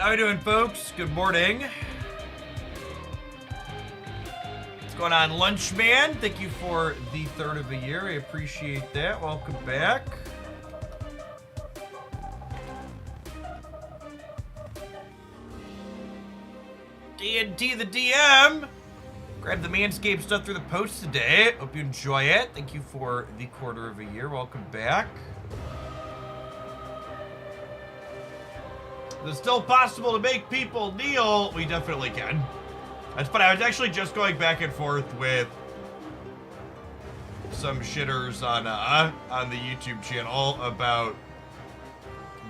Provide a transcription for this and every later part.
How are we doing, folks? Good morning. What's going on, Lunchman? Thank you for the third of the year. I appreciate that. Welcome back. DNT the DM. Grab the Manscaped stuff through the post today. Hope you enjoy it. Thank you for the quarter of a year. Welcome back. Is it still possible to make people kneel? We definitely can. That's funny. I was actually just going back and forth with some shitters on the YouTube channel about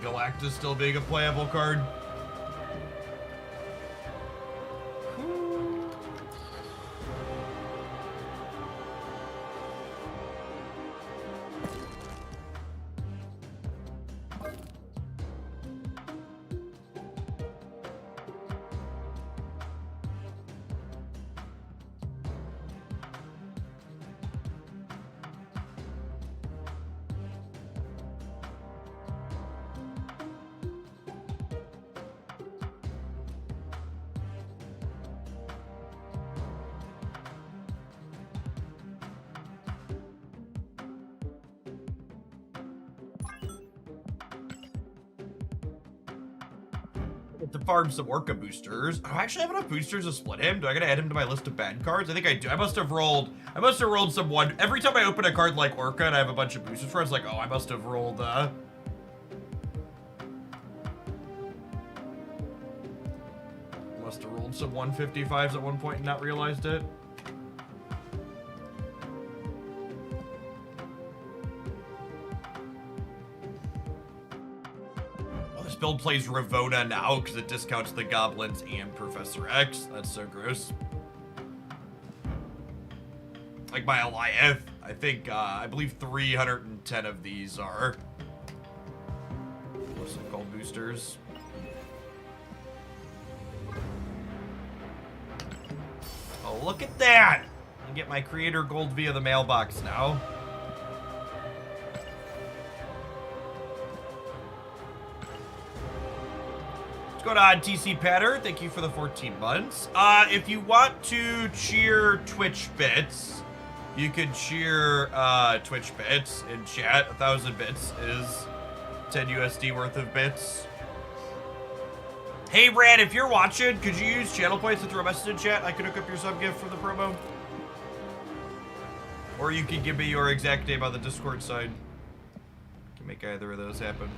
Galactus still being a playable card. To farm some Orca boosters. Do I actually have enough boosters to split him? Do I gotta add him to my list of bad cards? I think I do. I must have rolled some one. Every time I open a card like Orca and I have a bunch of boosters for it, it's like, oh, I must have rolled some 155s at one point and not realized it. Build plays Ravona now because it discounts the goblins and Professor X. That's so gross. Like my Eliath, I think, I believe 310 of these are what's it called, boosters. Oh, look at that! I can get my creator gold via the mailbox now. What's going on, TC Patter? Thank you for the 14 months. If you want to cheer Twitch bits, you can cheer Twitch bits in chat. 1,000 bits is 10 USD worth of bits. Hey, Brad, if you're watching, could you use channel points to throw a message in chat? I could hook up your sub gift for the promo. Or you can give me your exact name on the Discord side. Can make either of those happen.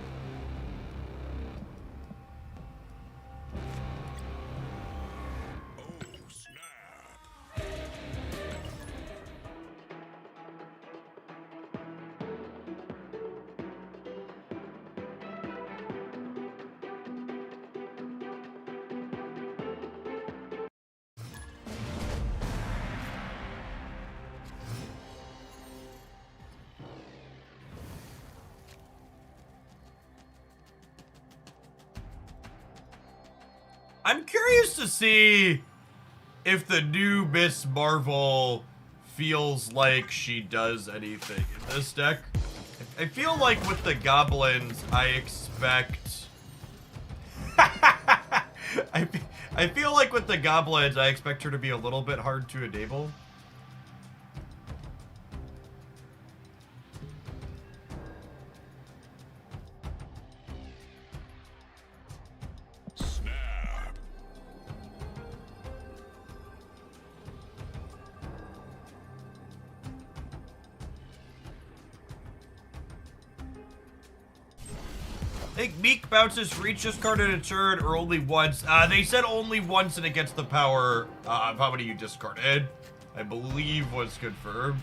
I'm curious to see if the new Miss Marvel feels like she does anything in this deck. I feel like with the goblins, I expect... I feel like with the goblins, I expect her to be a little bit hard to enable. I think Meek bounces reach this card in a turn or only once. They said only once and it gets the power of how many you discarded. I believe was confirmed.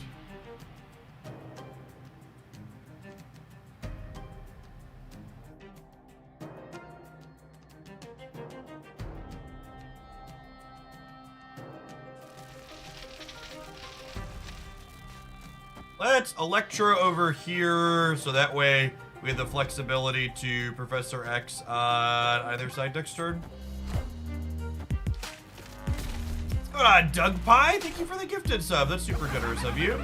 Let's Electro over here so that way we have the flexibility to Professor X on either side next turn. What's going on, Doug Pie? Thank you for the gifted sub. That's super generous of you.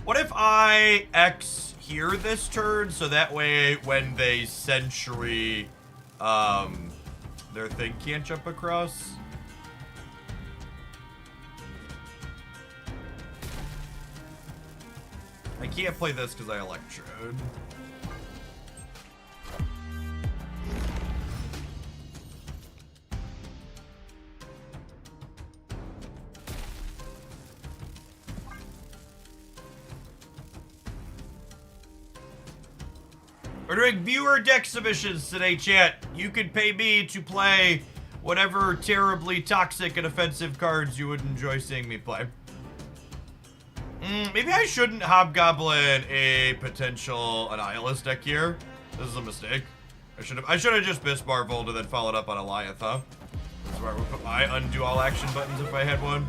What if I X here this turn, so that way when they sentry, their thing can't jump across? I can't play this because I Electrode. We're doing viewer deck submissions today, chat. You could pay me to play whatever terribly toxic and offensive cards you would enjoy seeing me play. Maybe I shouldn't Hobgoblin a potential Annihilus deck here. This is a mistake. I should have just Miss Marveled and then followed up on Agatha. That's where I would put my undo all action buttons if I had one.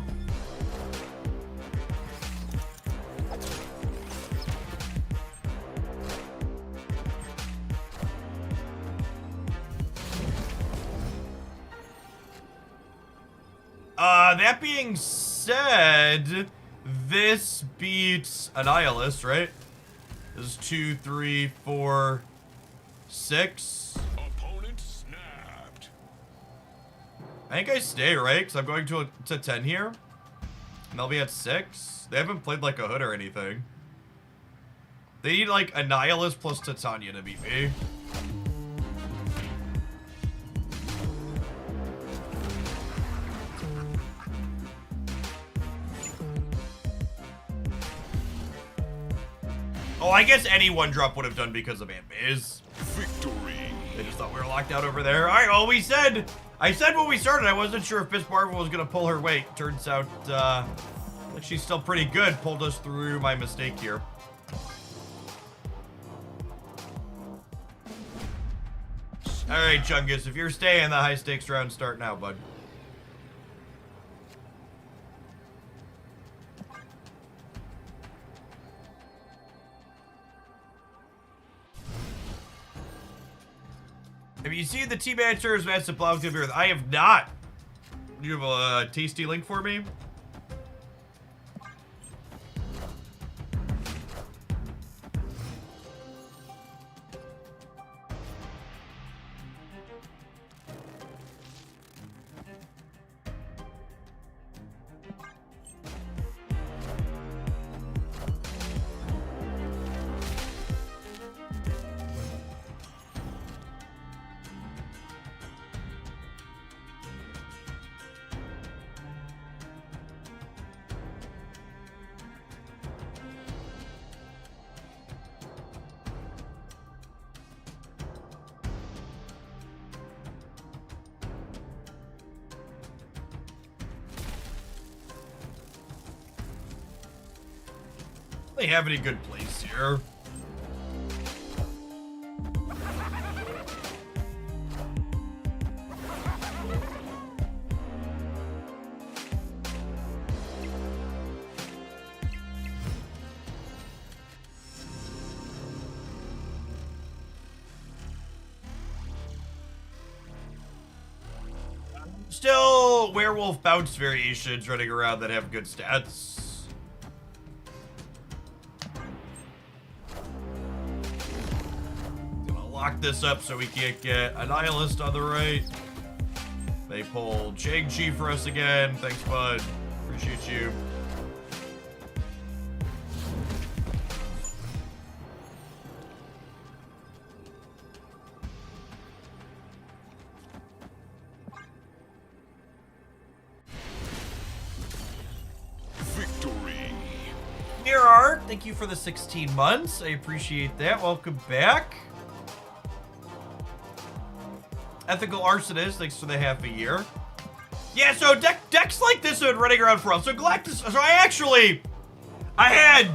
That being said, this beats Annihilus, right? This is 2, 3, 4, 6. Opponent snapped. I think I stay, right? Because I'm going to 10 here. And they'll be at 6. They haven't played like a hood or anything. They need like Annihilus plus Titania to beat me. Oh, I guess any one drop would have done because of Ant-Biz. Victory. They just thought we were locked out over there. All right, well, I said when we started, I wasn't sure if Miss Marvel was going to pull her weight. Turns out that she's still pretty good. Pulled us through my mistake here. All right, Chungus, if you're staying, the high stakes round start now, bud. Have you seen the Team Answers Massive Blob with Earth? I have not. Do you have a tasty link for me? They have any good plays here. Still werewolf bounce variations running around that have good stats. Lock this up so we can't get Annihilus on the right. They pull Chang-Chi for us again. Thanks, bud. Appreciate you. Victory. Mirror Art, thank you for the 16 months. I appreciate that. Welcome back. Ethical Arsonist, thanks for the half a year. Yeah, so decks like this have been running around for a while. So Galactus, so I had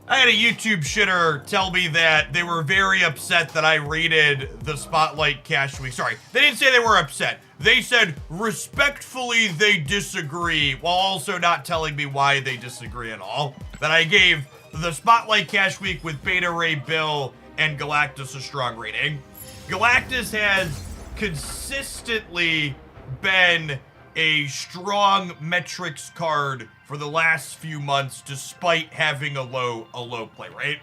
a YouTube shitter tell me that they were very upset that I rated the Spotlight Cash Week. Sorry, they didn't say they were upset. They said respectfully they disagree, while also not telling me why they disagree at all. That I gave the Spotlight Cash Week with Beta Ray Bill and Galactus a strong rating. Galactus has consistently been a strong metrics card for the last few months despite having a low play rate.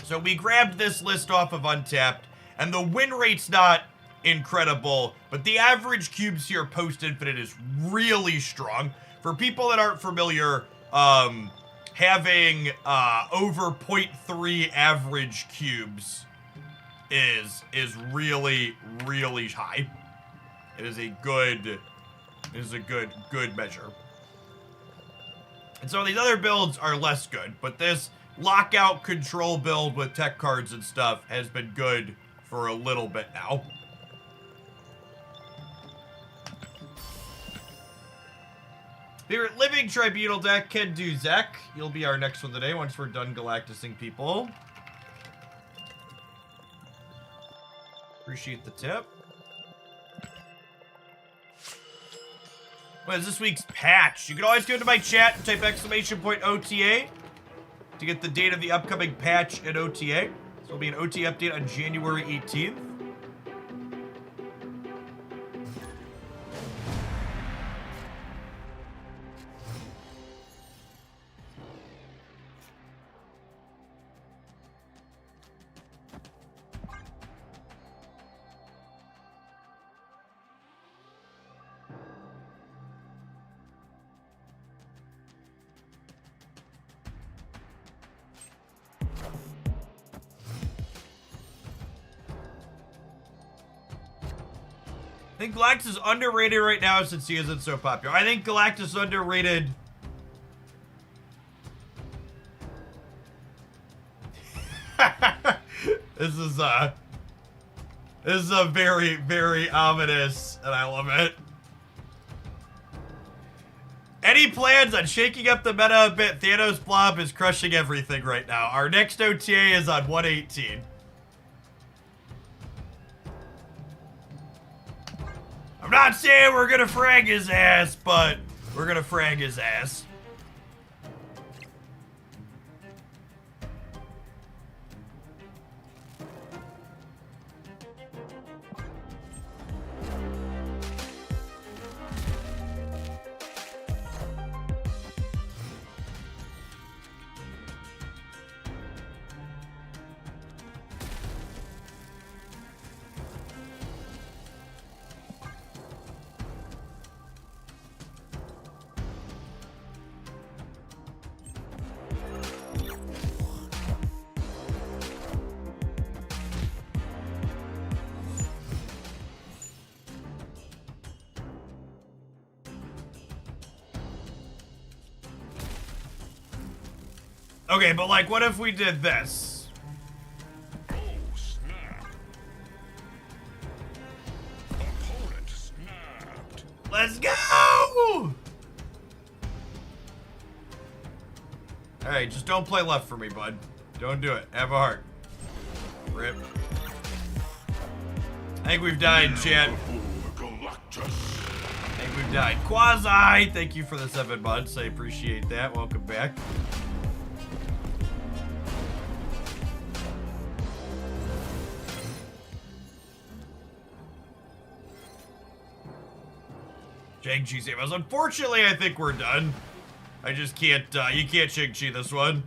So we grabbed this list off of Untapped, and the win rate's not incredible, but the average cubes here post-infinite is really strong. For people that aren't familiar, having over 0.3 average cubes is really, really high. It is a good measure. And so these other builds are less good, but this lockout control build with tech cards and stuff has been good for a little bit now. Favorite living Tribunal deck, can do Zek. You'll be our next one today once we're done Galactusing people. Appreciate the tip. What is this week's patch? You can always go to my chat and type !OTA to get the date of the upcoming patch in OTA. So it'll be an OTA update on January 18th. I think Galactus is underrated right now since he isn't so popular. I think Galactus is underrated. This is a very, very ominous, and I love it. Any plans on shaking up the meta a bit? Thanos Blob is crushing everything right now. Our next OTA is on 118. I'm not saying we're gonna frag his ass, but we're gonna frag his ass. Okay, but like, what if we did this? Oh, snap. Opponent snapped. Let's go! Alright, just don't play left for me, bud. Don't do it. Have a heart. Rip. I think we've died, chat. Galactus. I think we've died. Quasi, thank you for the 7 months. I appreciate that. Welcome back. Shang-Chi save us. Unfortunately, I think we're done. I just can't, you can't Shang-Chi this one.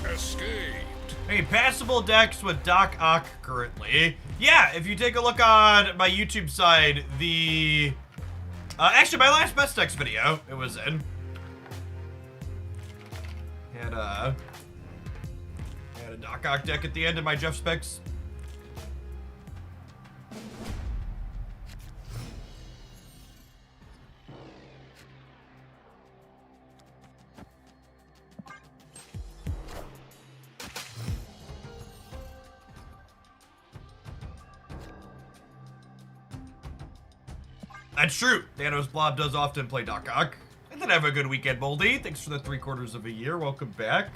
Escaped. Hey, passable decks with Doc Ock currently. Yeah, if you take a look on my YouTube side, the... actually, my last best decks video, it was in. Had a Doc Ock deck at the end of my Jeff specs. That's true. Thanos Blob does often play Doc Ock. And then have a good weekend, Moldy. Thanks for the 3/4 of a year. Welcome back.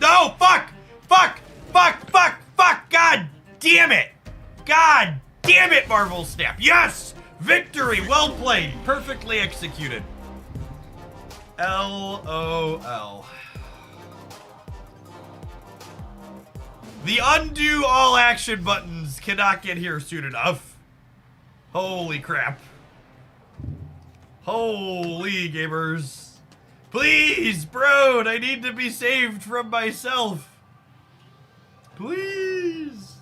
No! Fuck! Fuck! Fuck! Fuck! Fuck! God damn it! God damn it, Marvel Snap! Yes! Victory! Well played! Perfectly executed. LOL. The undo all action buttons cannot get here soon enough. Holy crap. Holy gamers. Please, bro, I need to be saved from myself. Please.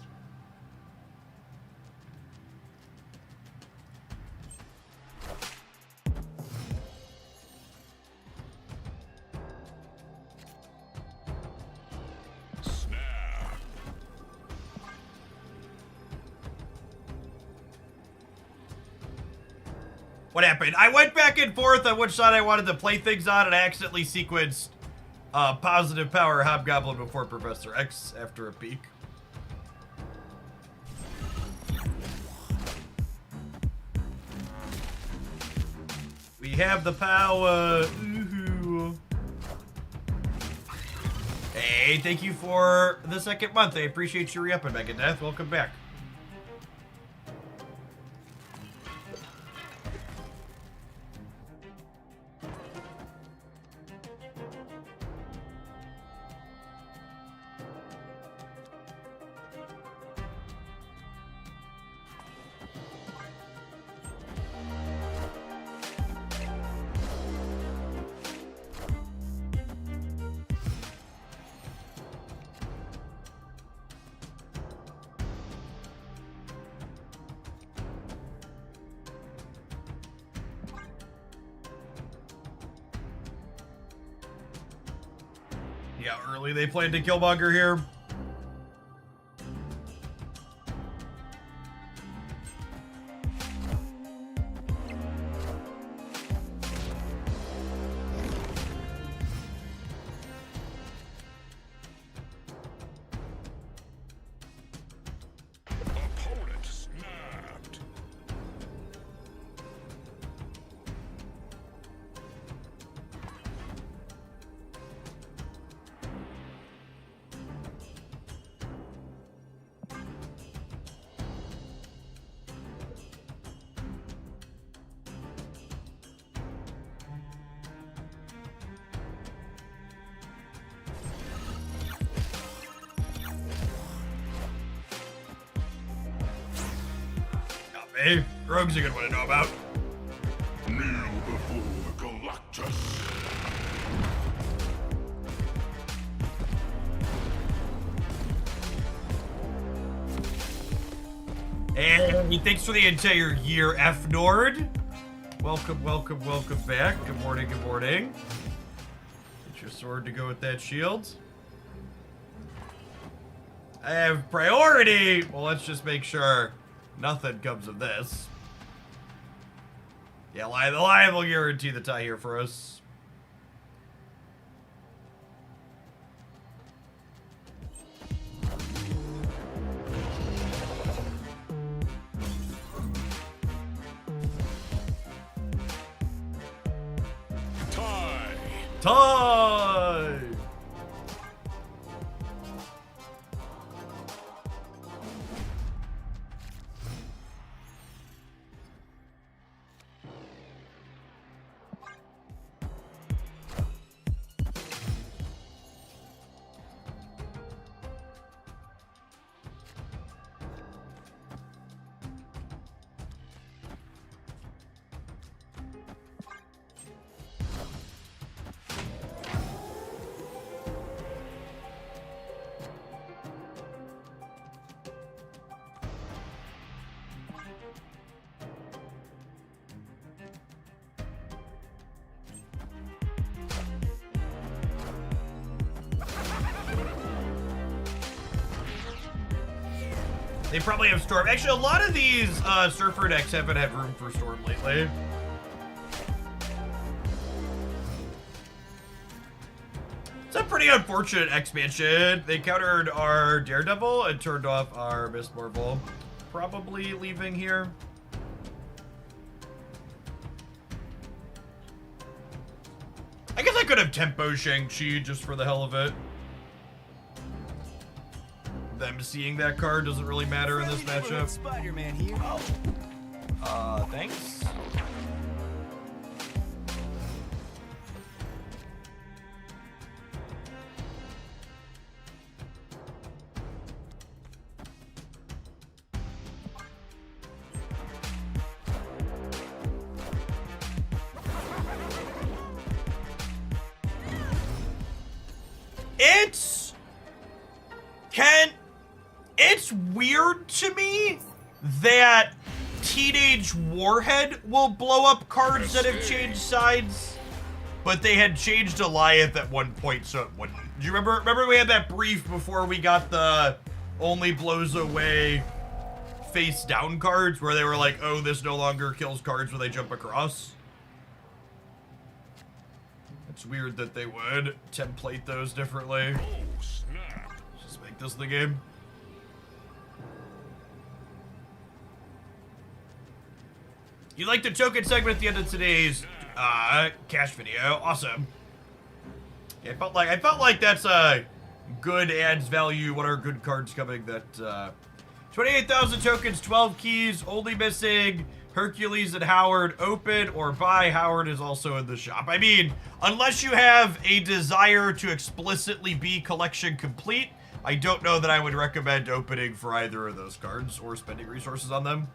Snap. What happened? I went back and forth on which side I wanted to play things on, and I accidentally sequenced Positive Power Hobgoblin before Professor X after a peek. We have the power. Ooh. Hey, thank you for the second month. I appreciate you re-upping, Megadeth. Welcome back. Yeah, early they played to Killmonger here. Opponent snapped. Hey, Rogue's a good one to know about. Kneel before Galactus. And thanks for the entire year, F Nord. Welcome, welcome, welcome back. Good morning, good morning. Get your sword to go with that shield. I have priority. Well, let's just make sure nothing comes of this. Yeah, the lion will guarantee the tie here for us. Tie. Tie! They probably have Storm. Actually, a lot of these Surfer decks haven't had room for Storm lately. It's a pretty unfortunate expansion. They countered our Daredevil and turned off our Miss Marvel. Probably leaving here. I guess I could have tempo Shang-Chi just for the hell of it. seeing that card doesn't really matter in this matchup. Spider-Man here. Thanks. It's weird to me that Teenage Warhead will blow up cards that have changed sides, but they had changed Goliath at one point, so it wouldn't. Do you remember we had that brief before we got the only blows away face down cards where they were like, oh, this no longer kills cards when they jump across? It's weird that they would template those differently. Oh, snap. Just make this the game. You like the token segment at the end of today's cash video? Awesome. Yeah, I felt like that's a good adds value. What are good cards coming? That 28,000 tokens, 12 keys, only missing Hercules and Howard. Open or buy. Howard is also in the shop. I mean, unless you have a desire to explicitly be collection complete, I don't know that I would recommend opening for either of those cards or spending resources on them.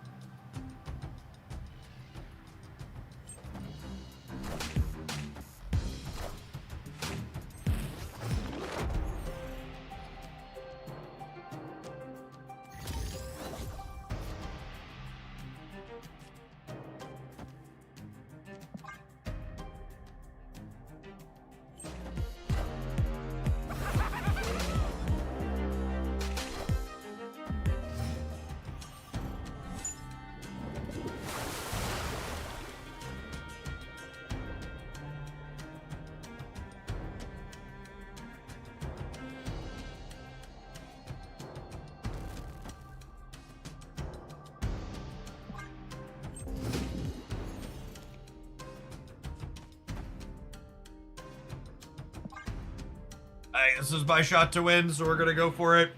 Hey, this is my shot to win, so we're gonna go for it.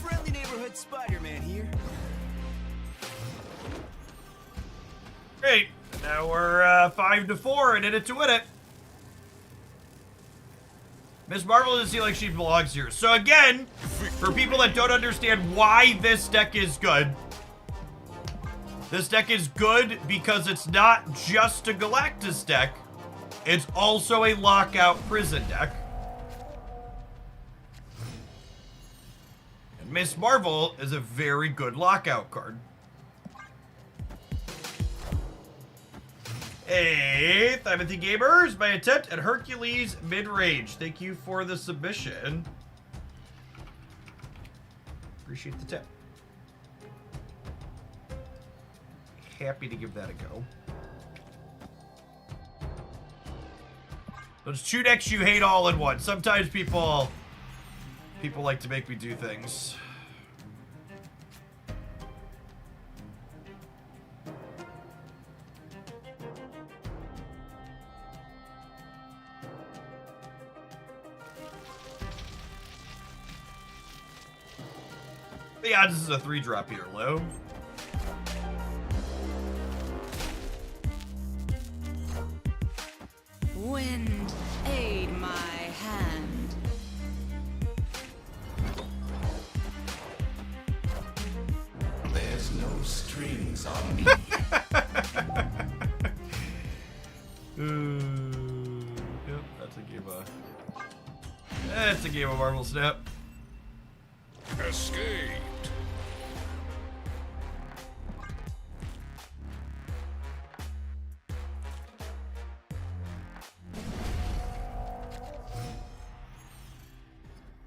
Friendly neighborhood Spider-Man here. Great. Now we're 5-4 and in it to win it. Miss Marvel doesn't seem like she belongs here. So again, for people that don't understand why this deck is good, this deck is good because it's not just a Galactus deck, it's also a Lockout Prison deck. And Miss Marvel is a very good Lockout card. Hey, Timothy Gamers, my attempt at Hercules mid-range. Thank you for the submission. Appreciate the tip. Happy to give that a go. Those two decks you hate all in one. Sometimes people like to make me do things. The odds is a 3-drop here, low. Wind, aid my hand. There's no strings on me. Yep, that's a game of... That's a game of Marvel Snap. Escaped.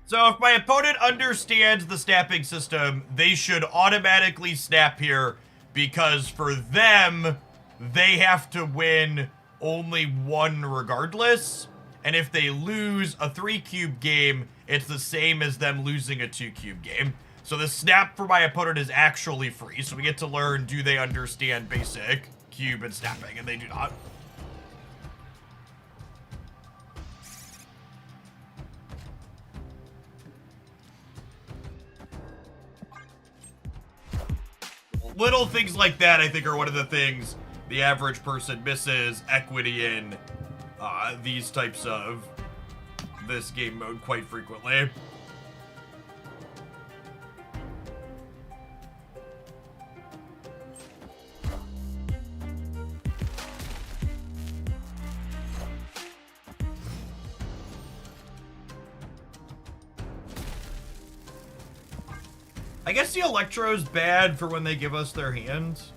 So if my opponent understands the snapping system, they should automatically snap here because for them, they have to win only one regardless. And if they lose a 3-cube game, it's the same as them losing a 2-cube game. So the snap for my opponent is actually free, so we get to learn, do they understand basic cube and snapping, and they do not. Little things like that, I think, are one of the things the average person misses equity in these types of this game mode quite frequently. I guess the Electro's bad for when they give us their hands.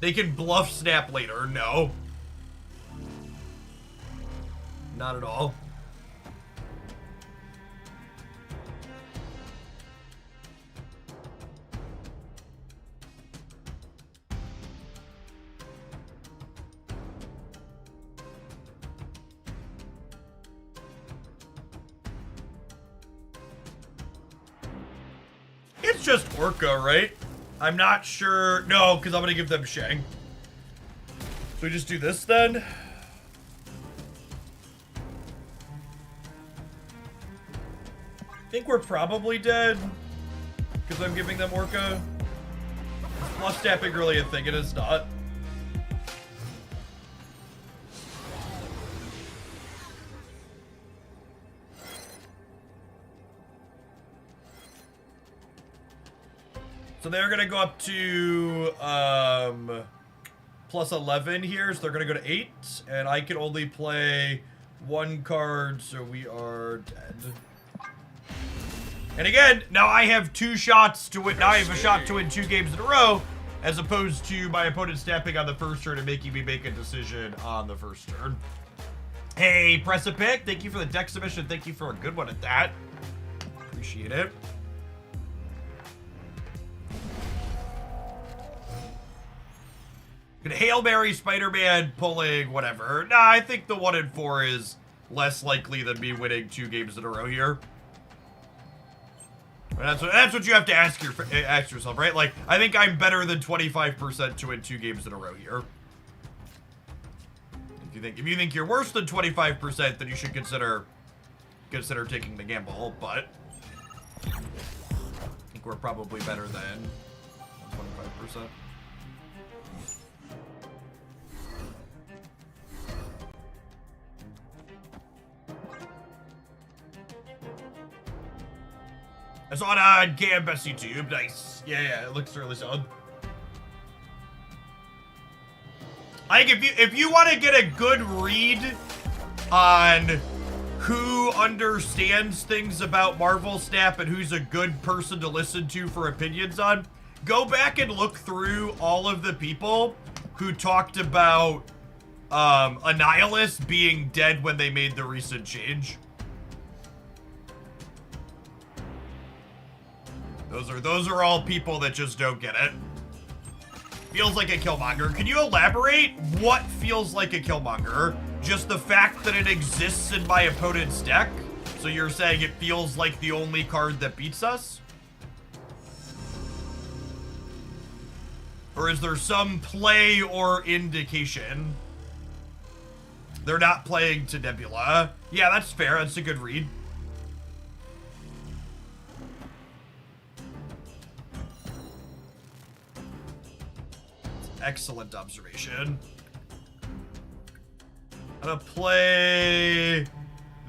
They can bluff snap later. No. Not at all. It's just Orca, right? I'm not sure. No, because I'm going to give them Shang. So we just do this then? I think we're probably dead. Because I'm giving them Orca. Is bluff snapping really a thing? It is not. So they're gonna go up to plus 11 here, so they're gonna go to 8, and I can only play 1 card, so we are dead. And again, now I have 2 shots to win. Now I have a shot to win 2 games in a row, as opposed to my opponent snapping on the first turn and making me make a decision on the first turn. Hey, Press a Pick, thank you for the deck submission. Thank you for a good one at that. Appreciate it. Could Hail Mary Spider-Man pulling whatever. Nah, I think the 1 and 4 is less likely than me winning 2 games in a row here. That's what you have to ask yourself, right? Like, I think I'm better than 25% to win 2 games in a row here. If you think you're worse than 25%, then you should consider taking the gamble. But I think we're probably better than 25%. I saw it on KMS YouTube. Nice. Yeah, it looks really solid. I think if you want to get a good read on who understands things about Marvel Snap and who's a good person to listen to for opinions on, go back and look through all of the people who talked about Annihilus being dead when they made the recent change. Those are all people that just don't get it. Feels like a Killmonger. Can you elaborate what feels like a Killmonger? Just the fact that it exists in my opponent's deck? So you're saying it feels like the only card that beats us? Or is there some play or indication? They're not playing to Nebula. Yeah, that's fair. That's a good read. Excellent observation. I'm gonna play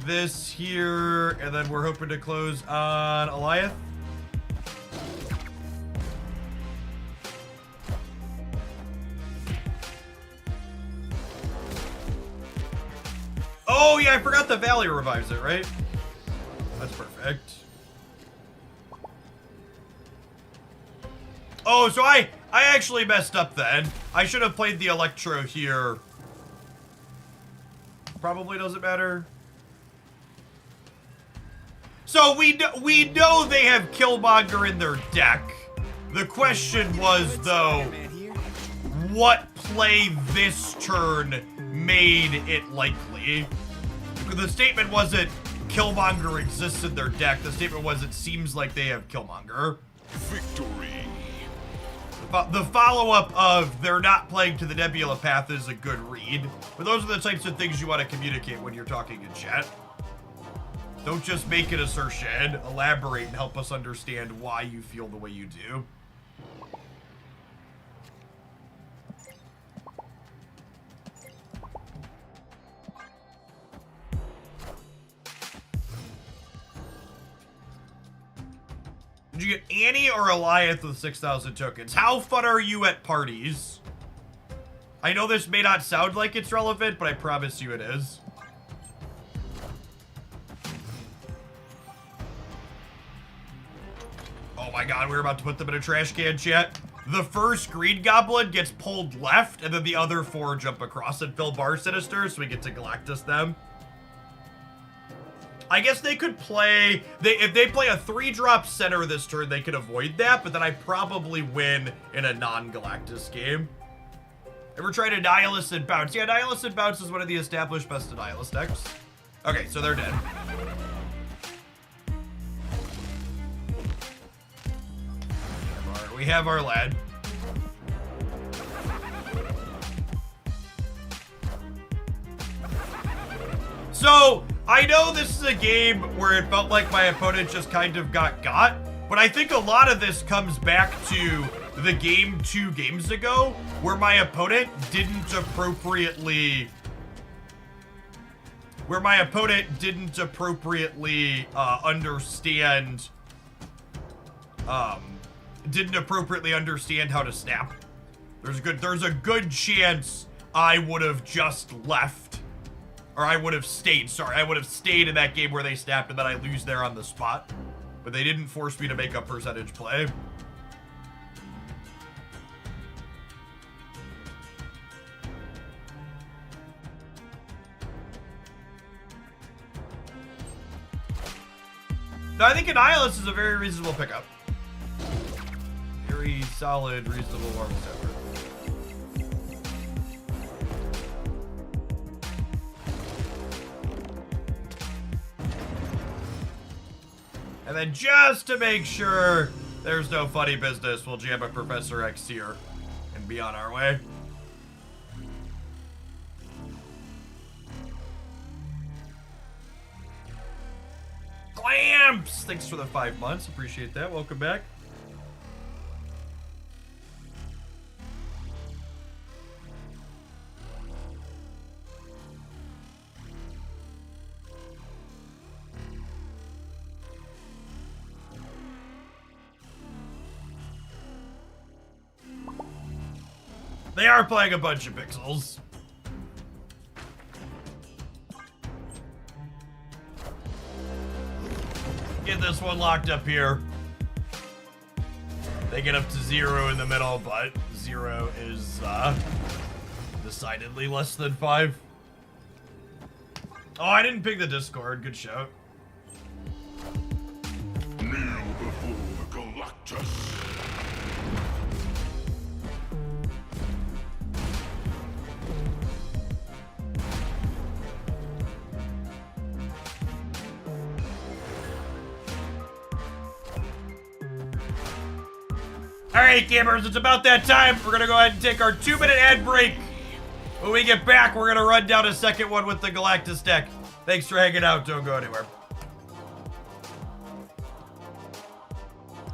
this here, and then we're hoping to close on Eliath. Oh, yeah, I forgot the Valley revives it, right? That's perfect. Oh, so I actually messed up then. I should have played the Electro here. Probably doesn't matter. So we know they have Killmonger in their deck. The question was, though, what play this turn made it likely? The statement wasn't Killmonger exists in their deck. The statement was it seems like they have Killmonger. Victory. The follow-up of they're not playing to the Nebula path is a good read. But those are the types of things you want to communicate when you're talking in chat. Don't just make an assertion, elaborate and help us understand why you feel the way you do. Did you get Annie or Alliance with 6,000 tokens? How fun are you at parties? I know this may not sound like it's relevant, but I promise you it is. Oh my god, we're about to put them in a trash can, chat. The first Green Goblin gets pulled left, and then the other 4 jump across and fill Bar Sinister, so we get to Galactus them. I guess they could play... if they play a 3-drop center this turn, they could avoid that, but then I probably win in a non-Galactus game. Ever tried Annihilus and Bounce? Yeah, Annihilus and Bounce is one of the established best Annihilus decks. Okay, so they're dead. We have our lad. So, I know this is a game where it felt like my opponent just kind of got, but I think a lot of this comes back to the game 2 games ago, where my opponent didn't appropriately understand how to snap. There's a good chance I would have just left. Or I would have stayed, sorry. I would have stayed in that game where they snapped and then I lose there on the spot. But they didn't force me to make a percentage play. No, I think Annihilus is a very reasonable pickup. Very solid, reasonable arm stepper. And then just to make sure there's no funny business, we'll jam a Professor X here and be on our way. Clamps! Thanks for the 5 months. Appreciate that. Welcome back. They are playing a bunch of pixels. Get this one locked up here. They get up to 0 in the middle, but 0 is decidedly less than 5. Oh, I didn't pick the Discord. Good shout. Kneel before Galactus. All right, gamers, it's about that time. We're going to go ahead and take our 2-minute ad break. When we get back, we're going to run down a second one with the Galactus deck. Thanks for hanging out. Don't go anywhere.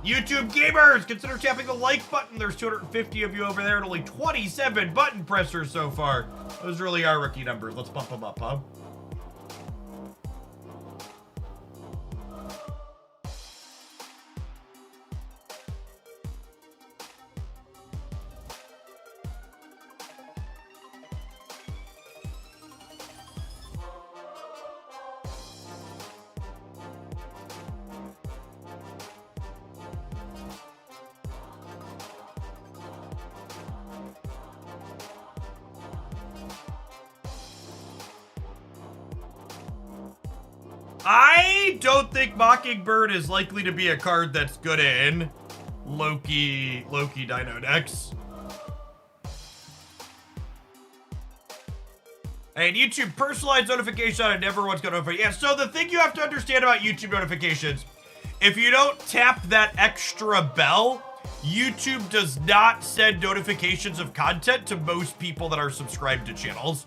YouTube gamers, consider tapping the like button. There's 250 of you over there and only 27 button pressers so far. Those really are rookie numbers. Let's bump them up, huh? I don't think Mockingbird is likely to be a card that's good in Loki Dino decks. And YouTube personalized notification, I never once got notified. Yeah, so the thing you have to understand about YouTube notifications, if you don't tap that extra bell, YouTube does not send notifications of content to most people that are subscribed to channels.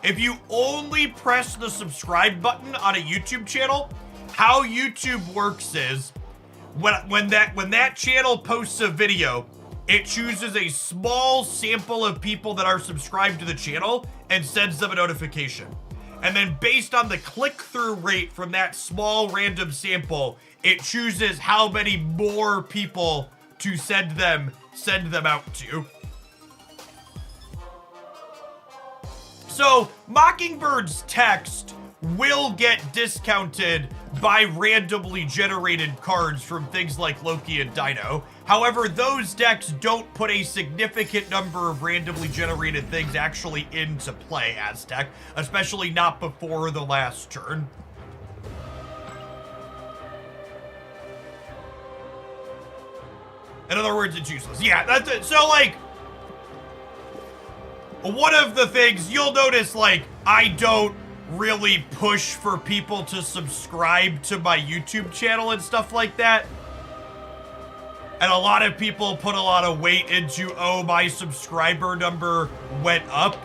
If you only press the subscribe button on a YouTube channel, how YouTube works is when that channel posts a video, it chooses a small sample of people that are subscribed to the channel and sends them a notification. And then based on the click-through rate from that small random sample, it chooses how many more people to send them out to. So Mockingbird's text will get discounted by randomly generated cards from things like Loki and Dino. However, those decks don't put a significant number of randomly generated things actually into play as tech, especially not before the last turn. In other words, it's useless. Yeah, that's it. So, like, one of the things you'll notice, like, I don't really push for people to subscribe to my YouTube channel and stuff like that. And a lot of people put a lot of weight into, oh, my subscriber number went up.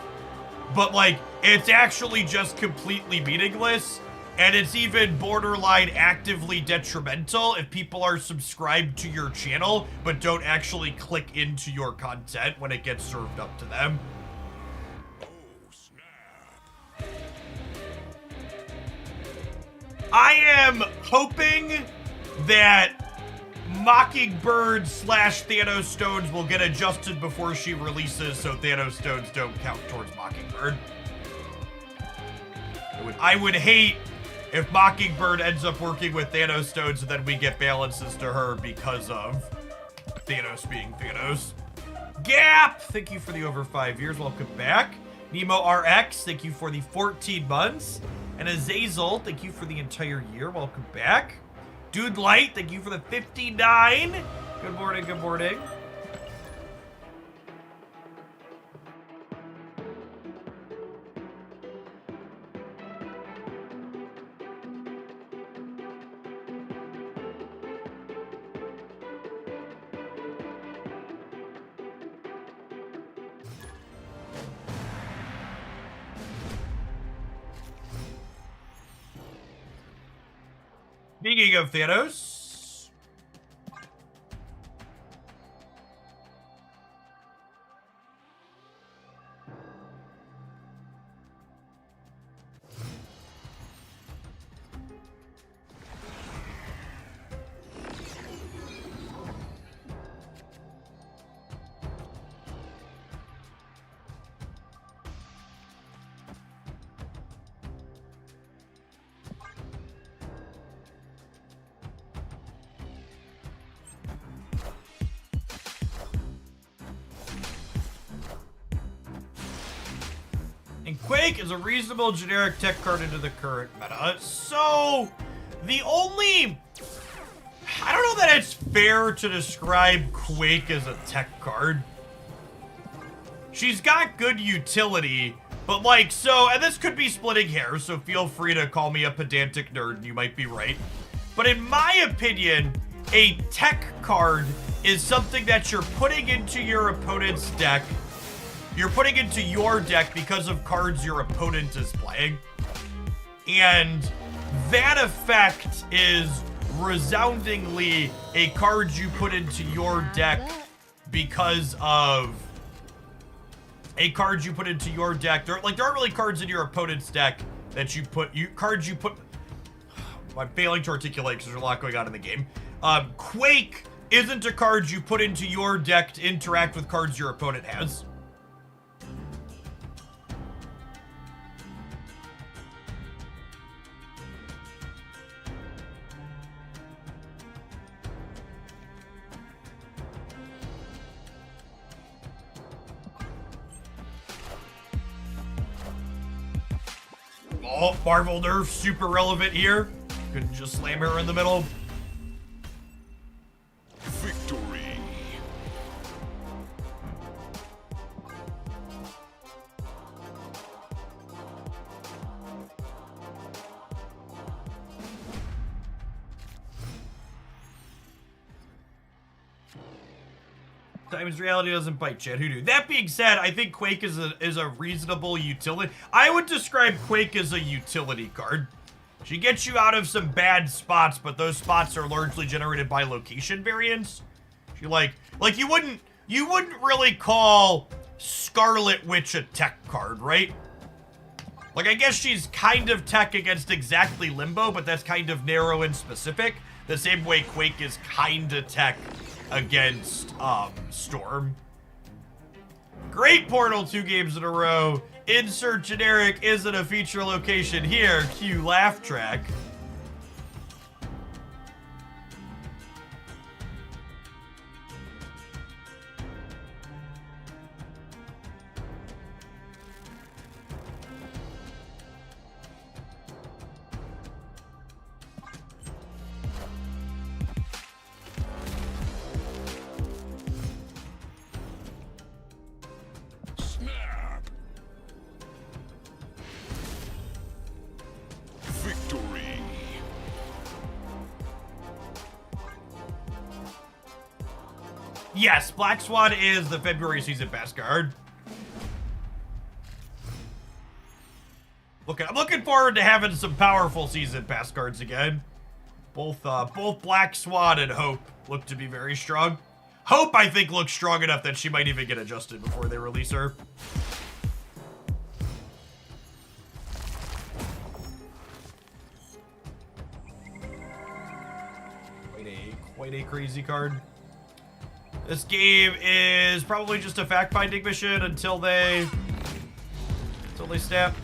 But, like, it's actually just completely meaningless. And it's even borderline actively detrimental if people are subscribed to your channel but don't actually click into your content when it gets served up to them. I am hoping that Mockingbird / Thanos stones will get adjusted before she releases so Thanos stones don't count towards Mockingbird. I would hate if Mockingbird ends up working with Thanos stones and then we get balances to her because of Thanos being Thanos. Gap, thank you for the over 5 years. Welcome back. Nemo RX, thank you for the 14 months. And Azazel, thank you for the entire year. Welcome back. Dude Light, thank you for the 59. Good morning, good morning. Speaking of Thanos, and Quake is a reasonable generic tech card into the current meta. So, the only... I don't know that it's fair to describe Quake as a tech card. She's got good utility, but like, so, and this could be splitting hairs, so feel free to call me a pedantic nerd, and you might be right. But in my opinion, a tech card is something that you're putting into your opponent's deck. You're putting into your deck because of cards your opponent is playing. And that effect is resoundingly a card you put into your deck because of a card you put into your deck. There aren't really cards in your opponent's deck that you put, I'm failing to articulate because there's a lot going on in the game. Quake isn't a card you put into your deck to interact with cards your opponent has. Oh, Marvel nerf, super relevant here. Couldn't just slam her in the middle. Victory. Times reality doesn't bite, Chad. Who knew? That being said, I think Quake is a reasonable utility. I would describe Quake as a utility card. She gets you out of some bad spots, but those spots are largely generated by location variance. She like you wouldn't really call Scarlet Witch a tech card, right? Like, I guess she's kind of tech against exactly Limbo, but that's kind of narrow and specific. The same way Quake is kind of tech against Storm. Great Portal 2 games in a row. Insert generic isn't a feature location here. Cue laugh track. Snap. Victory. Yes, Black Swan is the February season pass card. I'm looking forward to having some powerful season pass cards again. Both Black Swan and Hope look to be very strong. Hope, I think, looks strong enough that she might even get adjusted before they release her. Quite a crazy card. This game is probably just a fact-finding mission until they snap.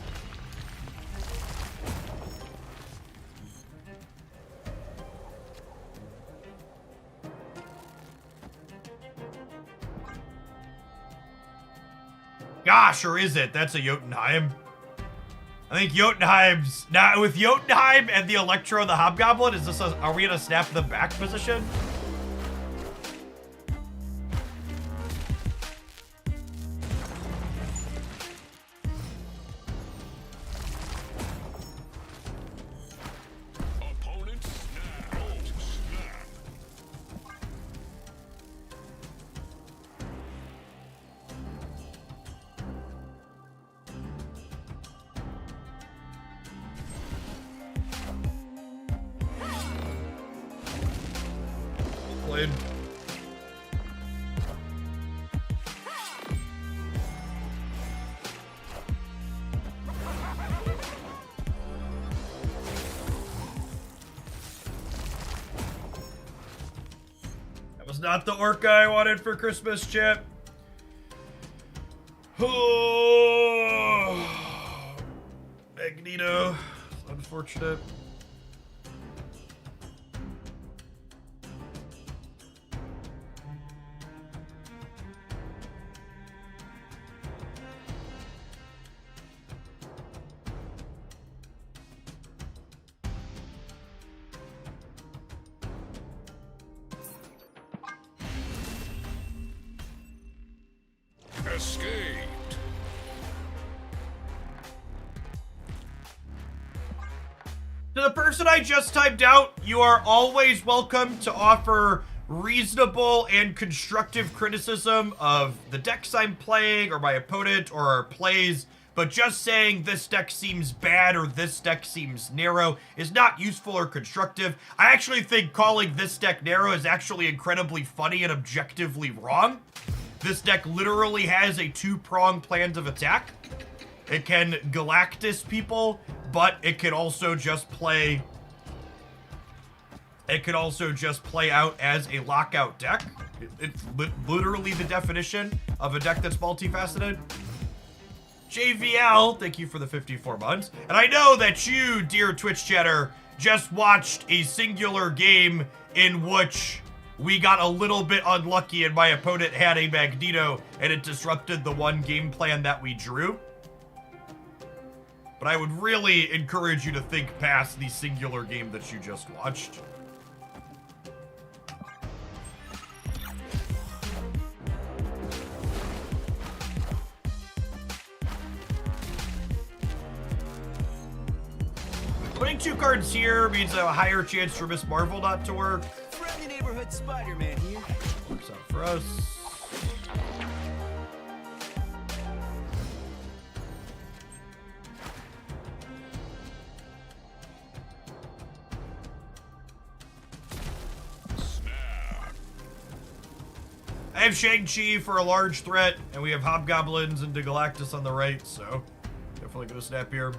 Gosh, or is it? That's a Jotunheim. I think Jotunheim's now with Jotunheim and the Electro and the Hobgoblin. Is this are we gonna snap the back position? Opponent snap. Oh, snap. Played. That was not the orca I wanted for Christmas, chat. Oh, Magneto. Unfortunate. Escaped. To the person I just typed out, you are always welcome to offer reasonable and constructive criticism of the decks I'm playing or my opponent or our plays, but just saying this deck seems bad or this deck seems narrow is not useful or constructive. I actually think calling this deck narrow is actually incredibly funny and objectively wrong. This deck literally has a two-pronged plan of attack. It can Galactus people, but it can also just play... It could also just play out as a lockout deck. It's literally the definition of a deck that's multifaceted. JVL, thank you for the 54 months. And I know that you, dear Twitch chatter, just watched a singular game in which we got a little bit unlucky and my opponent had a Magneto and it disrupted the one game plan that we drew. But I would really encourage you to think past the singular game that you just watched. Putting 2 cards here means I have a higher chance for Miss Marvel not to work. Friendly neighborhood Spider-Man here. Works out for us. I have Shang-Chi for a large threat, and we have Hobgoblins and Galactus on the right, so definitely gonna snap here.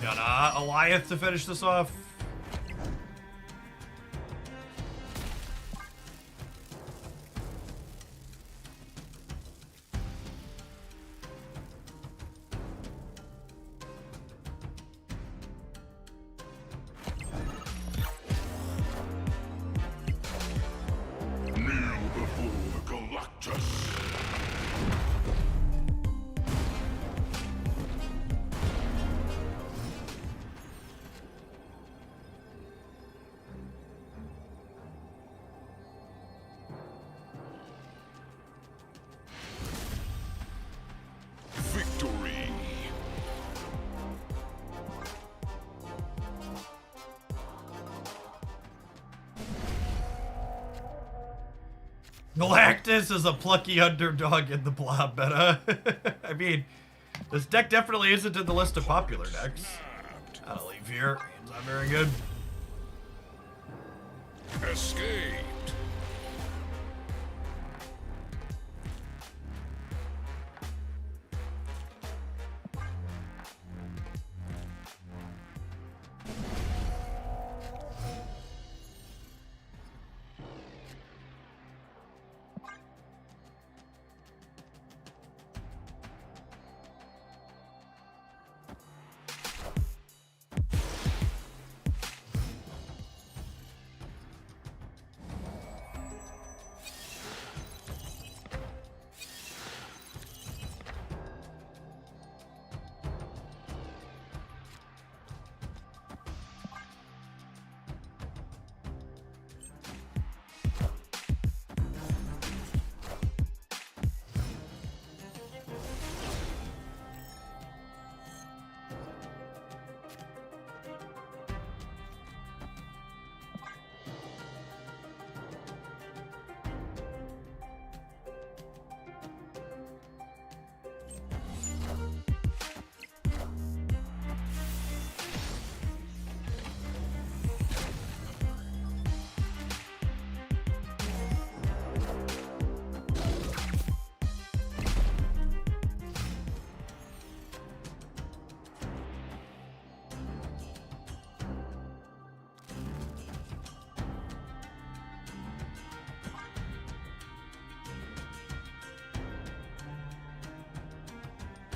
Got Goliath to finish this off. Kneel before Galactus. Victory. Galactus is a plucky underdog in the blob meta. I mean, this deck definitely isn't in the list of popular decks. I'll leave here. It's not very good. Escaped.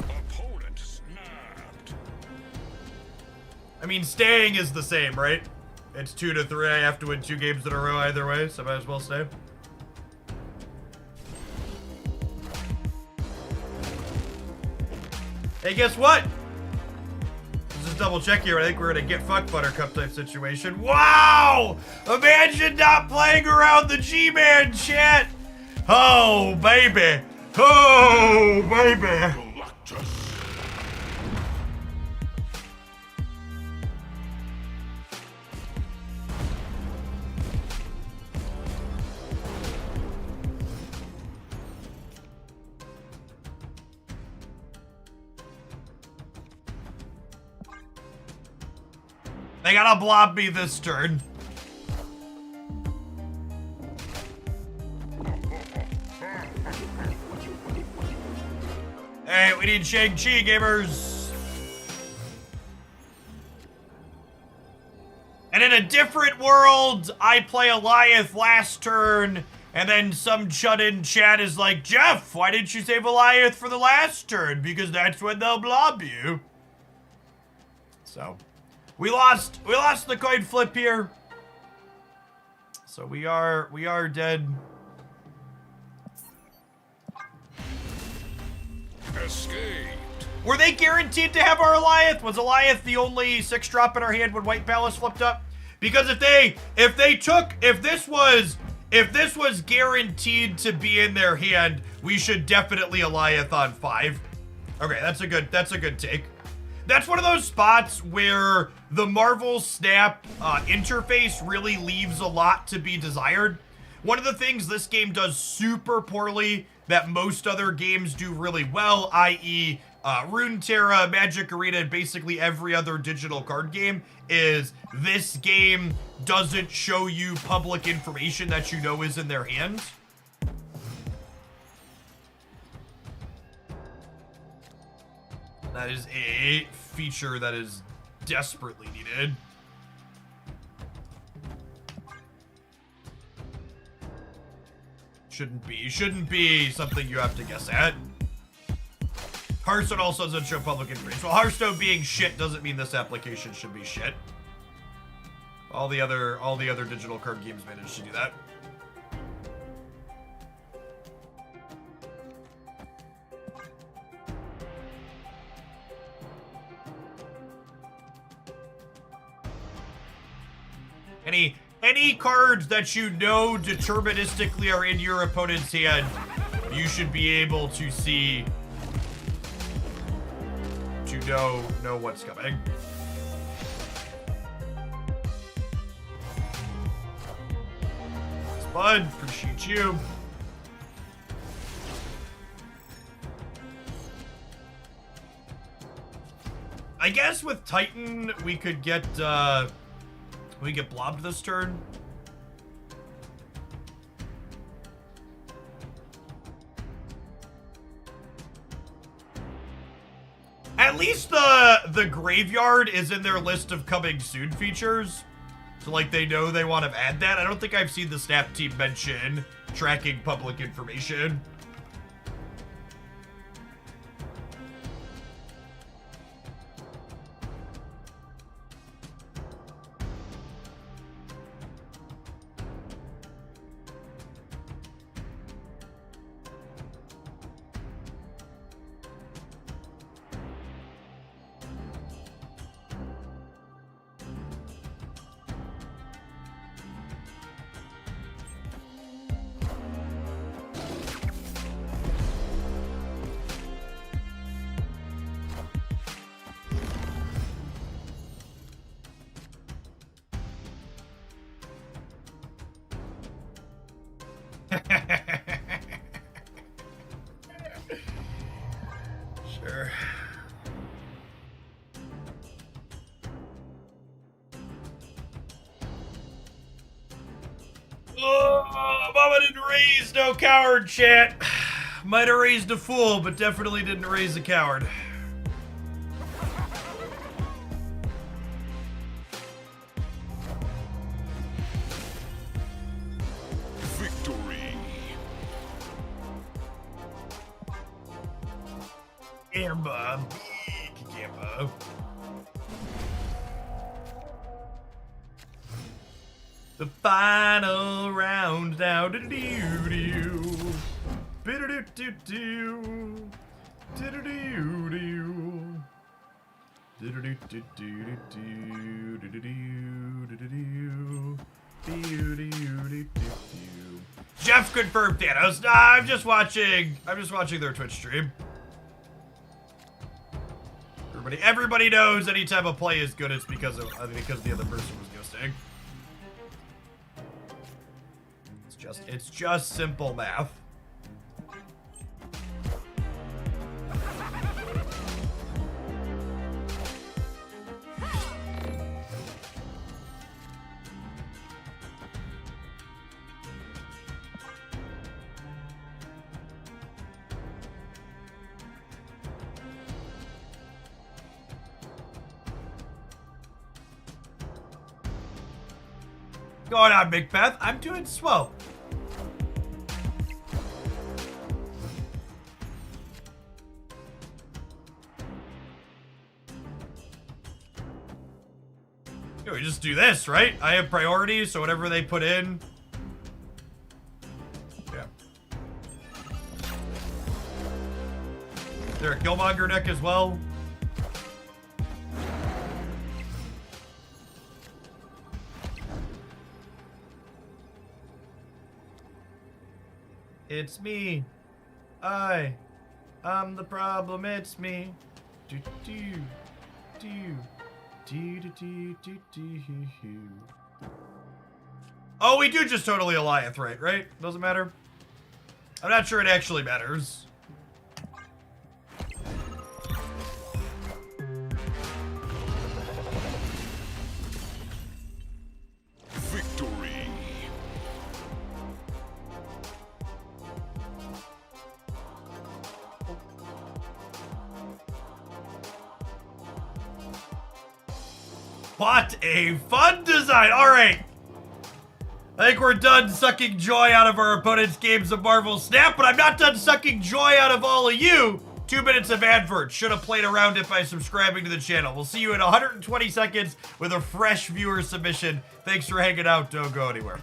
Opponent snapped. I mean, staying is the same, right? It's 2-3. I have to win 2 games in a row either way, so I might as well stay. Hey, guess what? Let's just double check here. I think we're in a get fucked Buttercup type situation. Wow! Imagine not playing around the G-Man chat. Oh, baby. Oh, baby. Galactus. They gotta blob me this turn. Hey, we need Shang-Chi, gamers. And in a different world, I play Goliath last turn, and then some chud in chat is like, Jeff, why didn't you save Goliath for the last turn? Because that's when they'll blob you. So, we lost the coin flip here. So we are dead. Escaped. Were they guaranteed to have our Alioth? Was Alioth the only 6-drop in our hand when White Palace flipped up? Because if this was guaranteed to be in their hand, we should definitely Alioth on 5. Okay, that's a good take. That's one of those spots where the Marvel Snap interface really leaves a lot to be desired. One of the things this game does super poorly that most other games do really well, i.e. Runeterra, Magic Arena, and basically every other digital card game, is this game doesn't show you public information that you know is in their hands. That is a feature that is desperately needed. Shouldn't be something you have to guess at. Hearthstone also doesn't show public information. Well, Hearthstone being shit doesn't mean this application should be shit. All the other digital card games manage to do that. Any cards that you know deterministically are in your opponent's hand, you should be able to see to know what's coming. It's fun. Appreciate you. I guess with Titan we could get blobbed this turn. At least the graveyard is in their list of coming soon features. So like they know they want to add that. I don't think I've seen the Snap team mention tracking public information. Sure. Oh, Mama didn't raise no coward, chat. Might have raised a fool, but definitely didn't raise a coward. Gamba. Big Gamba. The final round now. Do-do-do-do. Bid-do-do-do-do. Do-do-do-do-do. Do-do-do-do-do-do. Do-do-do-do-do-do. Do-do-do-do-do. Jeff confirmed Thanos. Nah, I'm just watching their Twitch stream. Everybody knows anytime a play is good, it's because the other person was ghosting. It's just simple math. Going on, Big Beth? I'm doing swell. We just do this, right? I have priorities, so whatever they put in, Killmonger deck as well. It's me. I'm the problem. It's me. Do do do do do do do do. Oh, we do just totally Alliance, right? Doesn't matter. I'm not sure it actually matters. Victory. What a fun design. All right. I think we're done sucking joy out of our opponent's games of Marvel Snap, but I'm not done sucking joy out of all of you. 2 minutes of advert. Should have played around it by subscribing to the channel. We'll see you in 120 seconds with a fresh viewer submission. Thanks for hanging out. Don't go anywhere.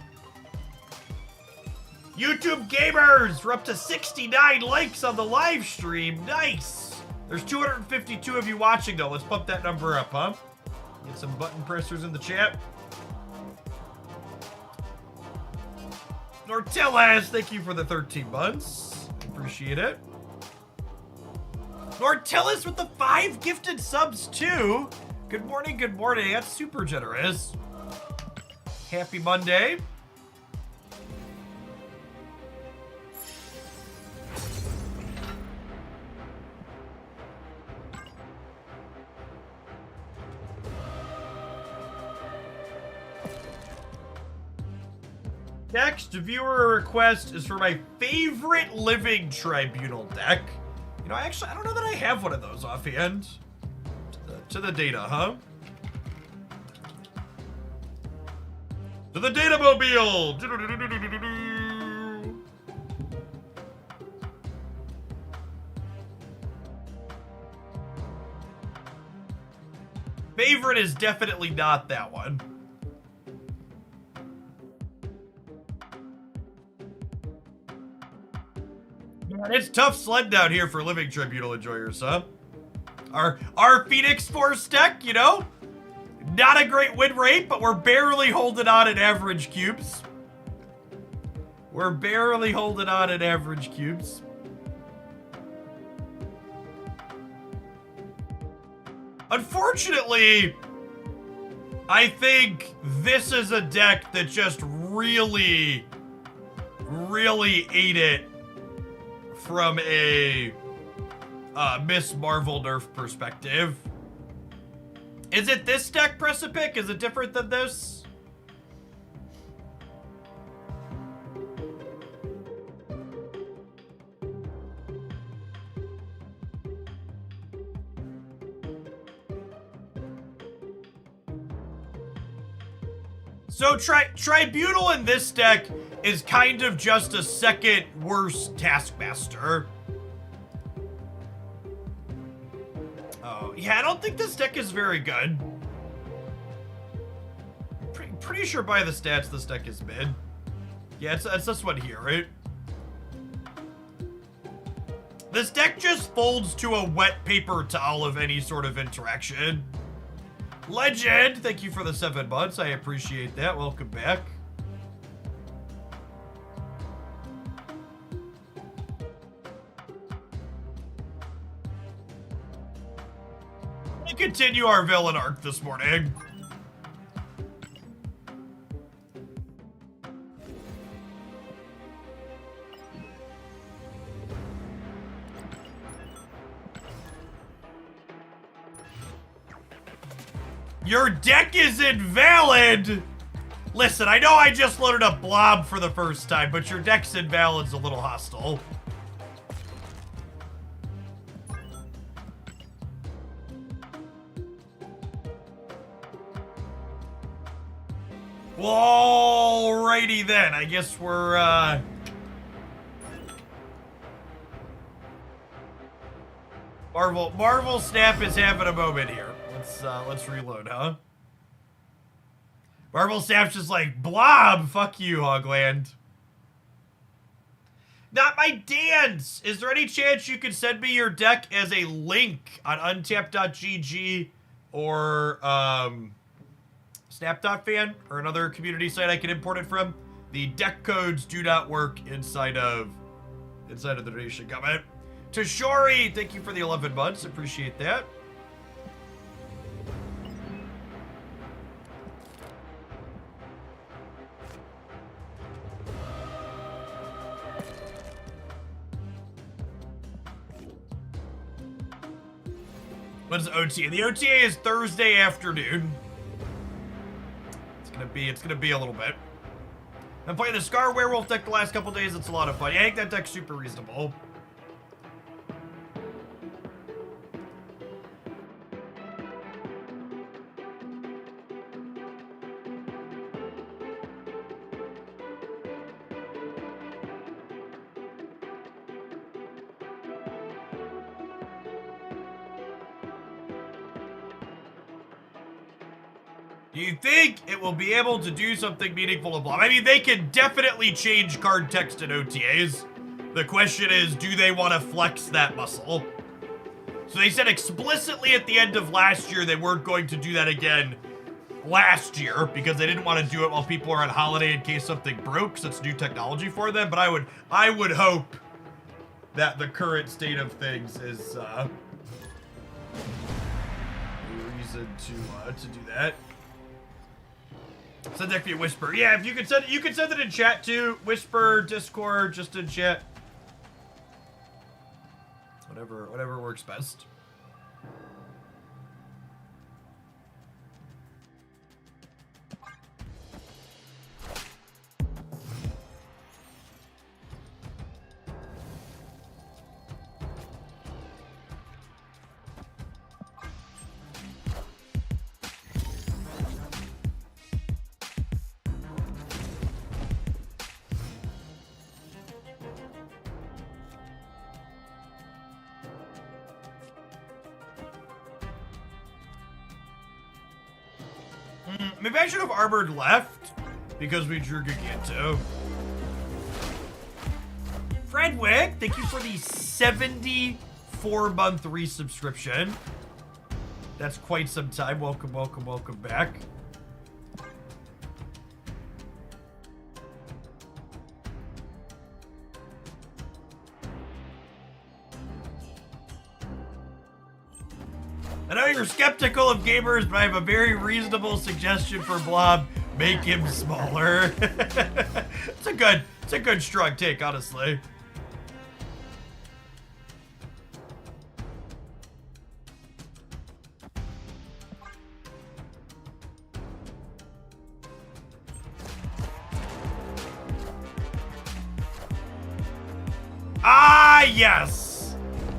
YouTube gamers, we're up to 69 likes on the live stream. Nice. There's 252 of you watching, though. Let's bump that number up, huh? Get some button pressers in the chat. Nortellas, thank you for the 13 months. Appreciate it. Nortellas with the 5 gifted subs, too. Good morning, good morning. That's super generous. Happy Monday. Next viewer request is for my favorite living Tribunal deck. You know, actually, I don't know that I have one of those offhand. To the data, huh? To the data mobile. Favorite is definitely not that one. Man, it's tough sled down here for living Tribunal enjoyers, huh? Our Phoenix Force deck, you know? Not a great win rate, but we're barely holding on at average cubes. We're barely holding on at average cubes. Unfortunately, I think this is a deck that just really ate it from a Miss Marvel nerf perspective. Is it this deck, Precipic? Is it different than this? So Tribunal in this deck is kind of just a second worse Taskmaster. Oh, yeah, I don't think this deck is very good. Pretty sure by the stats this deck is mid. Yeah, it's this one here, right? This deck just folds to a wet paper towel of any sort of interaction. Legend, thank you for the 7 months. I appreciate that. Welcome back. We continue our villain arc this morning. Your deck is invalid! Listen, I know I just loaded up Blob for the first time, but your deck's invalid's a little hostile. Alrighty then, I guess we're, Marvel Snap is having a moment here. Let's reload, huh? Marvel Snap's just like, Blob, fuck you, Hogland. Not my dance! Is there any chance you could send me your deck as a link on untap.gg or snap.fan or another community site I can import it from? The deck codes do not work inside of the donation comment. Tashori, thank you for the 11 months. Appreciate that. When's the OTA? The OTA is Thursday afternoon. It's gonna be a little bit. I'm playing the Scar Werewolf deck the last couple days. It's a lot of fun. Yeah, I think that deck's super reasonable. Do you think it will be able to do something meaningful to Blob? I mean, they can definitely change card text in OTAs. The question is, do they want to flex that muscle? So they said explicitly at the end of last year they weren't going to do that again last year because they didn't want to do it while people are on holiday in case something broke, so it's new technology for them. But I would hope that the current state of things is a reason to do that. Send deck via Whisper. Yeah, if you could send it in chat too. Whisper, Discord, just in chat. Whatever works best. Maybe I should have armored left because we drew Giganto. Fredwick, thank you for the 74-month resubscription. That's quite some time. Welcome, welcome, welcome back. I know you're skeptical of gamers, but I have a very reasonable suggestion for Blob. Make him smaller. It's a good strong take, honestly. Ah, yes!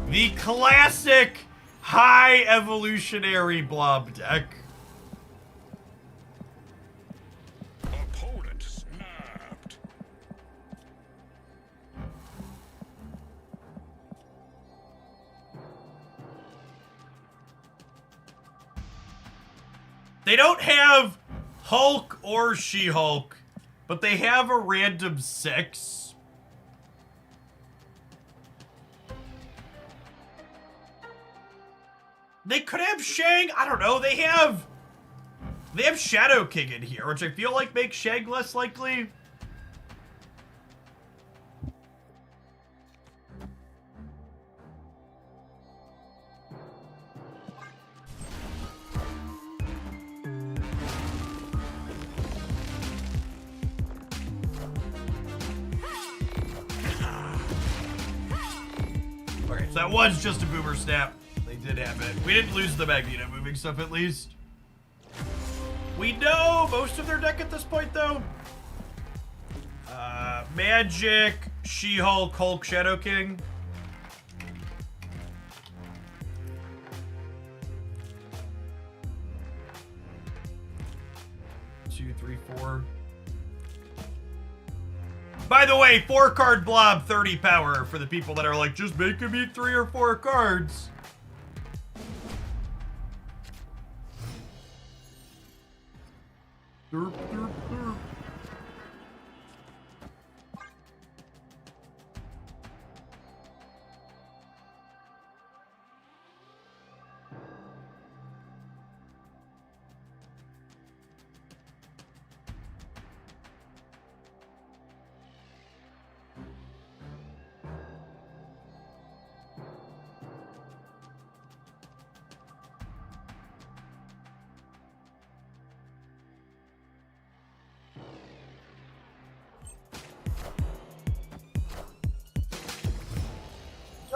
The classic high evolutionary Blob deck. Opponent snapped. They don't have Hulk or She-Hulk, but they have a random 6. They could have Shang. I don't know. They have Shadow King in here, which I feel like makes Shang less likely. Okay, so that was just a boomer snap. Did have it. We didn't lose the Magneto moving stuff, at least. We know most of their deck at this point, though. Magic, She-Hulk, Hulk, Shadow King. Two, three, four. By the way, 4-card Blob, 30 power for the people that are like, just make him eat 3 or 4 cards. Derp, derp, derp.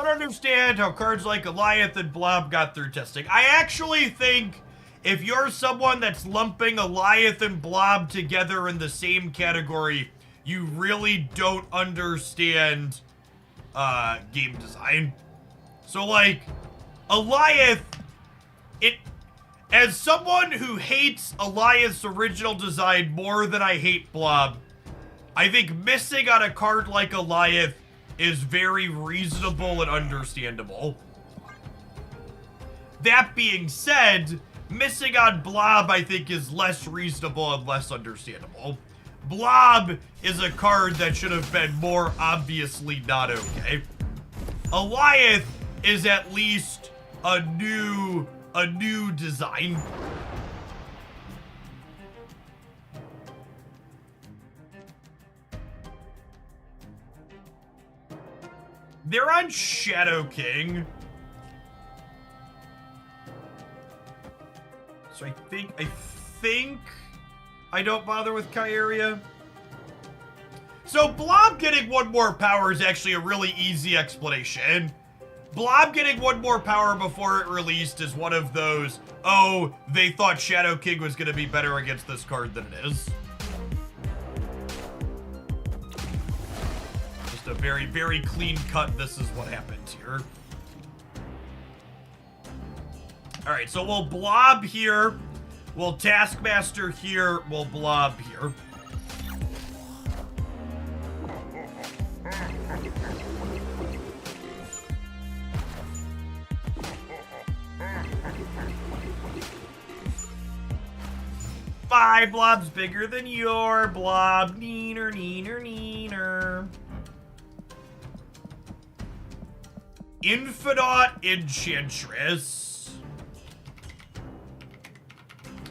don't understand how cards like Goliath and Blob got through testing. I actually think if you're someone that's lumping Goliath and Blob together in the same category, you really don't understand game design. So like, Goliath, as someone who hates Goliath's original design more than I hate Blob, I think missing on a card like Goliath is very reasonable and understandable. That being said, missing on Blob I think is less reasonable and less understandable. Blob is a card that should have been more obviously not okay. Goliath is at least a new design. They're on Shadow King. So I think I don't bother with Kyria. So Blob getting one more power is actually a really easy explanation. Blob getting one more power before it released is one of those, oh, they thought Shadow King was going to be better against this card than it is. Just a very, very clean cut, this is what happened here. Alright, so we'll Blob here, we'll Taskmaster here, we'll Blob here. My Blob's bigger than your Blob. Neener, neener, neener. Infinite Enchantress.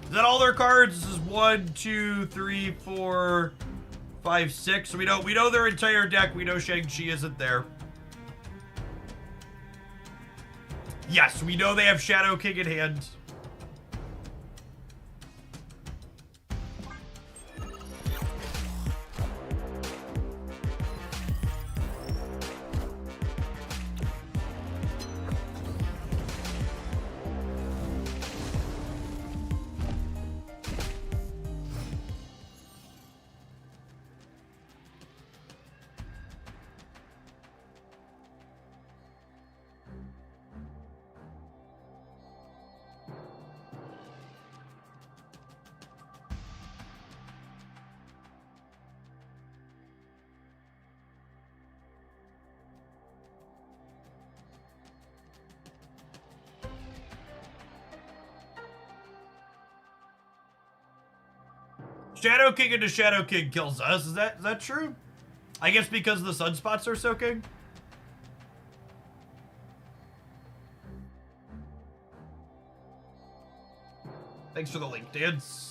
Is that all their cards? This is 1, 2, 3, 4, 5, 6. So we know their entire deck. We know Shang-Chi isn't there. Yes, we know they have Shadow King in hand. Shadow King into Shadow King kills us. Is that true? I guess because the sunspots are soaking? Thanks for the link, dudes.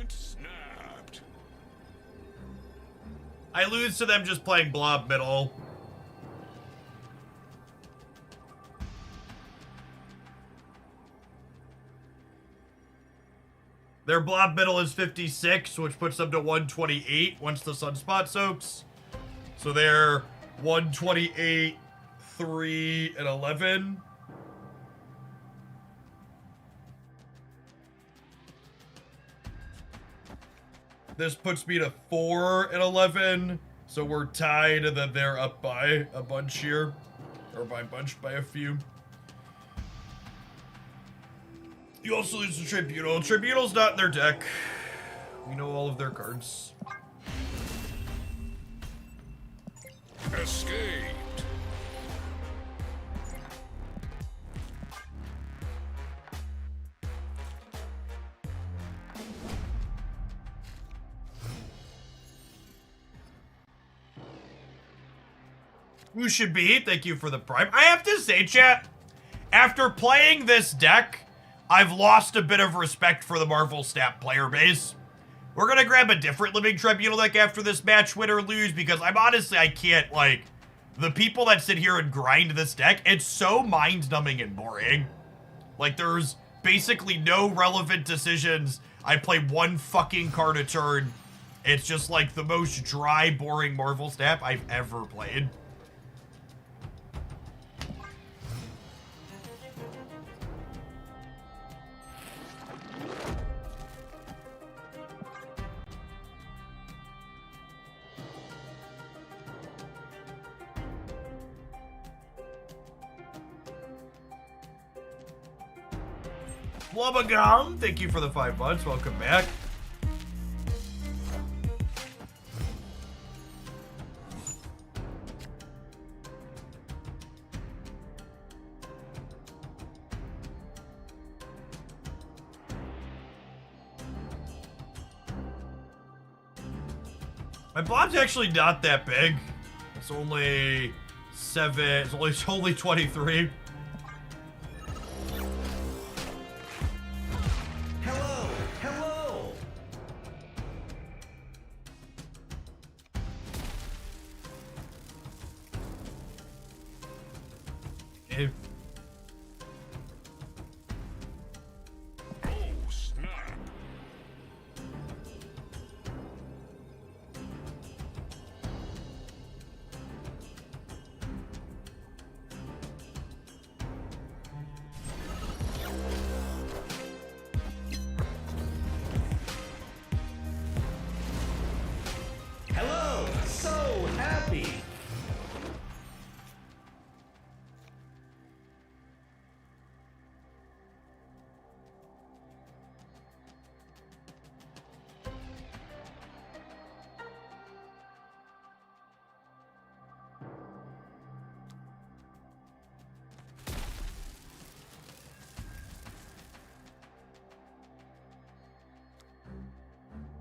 Snapped. I lose to them just playing Blob middle. Their Blob middle is 56, which puts them to 128 once the sunspot soaks. So they're 128, 3, and 11. This puts me to 4 and 11, so we're tied, and then they're up by a bunch here, or by a bunch, by a few. You also lose the Tribunal. Tribunal's not in their deck. We know all of their cards. Escaped. Who should be? Thank you for the prime. I have to say, chat, after playing this deck, I've lost a bit of respect for the Marvel Snap player base. We're gonna grab a different Living Tribunal deck after this match, win or lose, because I can't, like, the people that sit here and grind this deck, it's so mind-numbing and boring. Like, there's basically no relevant decisions. I play one fucking card a turn. It's just, like, the most dry, boring Marvel Snap I've ever played. Blubagum, thank you for the 5 months. Welcome back. My blob's actually not that big. It's only 7. It's only 23.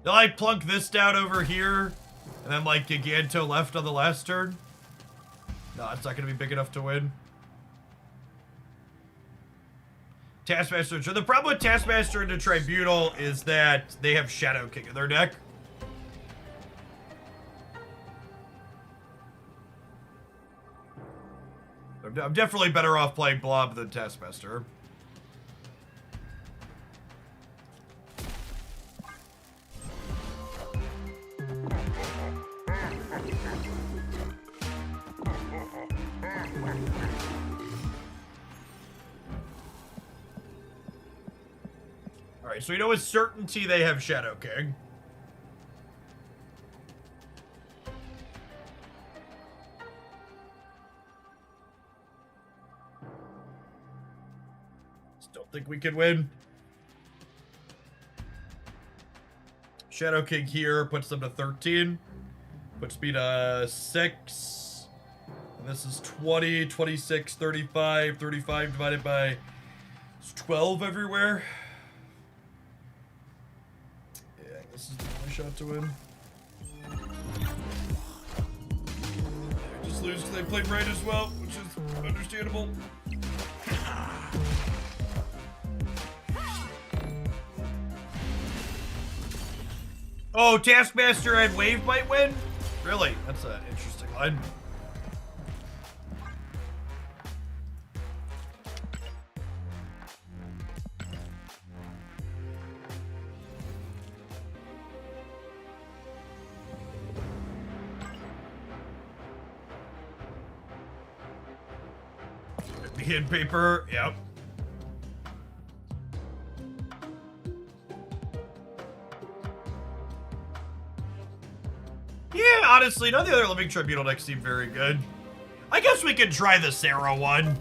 Did I plunk this down over here, and then like Giganto left on the last turn? No, it's not going to be big enough to win. Taskmaster. So the problem with Taskmaster and the Tribunal is that they have Shadow King in their deck. I'm definitely better off playing Blob than Taskmaster. Alright, so we know with certainty they have Shadow King. Still think we can win. Shadow King here puts them to 13. Puts me to 6. And this is 20, 26, 35. 35 divided by 12 everywhere. Yeah, this is the only shot to win. I just lose because they played right as well, which is understandable. Oh, Taskmaster and Wave might win? Really? That's an interesting line. The hidden paper, yep. Yeah, honestly, none of the other Living Tribunal decks seem very good. I guess we could try the Sarah one.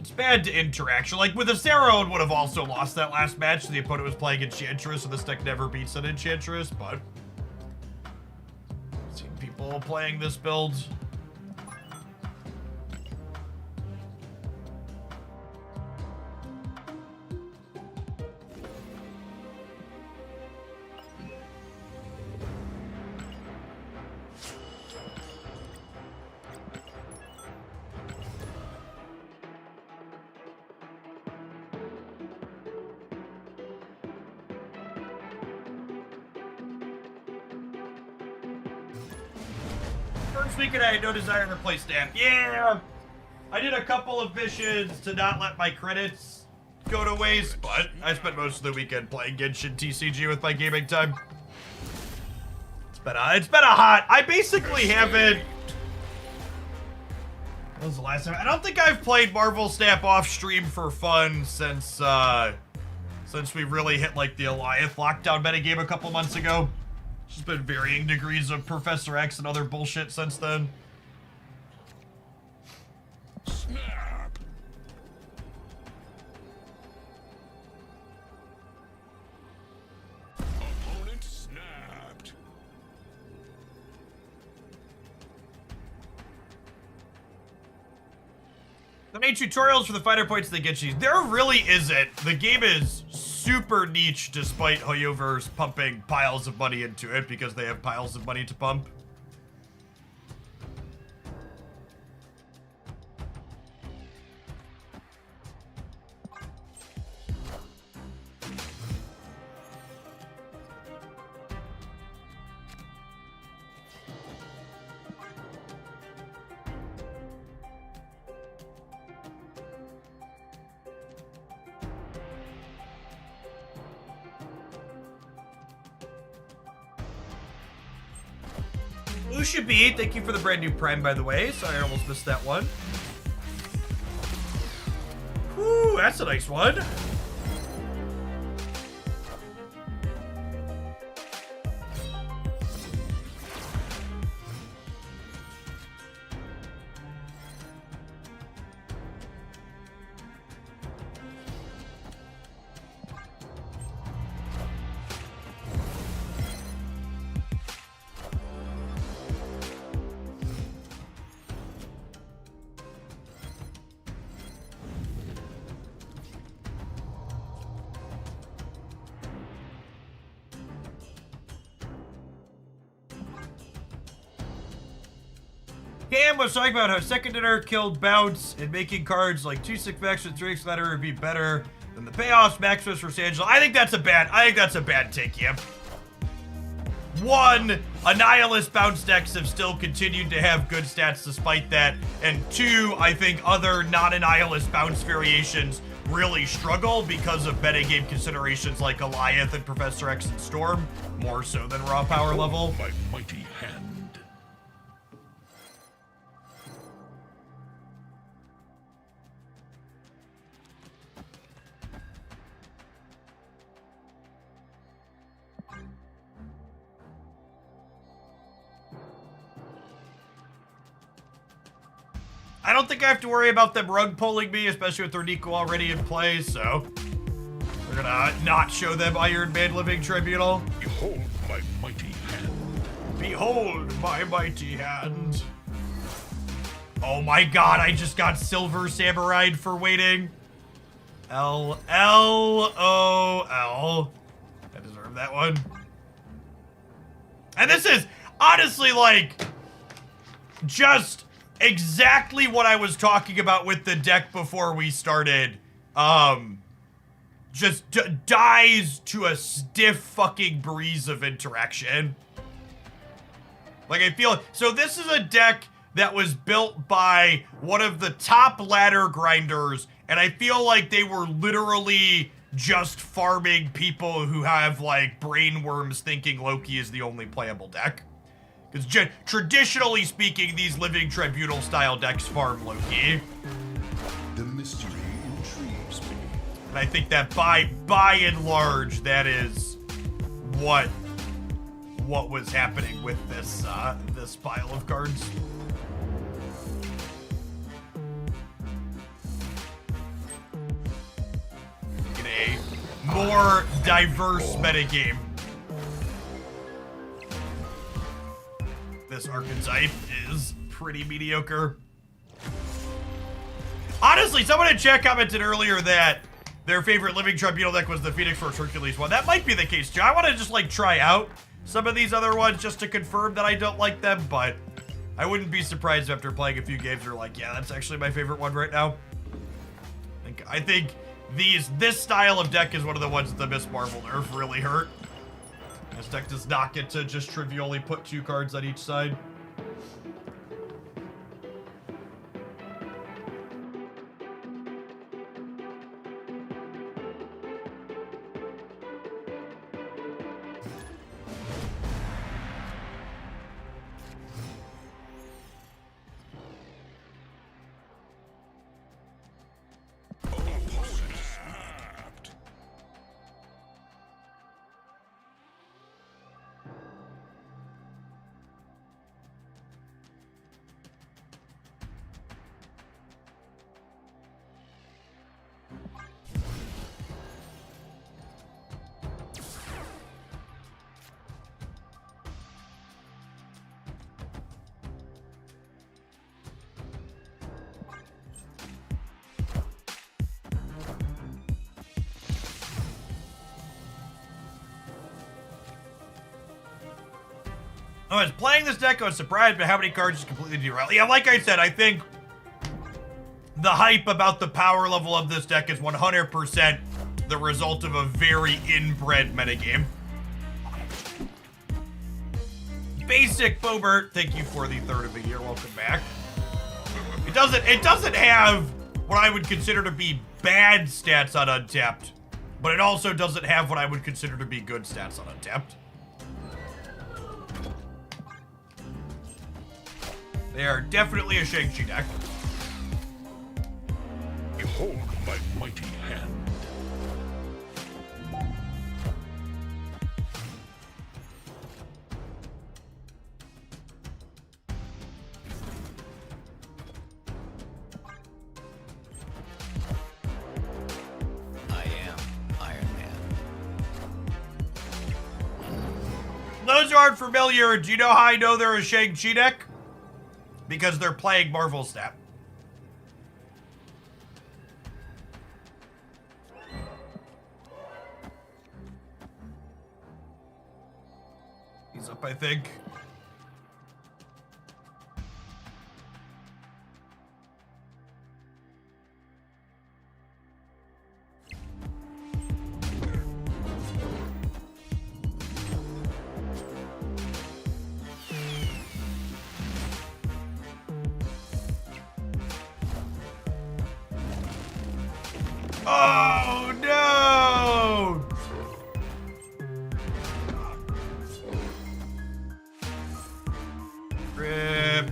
It's bad to interaction. Like, with Acero, would have also lost that last match. The opponent was playing Enchantress, so this deck never beats an Enchantress, but... I've seen people playing this build. First weekend, I had no desire to play Stamp. Yeah! I did a couple of missions to not let my credits go to waste, but I spent most of the weekend playing Genshin TCG with my gaming time. It's been a hot... I basically haven't... When was the last time? I don't think I've played Marvel Snap off stream for fun since we really hit, like, the Alliance lockdown metagame a couple months ago. There's been varying degrees of Professor X and other bullshit since then. Snap. Opponent snapped. The main tutorials for the fighter points they get you. There really isn't. The game is super niche despite Hoyoverse pumping piles of money into it because they have piles of money to pump. Lucia B, thank you for the brand new Prime, by the way. Sorry, I almost missed that one. Whew, that's a nice one. Cam was talking about how second dinner killed bounce and making cards like 2-6 Max and 3-6 ladder would be better than the payoffs Maximus for Angela. I think that's a bad take, Cam. One, Annihilus bounce decks have still continued to have good stats despite that. And two, I think other non-Annihilus bounce variations really struggle because of metagame considerations like Goliath and Professor X and Storm, more so than raw power level. My mighty hand. I don't think I have to worry about them rug pulling me, especially with their Nico already in play, so we're gonna not show them Iron Man Living Tribunal. Behold my mighty hand. Behold my mighty hand. Oh my god, I just got Silver Samurai for waiting. L. I deserve that one. And this is honestly like just exactly what I was talking about with the deck before we started. Just dies to a stiff fucking breeze of interaction. Like, I feel... So this is a deck that was built by one of the top ladder grinders, and I feel like they were literally just farming people who have, like, brain worms thinking Loki is the only playable deck. Because traditionally speaking, these Living Tribunal style decks farm Loki. The mystery intrigues me. And I think that by and large, that is what was happening with this this pile of cards. more diverse metagame. This archetype is pretty mediocre. Honestly, someone in chat commented earlier that their favorite Living Tribunal deck was the Phoenix Force Hercules one. That might be the case, too. I want to just, like, try out some of these other ones just to confirm that I don't like them, but I wouldn't be surprised after playing a few games they're like, yeah, that's actually my favorite one right now. I think this style of deck is one of the ones that the Miss Marvel nerf really hurt. This deck does not get to just trivially put 2 cards on each side. I was playing this deck, I was surprised by how many cards just completely derail. Yeah, like I said, I think the hype about the power level of this deck is 100% the result of a very inbred metagame. Basic Bobert, thank you for the 3rd of the year, welcome back. It doesn't have what I would consider to be bad stats on Untapped, but it also doesn't have what I would consider to be good stats on Untapped. They are definitely a Shang-Chi deck. Behold my mighty hand. I am Iron Man. Those who aren't familiar, do you know how I know they're a Shang-Chi deck? Because they're playing Marvel Snap. He's up, I think. Oh no! Rip.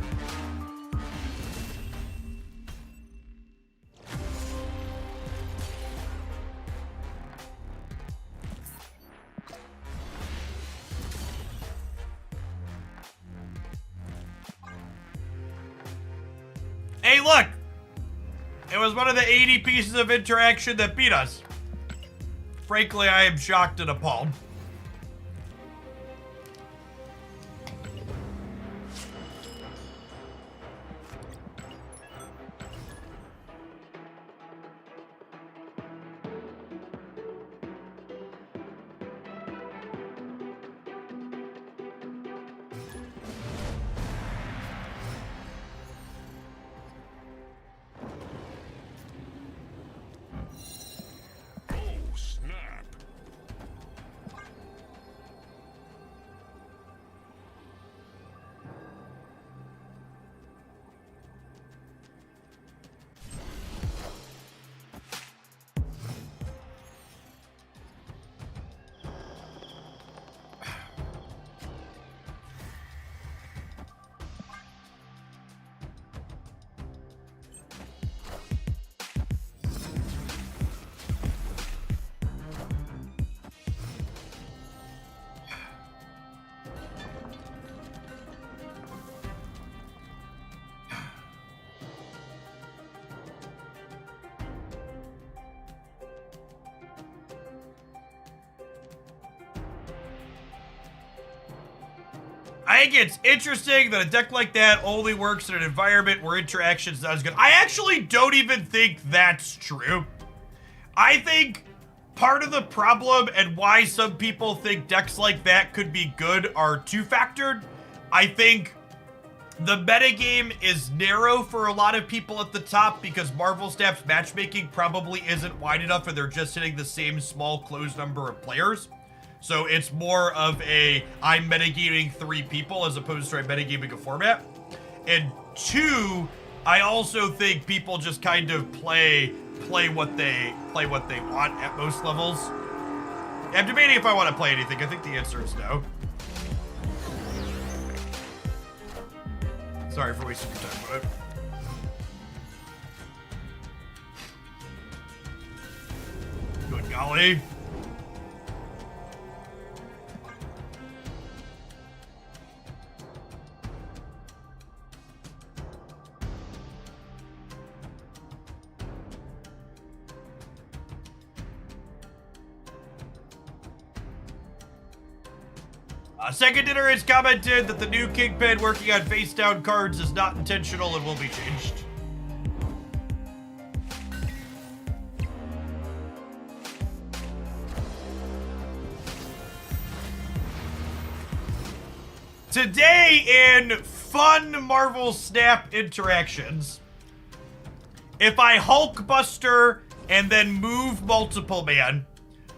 Hey, look! It was one of the 80 pieces of interaction that beat us. Frankly, I am shocked and appalled. I think it's interesting that a deck like that only works in an environment where interaction's not as good. I actually don't even think that's true. I think part of the problem and why some people think decks like that could be good are two-factored. I think the metagame is narrow for a lot of people at the top because Marvel Snap's matchmaking probably isn't wide enough and they're just hitting the same small closed number of players. So it's more of a, I'm metagaming 3 people as opposed to I'm metagaming a format. And 2, I also think people just kind of play what they want at most levels. I'm debating if I want to play anything. I think the answer is no. Sorry for wasting your time, but good golly. Second Dinner has commented that the new Kingpin working on face down cards is not intentional and will be changed. Today in fun Marvel Snap interactions, if I Hulkbuster and then move Multiple Man,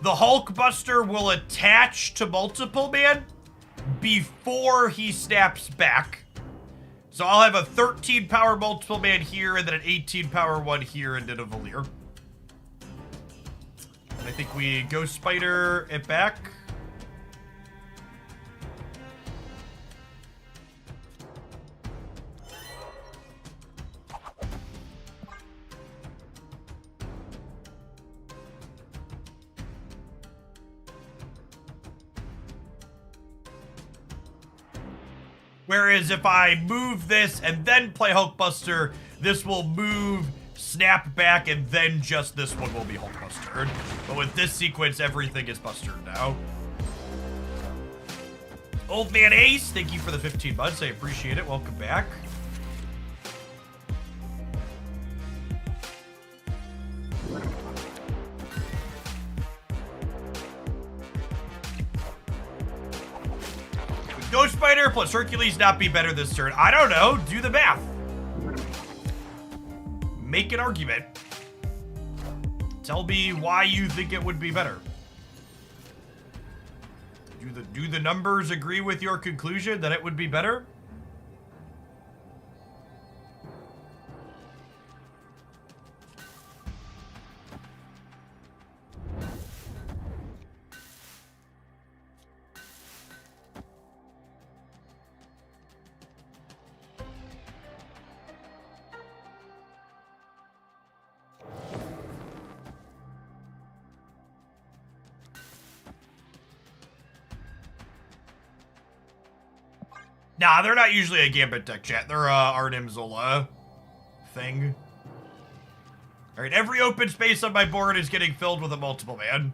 the Hulkbuster will attach to Multiple Man before he snaps back. So I'll have a 13 power Multiple Man here and then an 18 power one here and then a Valir. And I think we Ghost Spider it back. Whereas if I move this and then play Hulkbuster, this will move, snap back, and then just this one will be Hulkbustered. But with this sequence, everything is bustered now. Old Man Ace, thank you for the 15 months. I appreciate it. Welcome back. Ghost Spider plus Hercules not be better this turn? I don't know. Do the math. Make an argument. Tell me why you think it would be better. Do the numbers agree with your conclusion that it would be better? Nah, they're not usually a Gambit deck, chat. They're Arnim Zola thing. Alright, every open space on my board is getting filled with a Multiple Man.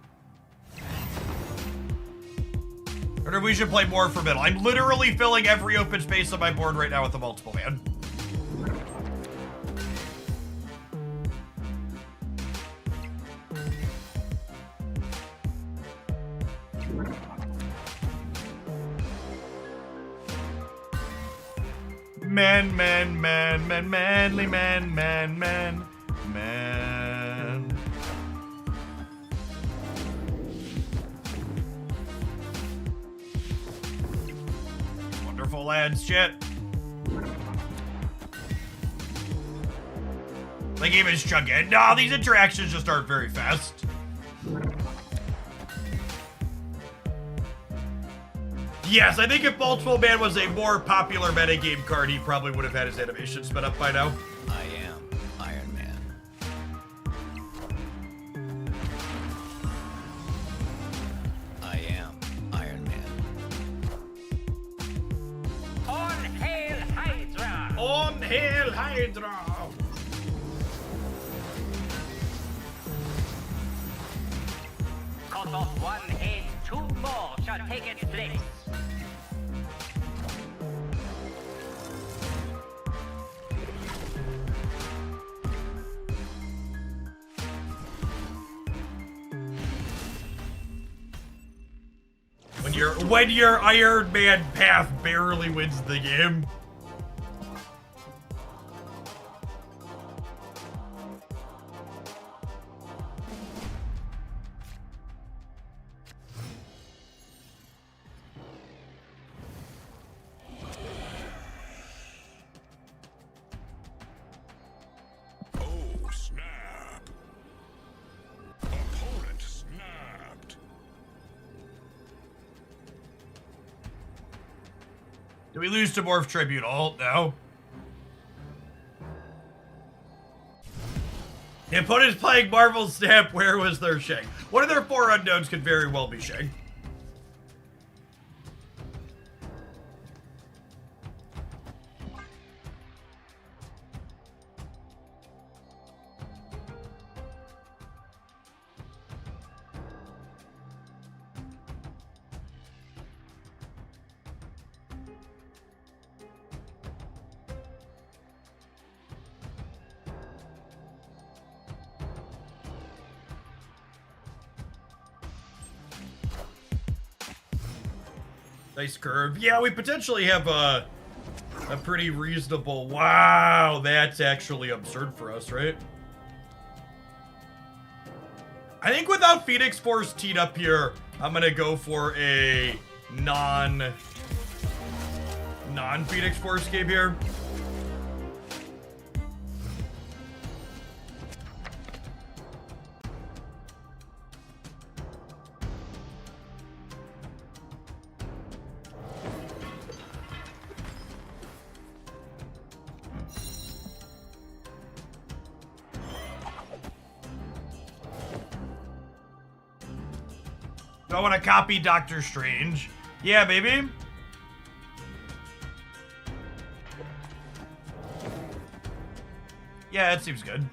Or we should play more for middle. I'm literally filling every open space on my board right now with a Multiple Man. Manly man. Wonderful lads, chat. The game is chugging. No, these interactions just aren't very fast. Yes, I think if Multiple Man was a more popular metagame card, he probably would have had his animation sped up by now. I am Iron Man. I am Iron Man. On hail Hydra! On hail Hydra! Cut off one head, 2 more shall take its place. your Iron Man path barely wins the game. Oh, snap. Opponent snapped. Do we lose to Morph Tribunal? No. The opponent's playing Marvel Snap. Where was their Shang? One of their 4 unknowns could very well be Shang. Nice curve. Yeah, we potentially have a pretty reasonable... Wow, that's actually absurd for us, right? I think without Phoenix Force teed up here, I'm gonna go for a non-Phoenix Force game here. Do I want to copy Doctor Strange? Yeah, baby. Yeah, that seems good.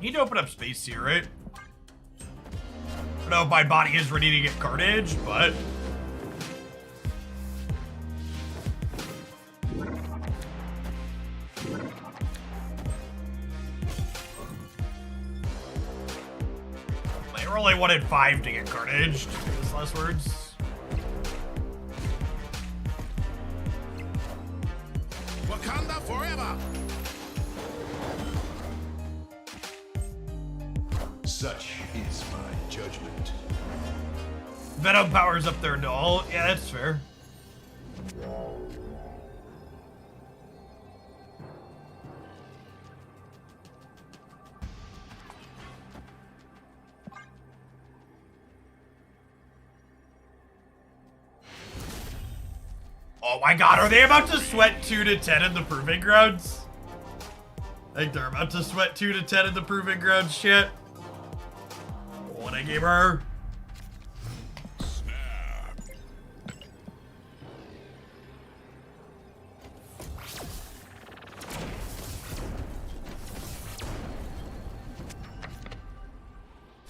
Need to open up space here, right? I don't know if my body is ready to get carnage, but... I really wanted 5 to get carnage, to use less words. Wakanda forever. Such is my judgment. Venom powers up their null. Yeah, that's fair. Oh my god, are they about to sweat 2 to 10 in the Proving Grounds? I think they're about to sweat 2 to 10 in the Proving Grounds shit. What a gamer. Snap.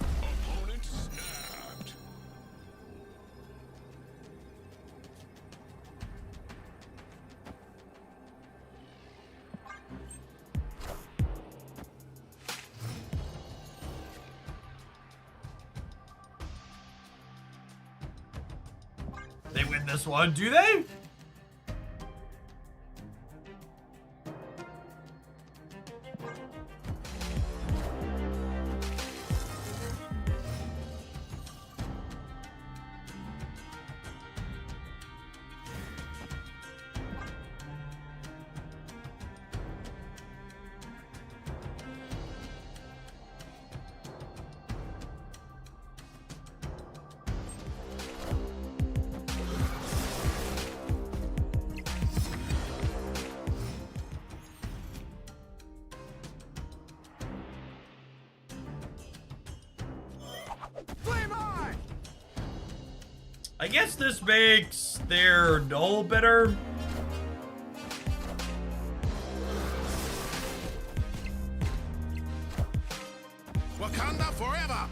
Opponent snapped. They win this one, do they? I guess this makes their null better. Wakanda forever!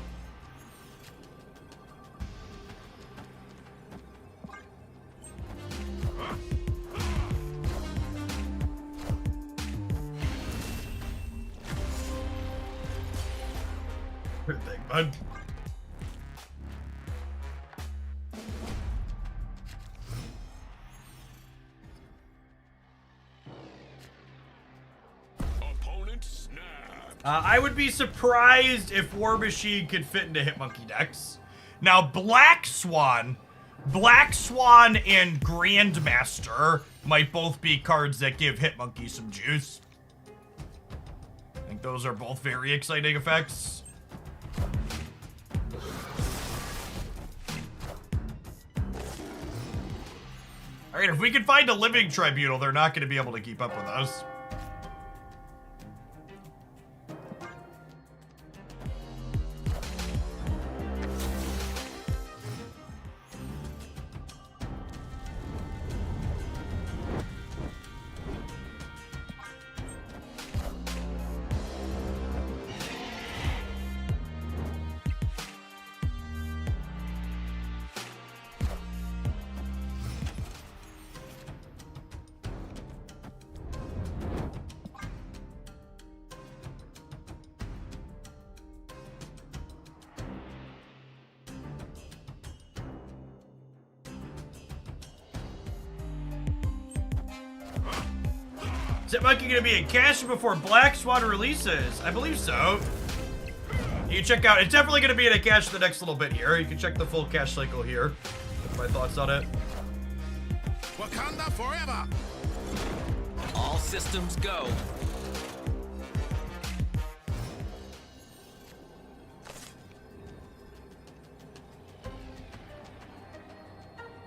Good thing, bud. Opponent snapped. I would be surprised if War Machine could fit into Hitmonkey decks. Now, Black Swan and Grandmaster might both be cards that give Hitmonkey some juice. I think those are both very exciting effects. Alright, if we can find a living tribunal, they're not going to be able to keep up with us. Is Hitmonkey going to be in cash before Black Swan releases? I believe so. You can check out, it's definitely going to be in a cache the next little bit here. You can check the full cache cycle here. That's my thoughts on it. Wakanda forever! All systems go.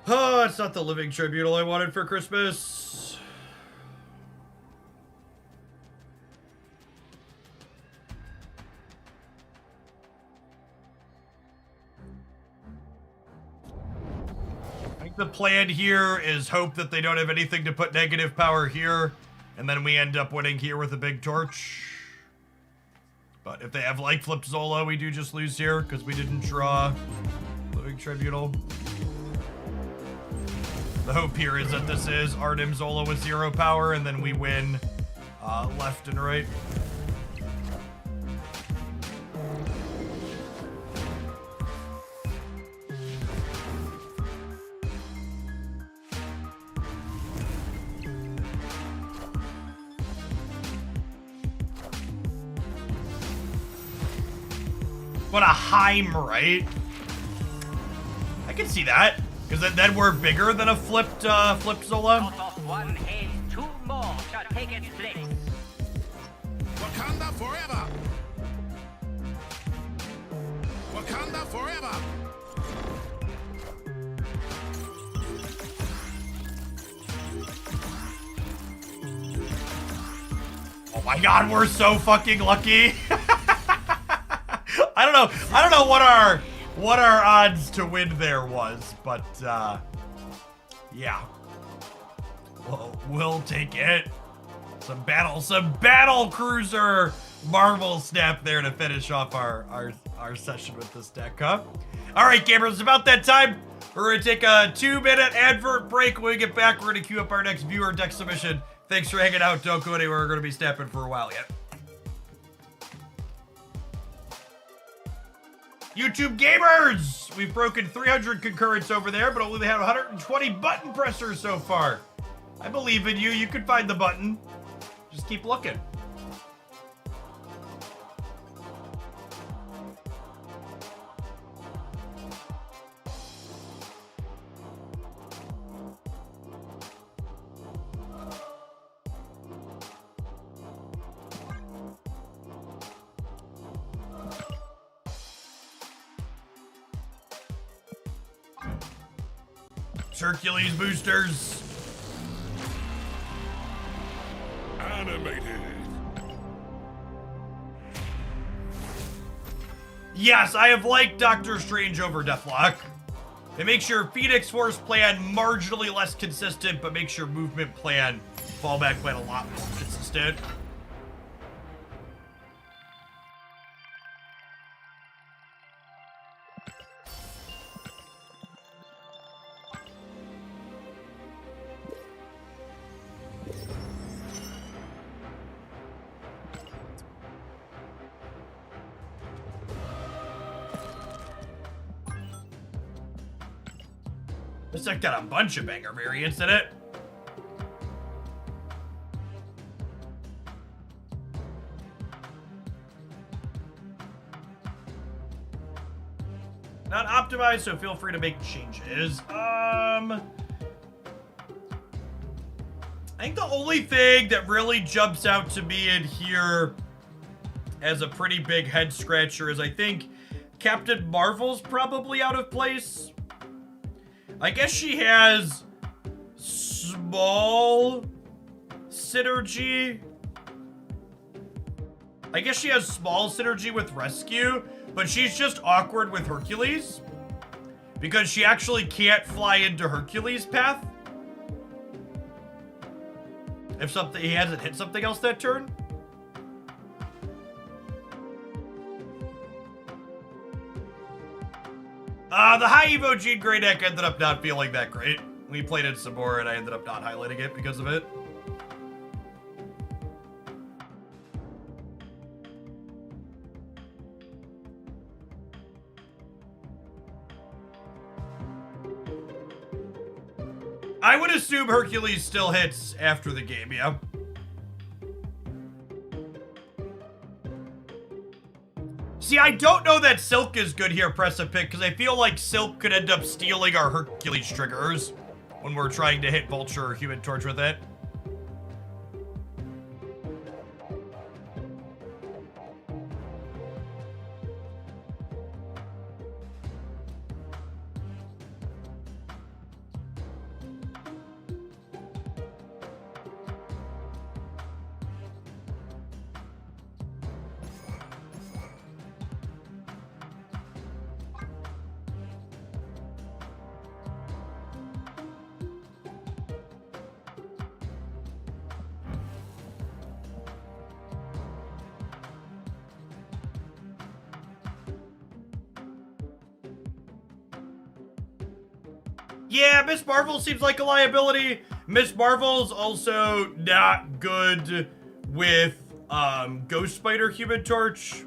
Oh, it's not the living tribunal I wanted for Christmas. The plan here is hope that they don't have anything to put negative power here, and then we end up winning here with a big torch. But if they have like flipped Zola, we do just lose here because we didn't draw Living Tribunal. The hope here is that this is Arnim Zola with 0 power, and then we win left and right. What a Heim, right? I can see that. Because then we're bigger than a flipped Zola. Out of one haze, 2 more shall take its place. Wakanda forever! Wakanda forever! Oh my god, we're so fucking lucky. I don't know what our odds to win there was, but yeah. We'll take it. Some battle cruiser Marvel snap there to finish off our session with this deck, huh? All right, gamers, it's about that time. We're gonna take a 2-minute advert break. When we get back, we're gonna queue up our next viewer deck submission. Thanks for hanging out. Don't go anywhere. We're gonna be snapping for a while yet. YouTube gamers! We've broken 300 concurrents over there, but only had 120 button pressers so far. I believe in you. You can find the button. Just keep looking. Hercules boosters. Animated. Yes, I have liked Doctor Strange over Deathlock. It makes your Phoenix Force plan marginally less consistent, but makes your movement plan, fallback plan, a lot more consistent. This deck got a bunch of banger variants in it. Not optimized, so feel free to make changes. I think the only thing that really jumps out to me in here as a pretty big head scratcher is I think Captain Marvel's probably out of place. I guess she has small synergy. I guess she has small synergy with Rescue, but she's just awkward with Hercules because she actually can't fly into Hercules' path if he hasn't hit something else that turn. The high Evo Gene Grey deck ended up not feeling that great. We played it some more and I ended up not highlighting it because of it. I would assume Hercules still hits after the game, yeah. See, I don't know that Silk is good here, Precipic, because I feel like Silk could end up stealing our Hercules triggers when we're trying to hit Vulture or Human Torch with it. Yeah, Miss Marvel seems like a liability. Miss Marvel's also not good with Ghost Spider Human Torch.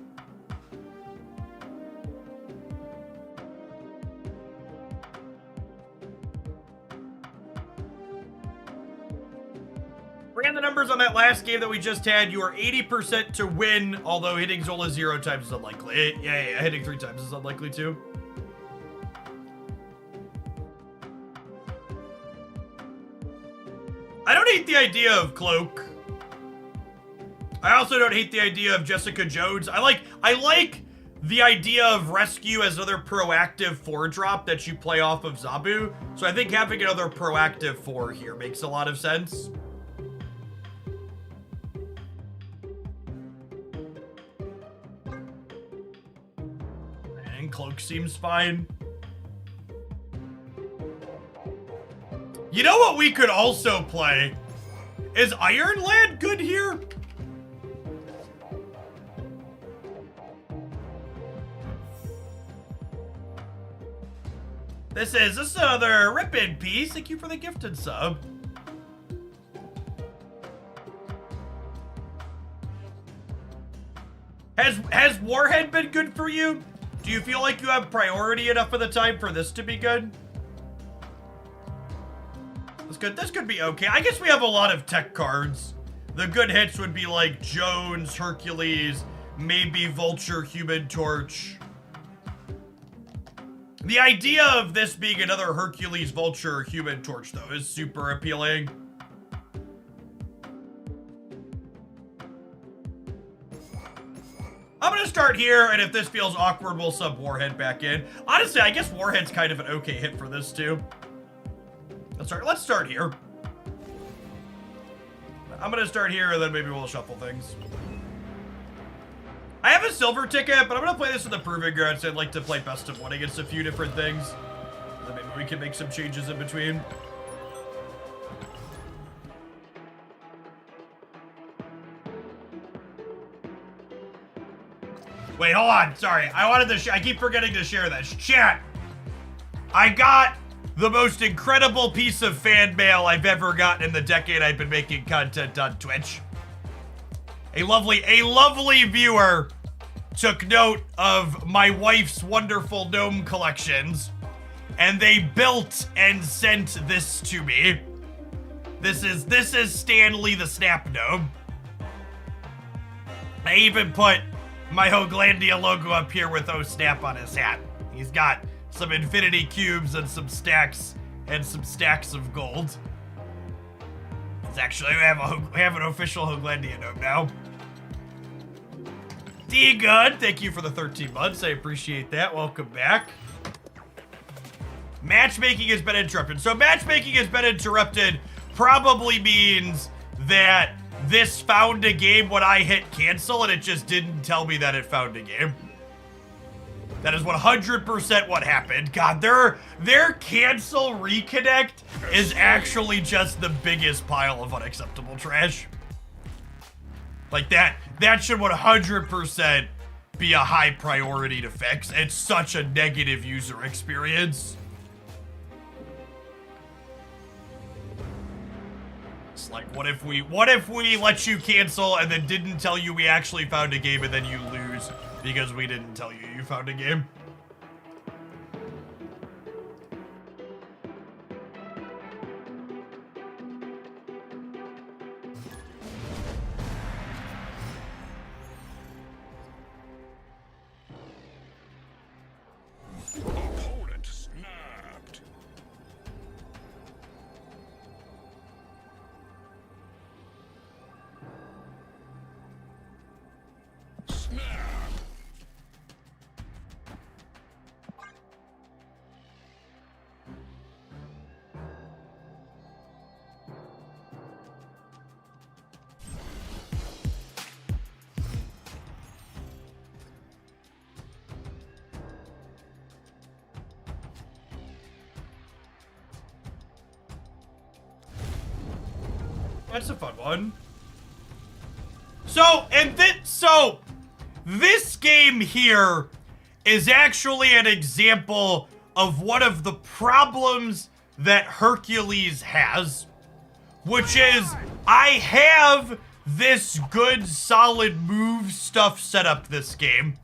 Ran the numbers on that last game that we just had. You are 80% to win, although hitting Zola 0 times is unlikely. Yeah, hitting 3 times is unlikely too. I don't hate the idea of Cloak. I also don't hate the idea of Jessica Jones. I like the idea of Rescue as another proactive 4-drop that you play off of Zabu. So I think having another proactive 4 here makes a lot of sense. And Cloak seems fine. You know what we could also play? Is Iron Lad good here? This is another rip-in piece. Thank you for the gifted sub. Has Warhead been good for you? Do you feel like you have priority enough of the time for this to be good? This could be okay. I guess we have a lot of tech cards. The good hits would be like Jones, Hercules, maybe Vulture, Human Torch. The idea of this being another Hercules, Vulture, Human Torch, though, is super appealing. I'm gonna start here, and if this feels awkward, we'll sub Warhead back in. Honestly, I guess Warhead's kind of an okay hit for this, too. Let's start here. I'm gonna start here, and then maybe we'll shuffle things. I have a silver ticket, but I'm gonna play this in the Proving Grounds. I'd like to play best of one against a few different things. Then maybe we can make some changes in between. Wait, hold on. Sorry. I wanted to I keep forgetting to share this. Chat. I got the most incredible piece of fan mail I've ever gotten in the decade I've been making content on Twitch. A lovely viewer took note of my wife's wonderful gnome collections, and they built and sent this to me. This is Stanley the Snap Gnome. I even put my Hoglandia logo up here with O Snap on his hat. He's got some infinity cubes and some stacks of gold. It's actually we have an official Hoglandia gnome now. D Good, thank you for the 13 months. I appreciate that. Welcome back. Matchmaking has been interrupted. So matchmaking has been interrupted probably means that this found a game when I hit cancel and it just didn't tell me that it found a game. That is 100% what happened. God, their cancel reconnect is actually just the biggest pile of unacceptable trash. Like that should 100% be a high priority to fix. It's such a negative user experience. It's like, what if we let you cancel and then didn't tell you we actually found a game and then you lose because we didn't tell you you found a game? Opponent snapped. Snap. That's a fun one. So this game here is actually an example of one of the problems that Hercules has, which is I have this good solid move stuff set up this game,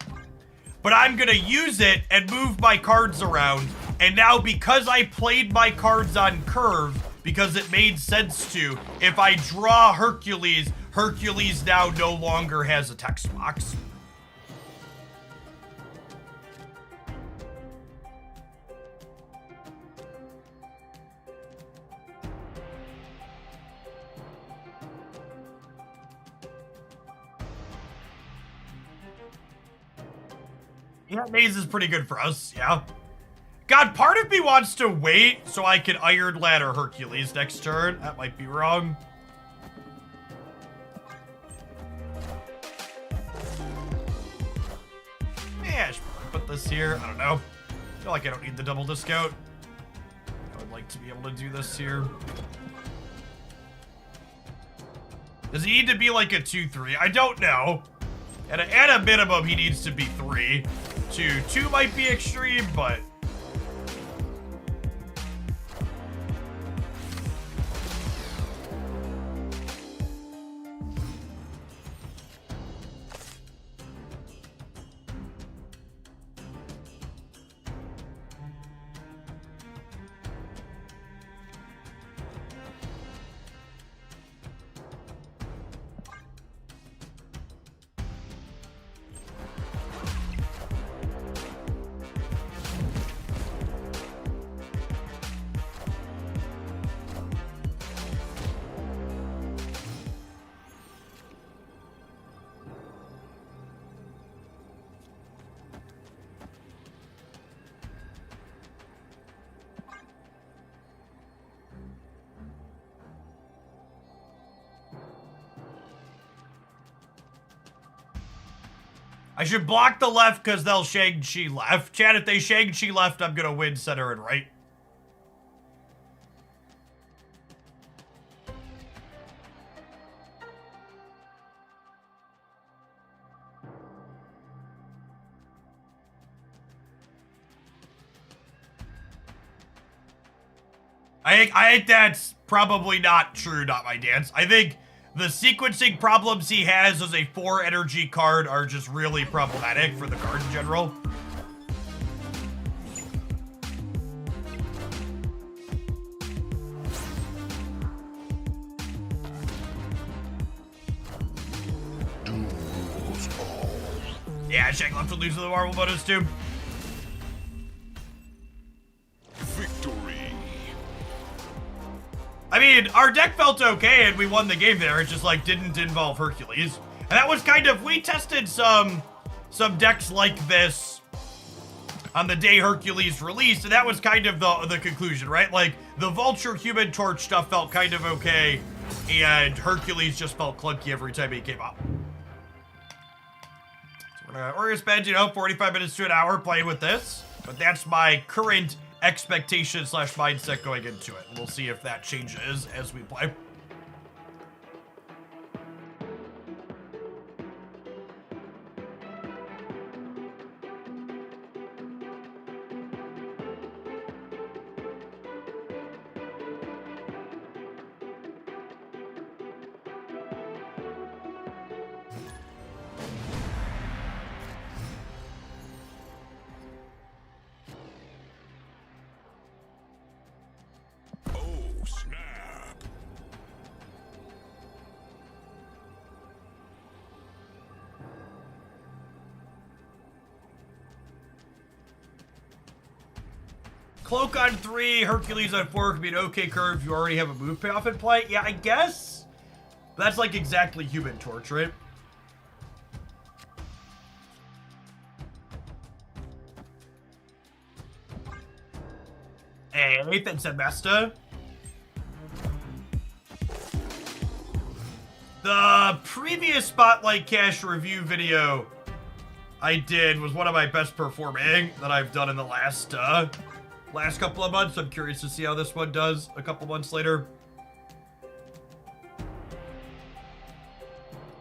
but I'm gonna use it and move my cards around, and now because I played my cards on curve, because it made sense to, if I draw Hercules now no longer has a text box. Yeah, Maze is pretty good for us, yeah. God, part of me wants to wait so I can Iron Ladder Hercules next turn. That might be wrong. Yeah, I should probably put this here. I don't know. I feel like I don't need the double discount. I would like to be able to do this here. Does he need to be like a 2-3? I don't know. At a minimum, he needs to be 3. 2 might be extreme, but... I should block the left because they'll Shang-Chi left. Chat, if they Shang-Chi left, I'm going to win center and right. I think that's probably not true, not my dance. I think the sequencing problems he has as a 4 energy card are just really problematic for the card in general. Yeah, Shank left to lose to the Marvel bonus too. Victory. I mean, our deck felt okay and we won the game there. It just like didn't involve Hercules. And that was kind of, we tested some decks like this on the day Hercules released, and that was kind of the conclusion, right? Like the Vulture Human Torch stuff felt kind of okay, and Hercules just felt clunky every time he came up. We're gonna spend, 45 minutes to an hour playing with this, but that's my current expectation / mindset going into it. We'll see if that changes as we play. Cloak on 3, Hercules on 4 could be an okay curve if you already have a move payoff in play. Yeah, I guess. That's like exactly Human Torch, right? Hey, Nathan Semester. The previous Spotlight Cash review video I did was one of my best performing that I've done in the last couple of months. I'm curious to see how this one does a couple months later.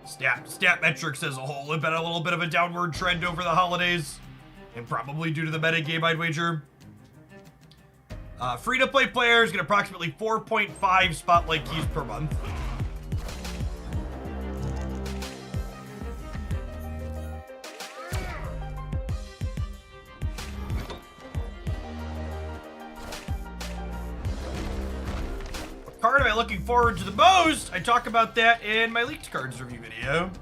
Stat metrics as a whole have been a little bit of a downward trend over the holidays, and probably due to the metagame, I'd wager. Free-to-play players get approximately 4.5 Spotlight keys per month. Card am I looking forward to the most? I talk about that in my leaked cards review video.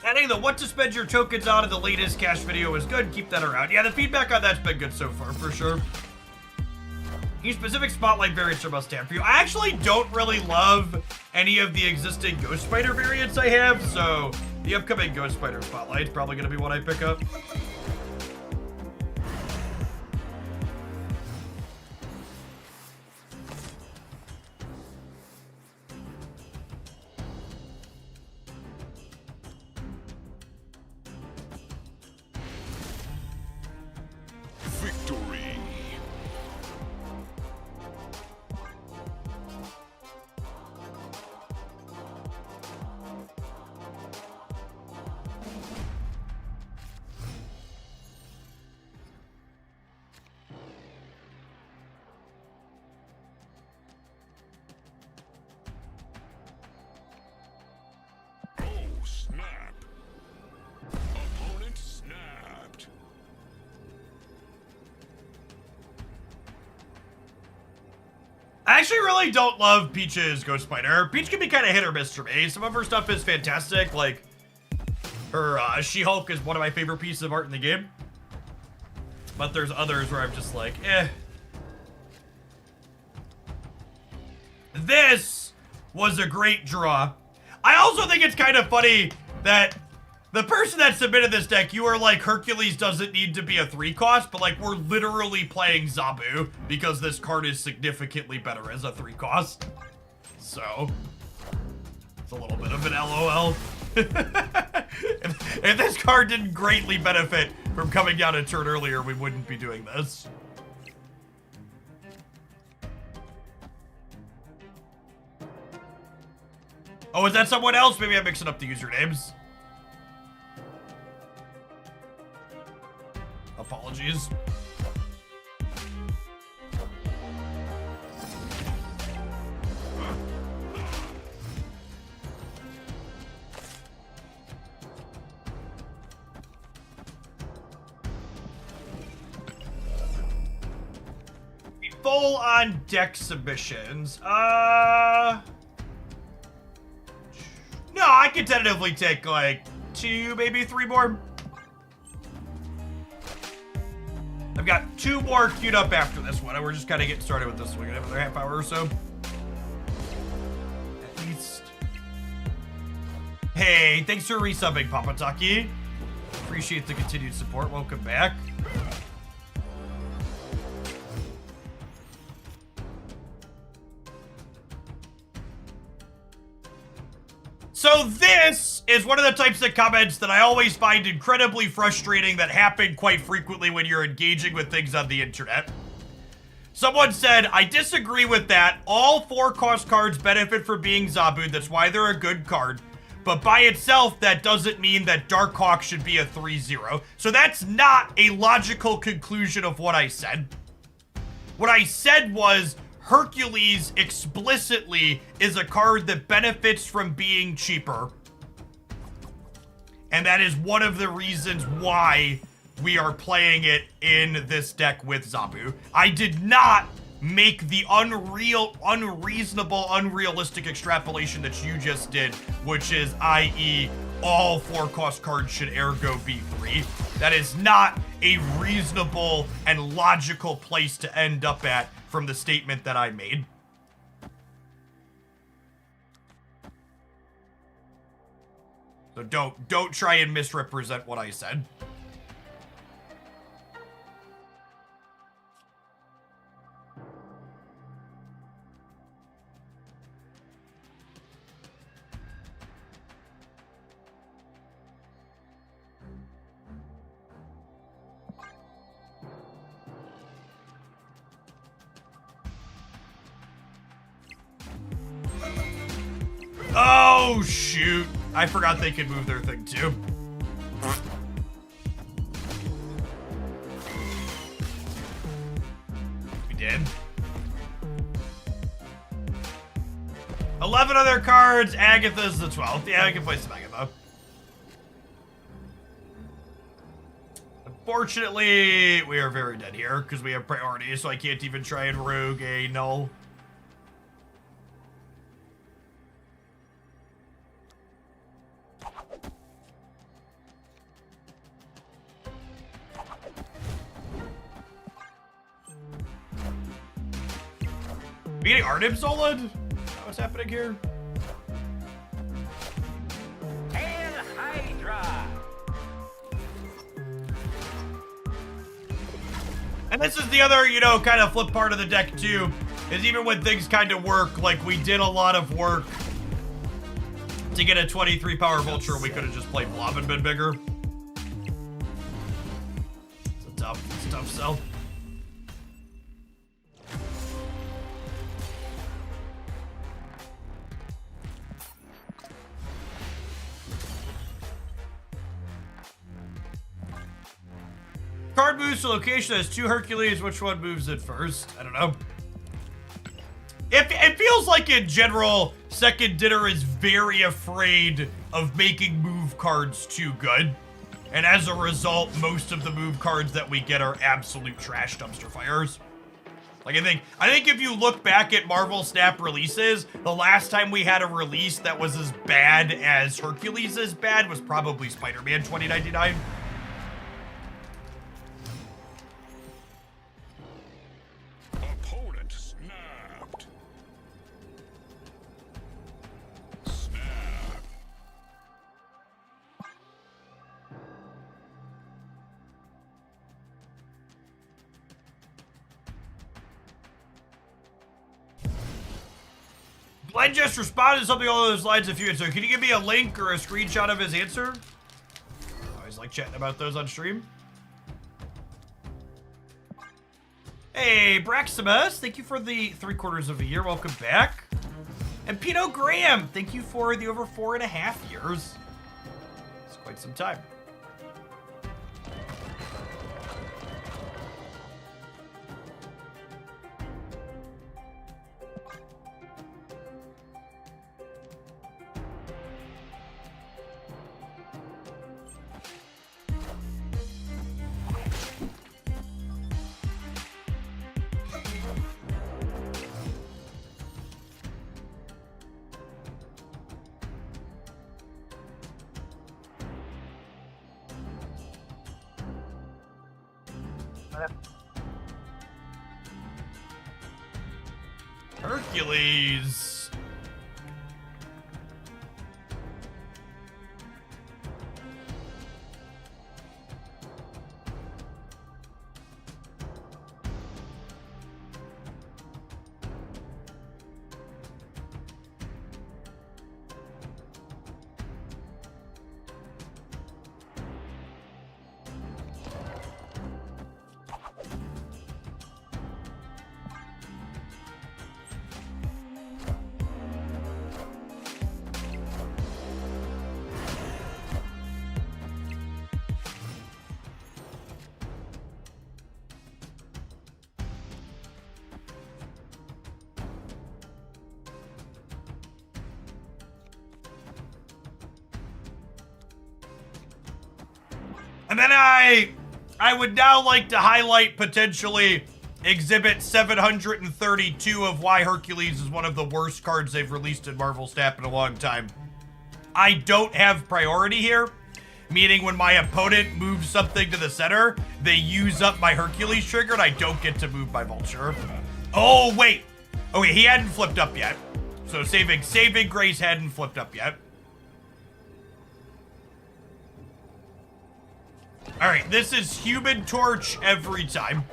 Adding the what to spend your tokens on in the latest cash video is good. Keep that around. Yeah, the feedback on that's been good so far, for sure. Any specific Spotlight variants are must have for you? I actually don't really love any of the existing Ghost Spider variants I have, so the upcoming Ghost Spider Spotlight is probably going to be what I pick up. I actually really don't love Peach's Ghost Spider. Peach can be kind of hit or miss for me. Some of her stuff is fantastic, like her She-Hulk is one of my favorite pieces of art in the game. But there's others where I'm just like, eh. This was a great draw. I also think it's kind of funny that the person that submitted this deck, you were like, Hercules doesn't need to be a 3-cost, but like, we're literally playing Zabu because this card is significantly better as a 3-cost. So, it's a little bit of an LOL. If this card didn't greatly benefit from coming down a turn earlier, we wouldn't be doing this. Oh, is that someone else? Maybe I'm mixing up the usernames. Apologies. Full on deck submissions. No, I could tentatively take like 2, maybe 3 more. I've got 2 more queued up after this one, and we're just kind of getting started with this one. We're gonna have another half hour or so. At least. Hey, thanks for resubbing, Papataki. Appreciate the continued support. Welcome back. So this is one of the types of comments that I always find incredibly frustrating that happen quite frequently when you're engaging with things on the internet. Someone said, I disagree with that. All 4-cost cards benefit from being Zabu. That's why they're a good card. But by itself, that doesn't mean that Darkhawk should be a 3-0. So that's not a logical conclusion of what I said. What I said was, Hercules explicitly is a card that benefits from being cheaper. And that is one of the reasons why we are playing it in this deck with Zabu. I did not make the unreasonable, unrealistic extrapolation that you just did, which is, i.e., all 4-cost cards should ergo be free. That is not a reasonable and logical place to end up at from the statement that I made. So don't try and misrepresent what I said. Oh, shoot. I forgot they could move their thing, too. We did. 11 other cards. Agatha's the 12th. Yeah, I can play some Agatha. Unfortunately, we are very dead here because we have priority, so I can't even try and rogue a null. We getting Arnim solid? What's happening here? Hail Hydra! And this is the other, you know, kind of flip part of the deck too, is even when things kind of work, like we did a lot of work to get a 23 power vulture, we could have just played Blob and been bigger. It's a tough sell. Card moves to location has 2 Hercules. Which one moves it first? I don't know. It feels like in general, Second Dinner is very afraid of making move cards too good. And as a result, most of the move cards that we get are absolute trash dumpster fires. Like I think if you look back at Marvel Snap releases, the last time we had a release that was as bad as Hercules is bad was probably Spider-Man 2099. Opponent snapped. Snap. Glenn just responded to something along those lines a few minutes ago. Can you give me a link or a screenshot of his answer? like chatting about those on stream. Hey, Braximus, thank you for the 3/4 of a year. Welcome back. And Pinot Graham, thank you for the over 4.5 years. It's quite some time. Hercules. And then I would now like to highlight potentially Exhibit 732 of why Hercules is one of the worst cards they've released in Marvel Snap in a long time. I don't have priority here, meaning when my opponent moves something to the center, they use up my Hercules trigger and I don't get to move my Vulture. Oh, wait. Okay, he hadn't flipped up yet. So saving grace hadn't flipped up yet. All right, this is Human Torch every time.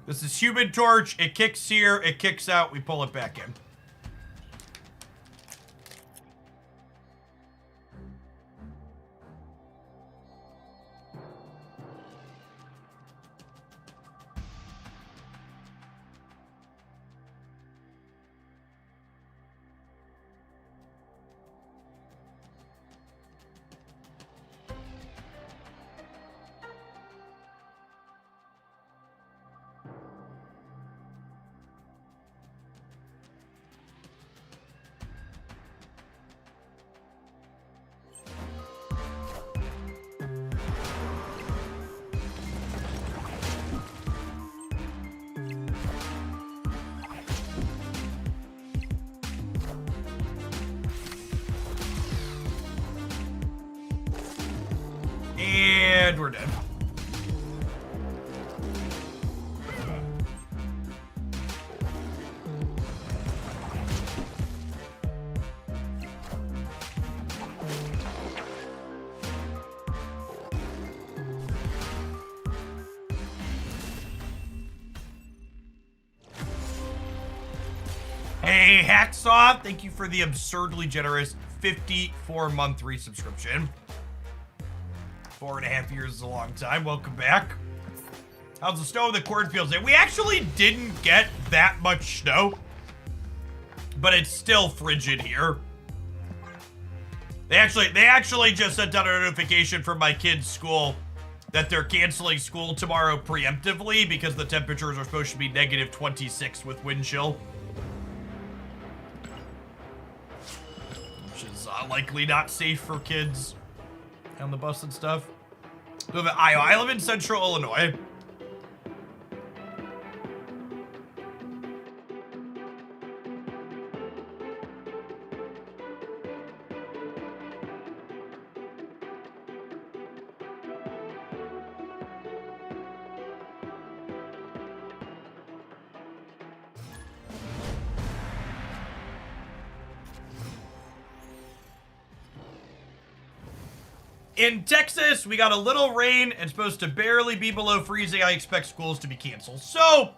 This is Human Torch. It kicks here, it kicks out, we pull it back in. And we're dead. Hey, Hacksaw, thank you for the absurdly generous 54-month resubscription. 4.5 years is a long time. Welcome back. How's the snow in the cornfields? We actually didn't get that much snow, but it's still frigid here. They actually just sent out a notification from my kids' school that they're canceling school tomorrow preemptively because the temperatures are supposed to be -26 with wind chill. Which is likely not safe for kids on the bus and stuff. I live in Central Illinois. In Texas, we got a little rain and supposed to barely be below freezing. I expect schools to be canceled. So,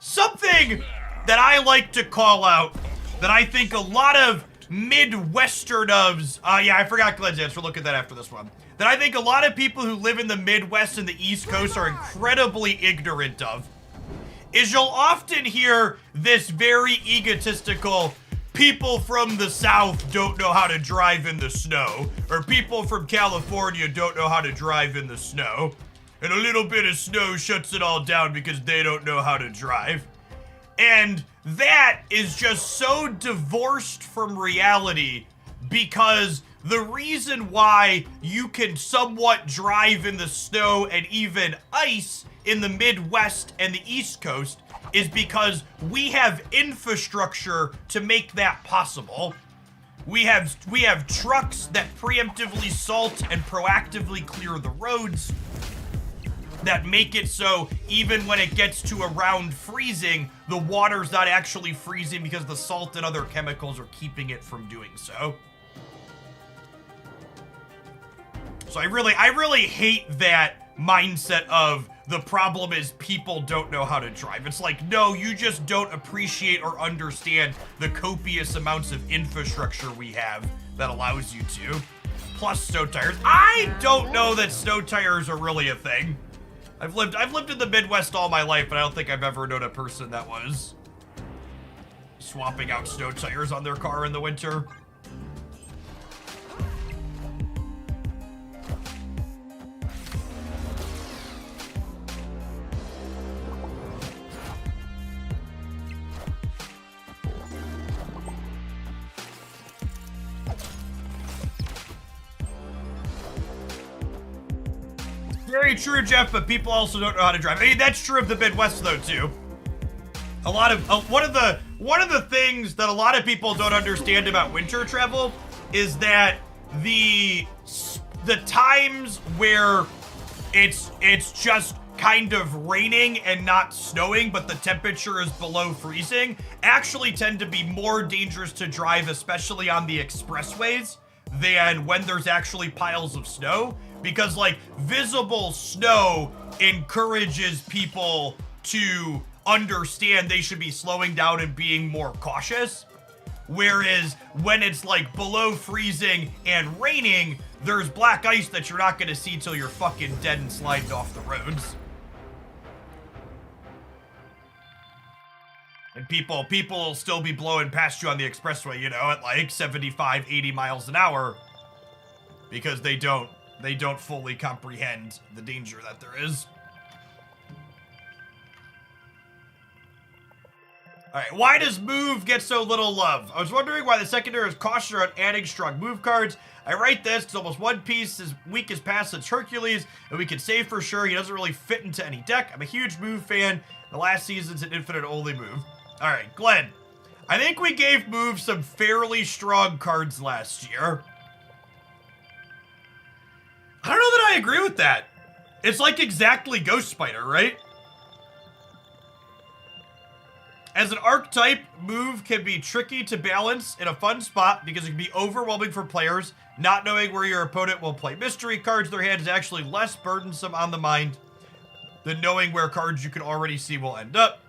something that I like to call out that I think a lot of Midwestern ofs, yeah, I forgot Glenn's answer, we'll look at that after this one, that I think a lot of people who live in the Midwest and the East Coast are incredibly ignorant of, is you'll often hear this very egotistical, people from the South don't know how to drive in the snow, or people from California don't know how to drive in the snow, and a little bit of snow shuts it all down because they don't know how to drive. And that is just so divorced from reality, because the reason why you can somewhat drive in the snow and even ice in the Midwest and the East Coast is because we have infrastructure to make that possible. We have trucks that preemptively salt and proactively clear the roads, that make it so even when it gets to around freezing, the water's not actually freezing because the salt and other chemicals are keeping it from doing so. So I really hate that mindset of the problem is people don't know how to drive. It's like, no, you just don't appreciate or understand the copious amounts of infrastructure we have that allows you to. Plus snow tires. I don't know that snow tires are really a thing. I've lived in the Midwest all my life, but I don't think I've ever known a person that was swapping out snow tires on their car in the winter. Very true, Jeff, but people also don't know how to drive. I mean, that's true of the Midwest, though, too. A lot of one of the things that a lot of people don't understand about winter travel is that the times where it's just kind of raining and not snowing, but the temperature is below freezing, actually tend to be more dangerous to drive, especially on the expressways, than when there's actually piles of snow. Because, like, visible snow encourages people to understand they should be slowing down and being more cautious. Whereas when it's, like, below freezing and raining, there's black ice that you're not going to see till you're fucking dead and sliding off the roads. And people will still be blowing past you on the expressway, you know, at, like, 75, 80 miles an hour. Because they don't fully comprehend the danger that there is. Alright, why does move get so little love? I was wondering why the secondary is cautious on adding strong move cards. I write this because almost one piece is weak as past since Hercules, and we can say for sure he doesn't really fit into any deck. I'm a huge move fan. The last season's an infinite only move. Alright, Glenn. I think we gave move some fairly strong cards last year. I don't know that I agree with that. It's like exactly Ghost Spider, right? As an archetype, move can be tricky to balance in a fun spot because it can be overwhelming for players. Not knowing where your opponent will play mystery cards in their hand is actually less burdensome on the mind than knowing where cards you can already see will end up.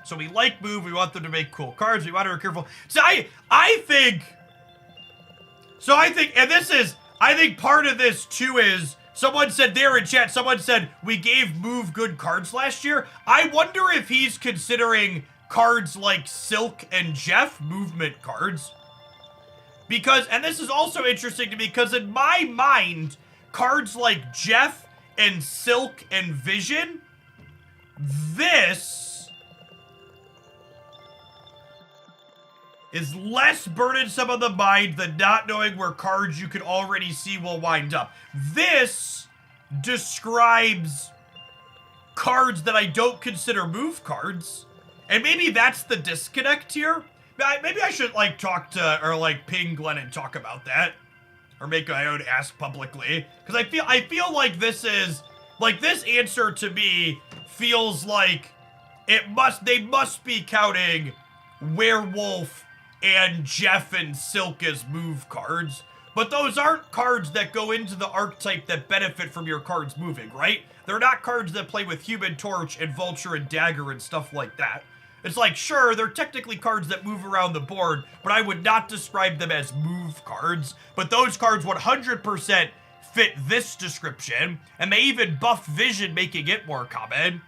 So we like move, we want them to make cool cards, we want to be careful. So I think, and this is, I think part of this too is, someone said there in chat, someone said we gave move good cards last year. I wonder if he's considering cards like Silk and Jeff movement cards. Because, and this is also interesting to me, because in my mind, cards like Jeff and Silk and Vision, this is less burdensome on the mind than not knowing where cards you can already see will wind up. This describes cards that I don't consider move cards. And maybe that's the disconnect here. Maybe I should, like, talk to, or, like, ping Glenn and talk about that. Or make my own ask publicly. Because I feel like this is, like, this answer to me feels like they must be counting Werewolf and Jeff and Silk as move cards. But those aren't cards that go into the archetype that benefit from your cards moving, right? They're not cards that play with Human Torch and Vulture and Dagger and stuff like that. It's like, sure, they're technically cards that move around the board, but I would not describe them as move cards. But those cards 100% fit this description, and they even buff Vision, making it more common.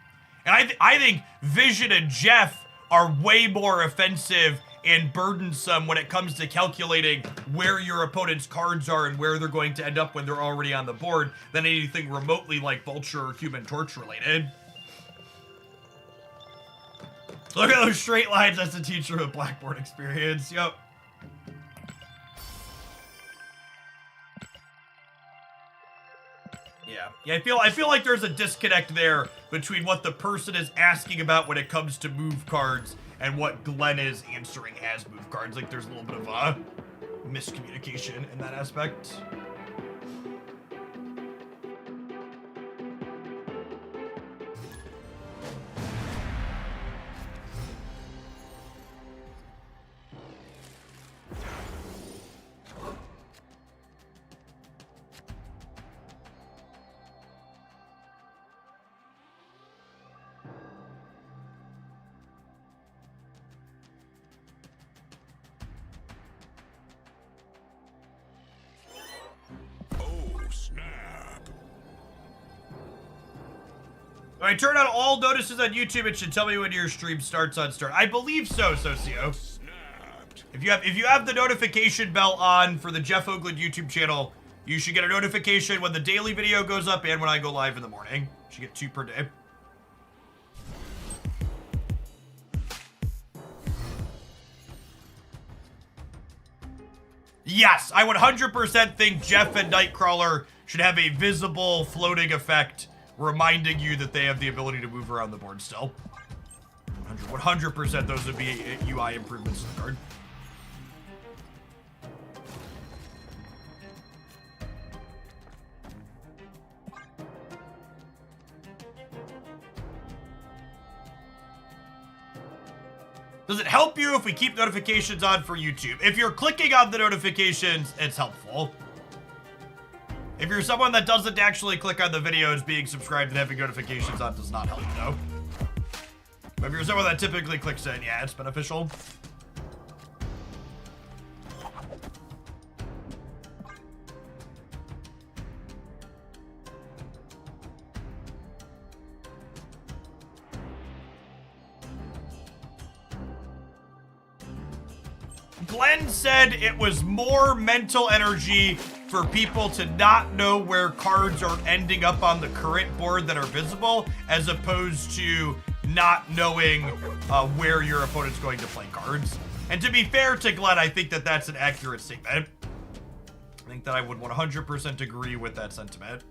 And I think Vision and Jeff are way more offensive and burdensome when it comes to calculating where your opponent's cards are and where they're going to end up when they're already on the board than anything remotely like Vulture or Human Torch related. Look at those straight lines. That's a teacher with Blackboard experience. Yep. Yeah, I feel like there's a disconnect there between what the person is asking about when it comes to move cards and what Glenn is answering as move cards. Like, there's a little bit of a miscommunication in that aspect. When I turn on all notices on YouTube, it should tell me when your stream starts on start. I believe so, Socio. If you have the notification bell on for the Jeff Oakland YouTube channel, you should get a notification when the daily video goes up and when I go live in the morning. You should get 2 per day. Yes, I 100% think Jeff and Nightcrawler should have a visible floating effect reminding you that they have the ability to move around the board still. 100% those would be UI improvements to the card. Does it help you if we keep notifications on for YouTube? If you're clicking on the notifications, it's helpful. If you're someone that doesn't actually click on the videos, being subscribed and having notifications on does not help, though. But if you're someone that typically clicks in, yeah, it's beneficial. Glenn said it was more mental energy for people to not know where cards are ending up on the current board that are visible, as opposed to not knowing where your opponent's going to play cards. And to be fair to Glenn, I think that that's an accurate statement. I think that I would 100% agree with that sentiment.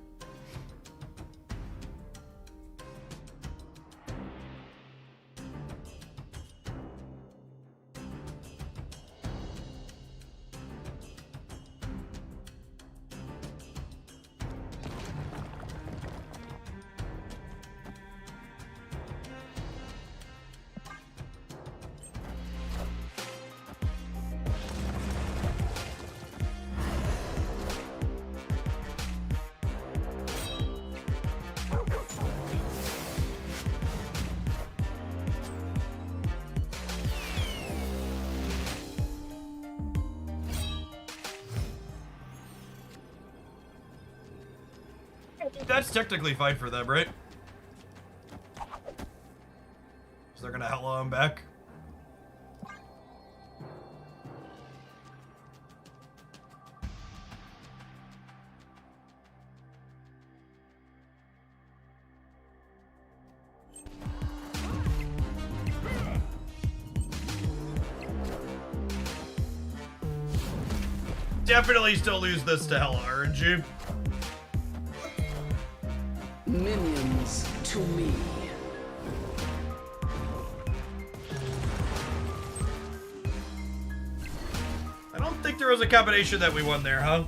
That's technically fine for them, right? So they're gonna hello him back. Definitely still lose this to Hella RNG. Minions to me. I don't think there was a combination that we won there, huh?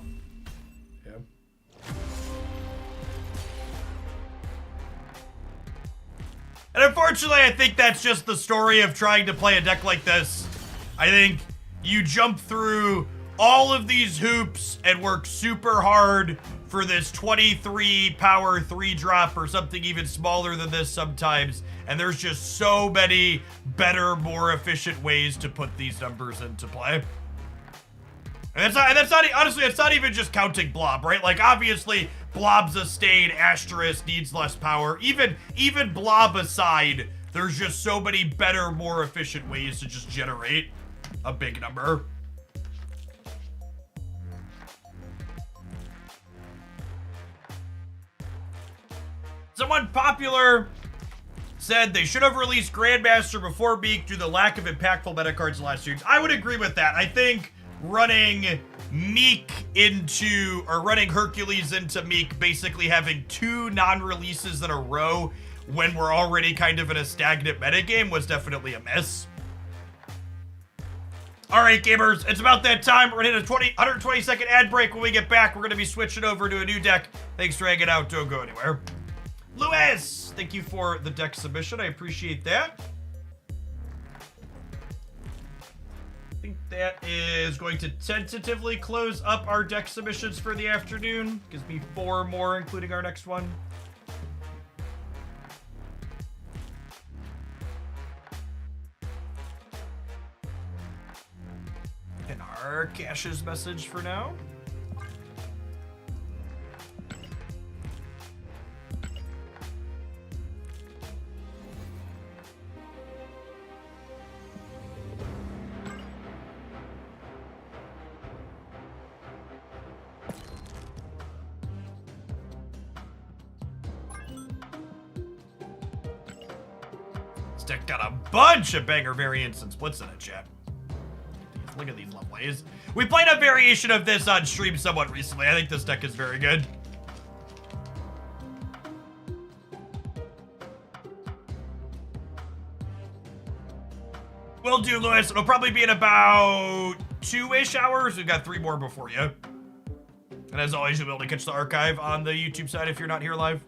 Yeah. And unfortunately, I think that's just the story of trying to play a deck like this. I think you jump through all of these hoops and work super hard for this 23 power 3-drop or something even smaller than this sometimes. And there's just so many better, more efficient ways to put these numbers into play. And that's not, honestly, it's not even just counting Blob, right? Like, obviously, Blob's a stain, Asterisk needs less power. Even Blob aside, there's just so many better, more efficient ways to just generate a big number. Someone popular said they should have released Grandmaster before Meek due to the lack of impactful meta cards in the last series. I would agree with that. I think running Meek into, or running Hercules into Meek, basically having 2 non-releases in a row when we're already kind of in a stagnant metagame was definitely a miss. All right, gamers, it's about that time. We're gonna hit a 120-second ad break. When we get back, we're gonna be switching over to a new deck. Thanks for hanging out. Don't go anywhere. Lewis, thank you for the deck submission. I appreciate that. I think that is going to tentatively close up our deck submissions for the afternoon. Gives me 4 more, including our next one. And our cache's message for now. Deck got a bunch of banger variants and splits in it, chat. Look at these lovelies. We played a variation of this on stream somewhat recently. I think this deck is very good. Will do, Lewis. It'll probably be in about 2-ish hours. We've got 3 more before you. And as always, you'll be able to catch the archive on the YouTube side if you're not here live.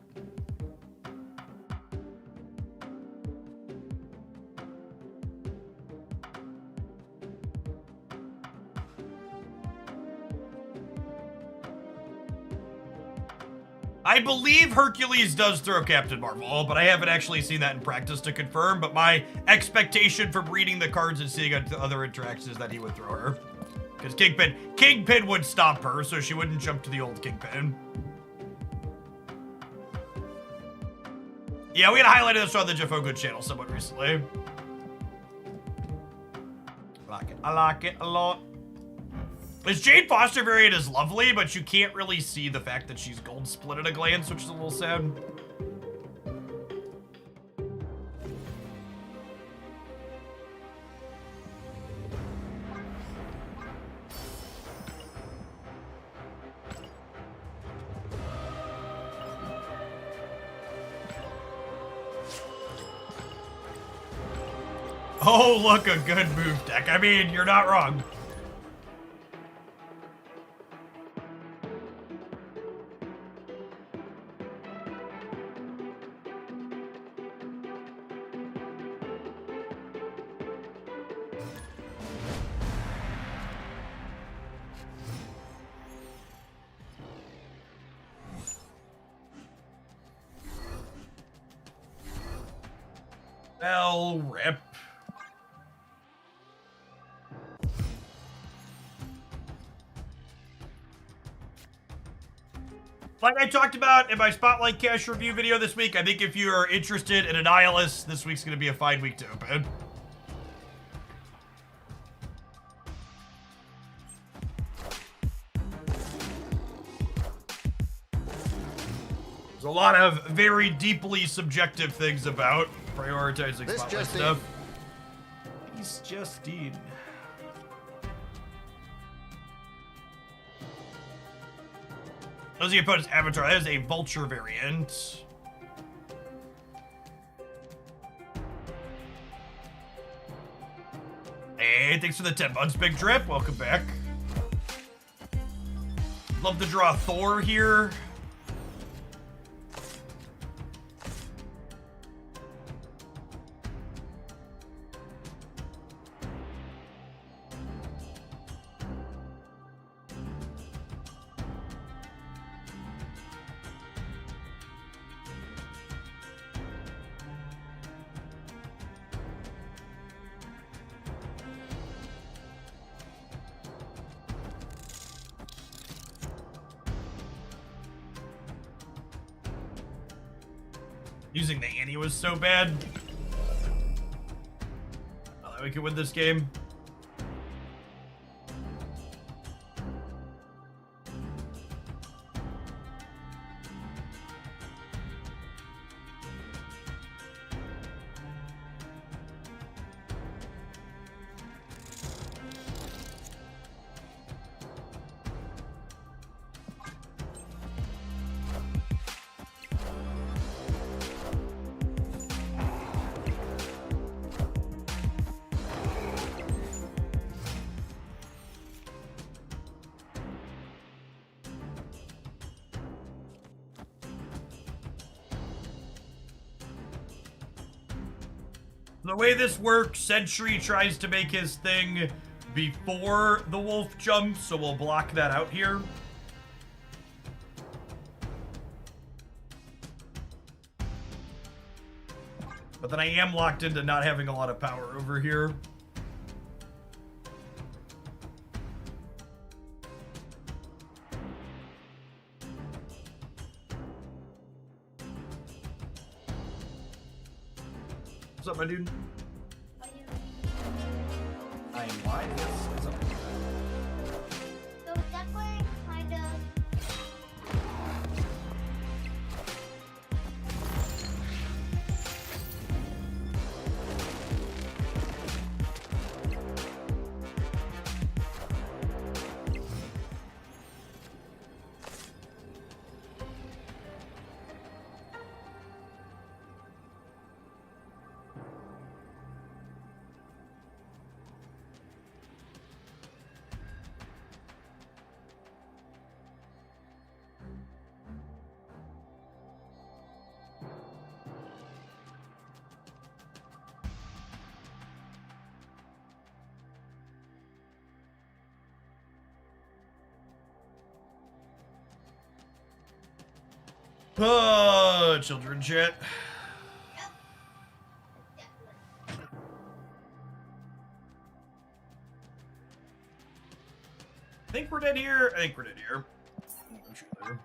I believe Hercules does throw Captain Marvel, but I haven't actually seen that in practice to confirm. But my expectation from reading the cards and seeing other interactions is that he would throw her. Because Kingpin would stop her, so she wouldn't jump to the old Kingpin. Yeah, we had highlighted this on the Jeff Ogood channel somewhat recently. I like it a lot. This Jane Foster variant is lovely, but you can't really see the fact that she's gold split at a glance, which is a little sad. Oh, look, a good move deck. I mean, you're not wrong. Well, rip. Like I talked about in my Spotlight Cash review video this week, I think if you are interested in Annihilus, this week's going to be a fine week to open. There's a lot of very deeply subjective things about prioritizing Spotlight stuff. He's Justine. Those are the opponent's avatar. That is a vulture variant. Hey, thanks for the 10 months, Big Drip. Welcome back. Love to draw Thor here. Using the Annie was so bad. Not that we could win this game. The way this works, Sentry tries to make his thing before the wolf jumps, so we'll block that out here. But then I am locked into not having a lot of power over here. What's up, my dude? I am live. Yes. What's up? So that way, kind of. Children chat. I think we're dead here. I think we're dead here. I'm sure there.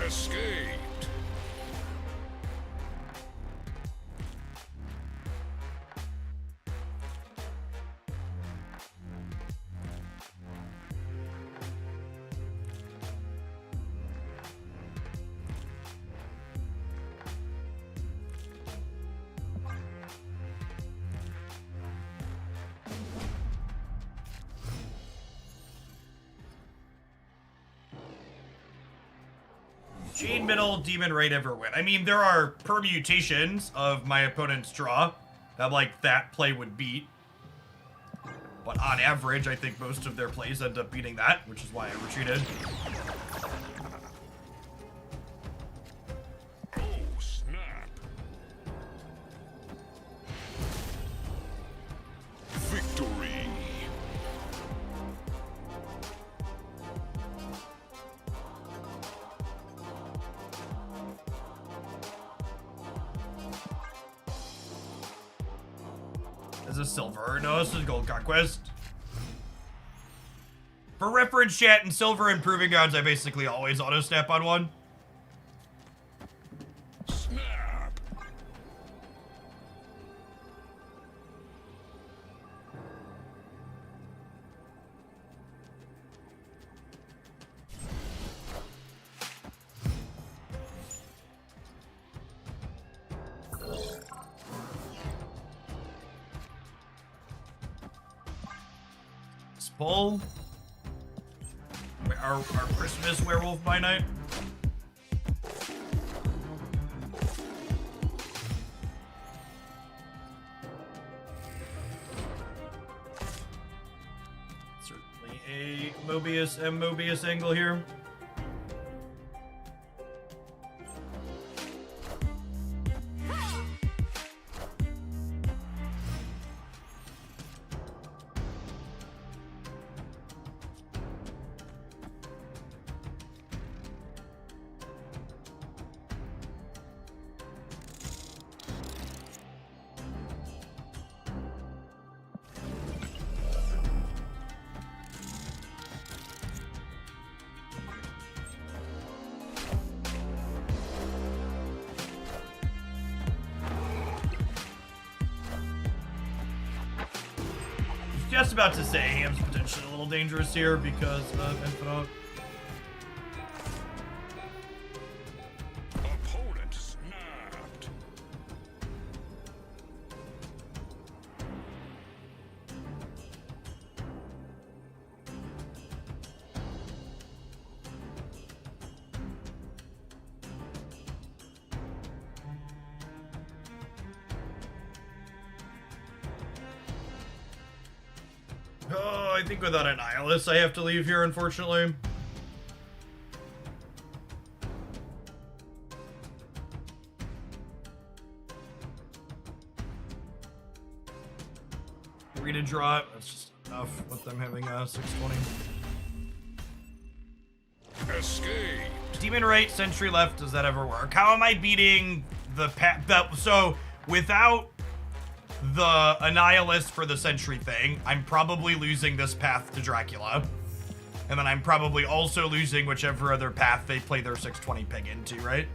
Escaped. Jade middle, demon right, ever win. I mean, there are permutations of my opponent's draw that, like, that play would beat. But on average, I think most of their plays end up beating that, which is why I retreated. Oh, snap. Victory. Is this silver? No, this is gold conquest. For reference, chat, in silver and proving grounds, I basically always auto snap on one. Snap. Bull. Our Christmas werewolf by night. Certainly a Mobius angle here. just about to say Ham's potentially a little dangerous here because of Infinite. Opponent snapped. Oh, I think without Annihilus, I have to leave here, unfortunately. Read a draw it. That's just enough with them having 620. Escape. Demon right, Sentry left. Does that ever work? How am I beating the path? So without the Annihilus for the Sentry thing, I'm probably losing this path to Dracula. And then I'm probably also losing whichever other path they play their 620 pig into, right?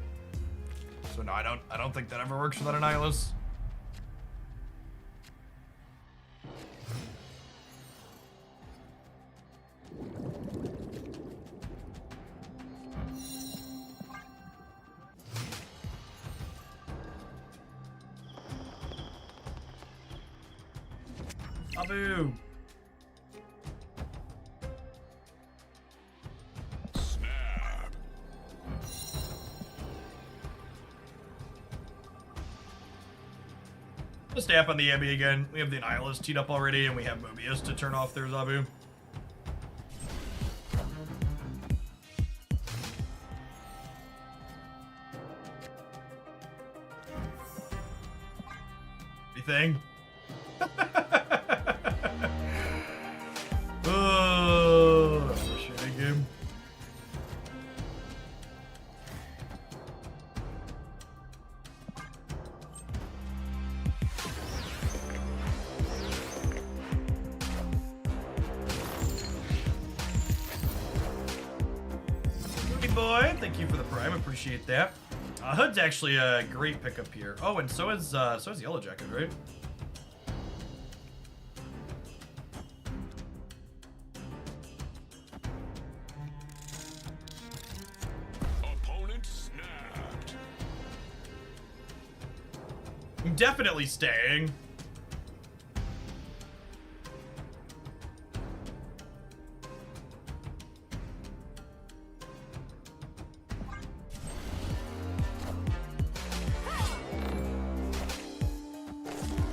So no, I don't think that ever works without Annihilus. Abu. Snap. Let's tap on the Abby again. We have the Annihilus teed up already, and we have Mobius to turn off their Zabu. Anything? Oh, shitty game. Movie boy, thank you for the prime. Appreciate that. Hood's actually a great pickup here. Oh, and so is Yellow Jacket, right? Opponent snapped. I'm definitely staying.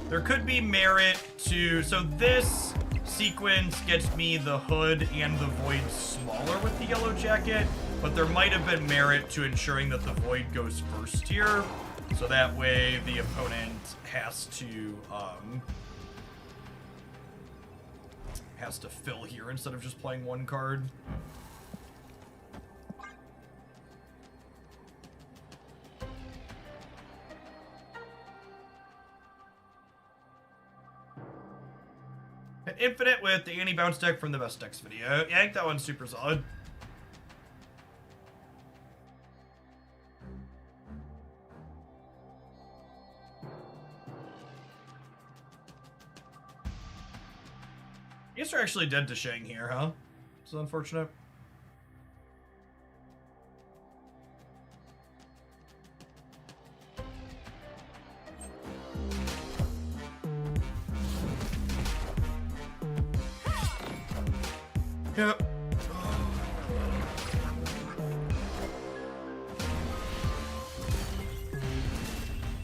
There could be merit to, so this sequence gets me the Hood and the Void smaller with the Yellow Jacket, but there might have been merit to ensuring that the Void goes first here, so that way the opponent has to fill here instead of just playing one card. An Infinite with the anti-bounce deck from the best decks video. Yeah, I think that one's super solid. I guess we're actually dead to Shang here, huh? This is unfortunate. Yep.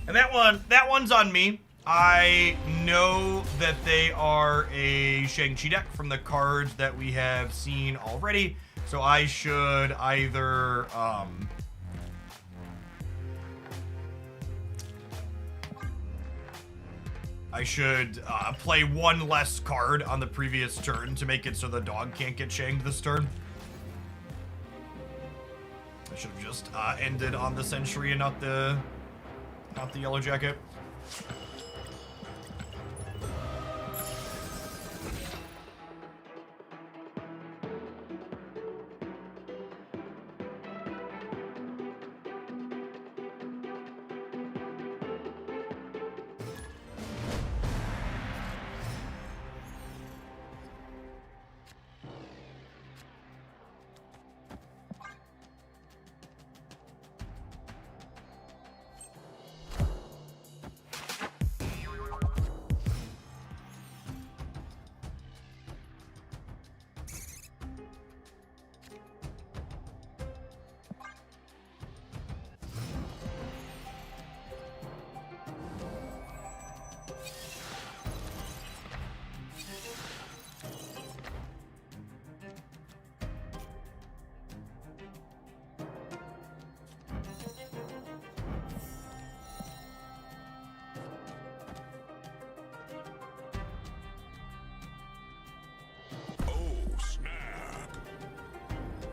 And that one's on me. I know that they are a Shang-Chi deck from the cards that we have seen already, so I should either play one less card on the previous turn to make it so the dog can't get shanged this turn. I should have just ended on the Sentry and not the Yellow Jacket.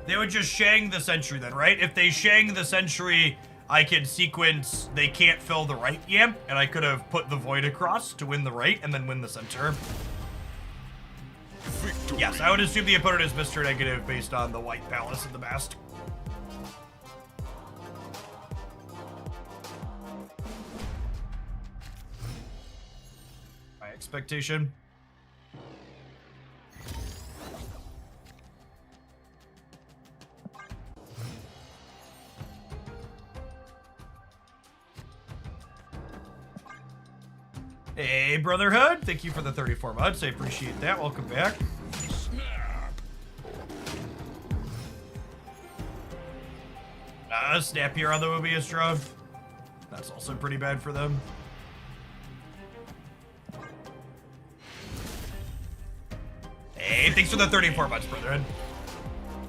They would just Shang the Sentry then, right? If they Shang the Sentry, I can sequence, they can't fill the right Yamp, and I could have put the Void across to win the right and then win the center. Victory. Yes, I would assume the opponent is Mr. Negative based on the White Palace and the Mast. My expectation. Hey, Brotherhood. Thank you for the 34 months. I appreciate that. Welcome back. Snap here on the Mobius drone. That's also pretty bad for them. Hey, thanks for the 34 months, Brotherhood.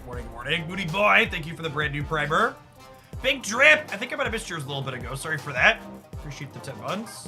Morning, morning. Moody Boy, thank you for the brand new primer. Big Drip. I think I might have missed yours a little bit ago. Sorry for that. Appreciate the 10 months.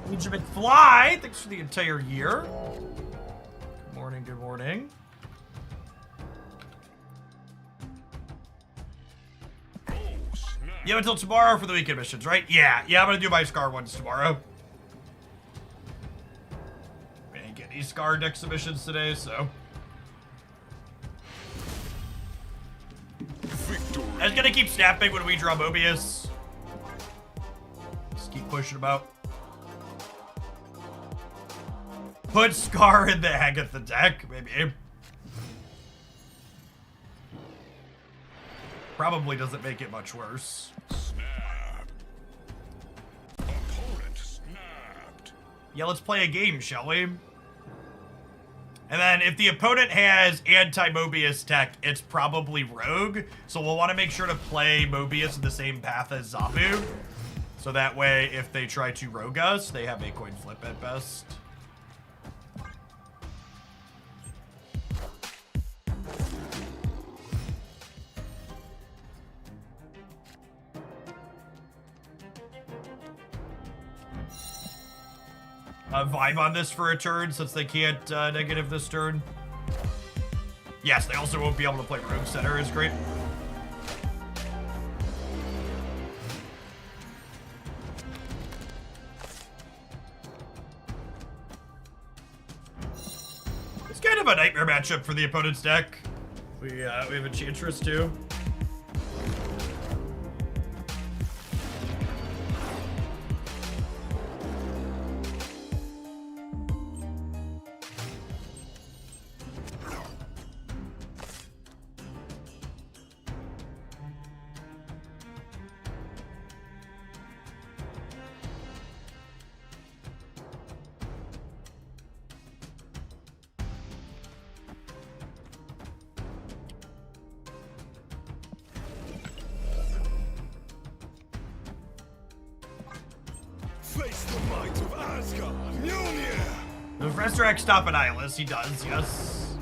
Benjamin Fly, thanks for the entire year. Good morning, good morning. Oh, snap. You have until tomorrow for the weekend missions, right? Yeah, I'm gonna do my Scar ones tomorrow. I didn't get any Scar deck submissions today, so. Victory. I was gonna keep snapping when we draw Mobius. Just keep pushing them out. Put Scar in the Agatha deck, maybe. Probably doesn't make it much worse. Snap. Opponent snapped. Yeah, let's play a game, shall we? And then if the opponent has anti-Mobius tech, it's probably Rogue. So we'll want to make sure to play Mobius in the same path as Zabu. So that way, if they try to Rogue us, they have a coin flip at best. Vibe on this for a turn since they can't negative this turn. Yes, they also won't be able to play Rogue Center is great. It's kind of a nightmare matchup for the opponent's deck. We have Enchantress too. Face the might of Asgard. Mjolnir. Does Resurrect stop Annihilus? He does, yes.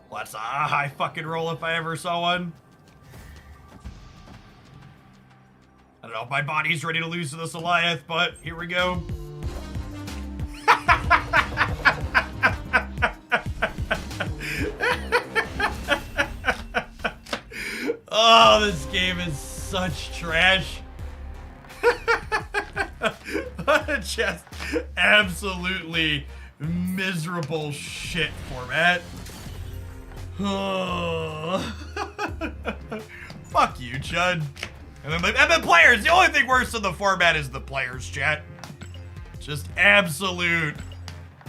Well, that's a high fucking roll if I ever saw one. I don't know if my body's ready to lose to this Goliath, but here we go. Oh, this game is such trash. Just absolutely miserable shit format. Fuck you, Chud. And then players. The only thing worse than the format is the players, chat. Just absolute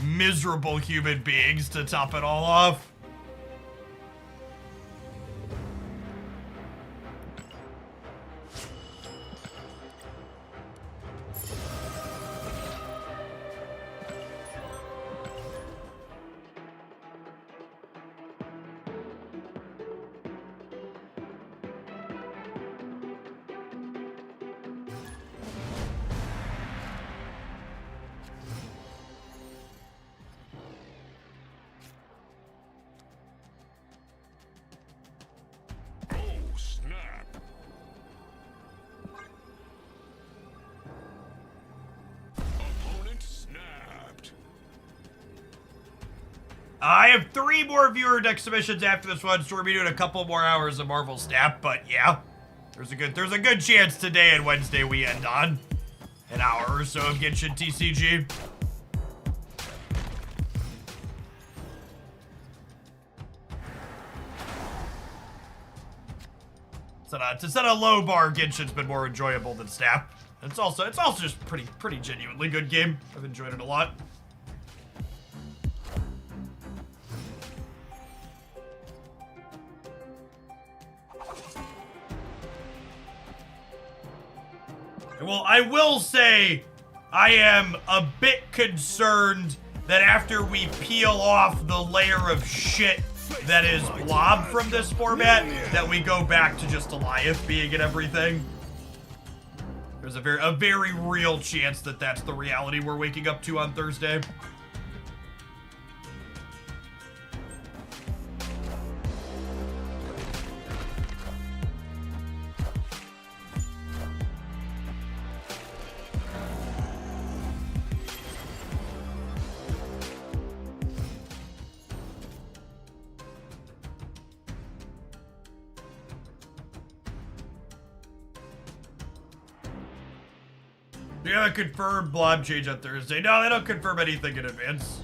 miserable human beings to top it all off. Oh, snap. Opponent snapped. I have 3 more viewer deck submissions after this one, so we're gonna be doing a couple more hours of Marvel Snap, but yeah. There's a good chance today and Wednesday we end on an hour or so of Genshin TCG. To set a low bar, Genshin's been more enjoyable than Snap. It's also just pretty genuinely good game. I've enjoyed it a lot. Well, I will say I am a bit concerned that after we peel off the layer of shit that is Blob from this format, that we go back to just Goliath being and everything. There's a very real chance that that's the reality we're waking up to on Thursday. Do you have a confirmed Blob change on Thursday? No, they don't confirm anything in advance.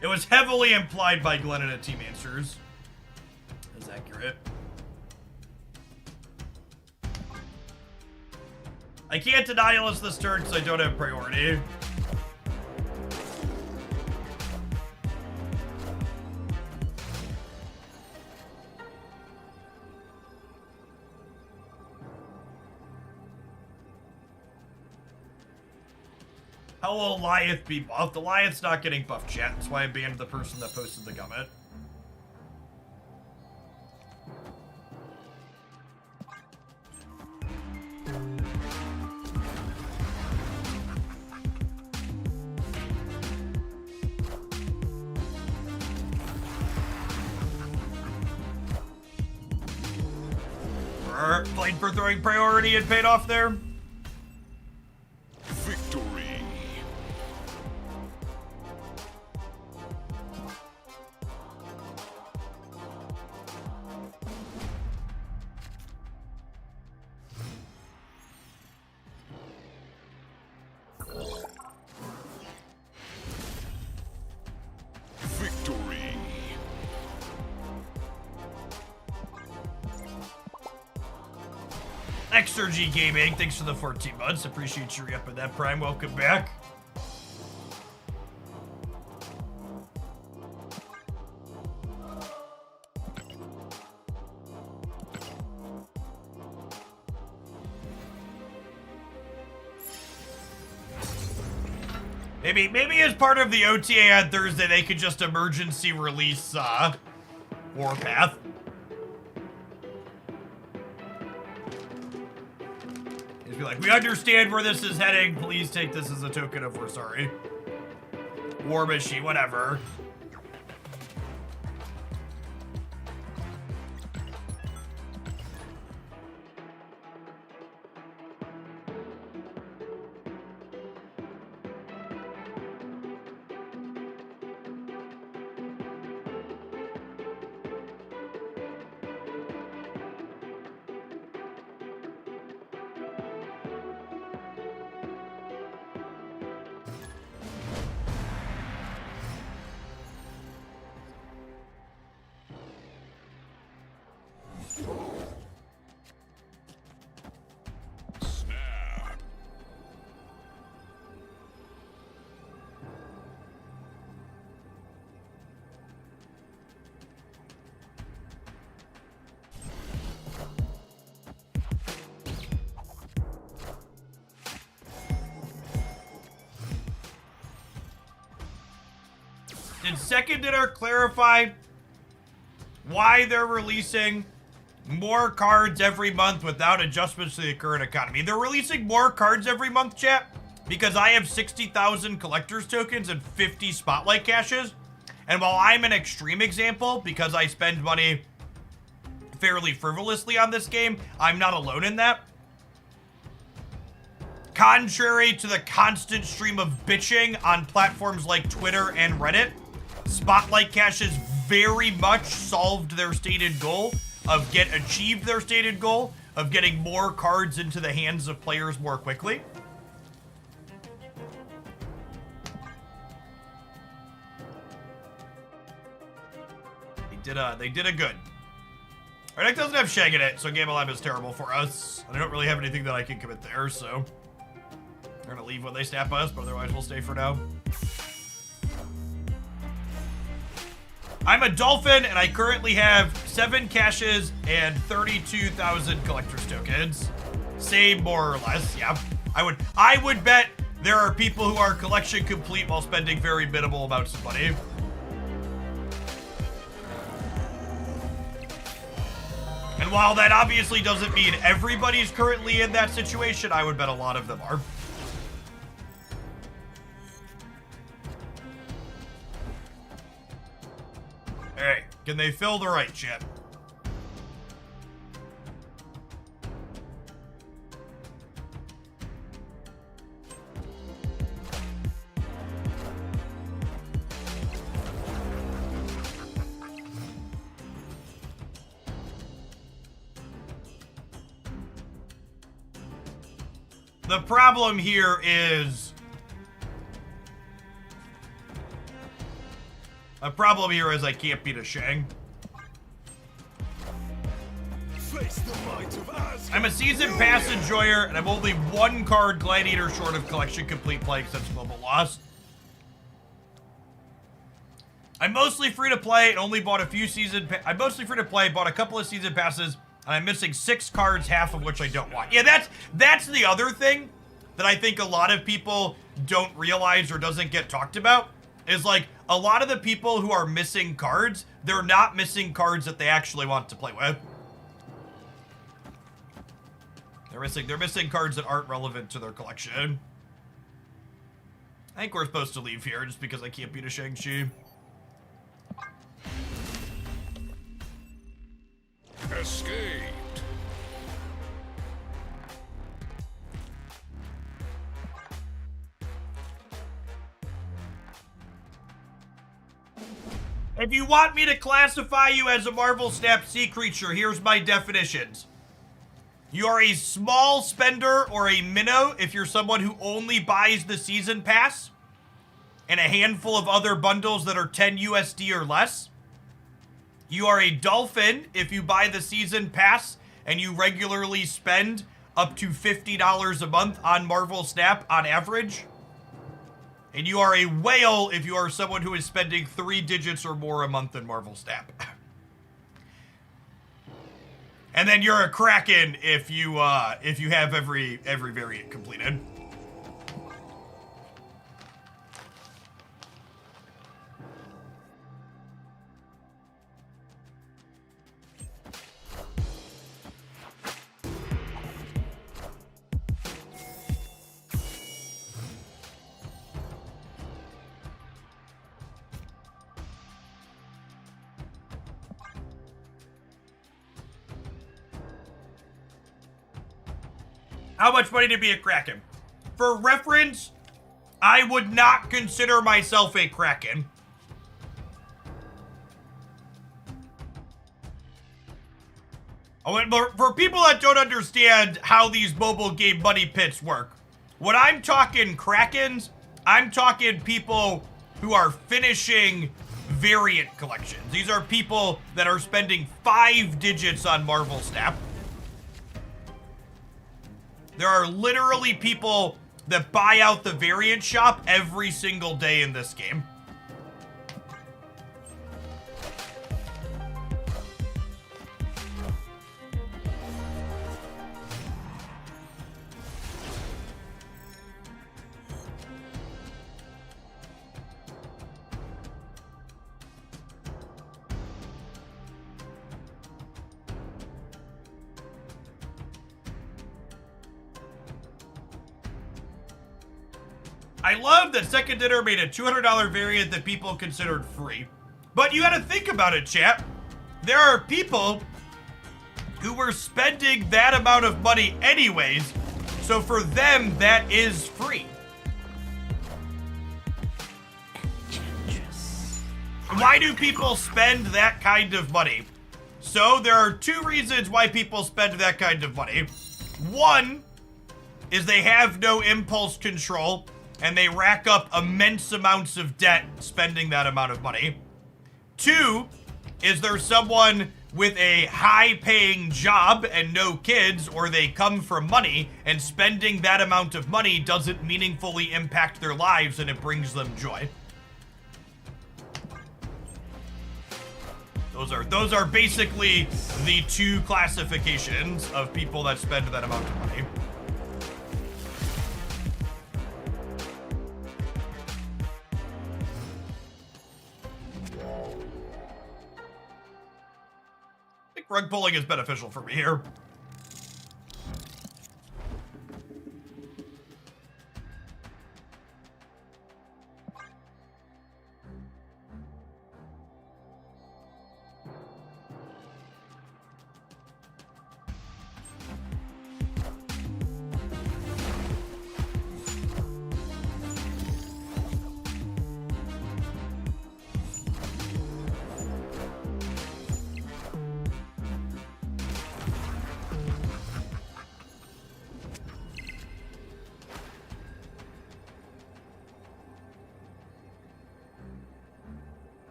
It was heavily implied by Glenn and a Team Answers. That's accurate. I can't Annihilus this turn because I don't have priority. How will Goliath be buffed? Goliath's not getting buffed, chat. That's why I banned the person that posted the comment. Played for throwing priority and paid off there. Victory. Victory. Exergy Gaming, thanks for the 14 months. Appreciate you re-upping that Prime. Welcome back. Maybe as part of the OTA on Thursday, they could just emergency release Warpath. Just be like, we understand where this is heading. Please take this as a token of we're sorry. War Machine, whatever. Did Second Dinner clarify why they're releasing more cards every month without adjustments to the current economy? They're releasing more cards every month, chat, because I have 60,000 collector's tokens and 50 spotlight caches. And while I'm an extreme example, because I spend money fairly frivolously on this game, I'm not alone in that. Contrary to the constant stream of bitching on platforms like Twitter and Reddit, spotlight caches very much solved their stated goal of achieved their stated goal of getting more cards into the hands of players more quickly. They did a good. Our deck doesn't have Shag in it, so Game Alive is terrible for us. And I don't really have anything that I can commit there, so we're gonna leave when they snap us, but otherwise we'll stay for now. I'm a dolphin, and I currently have 7 caches and 32,000 collector's tokens. Same, more or less, yeah. I would bet there are people who are collection complete while spending very minimal amounts of money. And while that obviously doesn't mean everybody's currently in that situation, I would bet a lot of them are. Hey, can they fill the right chat? The problem here is... I can't beat a Shang. I'm a season pass enjoyer, and I'm only 1 card Gladiator short of collection complete playing since Global Lost. I'm mostly free to play and only bought a few I'm mostly free to play, bought a couple of season passes, and I'm missing 6 cards, half of which I don't want. Yeah, that's the other thing that I think a lot of people don't realize or doesn't get talked about, is like, a lot of the people who are missing cards, they're not missing cards that they actually want to play with. They're missing cards that aren't relevant to their collection. I think we're supposed to leave here just because I can't beat a Shang-Chi. Escaped. If you want me to classify you as a Marvel Snap sea creature, here's my definitions. You are a small spender or a minnow if you're someone who only buys the season pass and a handful of other bundles that are 10 USD or less. You are a dolphin if you buy the season pass and you regularly spend up to $50 a month on Marvel Snap on average. And you are a whale if you are someone who is spending 3 digits or more a month in Marvel Snap. And then you're a Kraken if you have every variant completed. How much money to be a Kraken? For reference, I would not consider myself a Kraken. Oh, and for people that don't understand how these mobile game money pits work, when I'm talking Krakens, I'm talking people who are finishing variant collections. These are people that are spending 5 digits on Marvel Snap. There are literally people that buy out the variant shop every single day in this game. I love that Second Dinner made a $200 variant that people considered free. But you gotta think about it, chat. There are people who were spending that amount of money anyways, so for them, that is free. Why do people spend that kind of money? So there are two reasons why people spend that kind of money. One is they have no impulse control and they rack up immense amounts of debt spending that amount of money. Two is there's someone with a high-paying job and no kids, or they come from money, and spending that amount of money doesn't meaningfully impact their lives and it brings them joy. Those are basically the two classifications of people that spend that amount of money. I think rug pulling is beneficial for me here.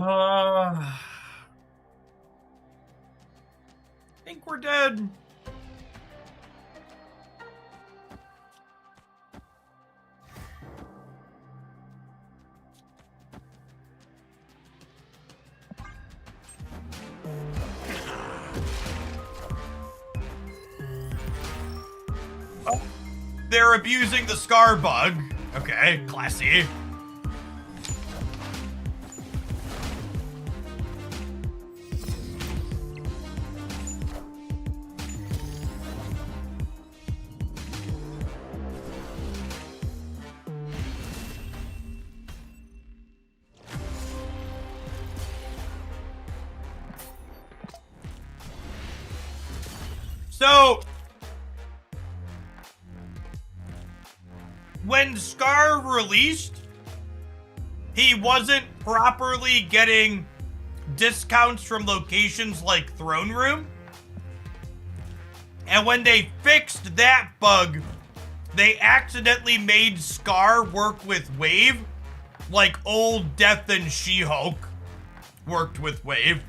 I think we're dead. Oh, they're abusing the scar bug. Okay, classy. So, when Scar released, he wasn't properly getting discounts from locations like Throne Room. And when they fixed that bug, they accidentally made Scar work with Wave, like old Death and She-Hulk worked with Wave.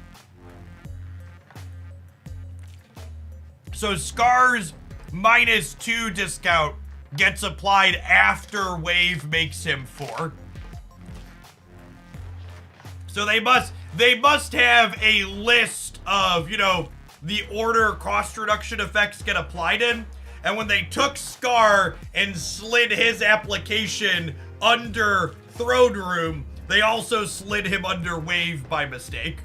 So Scar's -2 discount gets applied after Wave makes him 4. So they must have a list of, you know, the order cost reduction effects get applied in. And when they took Scar and slid his application under Throne Room, they also slid him under Wave by mistake.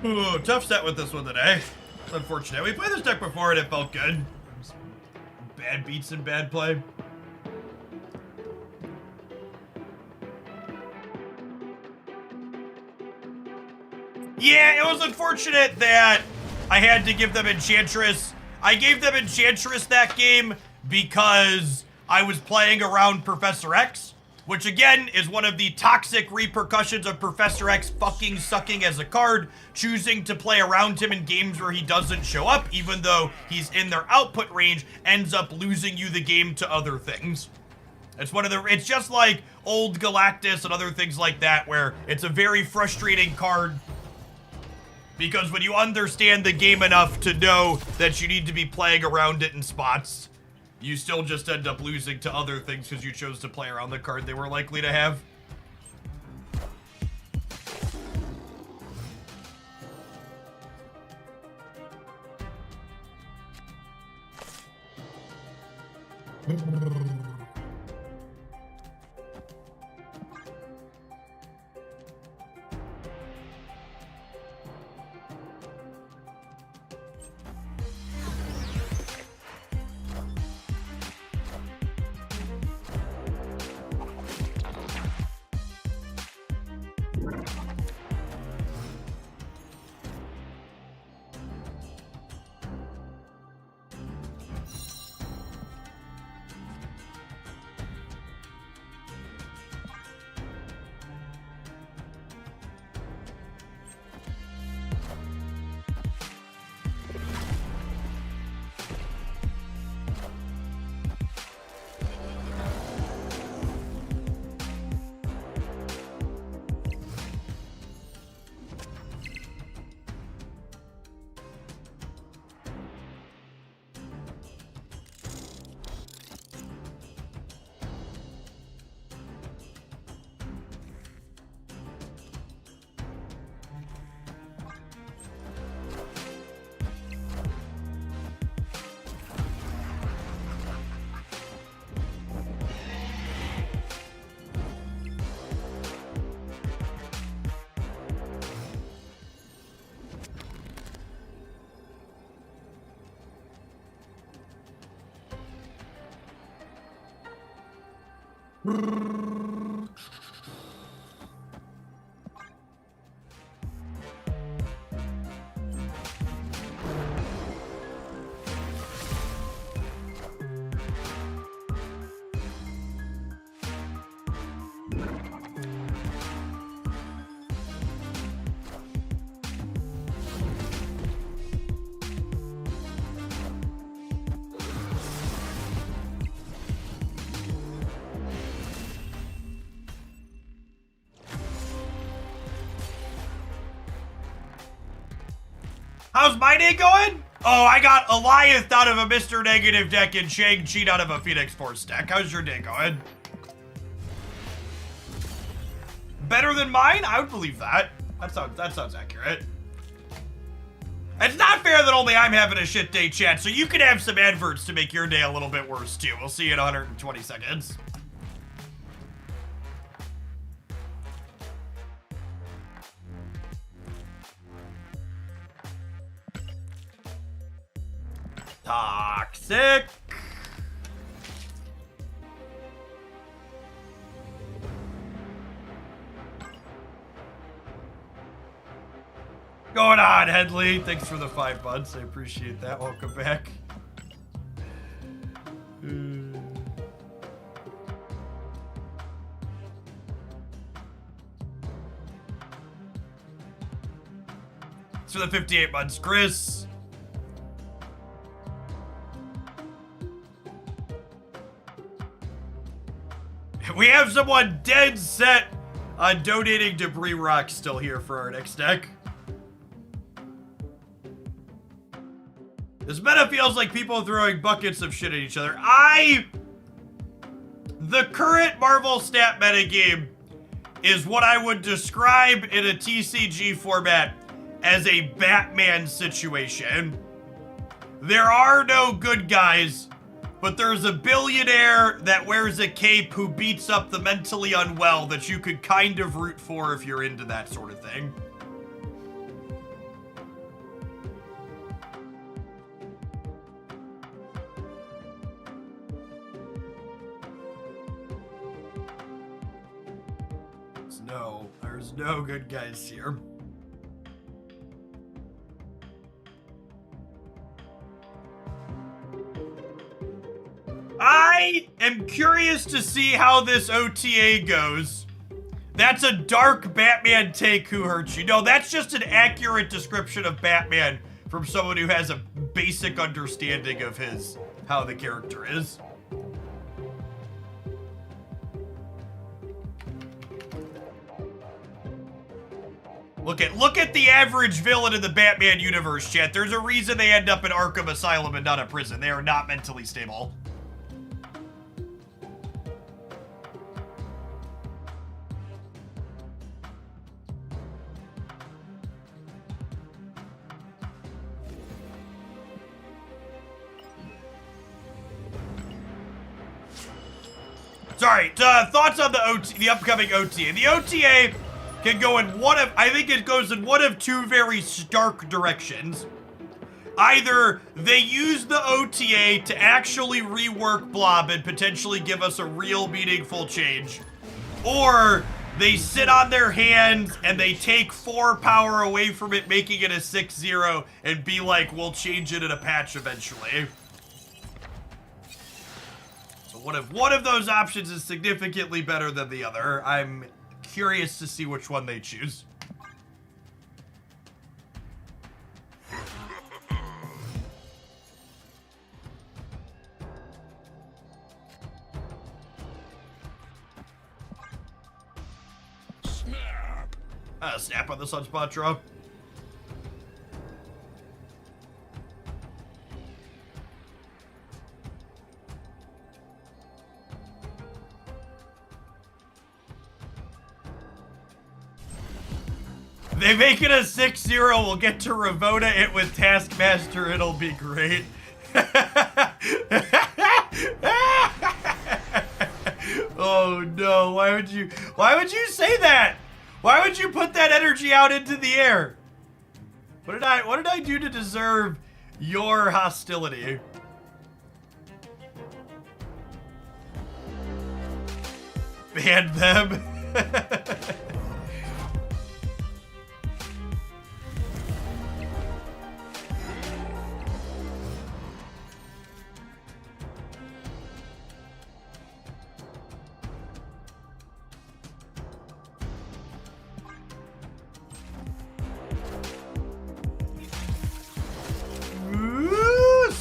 Ooh, tough set with this one today. It's unfortunate. We played this deck before and it felt good. Bad beats and bad play. Yeah, it was unfortunate that I had to give them Enchantress. I gave them Enchantress that game because I was playing around Professor X, which again is one of the toxic repercussions of Professor X fucking sucking as a card, choosing to play around him in games where he doesn't show up, even though he's in their output range, ends up losing you the game to other things. It's just like old Galactus and other things like that, where it's a very frustrating card because when you understand the game enough to know that you need to be playing around it in spots, you still just end up losing to other things because you chose to play around the card they were likely to have. How's my day going? Oh, I got Eliath out of a Mr. Negative deck and Shang-Chi out of a Phoenix Force deck. How's your day going? Better than mine? I would believe that. That sounds accurate. It's not fair that only I'm having a shit day, chat, so you can have some adverts to make your day a little bit worse, too. We'll see you in 120 seconds. Toxic. Going on, Headley. Thanks for the 5 months. I appreciate that. Welcome back. It's for the 58 months, Chris. We have someone dead set on donating Debris Rock still here for our next deck. This meta feels like people throwing buckets of shit at each other. The current Marvel stat metagame is what I would describe in a TCG format as a Batman situation. There are no good guys, but there's a billionaire that wears a cape who beats up the mentally unwell that you could kind of root for if you're into that sort of thing. There's no good guys here. I am curious to see how this OTA goes. That's a dark Batman take. Who hurt you? No, that's just an accurate description of Batman from someone who has a basic understanding of how the character is. Look at the average villain in the Batman universe, chat. There's a reason they end up in Arkham Asylum and not a prison. They are not mentally stable. Sorry, thoughts on the upcoming OTA. The OTA can go in I think it goes in one of two very stark directions. Either they use the OTA to actually rework Blob and potentially give us a real meaningful change, or they sit on their hands and they take 4 power away from it, making it a 6-0, and be like, we'll change it in a patch eventually. So one of those options is significantly better than the other. I'm curious to see which one they choose. Snap on the Sunspot draw. They make it a 6-0, we'll get to Ravona it with Taskmaster, it'll be great. Oh no, why would you say that? Why would you put that energy out into the air? What did I do to deserve your hostility? Ban them.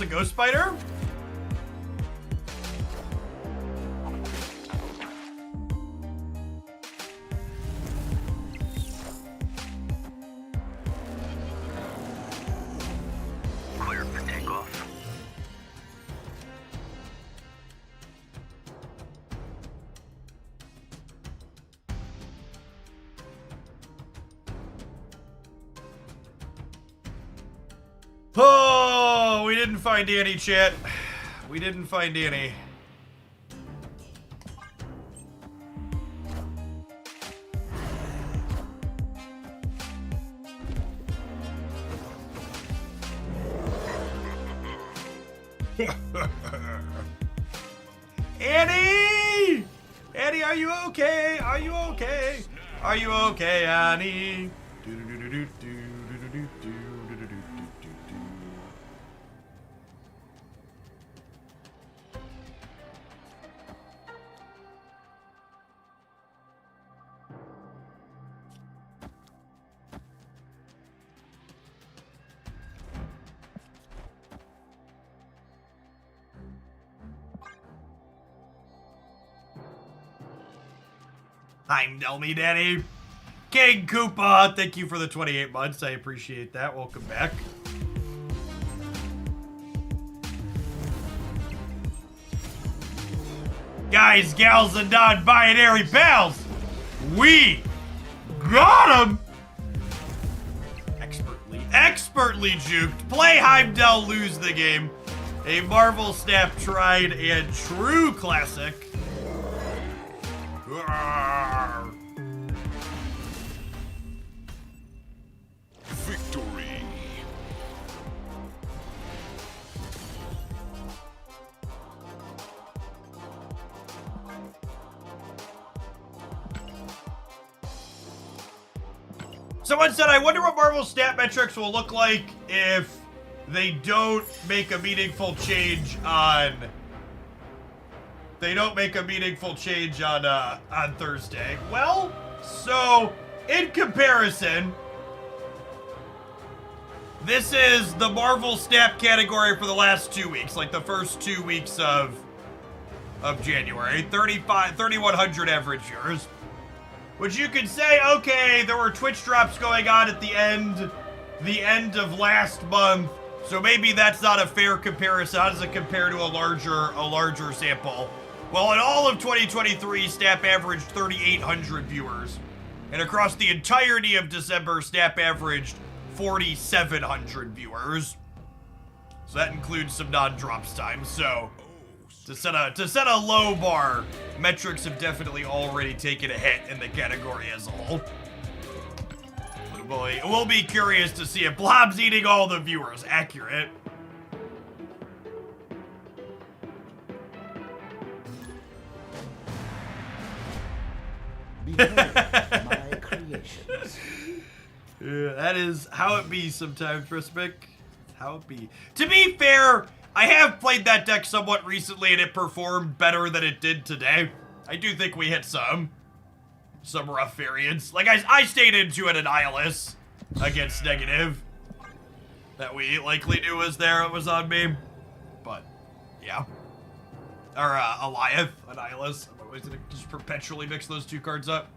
A ghost spider? Clear for takeoff. Oh, we didn't find Annie, chat. We didn't find Annie. Annie! Annie, are you okay? Are you okay? Are you okay, Annie? Heimdall me, Daddy. King Koopa, thank you for the 28 months. I appreciate that. Welcome back. Guys, gals, and non-binary pals, we got him! Expertly juked. Play Heimdall, lose the game. A Marvel Snap tried and true classic. Victory. Someone said, I wonder what Marvel stat metrics will look like if they don't make a meaningful change on on Thursday. Well, so in comparison, this is the Marvel Snap category for the last 2 weeks, like the first 2 weeks of January. 3,100 average viewers. Which you could say, okay, there were Twitch drops going on at the end of last month, so maybe that's not a fair comparison. How does it compare to a larger sample? Well, in all of 2023, Snap averaged 3,800 viewers. And across the entirety of December, Snap averaged 4,700 viewers. So that includes some non-drops time. So To set a low bar, metrics have definitely already taken a hit in the category as a whole. But we'll be curious to see if Blob's eating all the viewers. Accurate. Behold my creations. Yeah, that is how it be sometimes, Rispic. How it be. To be fair, I have played that deck somewhat recently and it performed better than it did today. I do think we hit some rough variants. Like, I stayed into an Annihilus against negative that we likely knew was there. It was on me. But, yeah. Or, Alioth, Annihilus. I'm always gonna just perpetually mix those two cards up.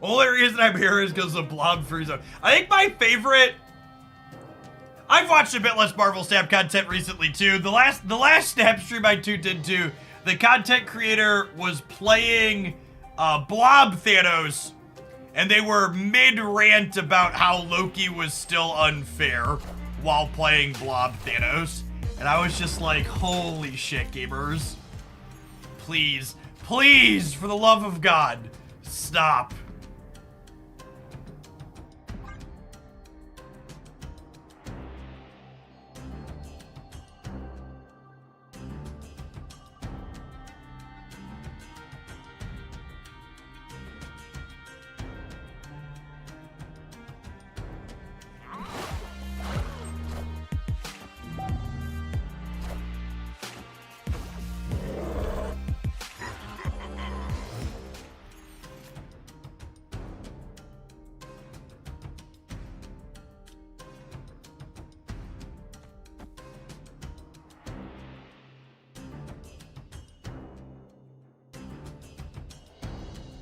Only reason I'm here is because of Blob Free Zone. I think my favorite... I've watched a bit less Marvel Snap content recently too. The last Snap stream I tuned into, the content creator was playing Blob Thanos, and they were mid-rant about how Loki was still unfair while playing Blob Thanos. And I was just like, holy shit, gamers. Please, please, for the love of God, stop.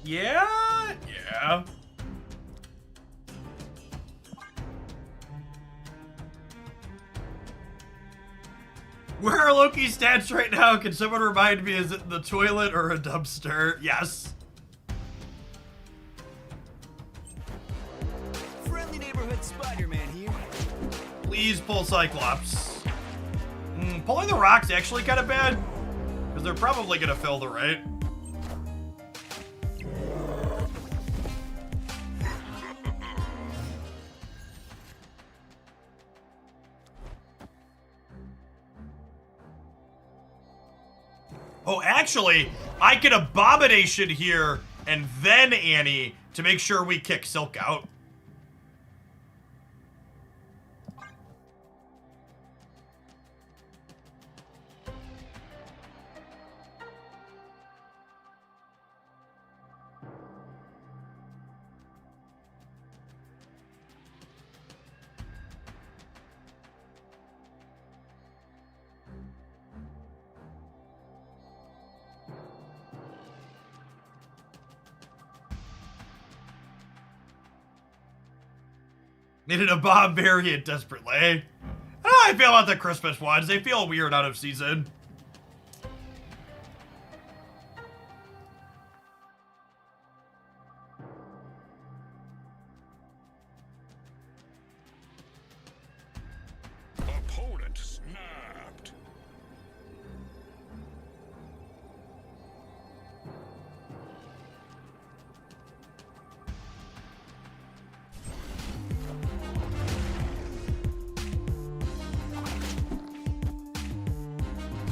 Yeah. Where are Loki's stats right now? Can someone remind me, is it the toilet or a dumpster? Yes. Friendly neighborhood Spider-Man here. Please pull Cyclops. Pulling the rock's actually kind of bad, because they're probably going to fill the right. Oh, actually, I could Abomination here and then Annie to make sure we kick Silk out. Needed a Bob variant desperately. I don't know how I feel about the Christmas ones. They feel weird out of season. Opponent snapped.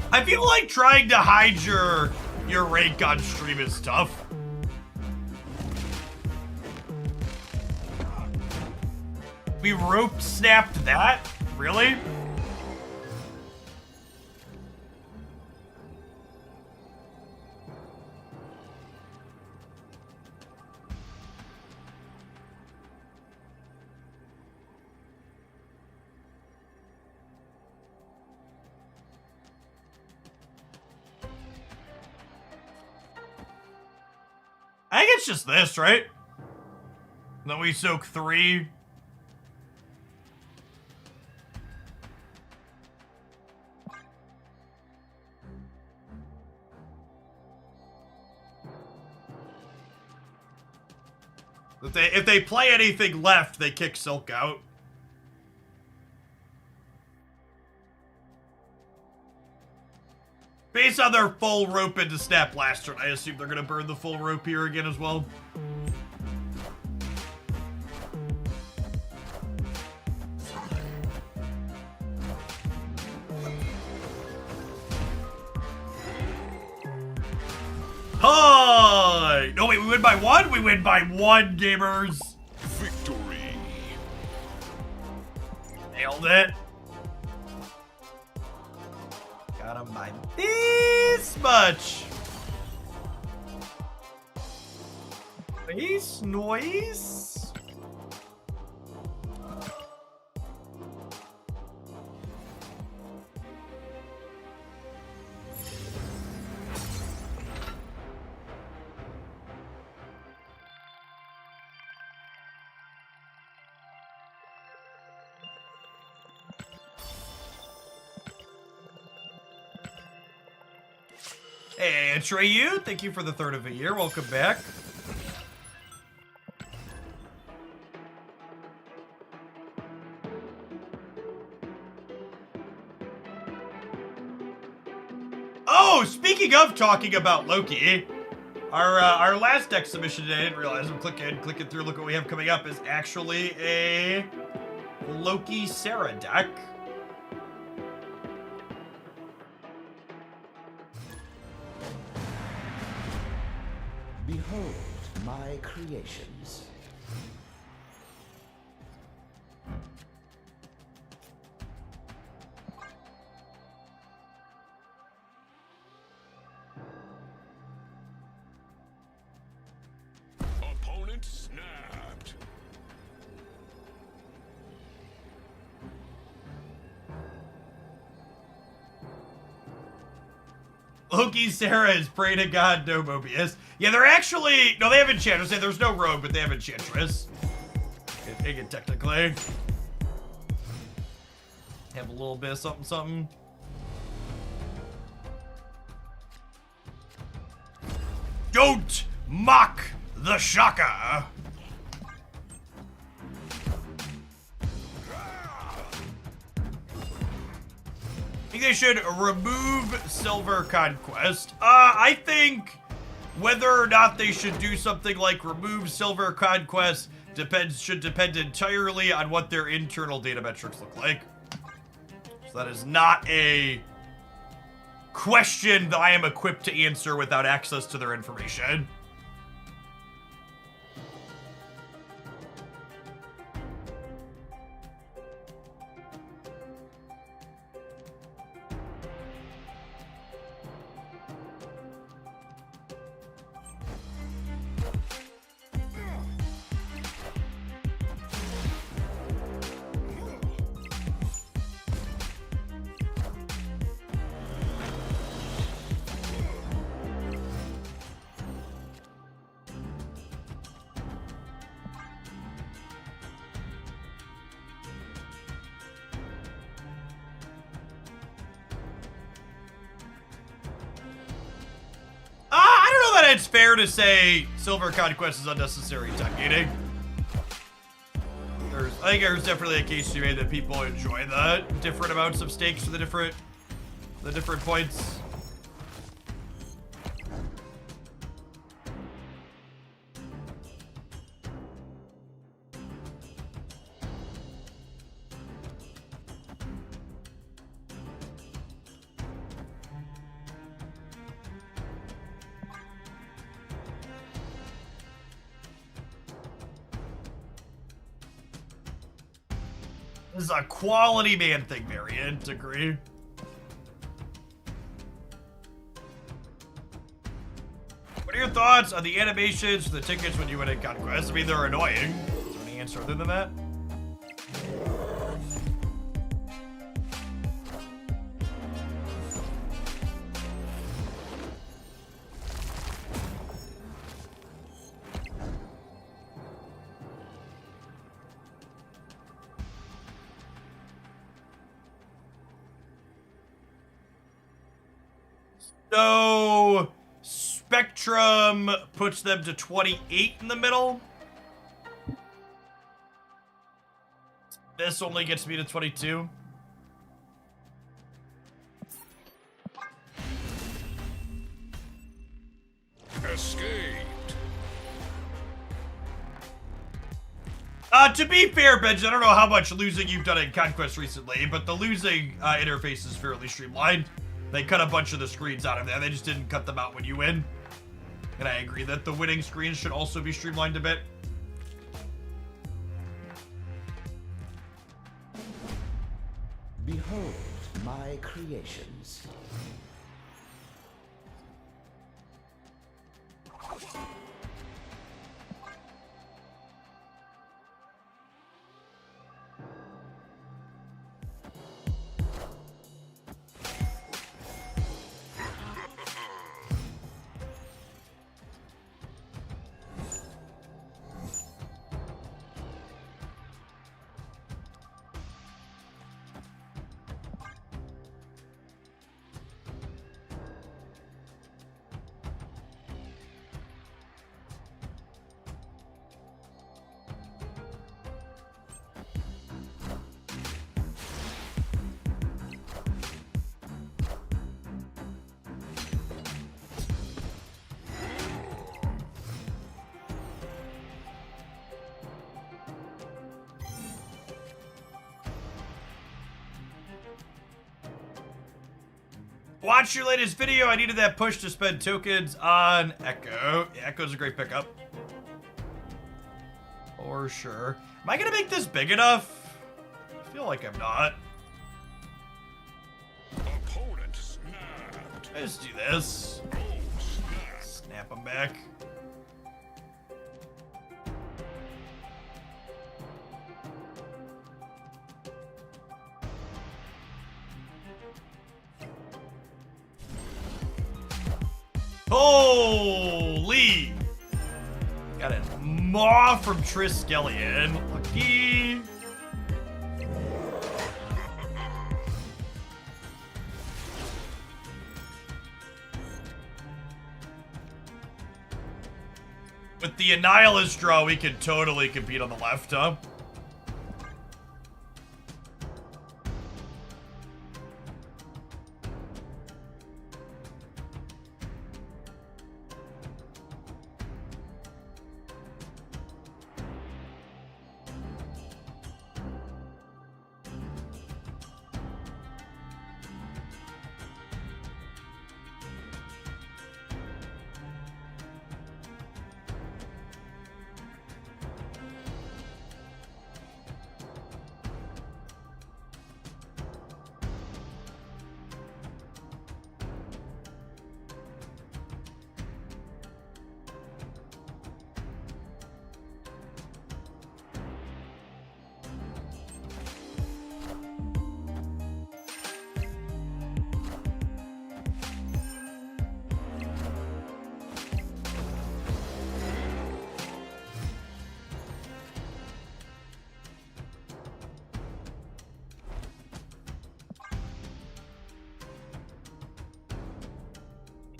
I feel like trying to hide your rank on stream is tough. We rope snapped that? Really? it's just this, right? Then we soak 3. If they play anything left, they kick Silk out. Based on their full rope into Snap last turn, I assume they're going to burn the full rope here again as well. Hi! No, wait, we win by 1? We win by 1, gamers. Victory. Nailed it. Got him by this much. Nice, nice. Hey, Atreyu, thank you for the 3rd of a year. Welcome back. Oh, speaking of talking about Loki, our last deck submission today, I didn't realize I'm clicking through, look what we have coming up, is actually a Loki Sarah deck. Behold my creations. Opponent snapped. Loki Sarah is pray to God, no Mobius. Yeah, they're actually... No, they have Enchantress. There's no Rogue, but they have Enchantress. Take it technically. Have a little bit of something, something. Don't mock the Shaka. I think they should remove Silver Conquest. I think whether or not they should do something like remove Silver Conquest should depend entirely on what their internal data metrics look like. So that is not a question that I am equipped to answer without access to their information. It's fair to say Silver Conquest is unnecessary tech gating. I think there's definitely a case to be made that people enjoy the different amounts of stakes for the different points. This is a quality man thing variant, agree. What are your thoughts on the animations for the tickets when you win a conquest? I mean, they're annoying. Is there any answer other than that? So Spectrum puts them to 28 in the middle. This only gets me to 22. Escaped. To be fair, Benj, I don't know how much losing you've done in Conquest recently, but the losing interface is fairly streamlined. They cut a bunch of the screens out of there. They just didn't cut them out when you win. And I agree that the winning screens should also be streamlined a bit. Behold my creations. Watch your latest video. I needed that push to spend tokens on Echo. Yeah, Echo's a great pickup. For sure. Am I gonna make this big enough? I feel like I'm not. Opponent snapped. Let's do this. Oh, snap. Snap them back. Holy! Got a maw from Triskelion. Lucky. With the Annihilus draw, we can totally compete on the left, huh?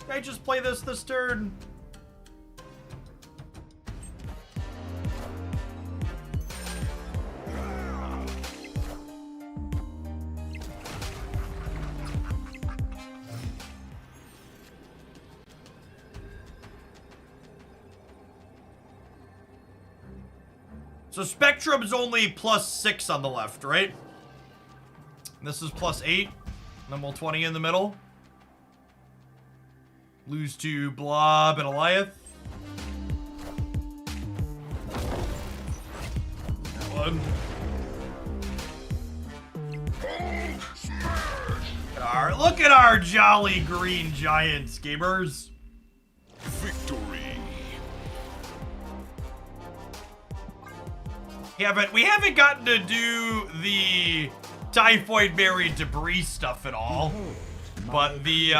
Can I just play this turn? So Spectrum's only +6 on the left, right? This is +8. Then we'll 20 in the middle. Lose to Blob and Eliath. That one. Look at our jolly green giants, gamers. Victory. Yeah, but we haven't gotten to do the Typhoid Mary debris stuff at all. But the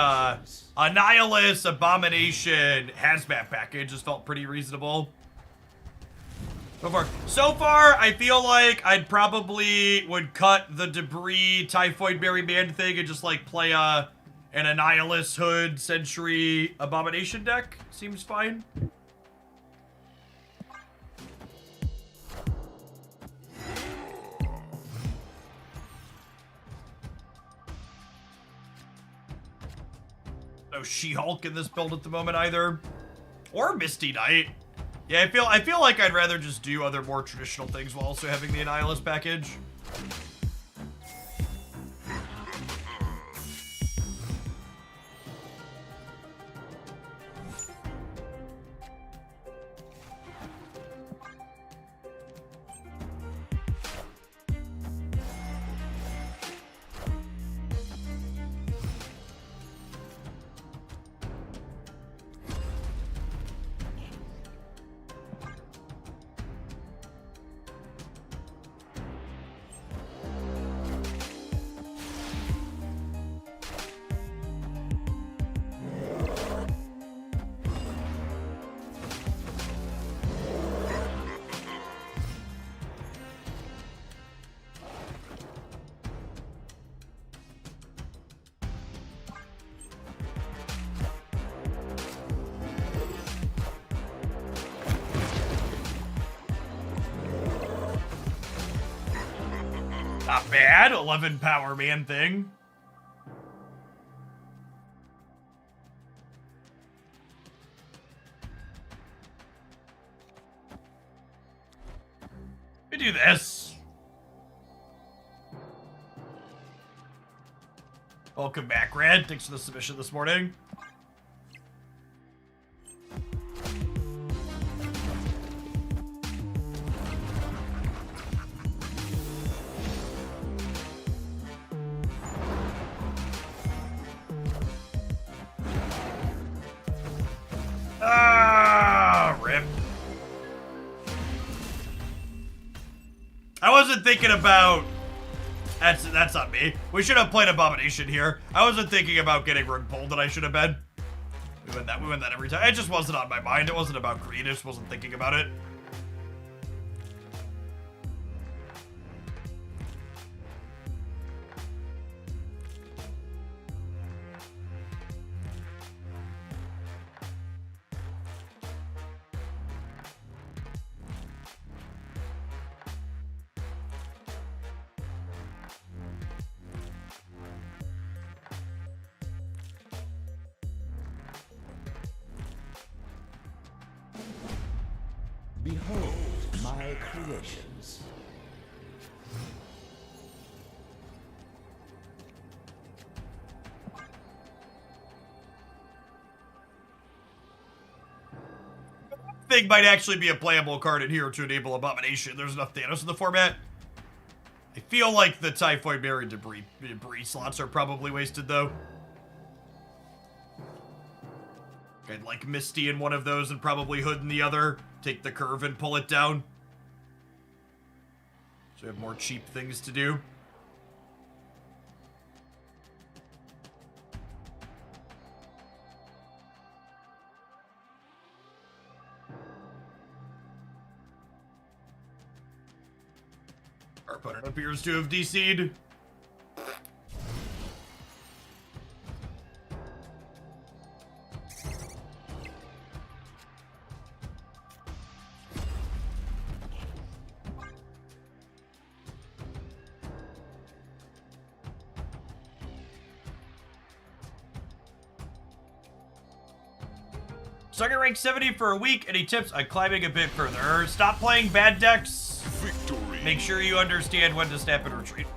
Annihilus Abomination hazmat package just felt pretty reasonable. So far, I feel like I'd probably would cut the debris Typhoid Mary Man thing and just like play an An Annihilus Hood Century Abomination deck seems fine. No She-Hulk in this build at the moment either. Or Misty Knight. Yeah, I feel like I'd rather just do other more traditional things while also having the Annihilus package. Not bad, 11 power man thing. We do this. Welcome back, Red. Thanks for the submission this morning. Rip. I wasn't thinking about... That's not me. We should have played Abomination here. I wasn't thinking about getting rug pulled that I should have been. We win that every time. It just wasn't on my mind. It wasn't about greed. I just wasn't thinking about it. Behold my creations. Thing might actually be a playable card in here to enable Abomination. There's enough Thanos in the format. I feel like the Typhoid Berry debris slots are probably wasted though. I'd like Misty in one of those and probably Hood in the other. Take the curve and pull it down. So we have more cheap things to do. Our opponent appears to have DC'd. Sucker rank 70 for a week. Any tips on climbing a bit further? Stop playing bad decks. Victory. Make sure you understand when to snap and retreat.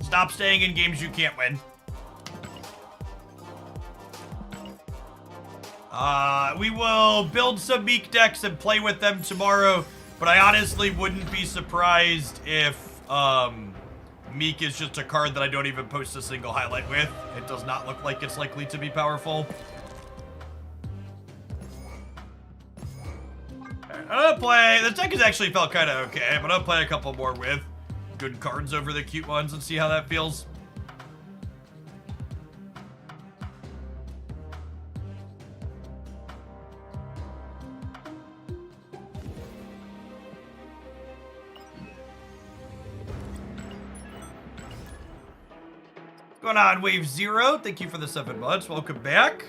Stop staying in games you can't win. We will build some Meek decks and play with them tomorrow, but I honestly wouldn't be surprised if Meek is just a card that I don't even post a single highlight with. It does not look like it's likely to be powerful. I'm gonna play... This deck has actually felt kind of okay, but I'll play a couple more with good cards over the cute ones and see how that feels. Go going on, Wave Zero? Thank you for the 7 months. Welcome back.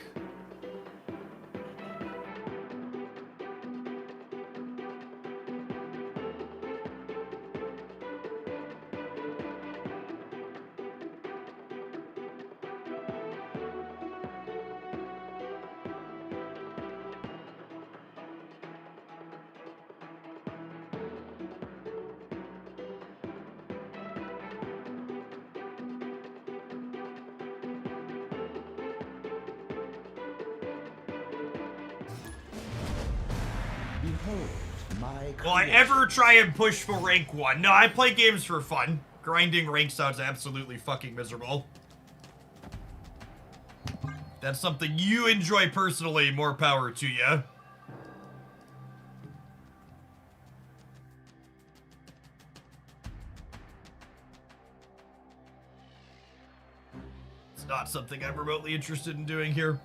Behold my Will I ever try and push for rank 1? No, I play games for fun. Grinding rank sounds absolutely fucking miserable. That's something you enjoy personally, more power to you. It's not something I'm remotely interested in doing here.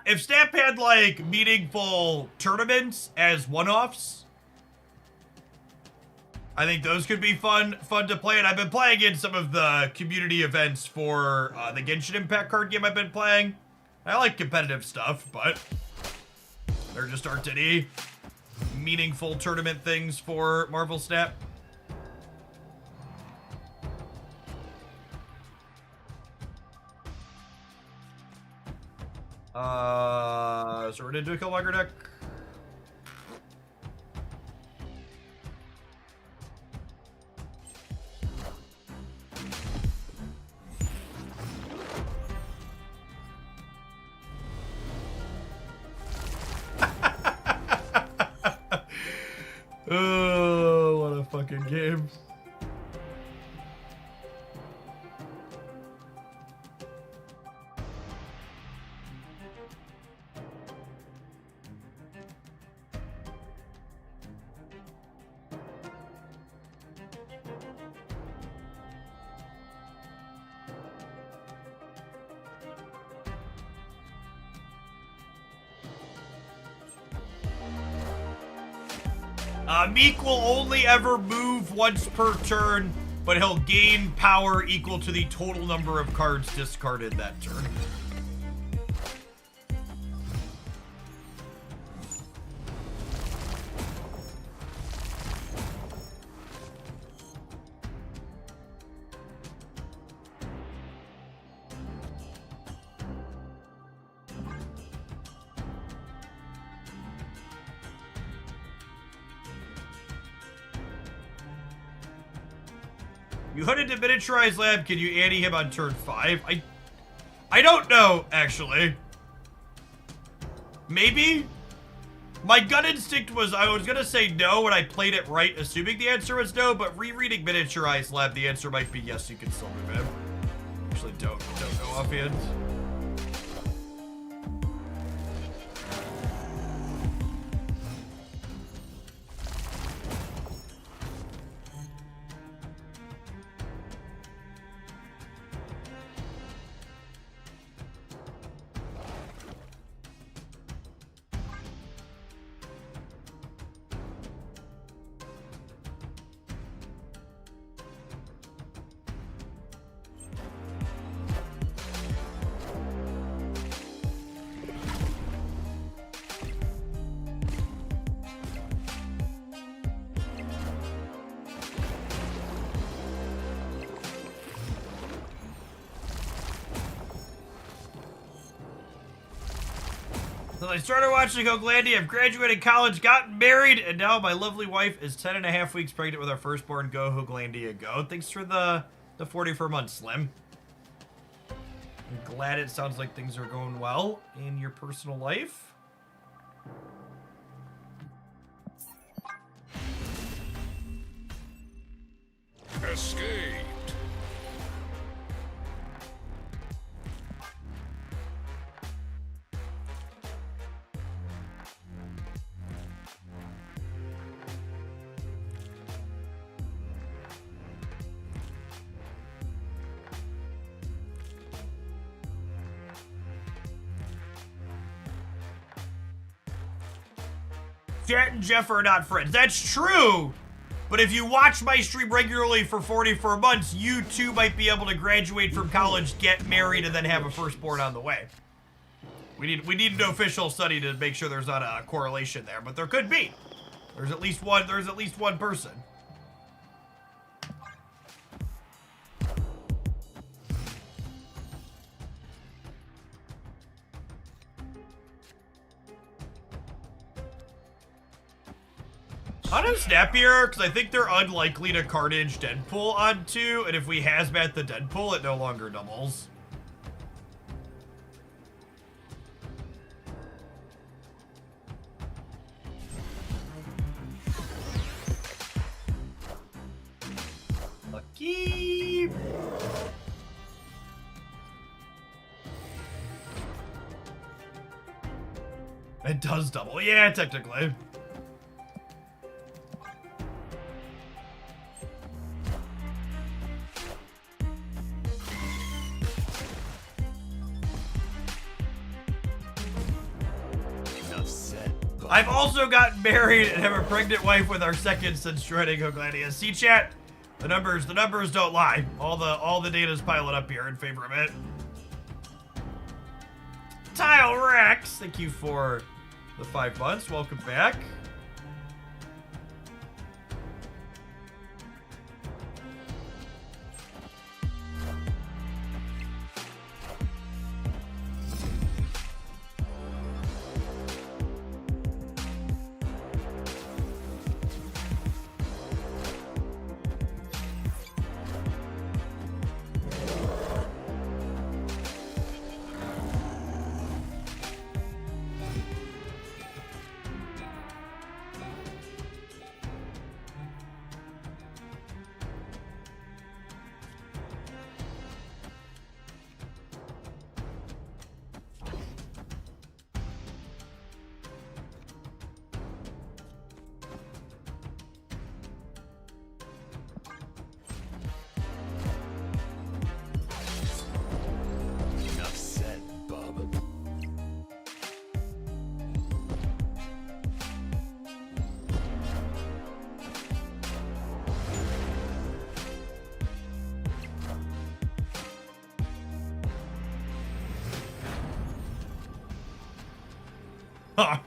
If Snap had like meaningful tournaments as one-offs, I think those could be fun to play. And I've been playing in some of the community events for the Genshin Impact card game I've been playing. I like competitive stuff, but there just aren't any meaningful tournament things for Marvel Snap. So we're gonna do a Killmonger deck. Oh, what a fucking game. Meek will only ever move once per turn, but he'll gain power equal to the total number of cards discarded that turn. You hunted to miniaturize lab. Can you anti him on turn 5? I don't know, actually. Maybe? My gut instinct was I was gonna say no when I played it right, assuming the answer was no, but rereading miniaturized lab, the answer might be yes, you can still move him. Actually, don't know offhand. So I started watching Hoaglandia, I've graduated college, gotten married, and now my lovely wife is 10.5 weeks pregnant with our firstborn. Go, Hoaglandia, go. Thanks for the 44 months, Slim. I'm glad it sounds like things are going well in your personal life. Escaped. Chat and Jeff are not friends. That's true. But if you watch my stream regularly for 44 months, you too might be able to graduate from college, get married, and then have a firstborn on the way. We need an official study to make sure there's not a correlation there, but there could be. There's at least one person. On a Snappier, because I think they're unlikely to Carnage Deadpool onto, and if we hazmat the Deadpool, it no longer doubles. Lucky. It does double. Yeah, technically. I've also gotten married and have a pregnant wife with our second since joining Hogladius. See, chat, the numbers don't lie. All the data's piling up here in favor of it. Tile Rex, thank you for the 5 months. Welcome back. Huh.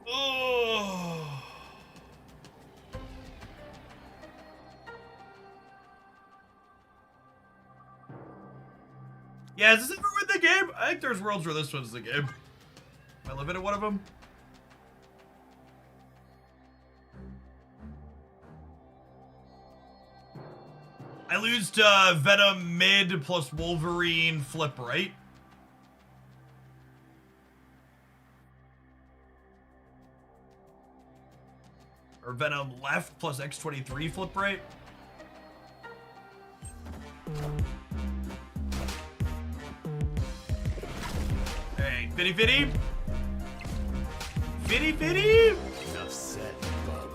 Oh. Yeah, is this ever win the game? I think there's worlds where this one's the game. Am I living in one of them? I lose to Venom mid plus Wolverine flip right. Or Venom left plus X23 flip right. Hey, Fitty Fitty. Fitty Fitty. Enough said, Bob.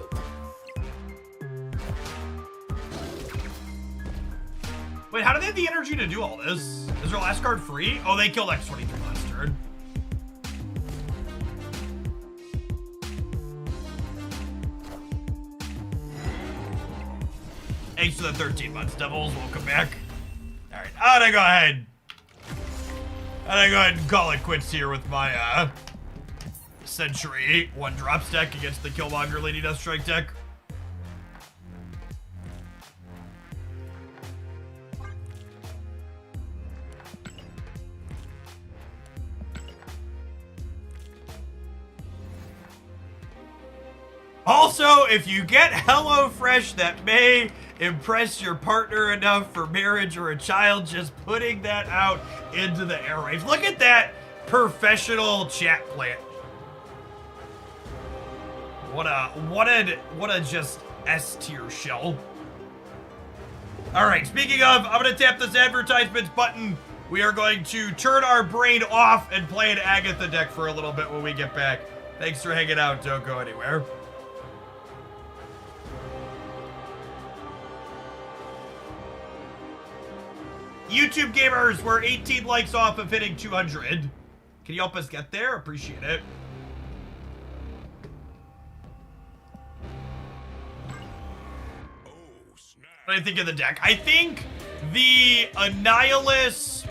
Wait, how do they have the energy to do all this? Is their last card free? Oh, they killed X23 last turn. Thanks for the 13 months, Devils. Welcome back. All right, I'm gonna go ahead. And call it quits here with my Century 1 drops deck against the Killmonger Lady Deathstrike deck. Also, if you get HelloFresh that may impress your partner enough for marriage or a child, just putting that out into the airwaves. Look at that professional chat plant. What a just S tier shell. All right, speaking of, I'm gonna tap this advertisements button. We are going to turn our brain off and play an Agatha deck for a little bit when we get back. Thanks for hanging out. Don't go anywhere. YouTube gamers, we're 18 likes off of hitting 200. Can you help us get there? Appreciate it. Oh, snap. What do I think of the deck? I think the Annihilus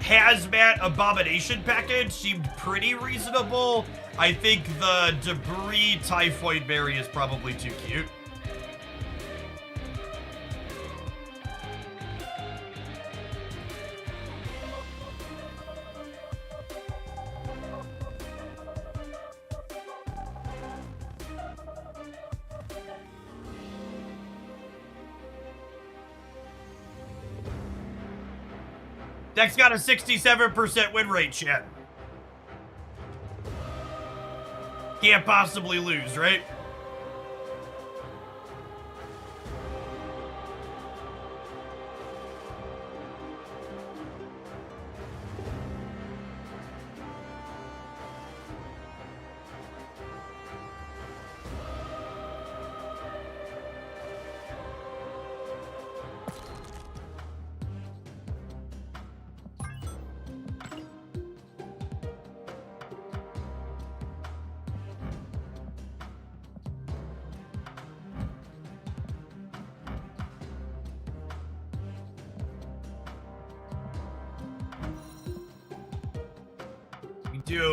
Hazmat Abomination package seemed pretty reasonable. I think the Debris Typhoid Berry is probably too cute. Deck's got a 67% win rate, chat. Can't possibly lose, right?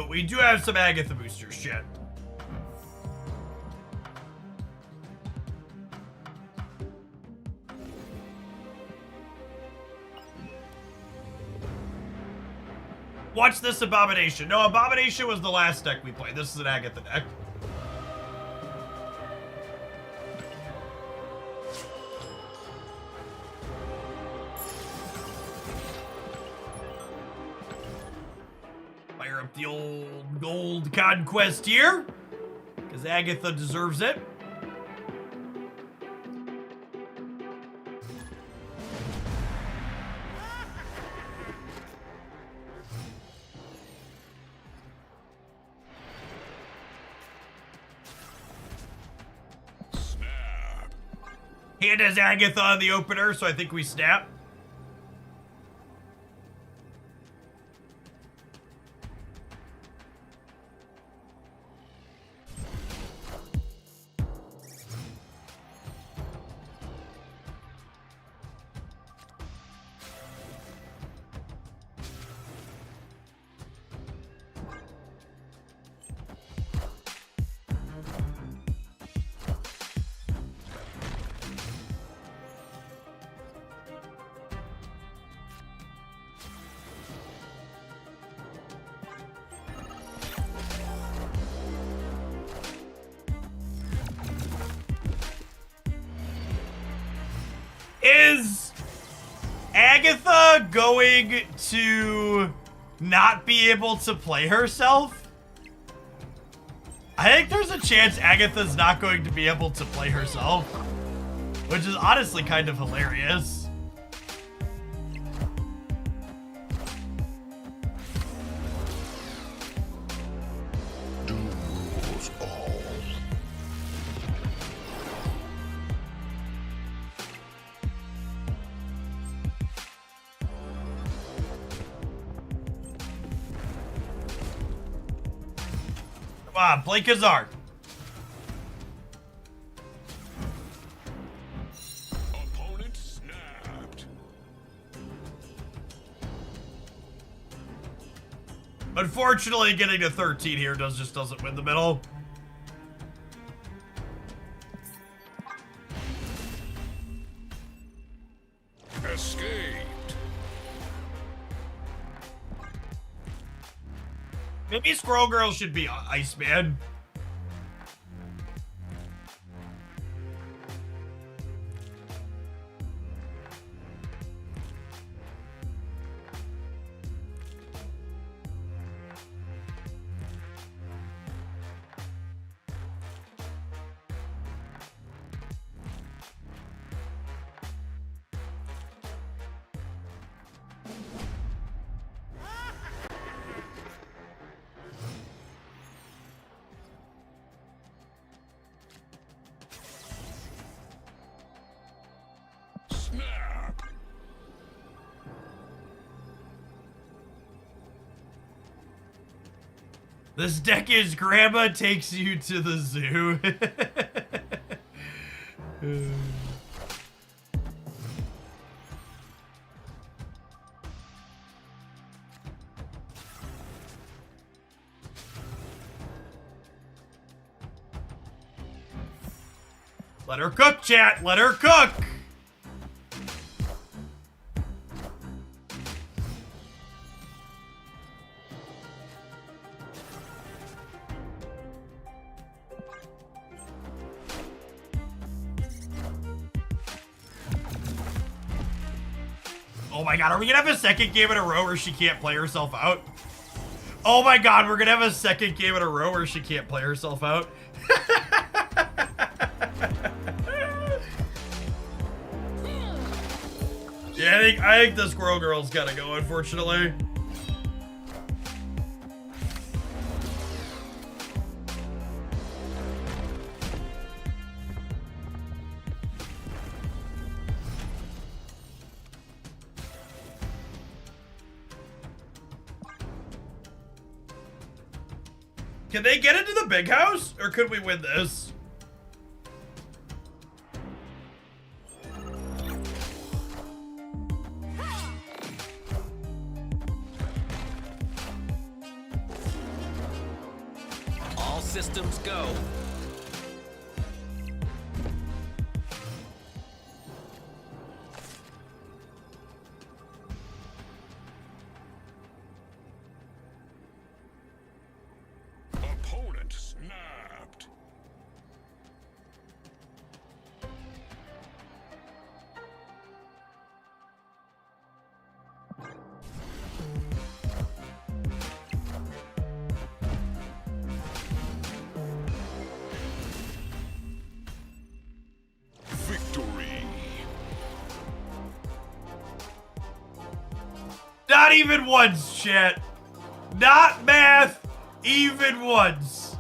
We do have some Agatha boosters, shit. Watch this Abomination. No, Abomination was the last deck we played. This is an Agatha deck. Fire up the old gold conquest here, because Agatha deserves it. Snap. Hand has Agatha on the opener, so I think we snap. Is Agatha going to not be able to play herself? I think there's a chance Agatha's not going to be able to play herself, which is honestly kind of hilarious. Doom rules all. Come on, play Kazard. Opponent snapped. Unfortunately, getting to 13 here just doesn't win the middle. Escaped. Maybe Squirrel Girl should be Iceman. This deck is Grandma Takes You to the Zoo. Let her cook, chat. Let her cook. Oh my god, are we gonna have a second game in a row where she can't play herself out? Oh my god, we're gonna have a second game in a row where she can't play herself out. Yeah, I think the Squirrel Girl's gotta go, unfortunately. Can they get into the big house? Or could we win this? All systems go. Opponent snapped. Victory. Not even once, chat. Not math, even once.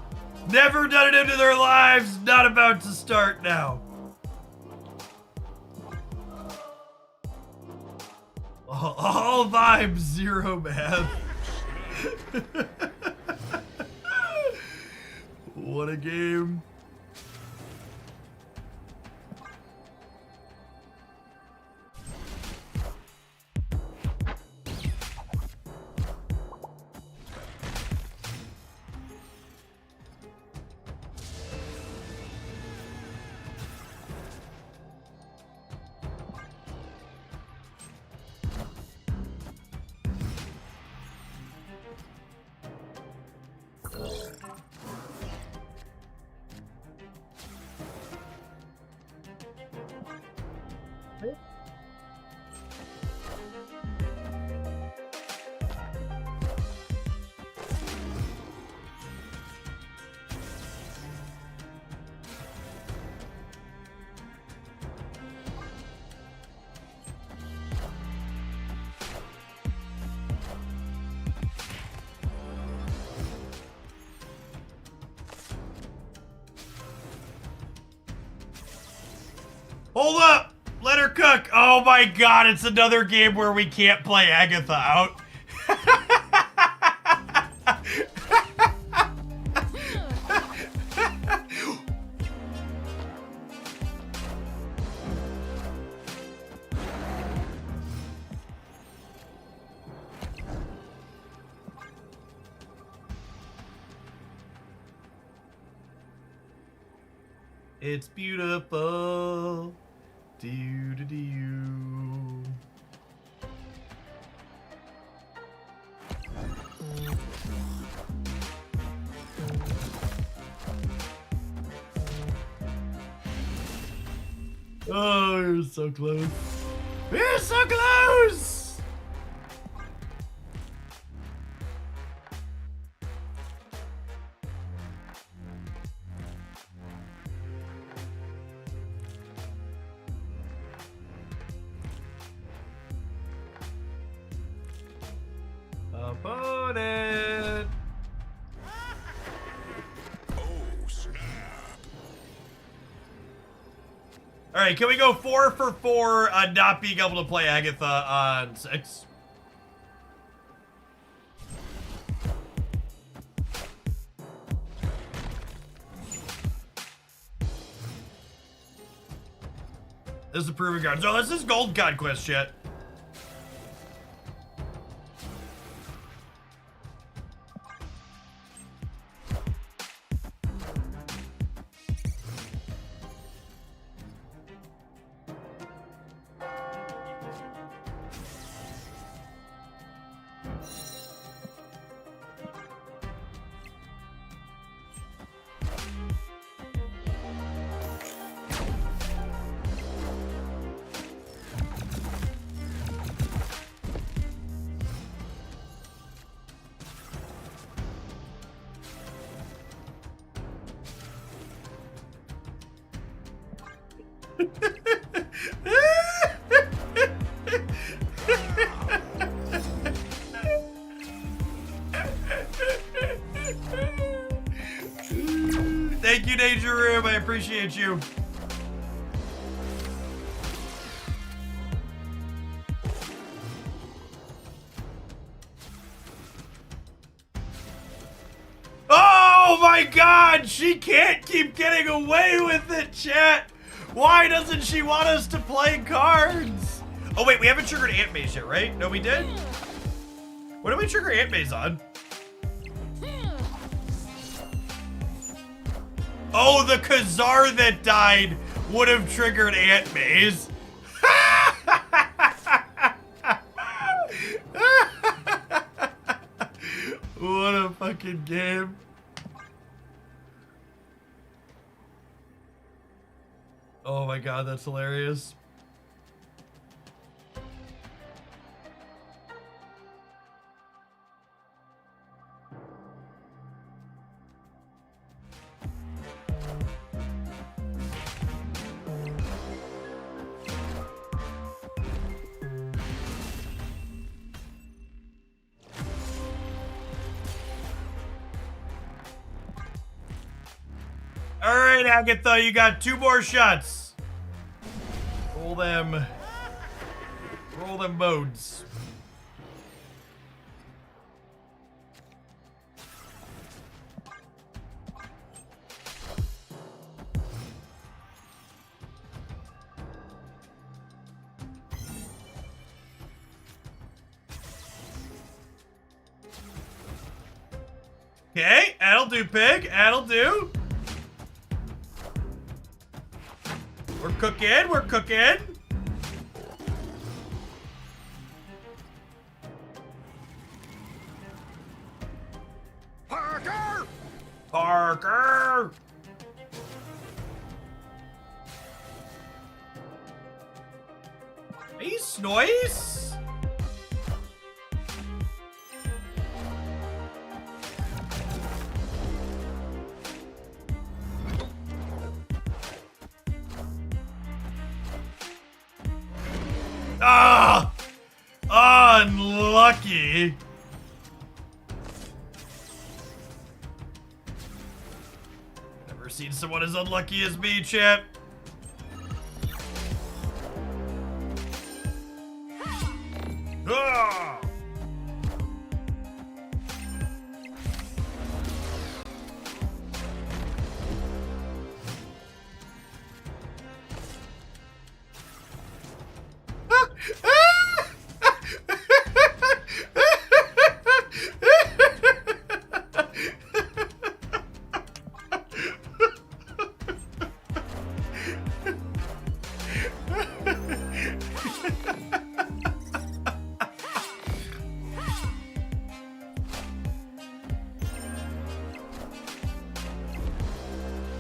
Never done it into their lives, not about to start now. All vibes, zero math. What a game. Hold up! Let her cook! Oh my god, it's another game where we can't play Agatha out. It's beautiful. Do do do. Oh, you're so close. We're so close. Opponent. Oh, snap. All right, can we go 4 for 4 on not being able to play Agatha on 6? This is the proving ground. So this is gold conquest shit. Thank you, Danger Room. I appreciate you. Oh my god! She can't keep getting away with it, chat! Why doesn't she want us to play cards? Oh wait, we haven't triggered Ant Maze yet, right? No, we did? What did we trigger Ant Maze on? Oh, the Khazar that died would have triggered Ant Maze. What a fucking game. Oh my god, that's hilarious. All right, Agatha, you got 2 more shots. Roll them modes. Okay, that'll do, pig. That'll do. We're cooking. We're cooking. Parker! Parker! Nice, nice. Ah! Unlucky. Never seen someone as unlucky as me, chat. Ah!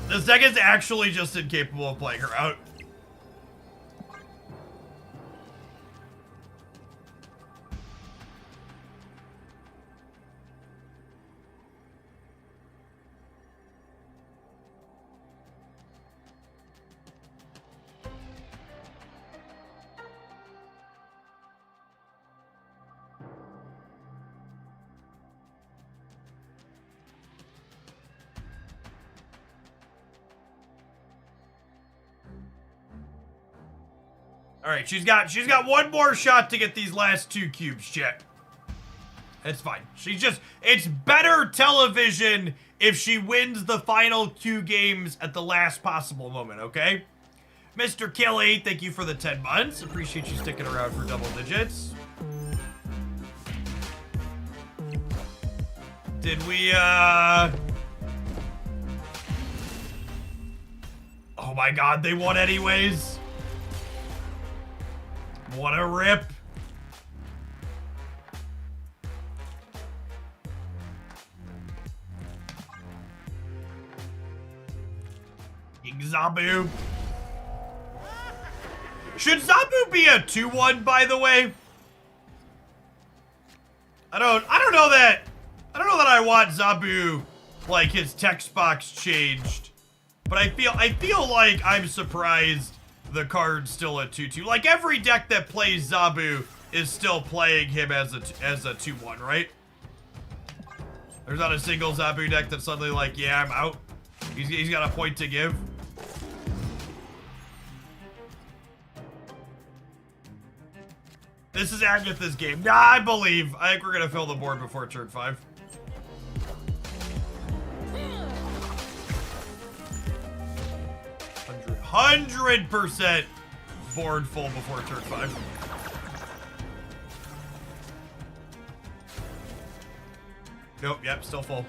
This deck is actually just incapable of playing her out. All right, she's got one more shot to get these last 2 cubes, chat. It's fine. It's better television if she wins the final 2 games at the last possible moment, okay? Mr. Killy, thank you for the 10 months. Appreciate you sticking around for double digits. Did we, oh my god, they won anyways. What a rip. King Zabu. Should Zabu be a 2-1, by the way? I don't know that I want Zabu, like, his text box changed. But I feel like I'm surprised the card's still a 2-2. Like, every deck that plays Zabu is still playing him as a 2-1, right? There's not a single Zabu deck that's suddenly like, yeah, I'm out. He's got a point to give. This is Agatha's game. Nah, I think we're gonna fill the board before turn 5. Hundred percent board full before turn 5. Nope, yep, still full.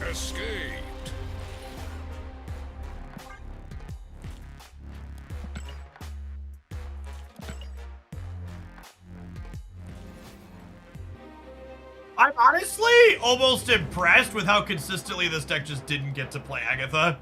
Escaped. I'm honestly almost impressed with how consistently this deck just didn't get to play Agatha.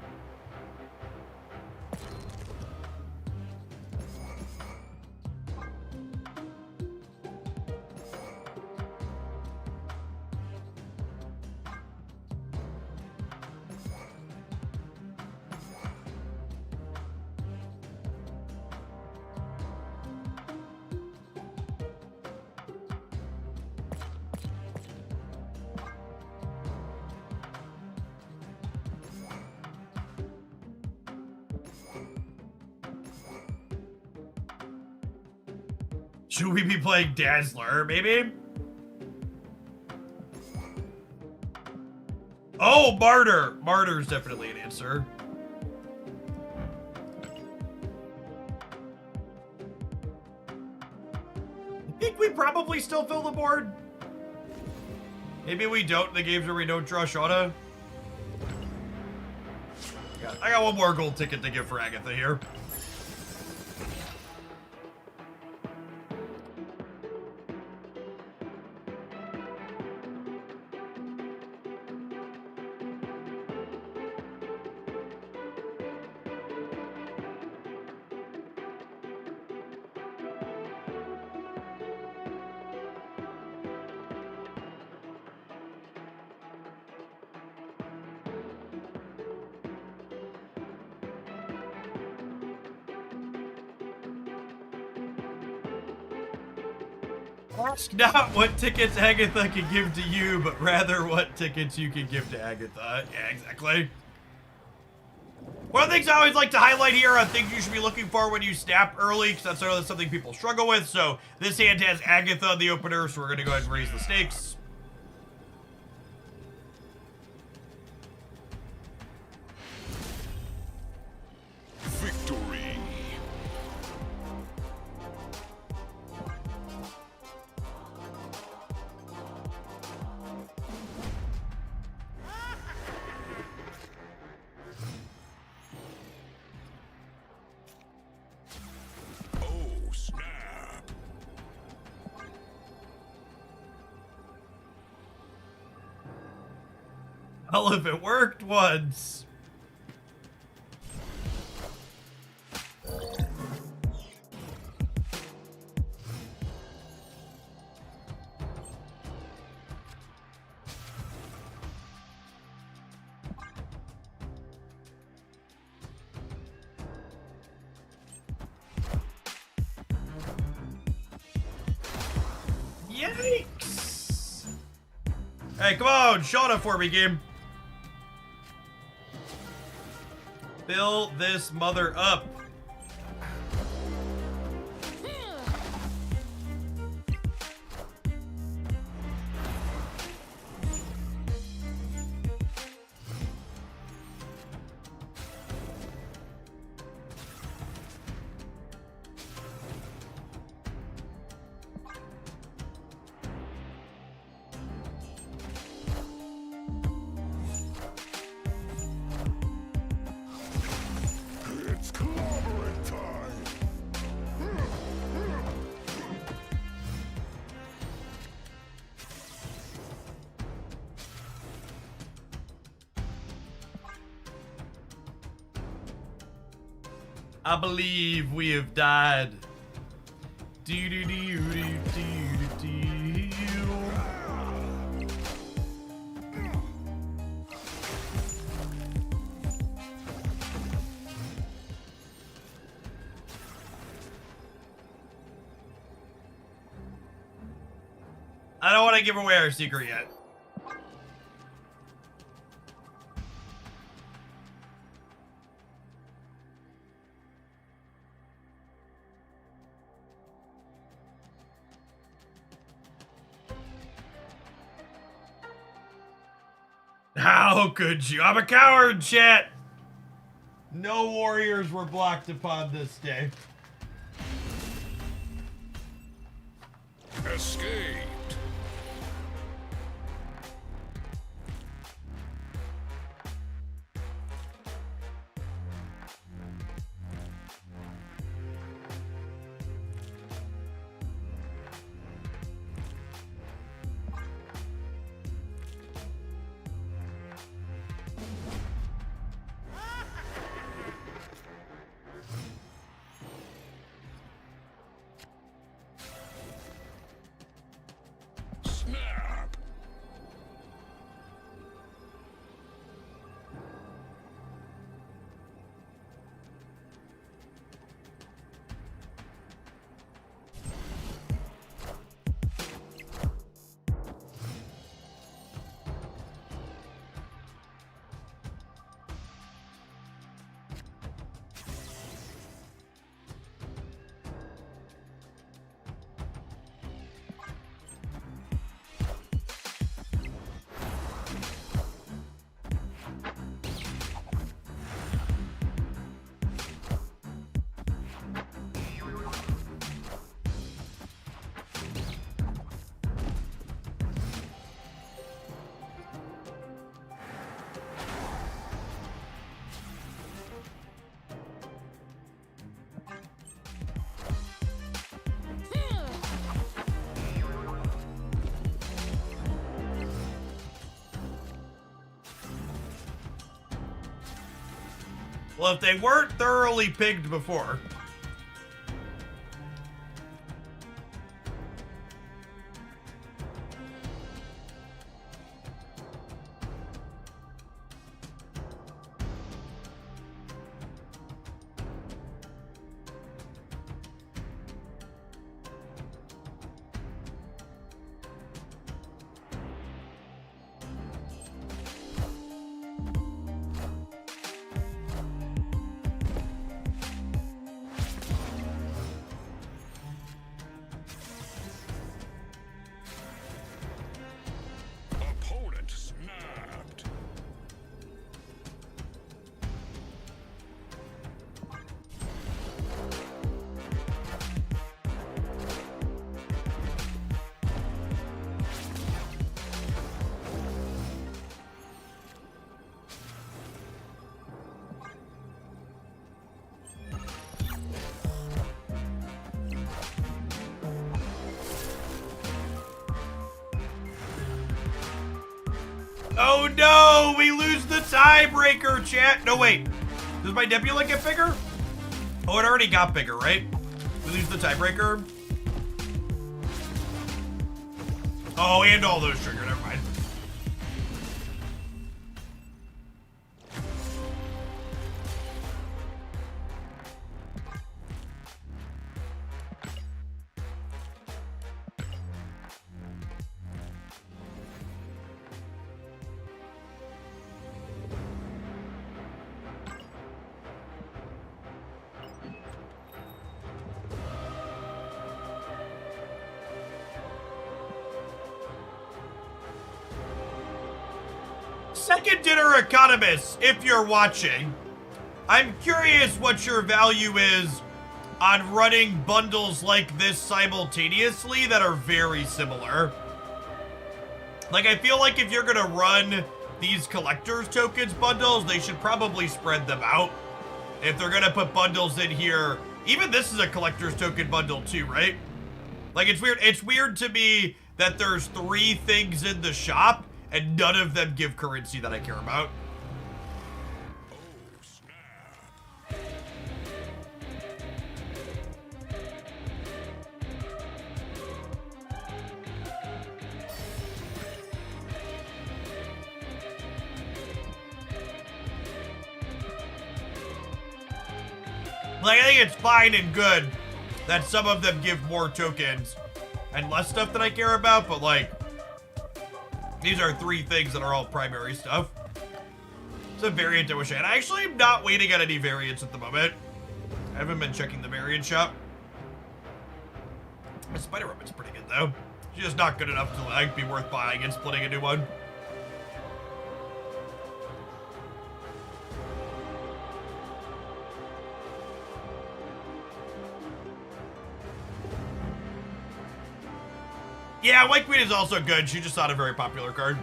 Should we be playing Dazzler, maybe? Oh, Martyr! Martyr's definitely an answer. I think we probably still fill the board. Maybe we don't in the games where we don't draw Shauna. I got one more gold ticket to give for Agatha here. Ask not what tickets Agatha can give to you, but rather what tickets you can give to Agatha. Yeah, exactly. One of the things I always like to highlight here are things you should be looking for when you snap early, because that's something people struggle with. So this hand has Agatha in the opener, so we're going to go ahead and raise the stakes. Victory. Oh, snap. Well, if it worked once. Yikes! Hey, come on, show it for me, game. Fill this mother up. It's clobbering time. I believe we have died. Do do do do do do. I don't want to give away our secret yet. How could you? I'm a coward, chat. No warriors were blocked upon this day. Escaped. Snap. Well, if they weren't thoroughly pigged before. Opponent snapped. Oh no, we lose the tiebreaker, chat. No, wait. Does my nebula get bigger? Oh, it already got bigger, right? We lose the tiebreaker. Oh, and all those trigger. Never mind. Second Dinner Economist, if you're watching, I'm curious what your value is on running bundles like this simultaneously that are very similar. Like, I feel like if you're gonna run these collector's tokens bundles, they should probably spread them out. If they're gonna put bundles in here, even this is a collector's token bundle too, right? Like, it's weird. It's weird to me that there's 3 things in the shop and none of them give currency that I care about. Like, I think it's fine and good that some of them give more tokens and less stuff that I care about, but like, these are 3 things that are all primary stuff. It's a variant I wish I had. I actually am not waiting on any variants at the moment. I haven't been checking the variant shop. The Spider Woman's pretty good though. She's just not good enough to like be worth buying and splitting a new one. Yeah, White Queen is also good. She's just not a very popular card.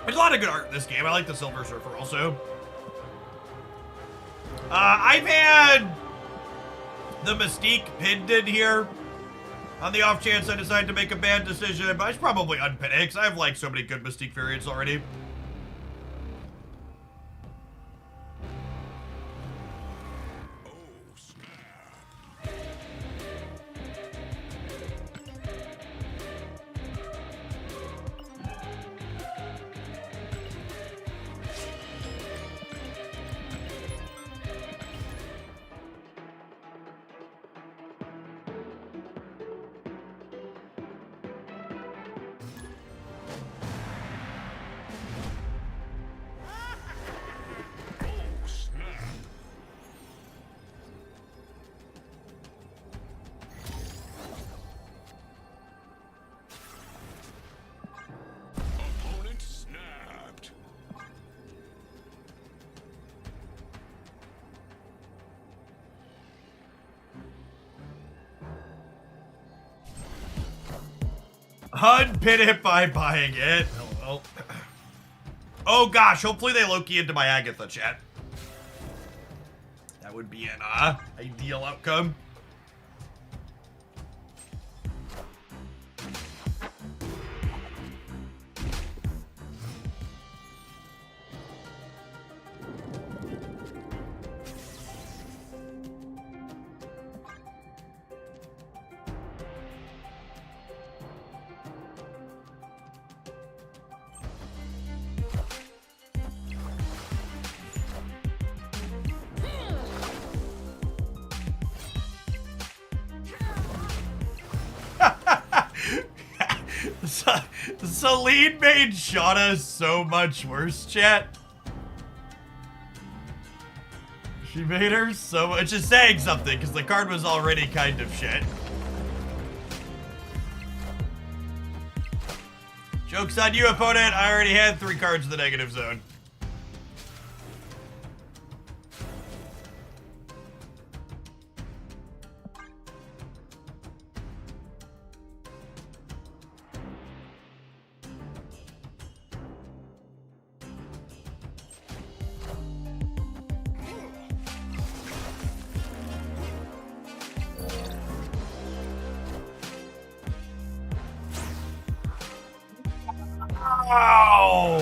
There's a lot of good art in this game. I like the Silver Surfer also. I've had the Mystique pinned in here on the off chance I decide to make a bad decision, but I should probably unpin it because I have like so many good Mystique variants already. Unpin it by buying it. LOL. Oh gosh, hopefully they Loki into my Agatha, chat. That would be an ideal outcome. Celine made Shauna so much worse, chat. She made her so much. Just saying something, because the card was already kind of shit. Joke's on you, opponent. I already had 3 cards in the negative zone. Wow!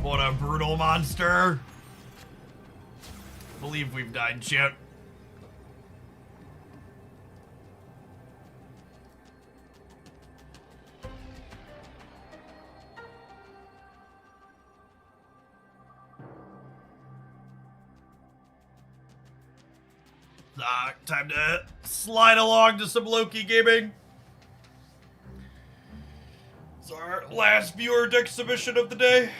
What a brutal monster. Believe we've died, chat. Time to slide along to some Loki gaming. It's our last viewer deck submission of the day.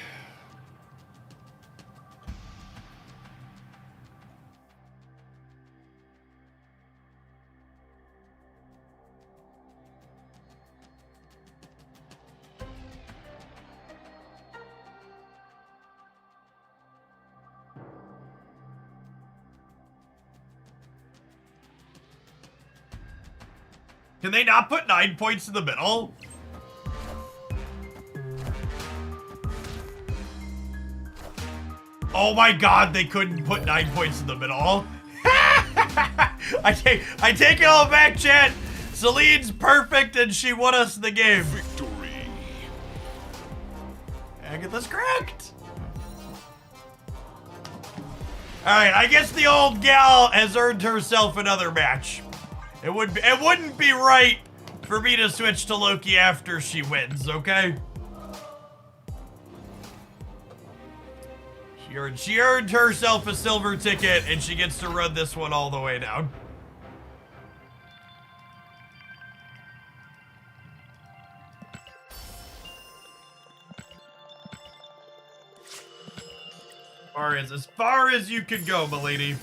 Can they not put 9 points in the middle? Oh my god, they couldn't put 9 points in the middle. I take it all back, chat. Celine's perfect and she won us the game. Victory. Agatha's correct. Alright, I guess the old gal has earned herself another match. It wouldn't be right for me to switch to Loki after she wins, okay? She earned herself a silver ticket and she gets to run this one all the way down. As far as you can go, milady.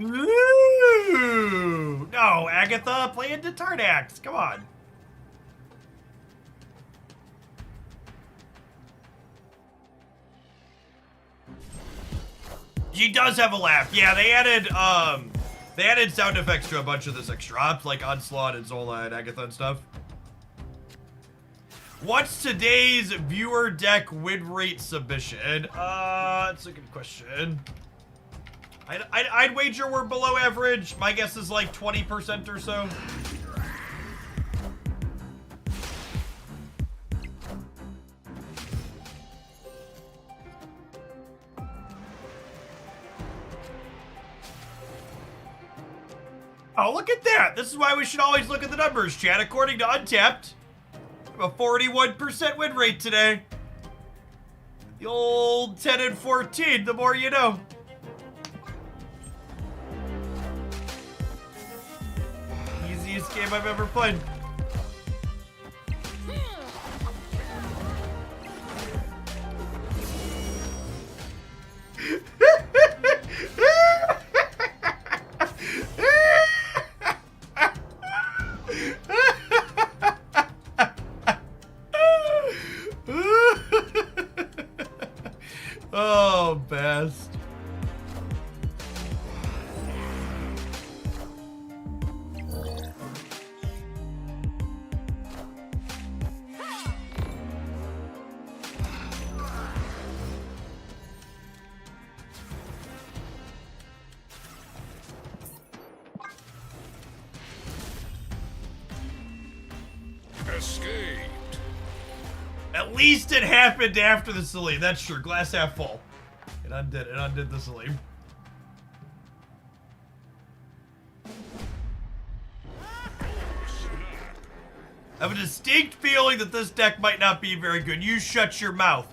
Ooh! No, Agatha, play into Tarnax. Come on. She does have a laugh. Yeah, they added sound effects to a bunch of the sex drops, like Onslaught and Zola and Agatha and stuff. What's today's viewer deck win rate submission? That's a good question. I'd wager we're below average. My guess is like 20% or so. Oh, look at that. This is why we should always look at the numbers, chat. According to Untapped, a 41% win rate today. The old 10 and 14, the more you know. Easiest game I've ever played. Oh, best. Escaped. At least it happened after the Salim. That's true. Glass half full. It undid the Salim. I have a distinct feeling that this deck might not be very good. You shut your mouth.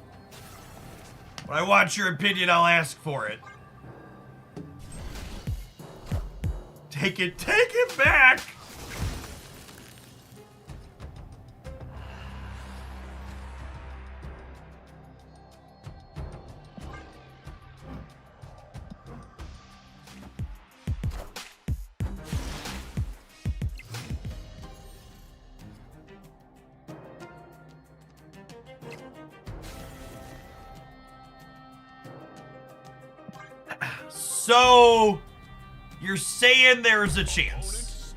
When I want your opinion, I'll ask for it. Take it back! So, you're saying there's a chance.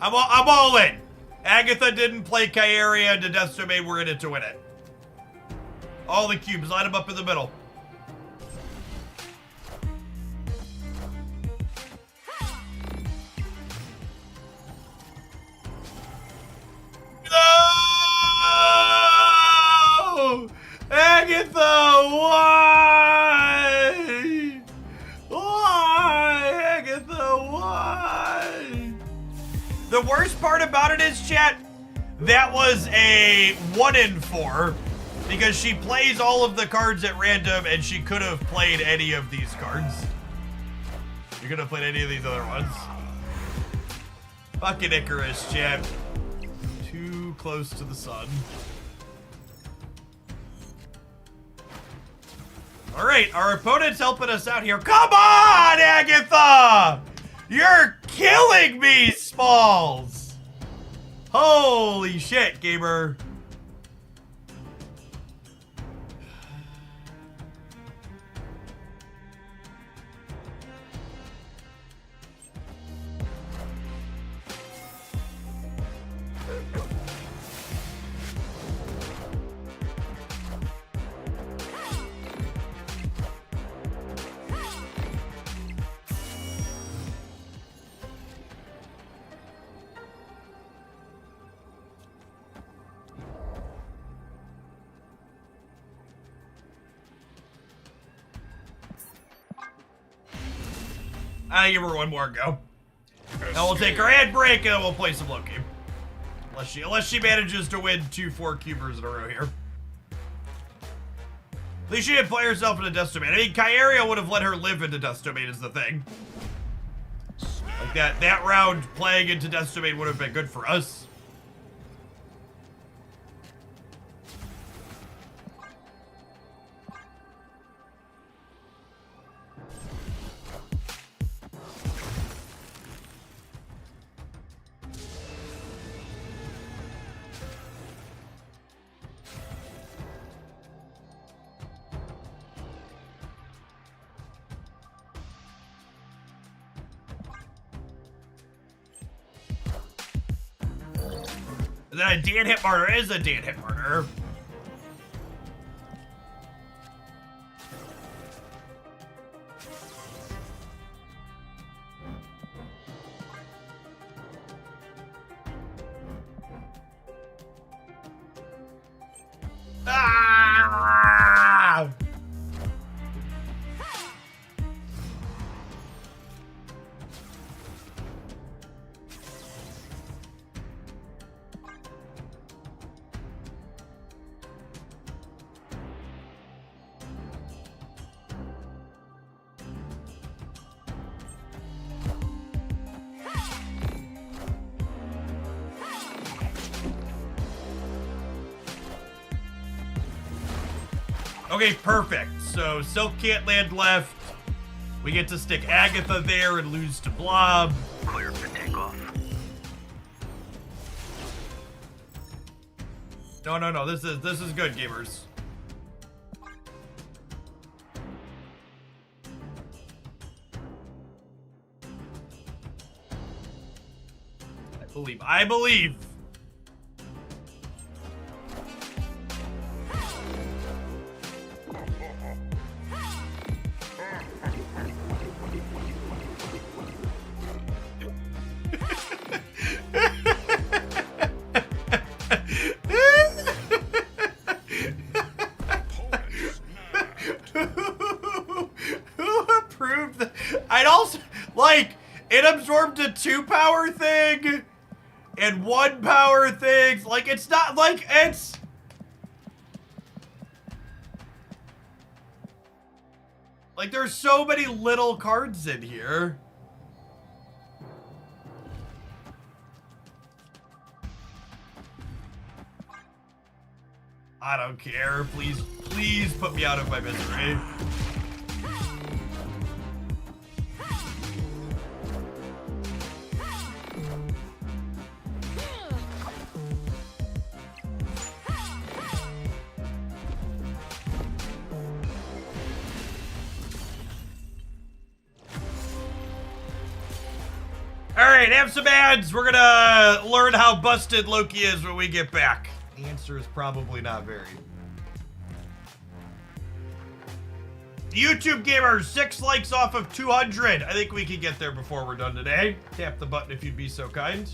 I'm all in. Agatha didn't play Kyaria into Death's Domain. We're in it to win it. All the cubes, line them up in the middle. No! Agatha, why? Why, Agatha, why? The worst part about it is, chat, that was a 1 in 4. Because she plays all of the cards at random, and she could have played any of these cards. You could have played any of these other ones. Fucking Icarus, chat. Too close to the sun. Alright, our opponent's helping us out here. Come on, Agatha! You're killing me, Smalls! Holy shit, gamer. I'll give her one more go. Now we'll take our ad break and then we'll play some Loki. Unless she manages to win 2 4-cubers in a row here. At least she didn't play herself into Dust Domain. I mean, Kyaria would have let her live into Dust Domain is the thing. Like that round playing into Dust Domain would have been good for us. And then a Dan hit martyr is a Dan hit martyr. Ah! Okay, perfect. So Silk can't land left. We get to stick Agatha there and lose to Blob. Clear for takeoff. No. This is good, gamers. I believe. Who approved that? I'd also, like, it absorbed a 2-power thing and 1-power things. Like, it's not, like, it's... Like, there's so many little cards in here. I don't care. Please put me out of my misery. Alright, have some ads. We're gonna learn how busted Loki is when we get back. The answer is probably not very. YouTube gamers, 6 likes off of 200. I think we can get there before we're done today. Tap the button if you'd be so kind.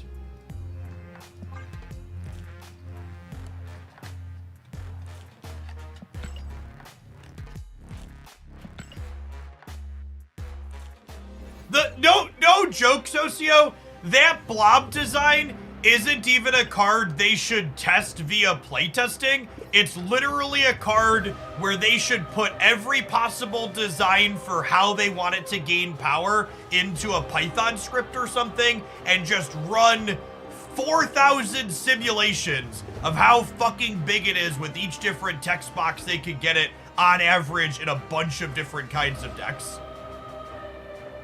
No joke, Socio. That blob design isn't even a card they should test via playtesting. It's literally a card where they should put every possible design for how they want it to gain power into a Python script or something and just run 4,000 simulations of how fucking big it is with each different text box they could get it on average in a bunch of different kinds of decks.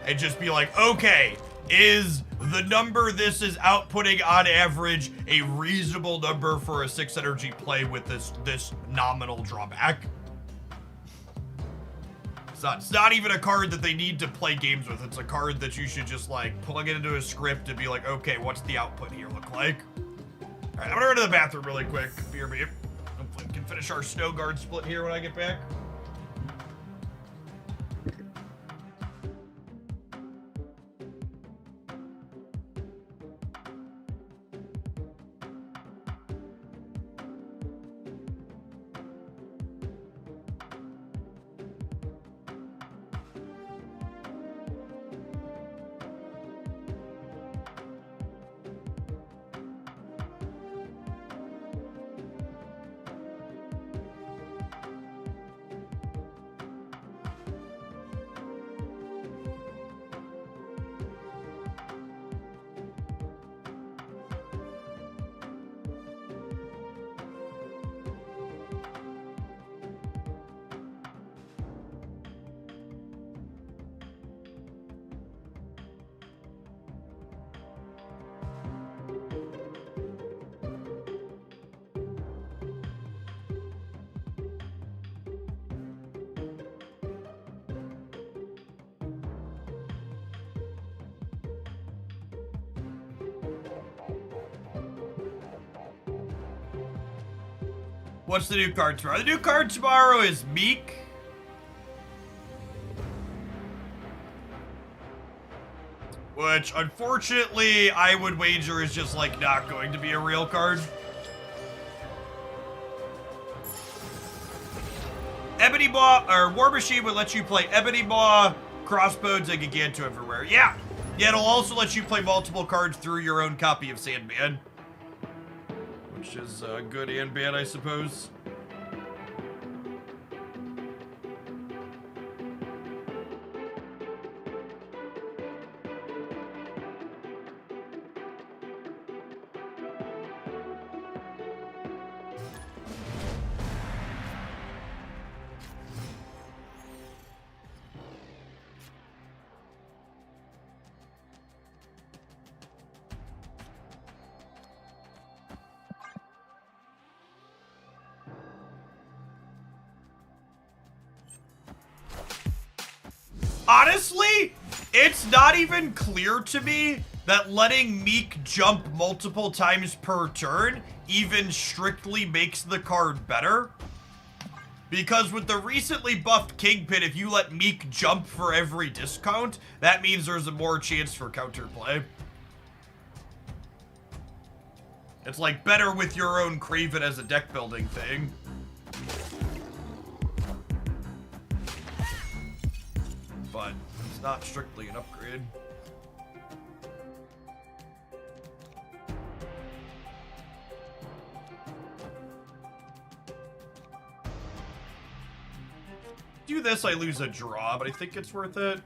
And just be like, okay, is the number this is outputting on average a reasonable number for a 6 energy play with this nominal drawback? It's not even a card that they need to play games with. It's a card that you should just like plug it into a script and be like, okay, what's the output here look like? All right, I'm gonna run to the bathroom really quick. Beer me. Hopefully we can finish our snow guard split here when I get back. What's the new card tomorrow? The new card tomorrow is Meek. Which, unfortunately, I would wager is just, like, not going to be a real card. Ebony Maw, or War Machine would let you play Ebony Maw, Crossbones, and Giganto everywhere. Yeah! Yeah, it'll also let you play multiple cards through your own copy of Sandman. Which is good and bad, I suppose. Honestly, it's not even clear to me that letting Meek jump multiple times per turn even strictly makes the card better. Because with the recently buffed Kingpin, if you let Meek jump for every discount, that means there's a more chance for counterplay. It's like better with your own Craven as a deck building thing. But it's not strictly an upgrade. Do this, I lose a draw, but I think it's worth it.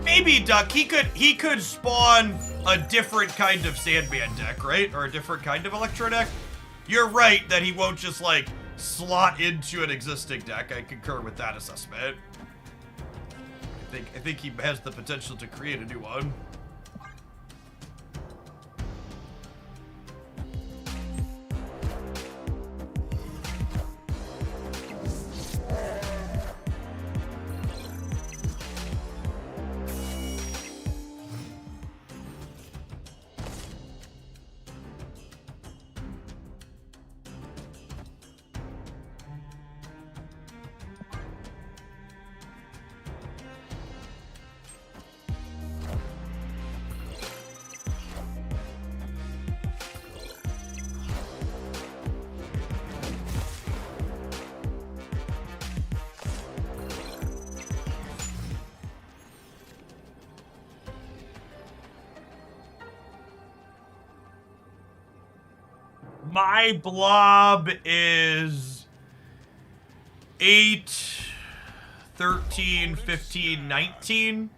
Maybe Duck, he could spawn a different kind of Sandman deck, right? Or a different kind of Electro deck. You're right that he won't just, like, slot into an existing deck. I concur with that assessment. I think he has the potential to create a new one. My blob is 8, 13, 15, 19.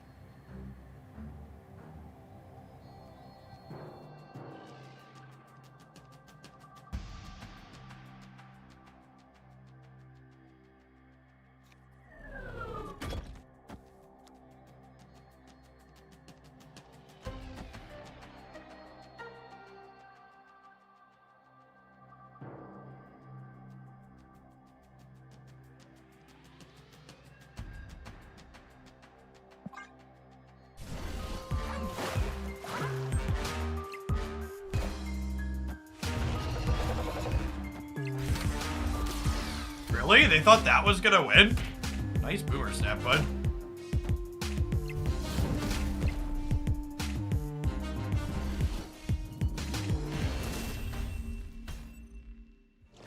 Really? They thought that was gonna win? Nice boomer snap, bud.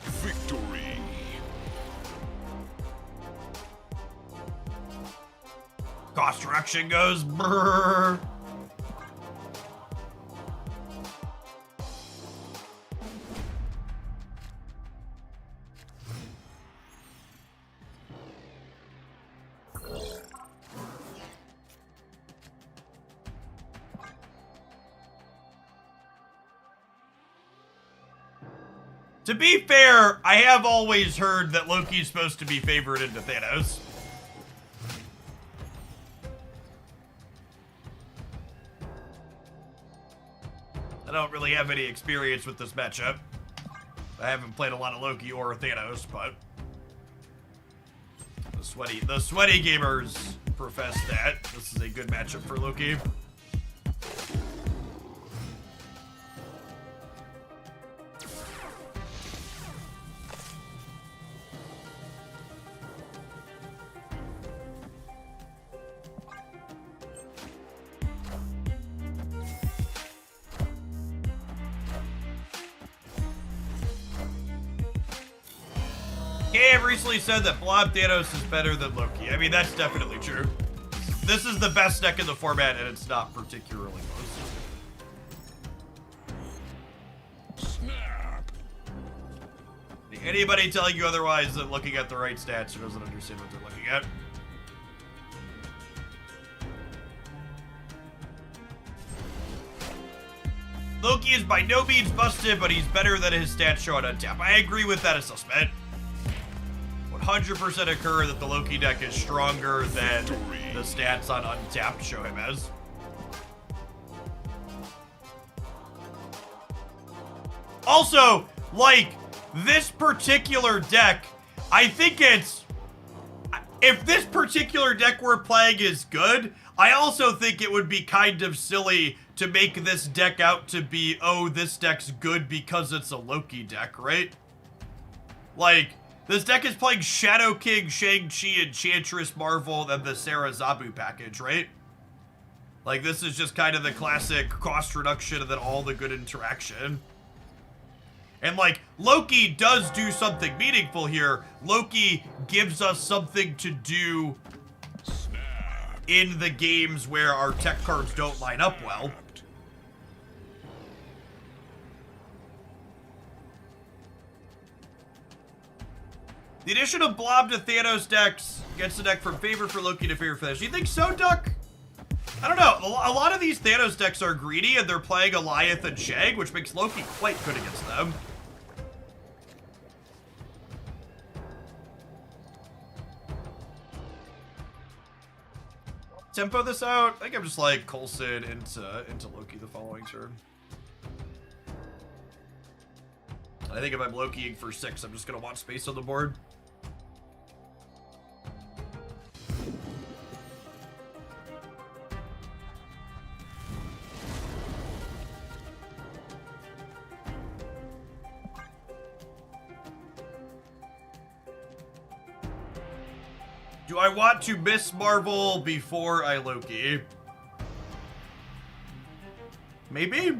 Victory. Cost direction goes brrr. To be fair, I have always heard that Loki's supposed to be favored into Thanos. I don't really have any experience with this matchup. I haven't played a lot of Loki or Thanos, but the sweaty gamers profess that this is a good matchup for Loki. Gabe recently said that Blob Thanos is better than Loki. I mean, that's definitely true. This is the best deck in the format, and it's not particularly close. Snap. Anybody telling you otherwise than looking at the right stats who doesn't understand what they're looking at? Loki is by no means busted, but he's better than his stats show on untap. I agree with that assessment. 100% occur that the Loki deck is stronger than the stats on Untapped show him as. Also, like, this particular deck, I think it's... If this particular deck we're playing is good, I also think it would be kind of silly to make this deck out to be, oh, this deck's good because it's a Loki deck, right? Like... This deck is playing Shadow King, Shang-Chi, Enchantress, Marvel, and the Sarah Zabu package, right? Like, this is just kind of the classic cost reduction and then all the good interaction. And, like, Loki does do something meaningful here. Loki gives us something to do in the games where our tech cards don't line up well. The addition of Blob to Thanos decks gets the deck from favor for Loki to favor for Thanos. Do you think so, Duck? I don't know. A lot of these Thanos decks are greedy, and they're playing Goliath and Shag, which makes Loki quite good against them. Tempo this out. I think I'm just like Coulson into Loki the following turn. I think if I'm Lokiing for 6, I'm just gonna want space on the board. Do I want to miss Marvel before I Loki? Maybe?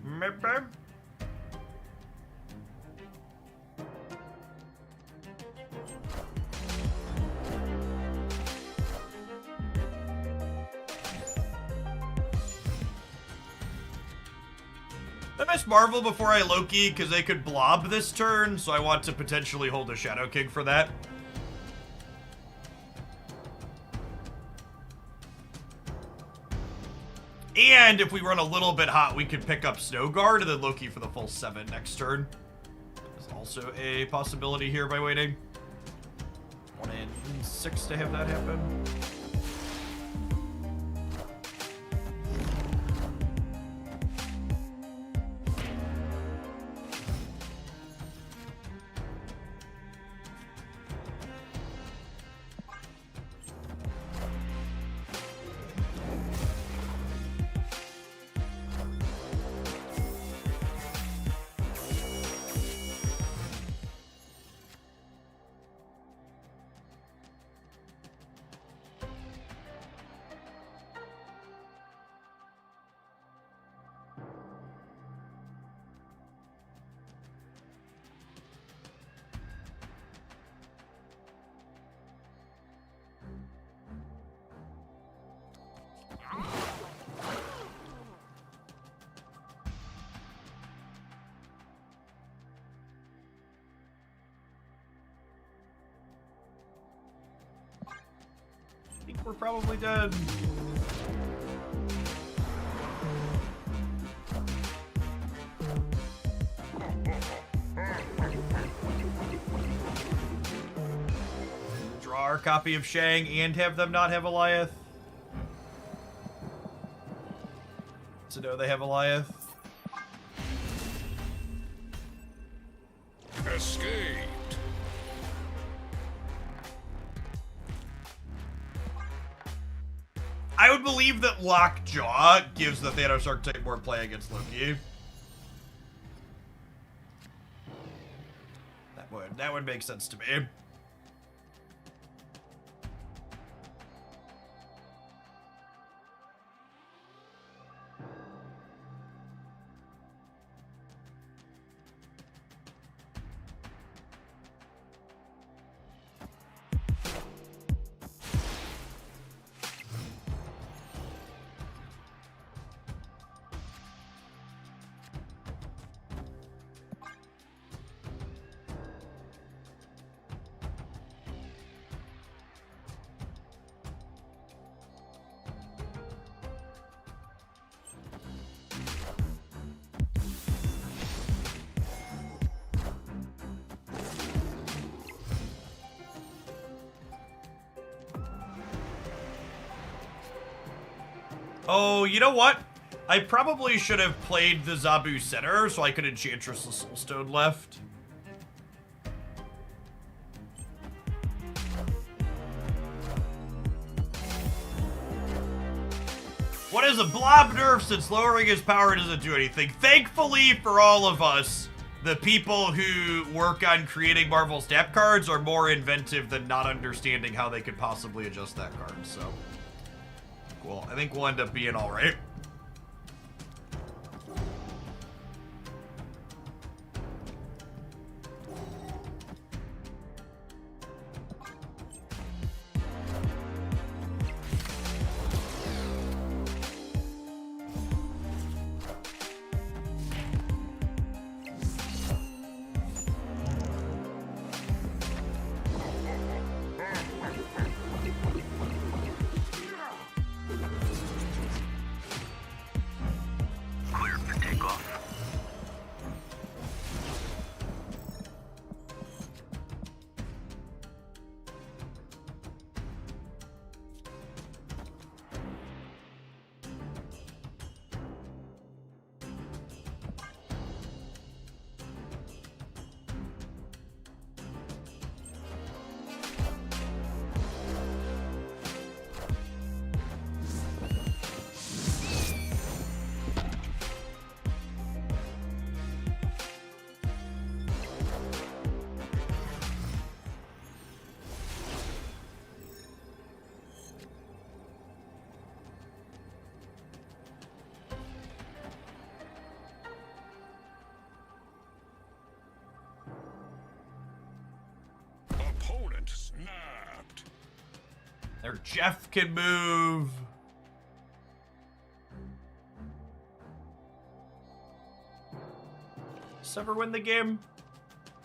Maybe? I missed Marvel before I Loki because they could blob this turn, so I want to potentially hold a Shadow King for that. And if we run a little bit hot, we could pick up Snow Guard and then Loki for the full 7 next turn. There's also a possibility here by waiting. 1 in 6 to have that happen. I think we're probably dead. Draw our copy of Shang and have them not have Eliath. So no, they have Eliath. Escaped. I would believe that Lockjaw gives the Thanos archetype more play against Loki. That would make sense to me. Oh, you know what? I probably should have played the Zabu Center so I could Enchantress the Soulstone left. What is a blob nerf since lowering his power doesn't do anything? Thankfully for all of us, the people who work on creating Marvel Snap cards are more inventive than not understanding how they could possibly adjust that card, so... Cool. I think we'll end up being alright. Opponent snapped. Their Jeff can move. Agatha's ever win the game?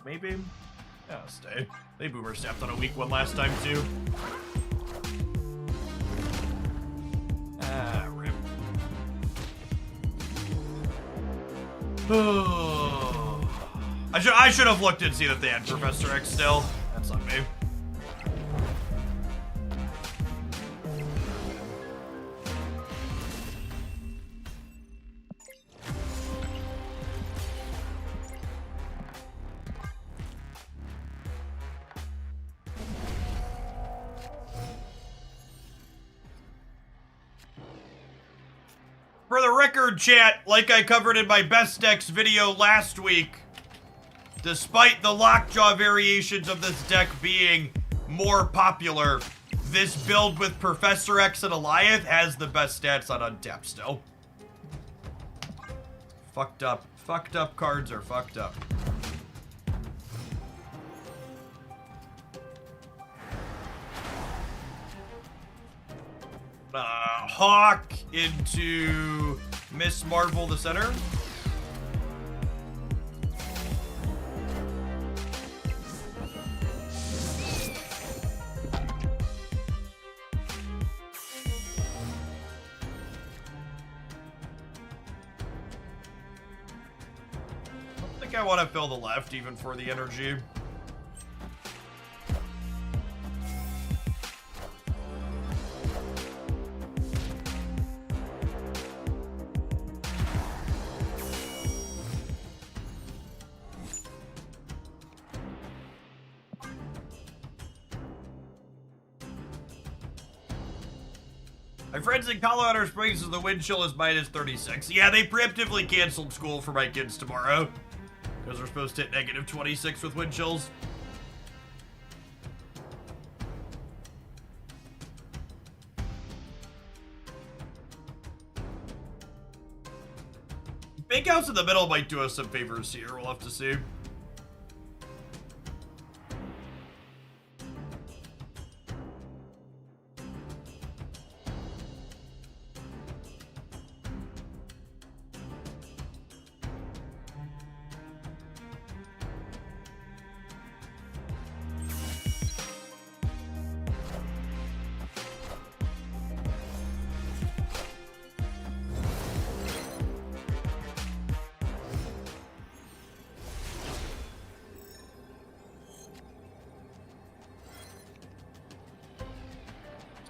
Maybe? Yeah, stay. They boomer stepped on a weak one last time, too. Ah, rip. I should have looked and see that they had Professor X still. That's on me. For the record, chat, like I covered in my best decks video last week, despite the lockjaw variations of this deck being more popular, this build with Professor X and Goliath has the best stats on untap still. Fucked up. Fucked up cards are fucked up. Hawk into Miss Marvel the center. I think I want to fill the left even for the energy. My friends in Colorado Springs says the wind chill is minus 36. Yeah, they preemptively canceled school for my kids tomorrow because we're supposed to hit negative 26 with wind chills. Big house in the middle might do us some favors here. We'll have to see.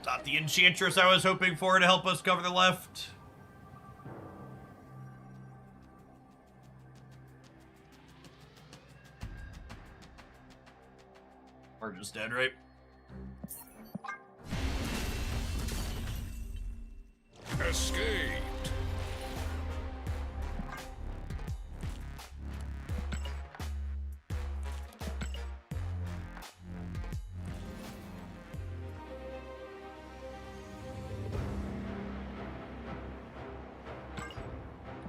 Not the Enchantress I was hoping for to help us cover the left. We're just dead, right? Escaped.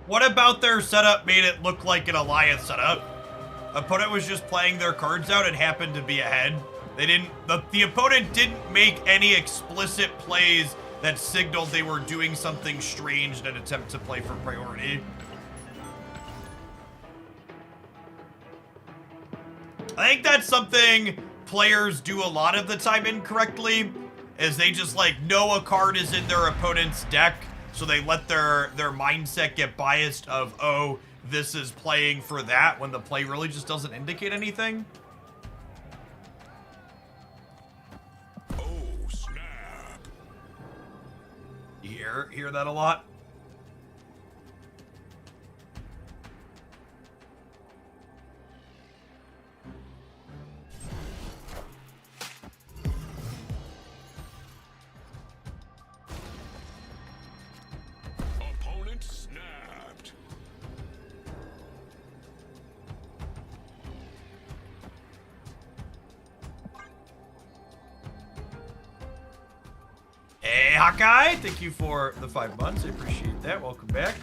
What about their setup made it look like an Alliance setup? Opponent was just playing their cards out and happened to be ahead. They didn't, the opponent didn't make any explicit plays that signaled they were doing something strange in an attempt to play for priority. I think that's something players do a lot of the time incorrectly, is they just like know a card is in their opponent's deck, so they let their mindset get biased of, oh, this is playing for that, when the play really just doesn't indicate anything. Oh, snap. You hear that a lot? Opponent snapped. Hey, Hawkeye, thank you for the 5 months. I appreciate that. Welcome back.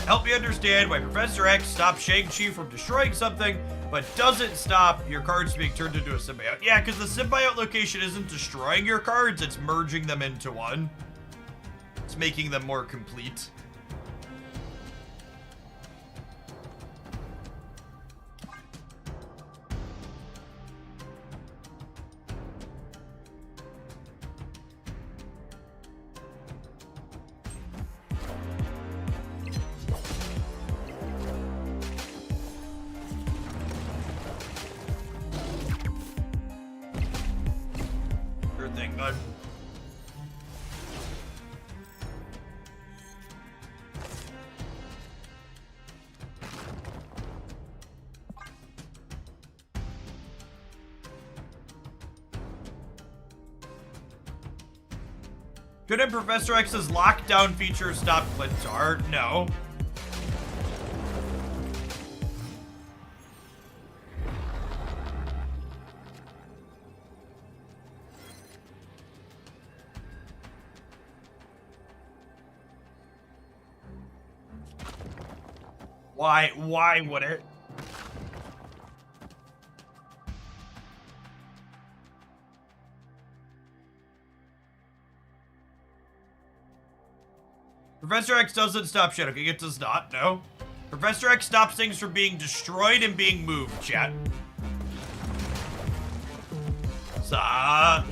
Help me understand why Professor X stops Shang-Chi from destroying something, but doesn't stop your cards being turned into a symbiote. Yeah, because the symbiote location isn't destroying your cards, it's merging them into one. It's making them more complete. Sure thing, bud. Couldn't Professor X's lockdown feature stop Clintar? No. Why would it? Professor X doesn't stop shit. Okay, it does not. No. Professor X stops things from being destroyed and being moved, chat.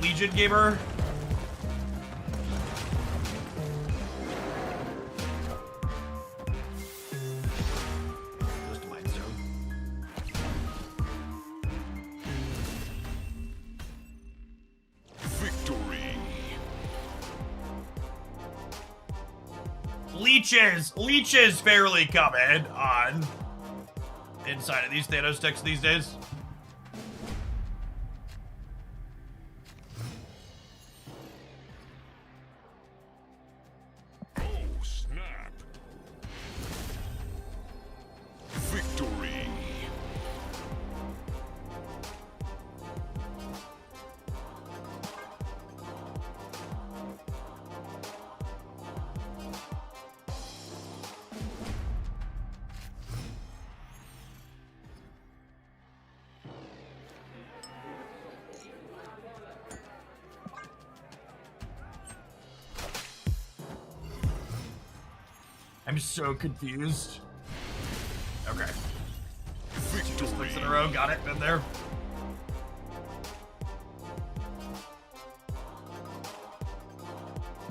Legion Gamer. Just a Mind Stone. Victory. Leeches fairly coming on inside of these Thanos decks these days. Oh, snap. Victory. I'm so confused. Okay. Victory. Just clicks in a row. Got it. Been there.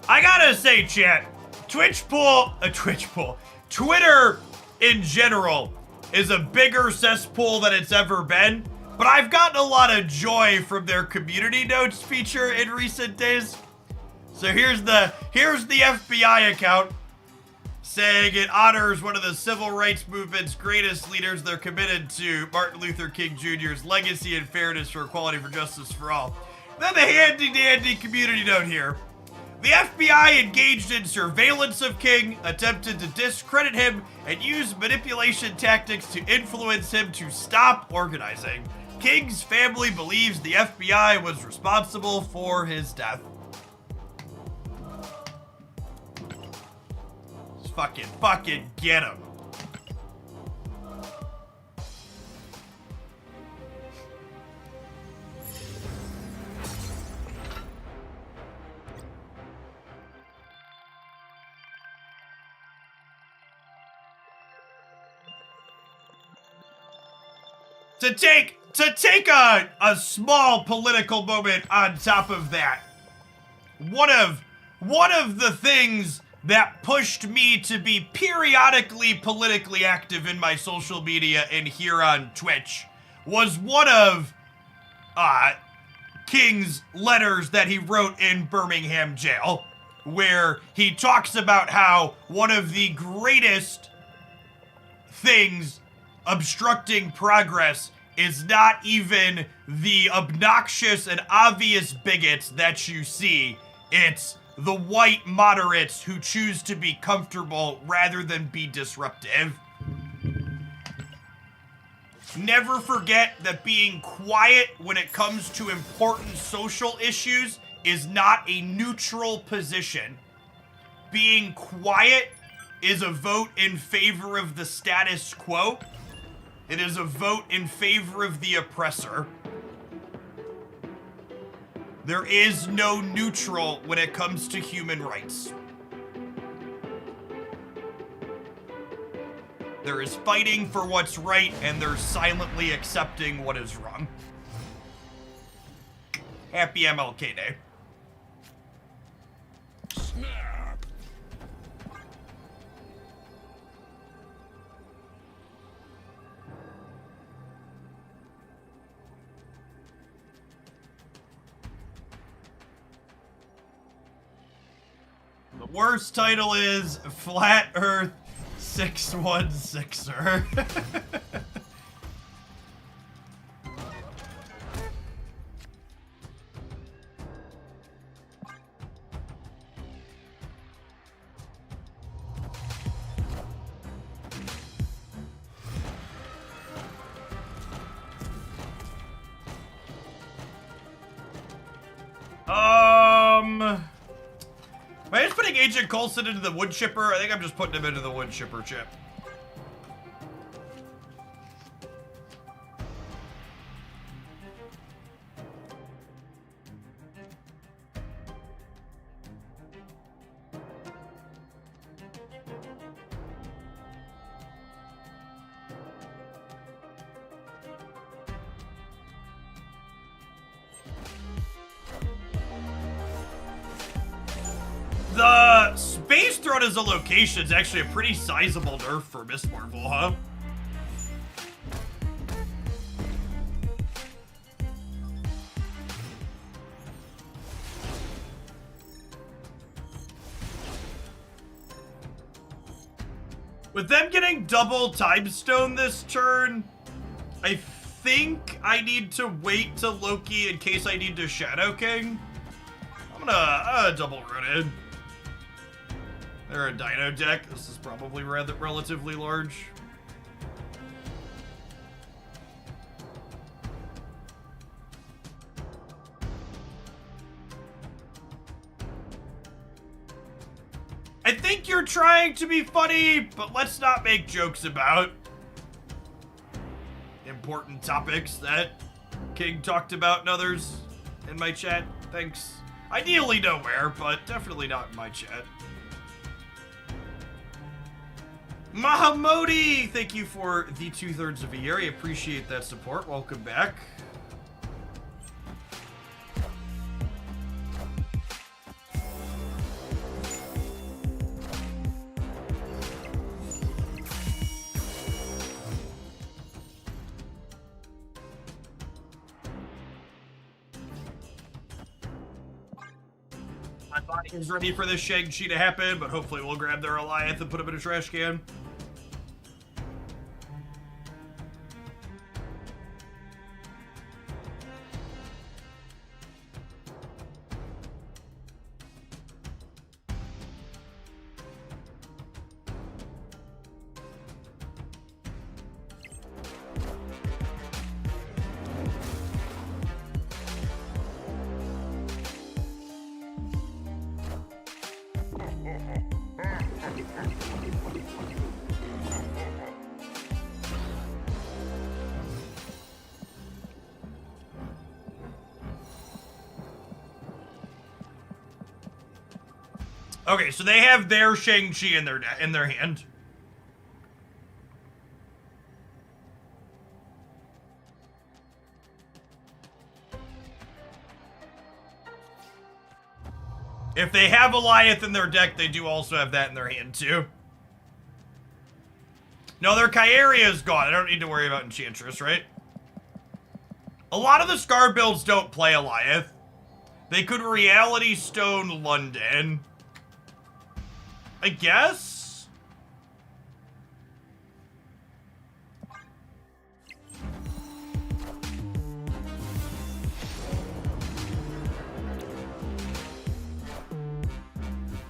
I gotta say, chat, Twitter in general is a bigger cesspool than it's ever been, but I've gotten a lot of joy from their community notes feature in recent days. So here's the FBI account saying it honors one of the civil rights movement's greatest leaders. They're committed to Martin Luther King Jr.'s legacy and fairness for equality for justice for all. Then the handy-dandy community note here. The FBI engaged in surveillance of King, attempted to discredit him, and used manipulation tactics to influence him to stop organizing. King's family believes the FBI was responsible for his death. Fucking get him. To take a small political moment on top of that, one of the things that pushed me to be periodically politically active in my social media and here on Twitch was one of King's letters that he wrote in Birmingham jail, where he talks about how one of the greatest things obstructing progress is not even the obnoxious and obvious bigots that you see. It's the white moderates who choose to be comfortable rather than be disruptive. Never forget that being quiet when it comes to important social issues is not a neutral position. Being quiet is a vote in favor of the status quo. It is a vote in favor of the oppressor. There is no neutral when it comes to human rights. There is fighting for what's right, and there's silently accepting what is wrong. Happy MLK Day. Snap. The worst title is Flat Earth 616er. Am I just putting Agent Coulson into the wood chipper? I think I'm just putting him into the wood chipper chip. The Space Throne as a location is actually a pretty sizable nerf for Miss Marvel, huh? With them getting double time stone this turn, I think I need to wait to Loki in case I need to Shadow King. I'm gonna double run in. They're a Dino deck. This is probably rather relatively large. I think you're trying to be funny, but let's not make jokes about important topics that King talked about and others in my chat. Thanks. Ideally nowhere, but definitely not in my chat. Mahamodi, thank you for the 2/3 of a year. I appreciate that support. Welcome back. My body is ready for this Shang-Chi to happen, but hopefully we'll grab their Alliance and put them in a trash can. Okay, so they have their Shang-Chi in their hand. If they have Goliath in their deck, they do also have that in their hand too. No, their Kyaria is gone. I don't need to worry about Enchantress, right? A lot of the Scar builds don't play Goliath. They could Reality Stone London, I guess?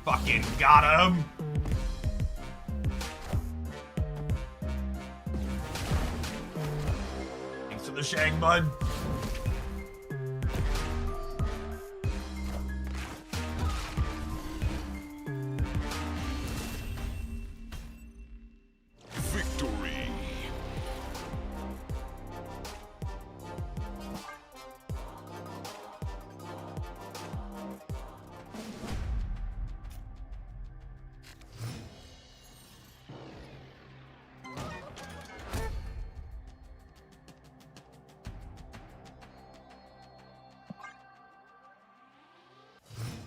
Fucking got him. Thanks for the Shang Bud.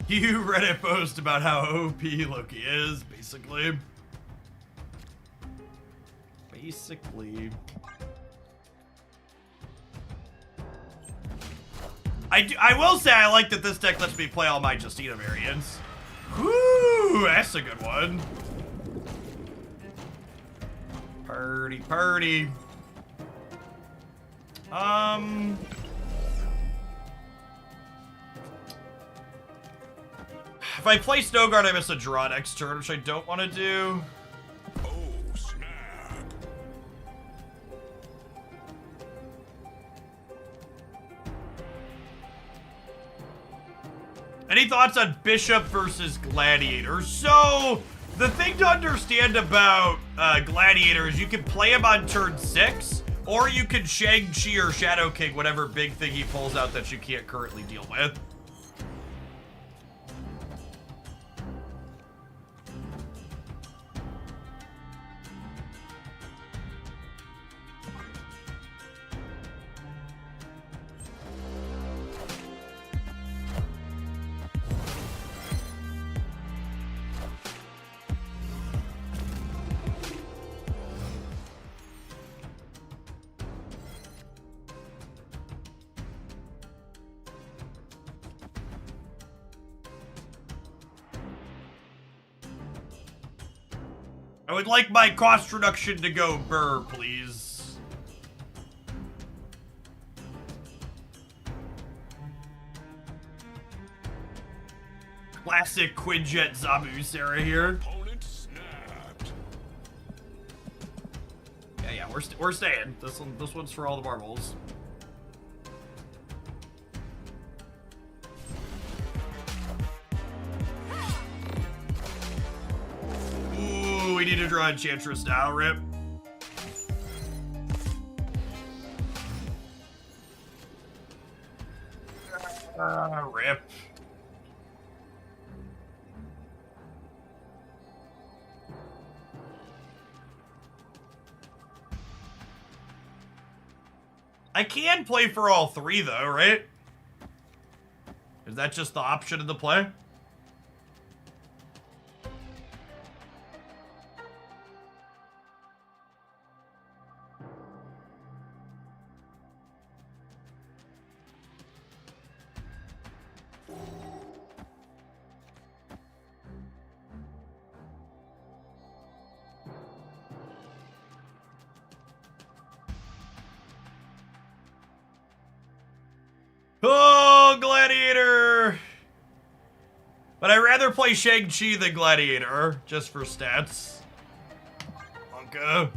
You Reddit post about how OP Loki is, basically. I will say I like that this deck lets me play all my Justina variants. Woo, that's a good one. Purdy, purdy. If I play Snowguard, I miss a draw next turn, which I don't want to do. Oh, snap. Any thoughts on Bishop versus Gladiator? So, the thing to understand about Gladiator is you can play him on turn 6, or you can Shang-Chi or Shadow King, whatever big thing he pulls out that you can't currently deal with. I would like my cost reduction to go burr, please. Classic Quinjet Zabu Sarah here. Opponent snapped. Yeah, we're staying. This one's for all the marbles. Ooh, we need to draw Enchantress now, rip. Rip. I can play for all three, though, right? Is that just the option in the play? Oh, Gladiator! But I'd rather play Shang-Chi than Gladiator, just for stats. Honka.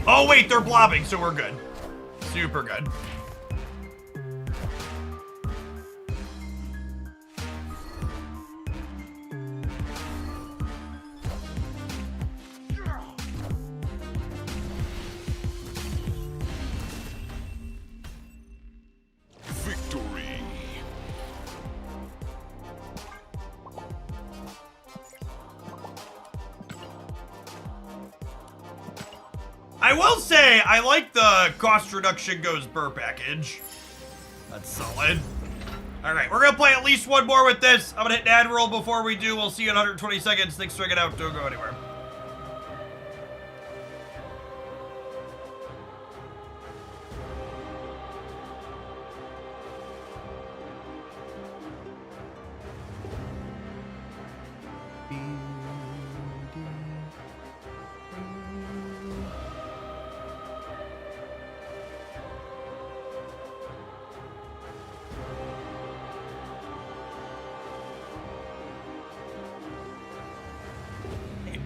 Oh wait, they're blobbing, so we're good. Super good. Victory. I will say, I like the cost reduction goes burr package. That's solid. All right, we're gonna play at least one more with this. I'm gonna hit an ad roll before we do. We'll see you in 120 seconds. Thanks for checking out. Don't go anywhere.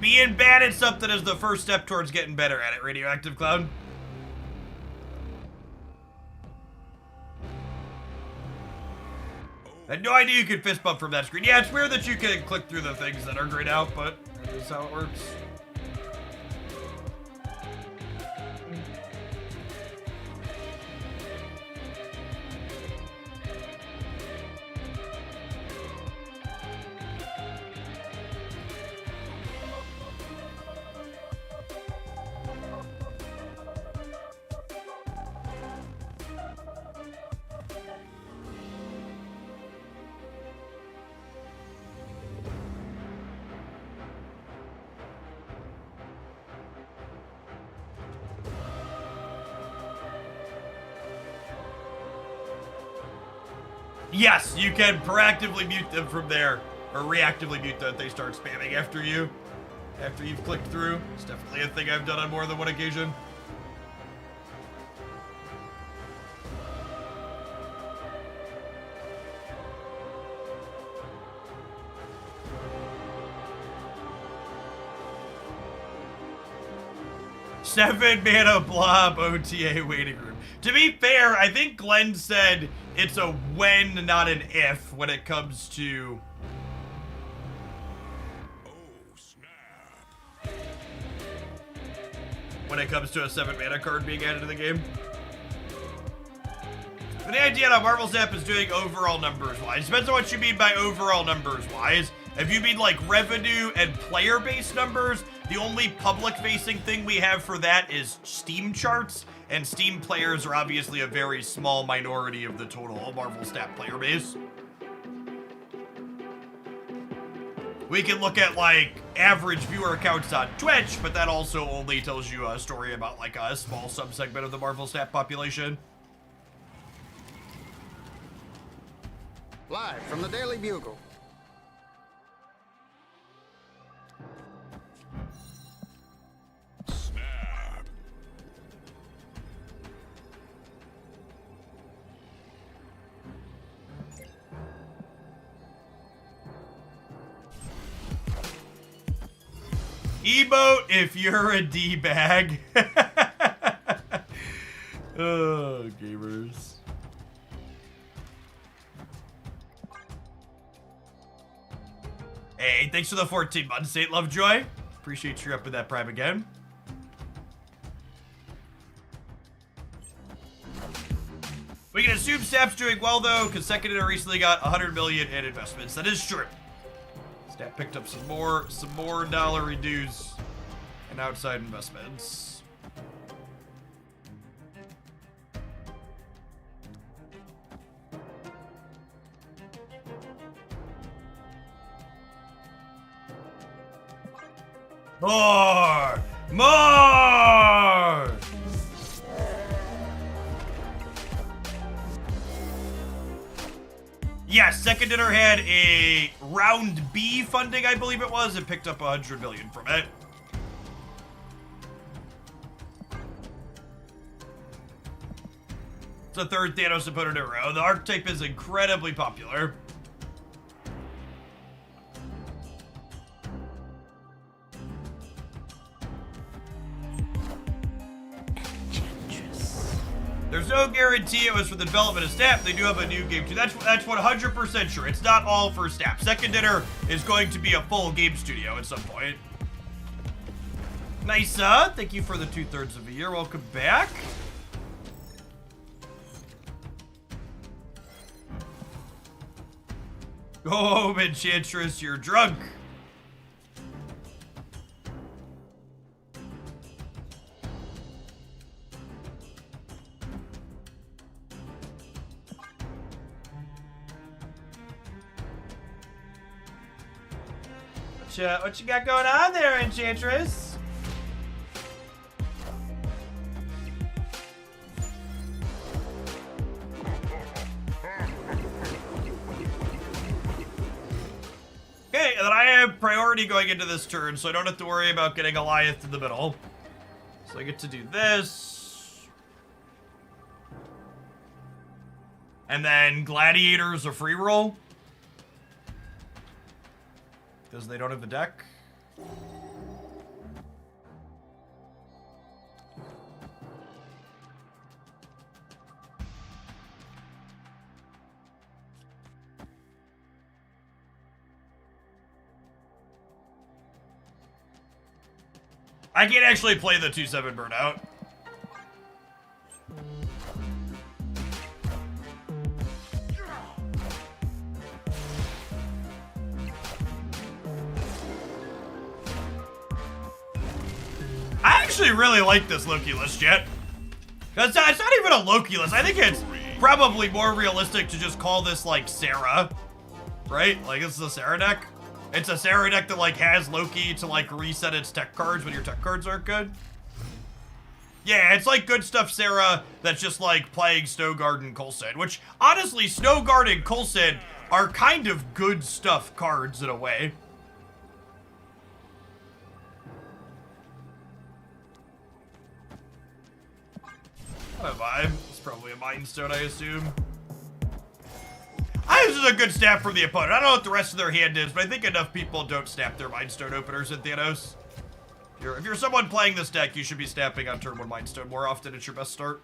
Being bad at something is the first step towards getting better at it, Radioactive Cloud. I had no idea you could fist bump from that screen. Yeah, it's weird that you can click through the things that are grayed out, but that is how it works. Yes, you can proactively mute them from there, or reactively mute them if they start spamming after you, after you've clicked through. It's definitely a thing I've done on more than one occasion. Seven mana blob OTA waiting room. To be fair, I think Glenn said it's a when, not an if, when it comes to... Oh, snap. when it comes to a 7 mana card being added to the game. But the idea on Marvel Snap is doing overall numbers wise. Depends on what you mean by overall numbers wise. If you mean like revenue and player-based numbers, the only public-facing thing we have for that is Steam charts, and Steam players are obviously a very small minority of the total Marvel Snap player base. We can look at like average viewer counts on Twitch, but that also only tells you a story about like a small subsegment of the Marvel Snap population. Live from the Daily Bugle. Snap. Emote if you're a D-bag. Oh, gamers. Hey, thanks for the 14 months, Saint Lovejoy. Appreciate you up with that Prime again. We can assume Snap's doing well, though, because Second Dinner recently got 100 million in investments. That is true. Snap picked up some more dollar dues and outside investments. More! More! Yes, Second Dinner had a round B funding, I believe it was, and picked up 100 million from it. It's the third Thanos opponent in a row. The archetype is incredibly popular. There's no guarantee it was for the development of Snap. They do have a new game too. That's 100% sure. It's not all for Snap. Second Dinner is going to be a full game studio at some point. Nisa, thank you for the 2/3 of a year. Welcome back. Go home, Enchantress. You're drunk. What you got going on there, Enchantress? Okay, and then I have priority going into this turn, so I don't have to worry about getting Goliath in the middle. So I get to do this. And then Gladiator's a free roll. Because they don't have the deck. I can't actually play the 2/7 burnout. I actually really like this Loki list, Jet. It's not even a Loki list. I think it's probably more realistic to just call this like Sarah, right? Like this is a Sarah deck. It's a Sarah deck that like has Loki to like reset its tech cards when your tech cards aren't good. Yeah, it's like Good Stuff Sarah that's just like playing Snowguard and Coulson, which honestly, Snowguard and Coulson are kind of good stuff cards in a way. What am I? It's probably a Mind Stone, I assume. This is a good snap from the opponent. I don't know what the rest of their hand is, but I think enough people don't snap their Mind Stone openers in Thanos. If you're someone playing this deck, you should be snapping on turn 1 Mind Stone more often. It's your best start.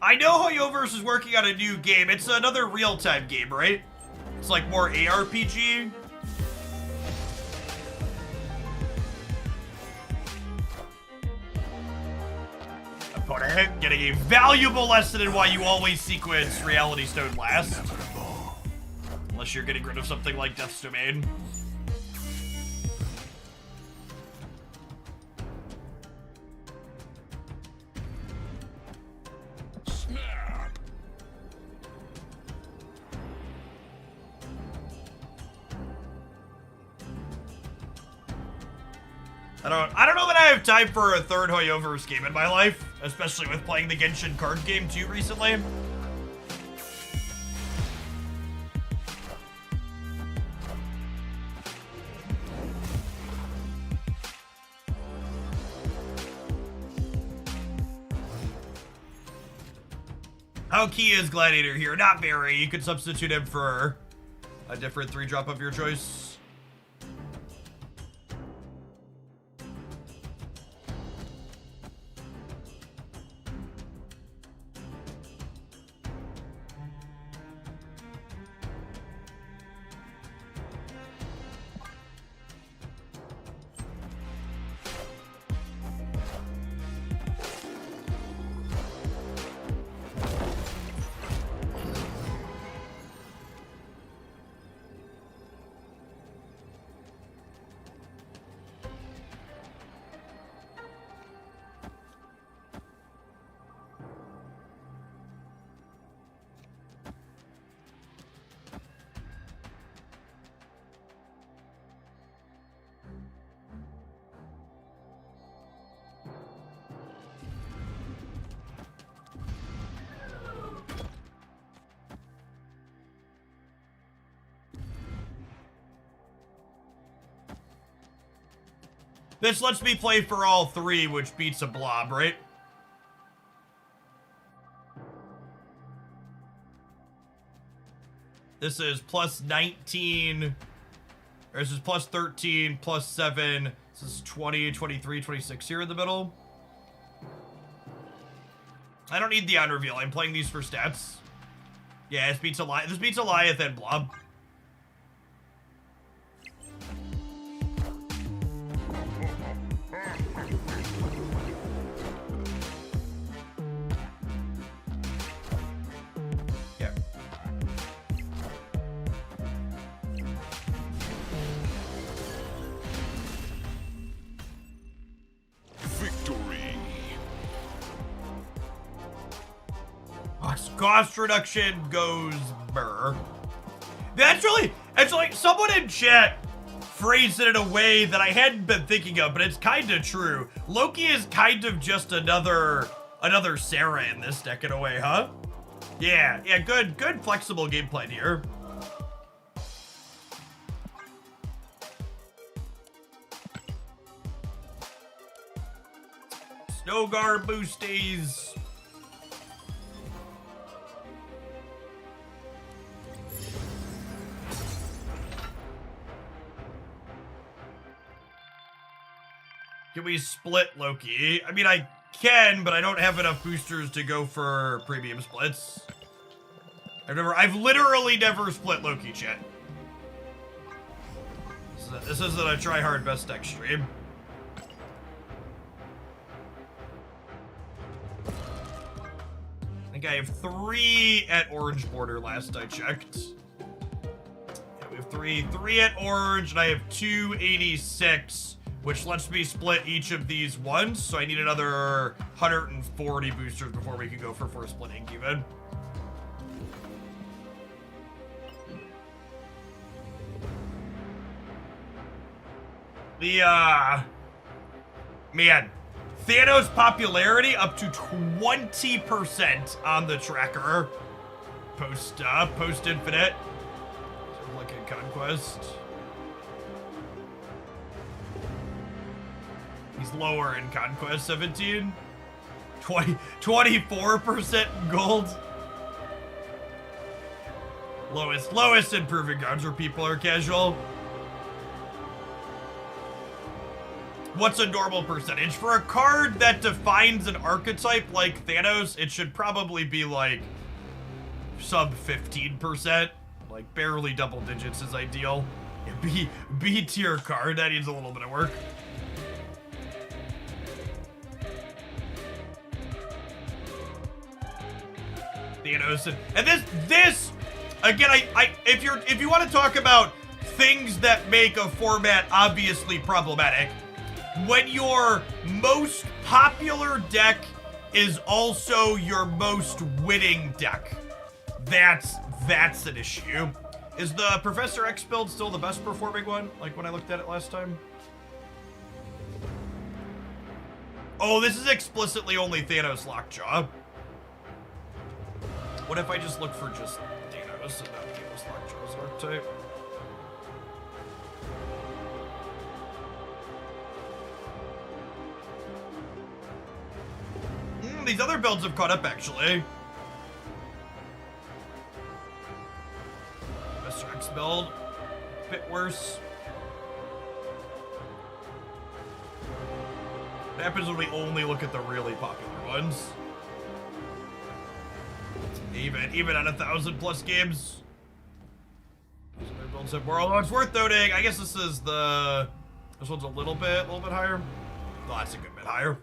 I know Hoyoverse is working on a new game. It's another real-time game, right? It's like more ARPG. Opponent getting a valuable lesson in why you always sequence Reality Stone last. Unless you're getting rid of something like Death's Domain. I don't know that I have time for a third Hoyoverse game in my life, especially with playing the Genshin card game too recently. How key is Gladiator here? Not very. You could substitute him for a different 3-drop of your choice. This lets me play for all 3, which beats a blob, right? This is plus 19, or this is plus 13, plus 7. This is 20, 23, 26 here in the middle. I don't need the on reveal. I'm playing these for stats. Yeah, this beats Goliath and blob. Cost reduction goes burr. That's like someone in chat phrased it in a way that I hadn't been thinking of, but it's kind of true. Loki is kind of just another Sarah in this deck in a way, huh? Yeah, good flexible gameplay here. Snowguard boosties. Can we split Loki? I mean, I can, but I don't have enough boosters to go for premium splits. I've literally never split Loki, chat. This isn't a try hard best deck stream. think I have 3 at orange border last I checked. Yeah, we have 3 at orange, and I have 286, which lets me split each of these once, so I need another 140 boosters before we can go for first splitting even. Man, Thanos popularity up to 20% on the tracker. Post infinite. So look at Conquest. He's lower in Conquest 17. 24% in gold. Lowest in Proving Grounds where people are casual. What's a normal percentage? For a card that defines an archetype like Thanos, it should probably be like sub 15%. Like barely double digits is ideal. B tier card, that needs a little bit of work. Thanos and this again, if you want to talk about things that make a format obviously problematic, when your most popular deck is also your most winning deck, that's an issue. Is the Professor X build still the best performing one, like when I looked at it last time? Oh, this is explicitly only Thanos Lockjaw. What if I just look for just Thanos and not Thanos Lockjaw's archetype? These other builds have caught up, actually. Professor X build, a bit worse. What happens when we only look at the really popular ones? Even at 1,000+ games. These other builds have more, although it's worth noting. I guess this one's a little bit higher. No, that's a good bit higher.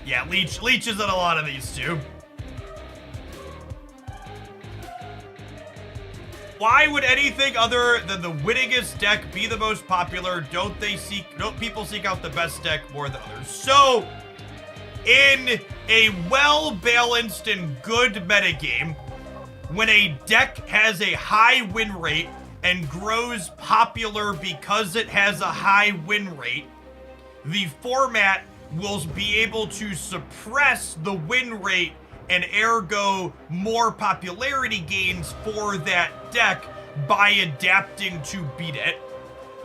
Yeah, Leech is in a lot of these too. Why would anything other than the winningest deck be the most popular? Don't people seek out the best deck more than others? So, in a well-balanced and good metagame, when a deck has a high win rate and grows popular because it has a high win rate, the format will be able to suppress the win rate and ergo more popularity gains for that deck by adapting to beat it.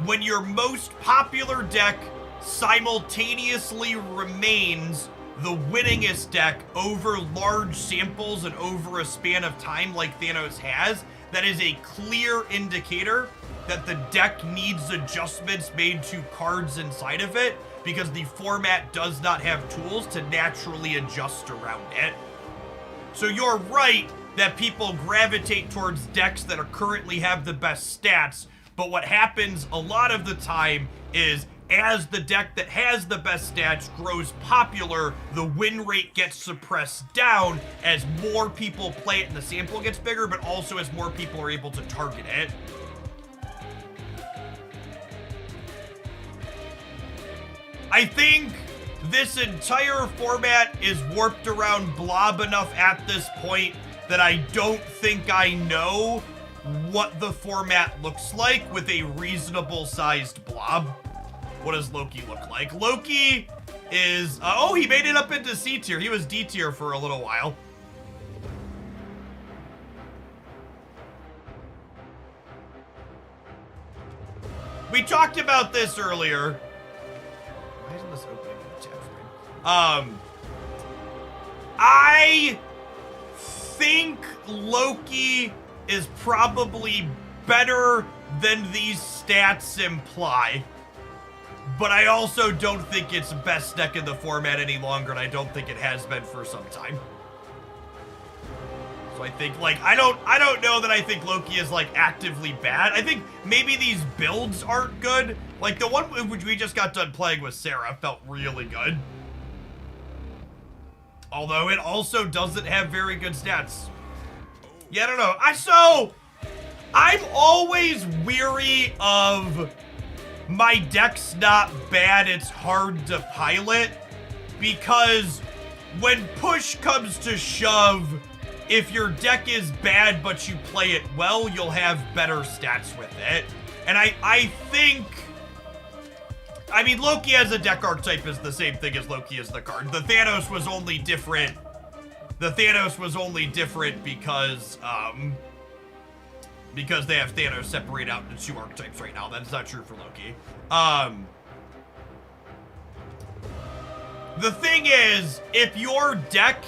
When your most popular deck simultaneously remains the winningest deck over large samples and over a span of time like Thanos has, that is a clear indicator that the deck needs adjustments made to cards inside of it, because the format does not have tools to naturally adjust around it. So you're right that people gravitate towards decks that currently have the best stats, but what happens a lot of the time is as the deck that has the best stats grows popular, the win rate gets suppressed down as more people play it and the sample gets bigger, but also as more people are able to target it. I think this entire format is warped around blob enough at this point that I don't think I know what the format looks like with a reasonable sized blob. What does Loki look like? Loki is, oh, he made it up into C tier. He was D tier for a little while. We talked about this earlier. Why isn't this opening in the tab frame? I think Loki is probably better than these stats imply, but I also don't think it's best deck in the format any longer, and I don't think it has been for some time. So I think, like, I don't know that I think Loki is, like, actively bad. I think maybe these builds aren't good. Like, the one which we just got done playing with Sarah felt really good. Although it also doesn't have very good stats. Yeah, I don't know. I'm always weary of my deck's not bad, it's hard to pilot, because when push comes to shove, if your deck is bad but you play it well, you'll have better stats with it. And I think, I mean, Loki as a deck archetype is the same thing as Loki as the card. The Thanos was only different. Because they have Thanos separate out into 2 archetypes right now. That's not true for Loki. The thing is, if your deck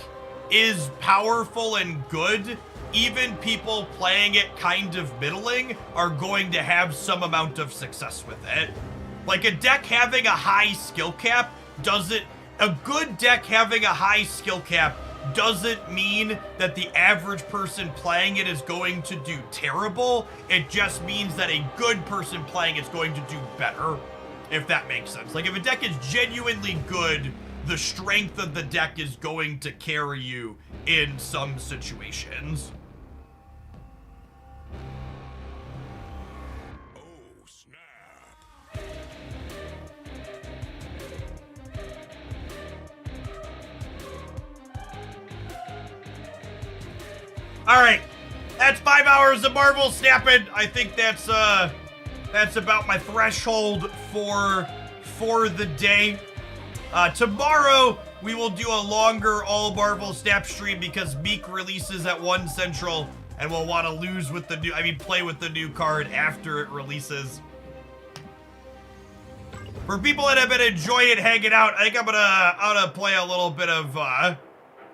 is powerful and good, even people playing it kind of middling are going to have some amount of success with it. Like a deck having a high skill cap a good deck having a high skill cap doesn't mean that the average person playing it is going to do terrible. It just means that a good person playing it's going to do better, if that makes sense. Like if a deck is genuinely good, the strength of the deck is going to carry you in some situations. Oh, snap. All right, that's 5 hours of Marvel snapping. I think that's about my threshold for the day. Tomorrow we will do a longer all Marvel snap stream because Meek releases at 1 Central, and we'll want to play with the new card after it releases. For people that have been enjoying hanging out, I think I'm gonna play a little bit of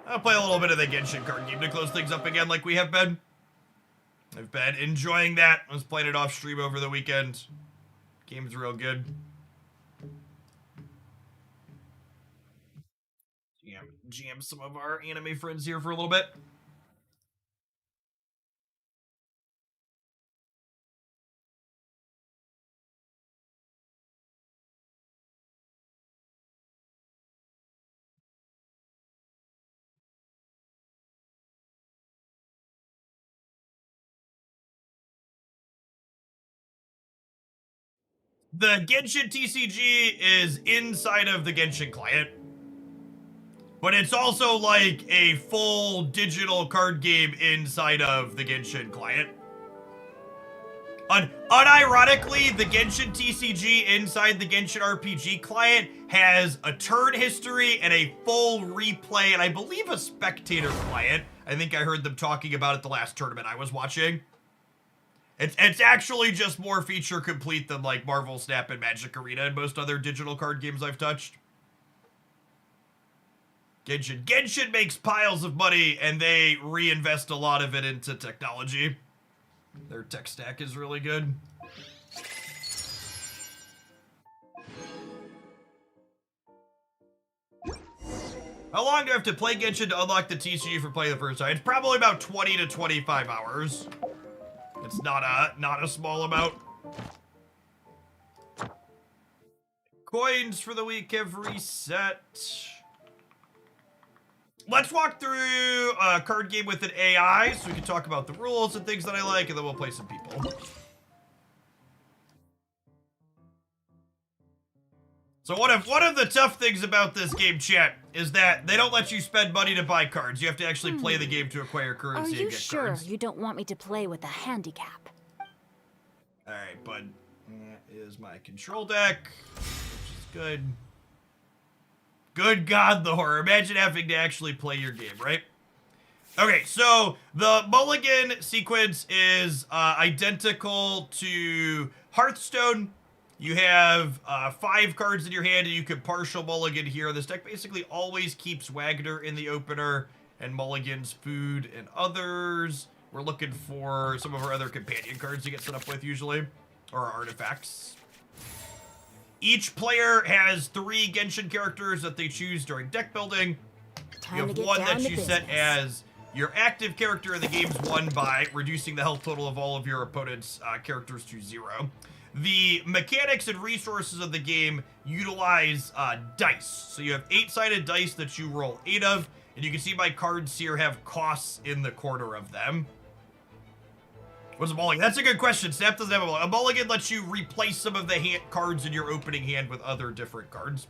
I'll play a little bit of the Genshin card game to close things up again like we have been. I've been enjoying that. I was playing it off stream over the weekend. Game's real good. Jam some of our anime friends here for a little bit. The Genshin TCG is inside of the Genshin client, but it's also like a full digital card game inside of the Genshin client. Unironically, the Genshin TCG inside the Genshin RPG client has a turn history and a full replay, and I believe a spectator client. I think I heard them talking about it the last tournament I was watching. It's actually just more feature complete than like Marvel Snap and Magic Arena and most other digital card games I've touched. Genshin makes piles of money and they reinvest a lot of it into technology. Their tech stack is really good. How long do I have to play Genshin to unlock the TCG for playing the first time? It's probably about 20 to 25 hours. It's not a small amount. Coins for the week have reset. Let's walk through a card game with an AI so we can talk about the rules and things that I like, and then we'll play some people. So one of the tough things about this game, chat, is that they don't let you spend money to buy cards. You have to actually play the game to acquire currency and get cards. Are you sure you don't want me to play with a handicap? All right, bud. That is my control deck, which is good. Good God, the horror. Imagine having to actually play your game, right? Okay, so the mulligan sequence is identical to Hearthstone. You have 5 cards in your hand, and you can partial mulligan here. This deck basically always keeps Wagner in the opener and mulligans food and others. We're looking for some of our other companion cards to get set up with usually, or artifacts. Each player has 3 Genshin characters that they choose during deck building. You have one that you set as your active character, and the game's won by reducing the health total of all of your opponent's characters to 0. The mechanics and resources of the game utilize dice. So you have 8-sided dice that you roll 8 of, And you can see my cards here have costs in the corner of them. What's a mulligan? That's a good question. Snap doesn't have a mulligan. A mulligan lets you replace some of the cards in your opening hand with other different cards.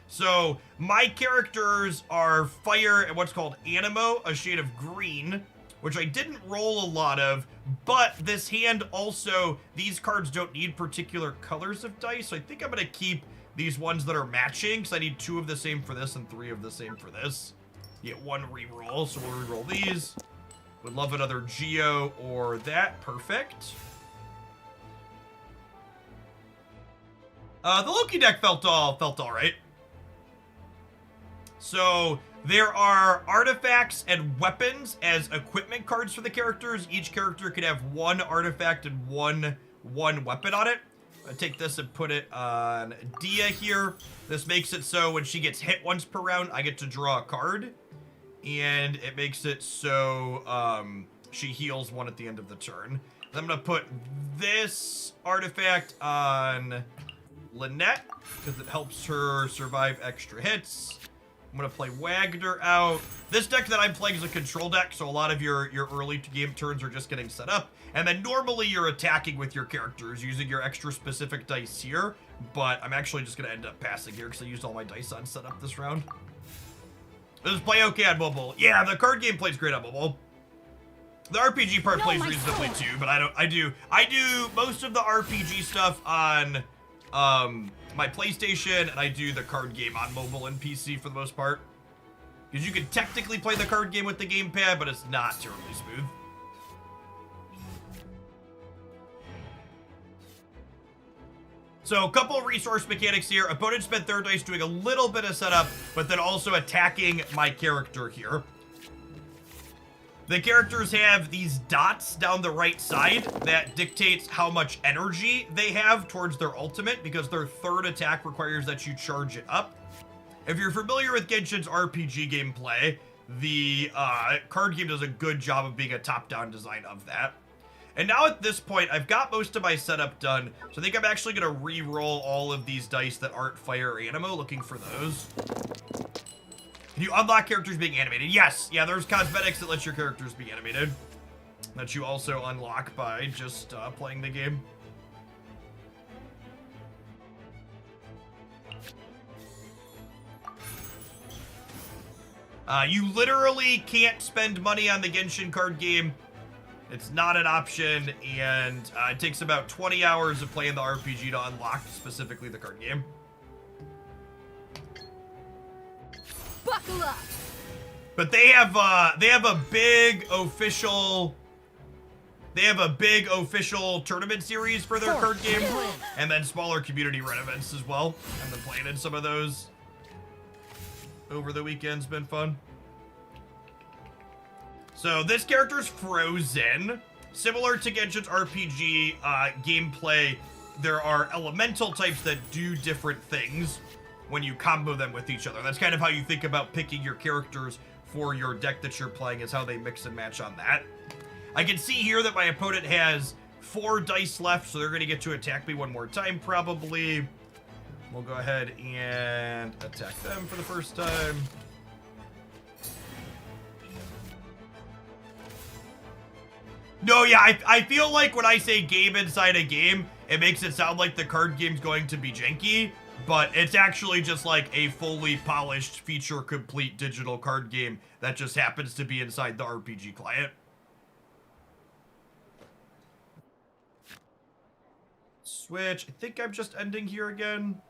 So my characters are fire and what's called Animo, a shade of green, which I didn't roll a lot of, but this hand also, these cards don't need particular colors of dice, so I think I'm going to keep these ones that are matching, because I need 2 of the same for this and 3 of the same for this. You get 1 reroll, so we'll reroll these. Would love another Geo or that. Perfect. The Loki deck felt all right. So there are artifacts and weapons as equipment cards for the characters. Each character could have 1 artifact and one weapon on it. I take this and put it on Dia here. This makes it so when she gets hit once per round, I get to draw a card. And it makes it so she heals 1 at the end of the turn. I'm going to put this artifact on Lynette because it helps her survive extra hits. I'm going to play Wagner out. This deck that I'm playing is a control deck, so a lot of your early game turns are just getting set up. And then normally you're attacking with your characters using your extra specific dice here. But I'm actually just going to end up passing here because I used all my dice on setup this round. Does it play okay on mobile? Yeah, the card game plays great on mobile. The RPG part plays reasonably too, but I do most of the RPG stuff on my PlayStation, and I do the card game on mobile and PC for the most part. Because you can technically play the card game with the gamepad, but it's not terribly smooth. So a couple of resource mechanics here. Opponent spent their dice doing a little bit of setup, but then also attacking my character here. The characters have these dots down the right side that dictates how much energy they have towards their ultimate, because their 3rd attack requires that you charge it up. If you're familiar with Genshin's RPG gameplay, the card game does a good job of being a top-down design of that. And now at this point, I've got most of my setup done, so I think I'm actually going to re-roll all of these dice that aren't Fire or Animo, looking for those. Can you unlock characters being animated? Yes! Yeah, there's cosmetics that let your characters be animated. That you also unlock by just playing the game. You literally can't spend money on the Genshin card game. It's not an option, and it takes about 20 hours of playing the RPG to unlock specifically the card game. Buckle up. But they have a big official tournament series for their card game, and then smaller community run events as well. I've been playing in some of those over the weekend's been fun. So this character's frozen. Similar to Genshin's RPG gameplay, there are elemental types that do different things when you combo them with each other. That's kind of how you think about picking your characters for your deck that you're playing, is how they mix and match on that. I can see here that my opponent has 4 dice left, so they're going to get to attack me 1 more time, probably. We'll go ahead and attack them for the first time. No, yeah, I feel like when I say game inside a game, it makes it sound like the card game's going to be janky, but it's actually just like a fully polished, feature-complete digital card game that just happens to be inside the RPG client. Switch. I think I'm just ending here again.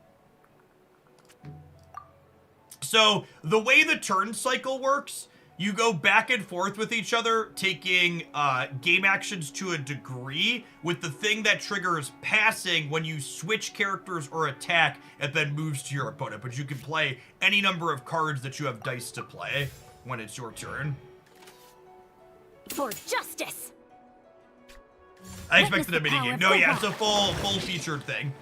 So, the way the turn cycle works, you go back and forth with each other, taking game actions to a degree, with the thing that triggers passing when you switch characters or attack, and then moves to your opponent. But you can play any number of cards that you have dice to play when it's your turn. For justice. I expected a minigame. No, yeah, it's a full featured thing.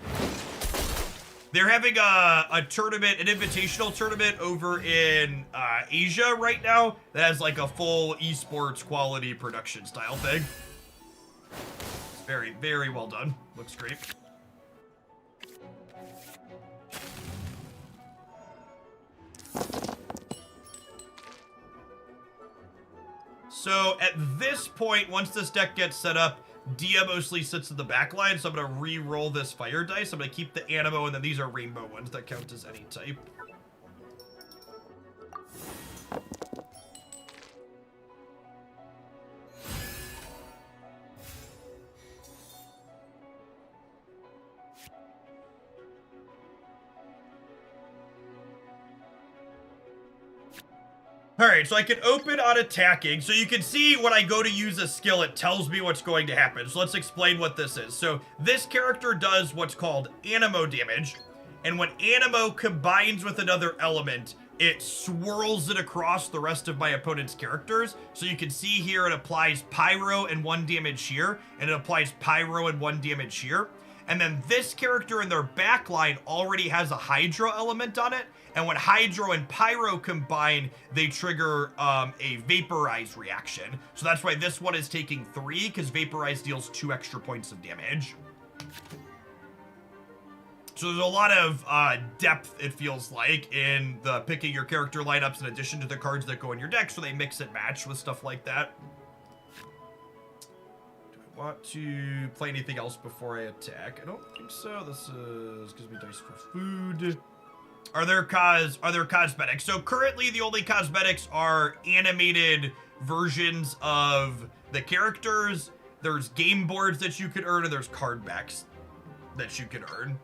They're having a tournament, an invitational tournament over in Asia right now that has like a full esports quality production style thing. It's very, very well done. Looks great. So at this point, once this deck gets set up, Dia mostly sits in the back line, so I'm going to re-roll this fire dice. I'm going to keep the Animo, and then these are rainbow ones that count as any type. Alright, so I can open on attacking. So you can see when I go to use a skill, it tells me what's going to happen. So let's explain what this is. So this character does what's called Animo damage. And when Animo combines with another element, it swirls it across the rest of my opponent's characters. So you can see here it applies Pyro and 1 damage here. And it applies Pyro and 1 damage here. And then this character in their backline already has a Hydro element on it. And when Hydro and Pyro combine, they trigger a Vaporize reaction. So that's why this one is taking 3, because Vaporize deals 2 extra points of damage. So there's a lot of depth, it feels like, in the picking your character lineups in addition to the cards that go in your deck, so they mix and match with stuff like that. Do I want to play anything else before I attack? I don't think so. This gives me dice for food. Are there cosmetics? So currently the only cosmetics are animated versions of the characters. There's game boards that you could earn, and there's card backs that you could earn.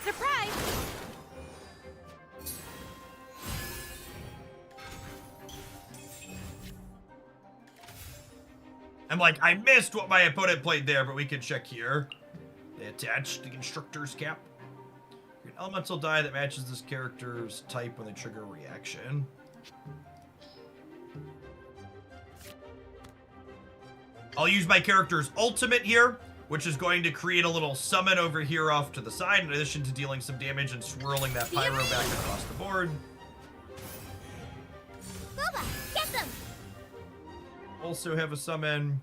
Surprise! I'm like, I missed what my opponent played there, but we can check here. They attach the Constructor's Cap. An elemental die that matches this character's type when they trigger a reaction. I'll use my character's ultimate here, which is going to create a little summon over here off to the side, in addition to dealing some damage and swirling that Pyro back across the board. Boba, get them! Also have a summon.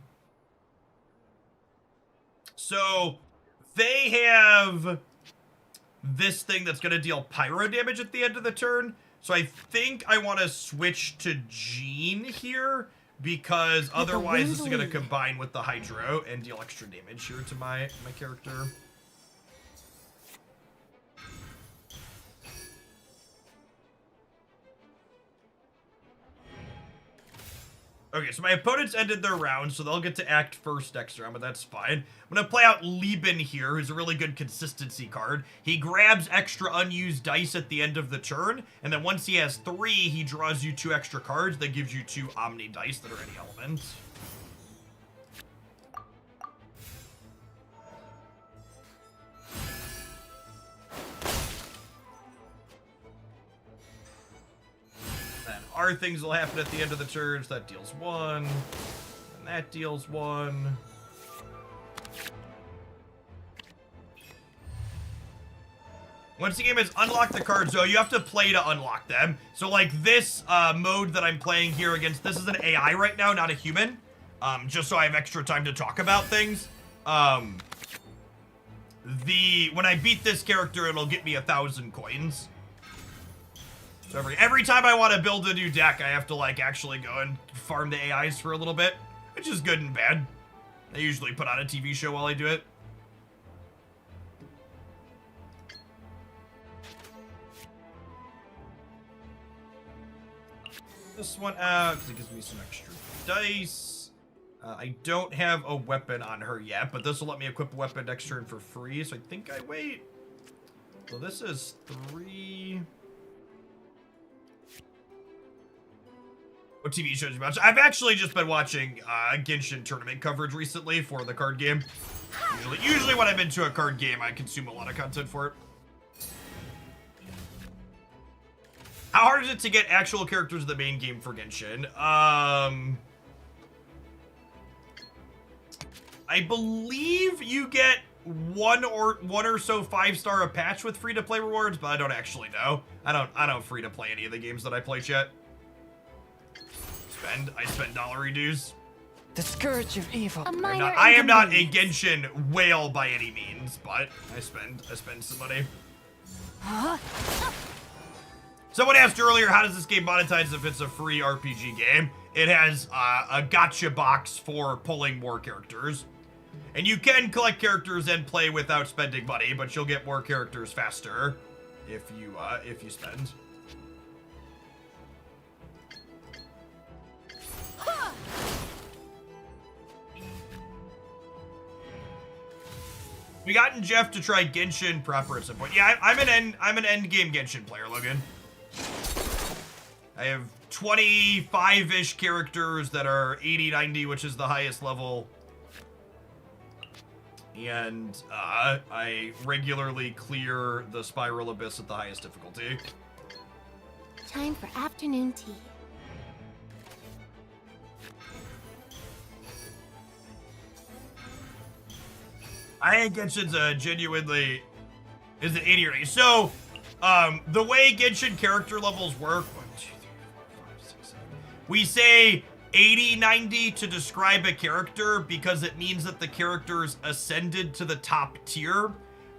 So they have this thing that's going to deal Pyro damage at the end of the turn. So I think I want to switch to Jean here, because otherwise this is going to combine with the Hydro and deal extra damage here to my character. Okay, so my opponents ended their round, so they'll get to act first next round, but that's fine. I'm going to play out Lieben here, who's a really good consistency card. He grabs extra unused dice at the end of the turn, and then once he has 3, he draws you 2 extra cards that gives you 2 Omni dice that are any element. Our things will happen at the end of the turn, so that deals 1, and that deals 1. Once the game has unlocked the cards, though, you have to play to unlock them. So, like, this mode that I'm playing here against, this is an AI right now, not a human. Just so I have extra time to talk about things. When I beat this character, it'll get me 1,000 coins. So every time I want to build a new deck, I have to, like, actually go and farm the AIs for a little bit, which is good and bad. I usually put on a TV show while I do it. This one out, because it gives me some extra dice. I don't have a weapon on her yet, but this will let me equip a weapon next turn for free, so I think I wait. So this is 3... What TV shows you watch? I've actually just been watching Genshin tournament coverage recently for the card game. Usually when I'm into a card game, I consume a lot of content for it. How hard is it to get actual characters in the main game for Genshin? I believe you get one or so 5-star a patch with free-to-play rewards, but I don't actually know. I don't free-to-play any of the games that I play yet. I spend dollary dues. The scourge of evil. I am not a Genshin whale by any means, but I spend some money. Huh? Someone asked earlier, how does this game monetize if it's a free RPG game? It has a gotcha box for pulling more characters. And you can collect characters and play without spending money, but you'll get more characters faster if you spend. We gotten Jeff to try Genshin proper at some point. Yeah, I'm an end game Genshin player, Logan. I have 25-ish characters that are 80, 90, which is the highest level. And I regularly clear the Spiral Abyss at the highest difficulty. Time for afternoon tea. I think Genshin's genuinely is an 80 or 90. So, the way Genshin character levels work, 1, 2, 3, 4, 5, 6, 7. We say 80, 90 to describe a character because it means that the character's ascended to the top tier,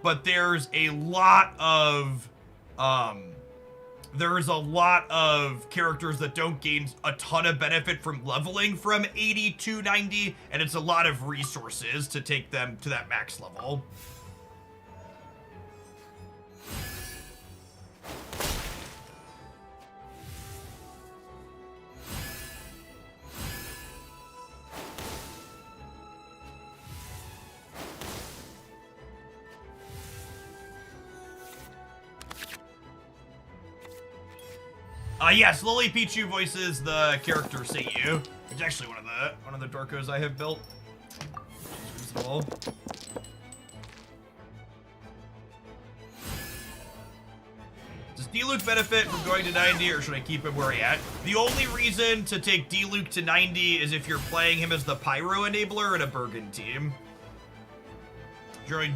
but there's a lot of characters that don't gain a ton of benefit from leveling from 80 to 90, and it's a lot of resources to take them to that max level. Yes, Lily Pichu voices the character Seiyu, which is actually one of the Dorkos I have built. It's reasonable. Does D-Luke benefit from going to 90, or should I keep him where he at? The only reason to take D-Luke to 90 is if you're playing him as the Pyro Enabler in a Bergen team.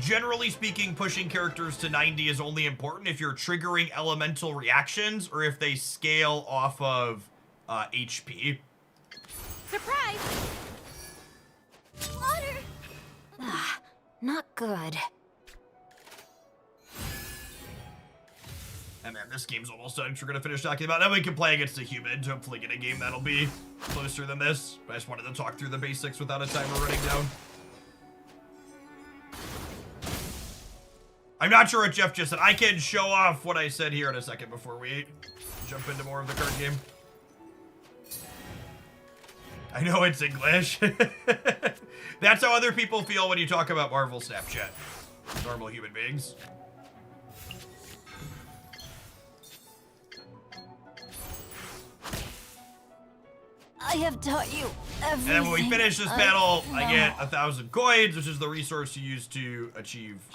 Generally speaking, pushing characters to 90 is only important if you're triggering elemental reactions or if they scale off of HP. Surprise! Water! Not good. And man, this game's almost done. We're gonna finish talking about it. Then we can play against a human to hopefully get a game that'll be closer than this. But I just wanted to talk through the basics without a timer running down. I'm not sure what Jeff just said. I can show off what I said here in a second before we jump into more of the card game. I know it's English. That's how other people feel when you talk about Marvel Snapchat. Normal human beings. I have taught you everything. And then when we finish this battle, I get 1,000 coins, which is the resource you use to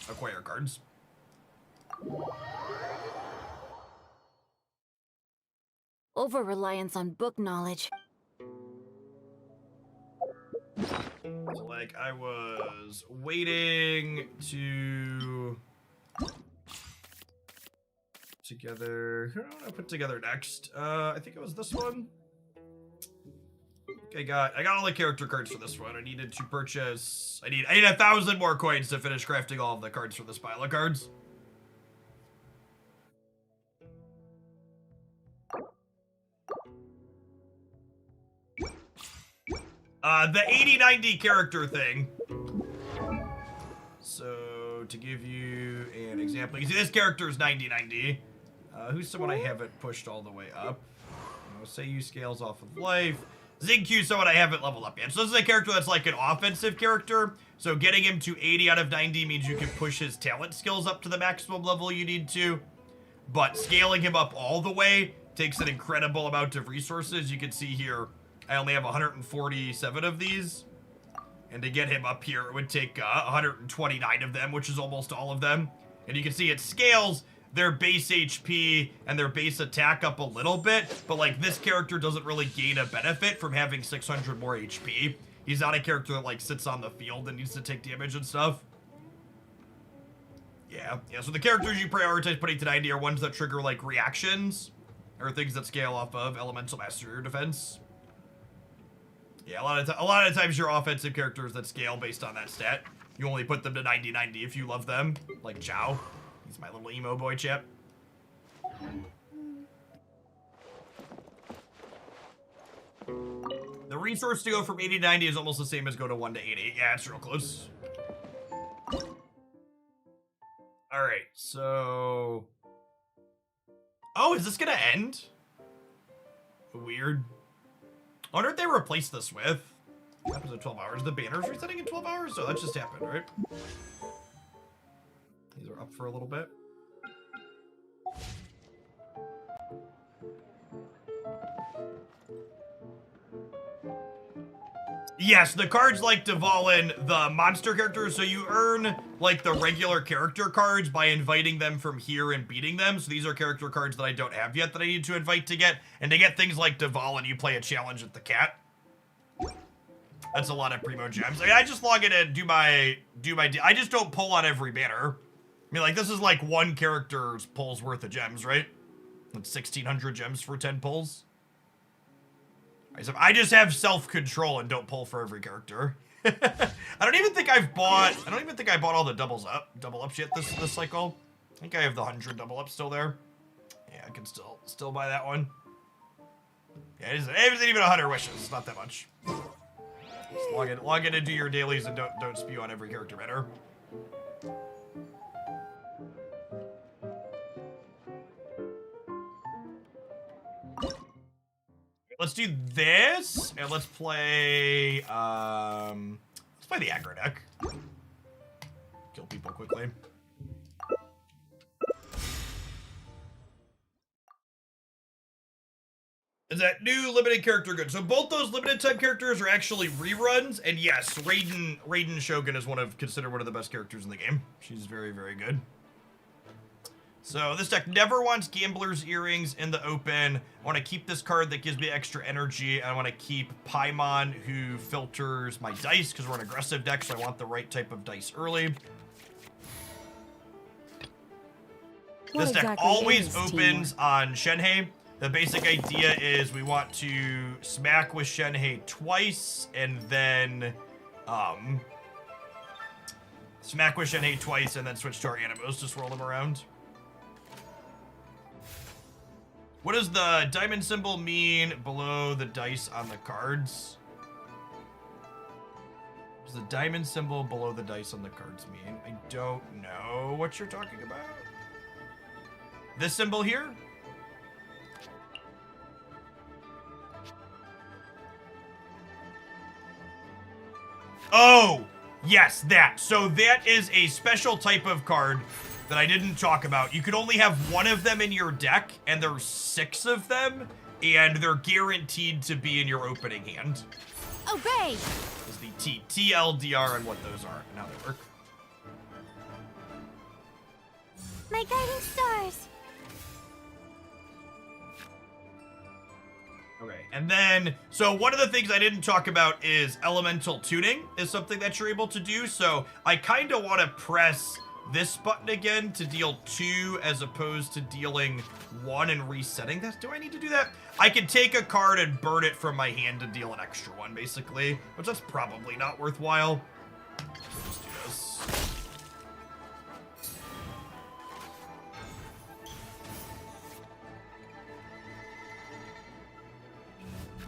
acquire cards. Over-reliance on book knowledge. So, like, I was waiting to together. Who do I want to put together next? I think it was this one. I got all the character cards for this one. I needed to purchase. I need 1,000 more coins to finish crafting all of the cards for this pile of cards. The 80-90 character thing. So, to give you an example, you see this character is 90-90. Who's someone I haven't pushed all the way up? Seiyu scales off of life. Xingqiu is someone I haven't leveled up yet. So this is a character that's like an offensive character. So getting him to 80 out of 90 means you can push his talent skills up to the maximum level you need to. But scaling him up all the way takes an incredible amount of resources. You can see here, I only have 147 of these. And to get him up here, it would take 129 of them, which is almost all of them. And you can see it scales their base HP and their base attack up a little bit, but like this character doesn't really gain a benefit from having 600 more HP. He's not a character that like sits on the field and needs to take damage and stuff. Yeah, so the characters you prioritize putting to 90 are ones that trigger like reactions or things that scale off of Elemental Mastery or Defense. Yeah, a lot of times your offensive characters that scale based on that stat, you only put them to 90-90 if you love them, like Zhao. He's my little emo boy chap. resource to go from 80 to 90 is almost the same as go to 1 to 80. Yeah, it's real close. All right, so... Oh, is this gonna end? Weird. I wonder what they replaced this with. What happens in 12 hours? The banner's resetting in 12 hours? So that just happened, right? These are up for a little bit. Yes, the cards like Dvalin, the monster characters, so you earn like the regular character cards by inviting them from here and beating them. So these are character cards that I don't have yet that I need to invite to get. And to get things like Dvalin, you play a challenge at the cat. That's a lot of primo gems. I mean, I just log in and do my I just don't pull on every banner. I mean, like, this is like one character's pull's worth of gems, right? That's 1,600 gems for 10 pulls. So I just have self-control and don't pull for every character. I don't even think I bought all the double ups yet this cycle. I think I have the 100 double ups still there. Yeah, I can still buy that one. Yeah, it isn't even 100 wishes. It's not that much. Just log in and do your dailies and don't spew on every character banner. Let's do this, and let's play the aggro deck. Kill people quickly. Is that new limited character good? So both those limited type characters are actually reruns, and yes, Raiden Shogun is considered one of the best characters in the game. She's very, very good. So this deck never wants Gambler's Earrings in the open. I want to keep this card that gives me extra energy. I want to keep Paimon, who filters my dice, because we're an aggressive deck, so I want the right type of dice early. This deck always opens on Shenhei. The basic idea is we want to smack with Shenhei twice, and then smack with Shenhei twice, and then switch to our Animos to swirl them around. What does the diamond symbol mean below the dice on the cards? What does the diamond symbol below the dice on the cards mean? I don't know what you're talking about. This symbol here? Oh, yes, that. So that is a special type of card that I didn't talk about. You could only have one of them in your deck, and there's 6 of them, and they're guaranteed to be in your opening hand. Obey! Is the TLDR and what those are and how they work. My guiding stars! Okay, and then, so one of the things I didn't talk about is elemental tuning is something that you're able to do. So I kind of want to press this button again to deal 2 as opposed to dealing 1 and resetting that. Do I need to do that? I can take a card and burn it from my hand to deal an extra 1, basically, which that's probably not worthwhile. We'll just do this.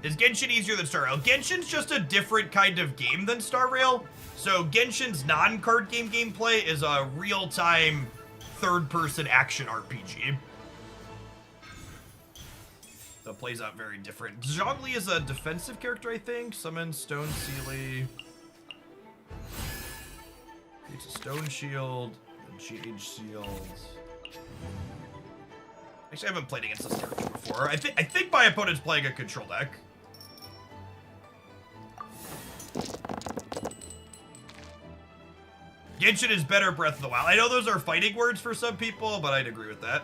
Is Genshin easier than Star Rail? Genshin's just a different kind of game than Star Rail. So Genshin's non-card game gameplay is a real-time third-person action RPG. So it plays out very different. Zhongli is a defensive character, I think. Summon Stone Sealy. It's a Stone Shield, a Jade Shield. Actually, I haven't played against this character before. I think my opponent's playing a control deck. Genshin is better Breath of the Wild. I know those are fighting words for some people, but I'd agree with that.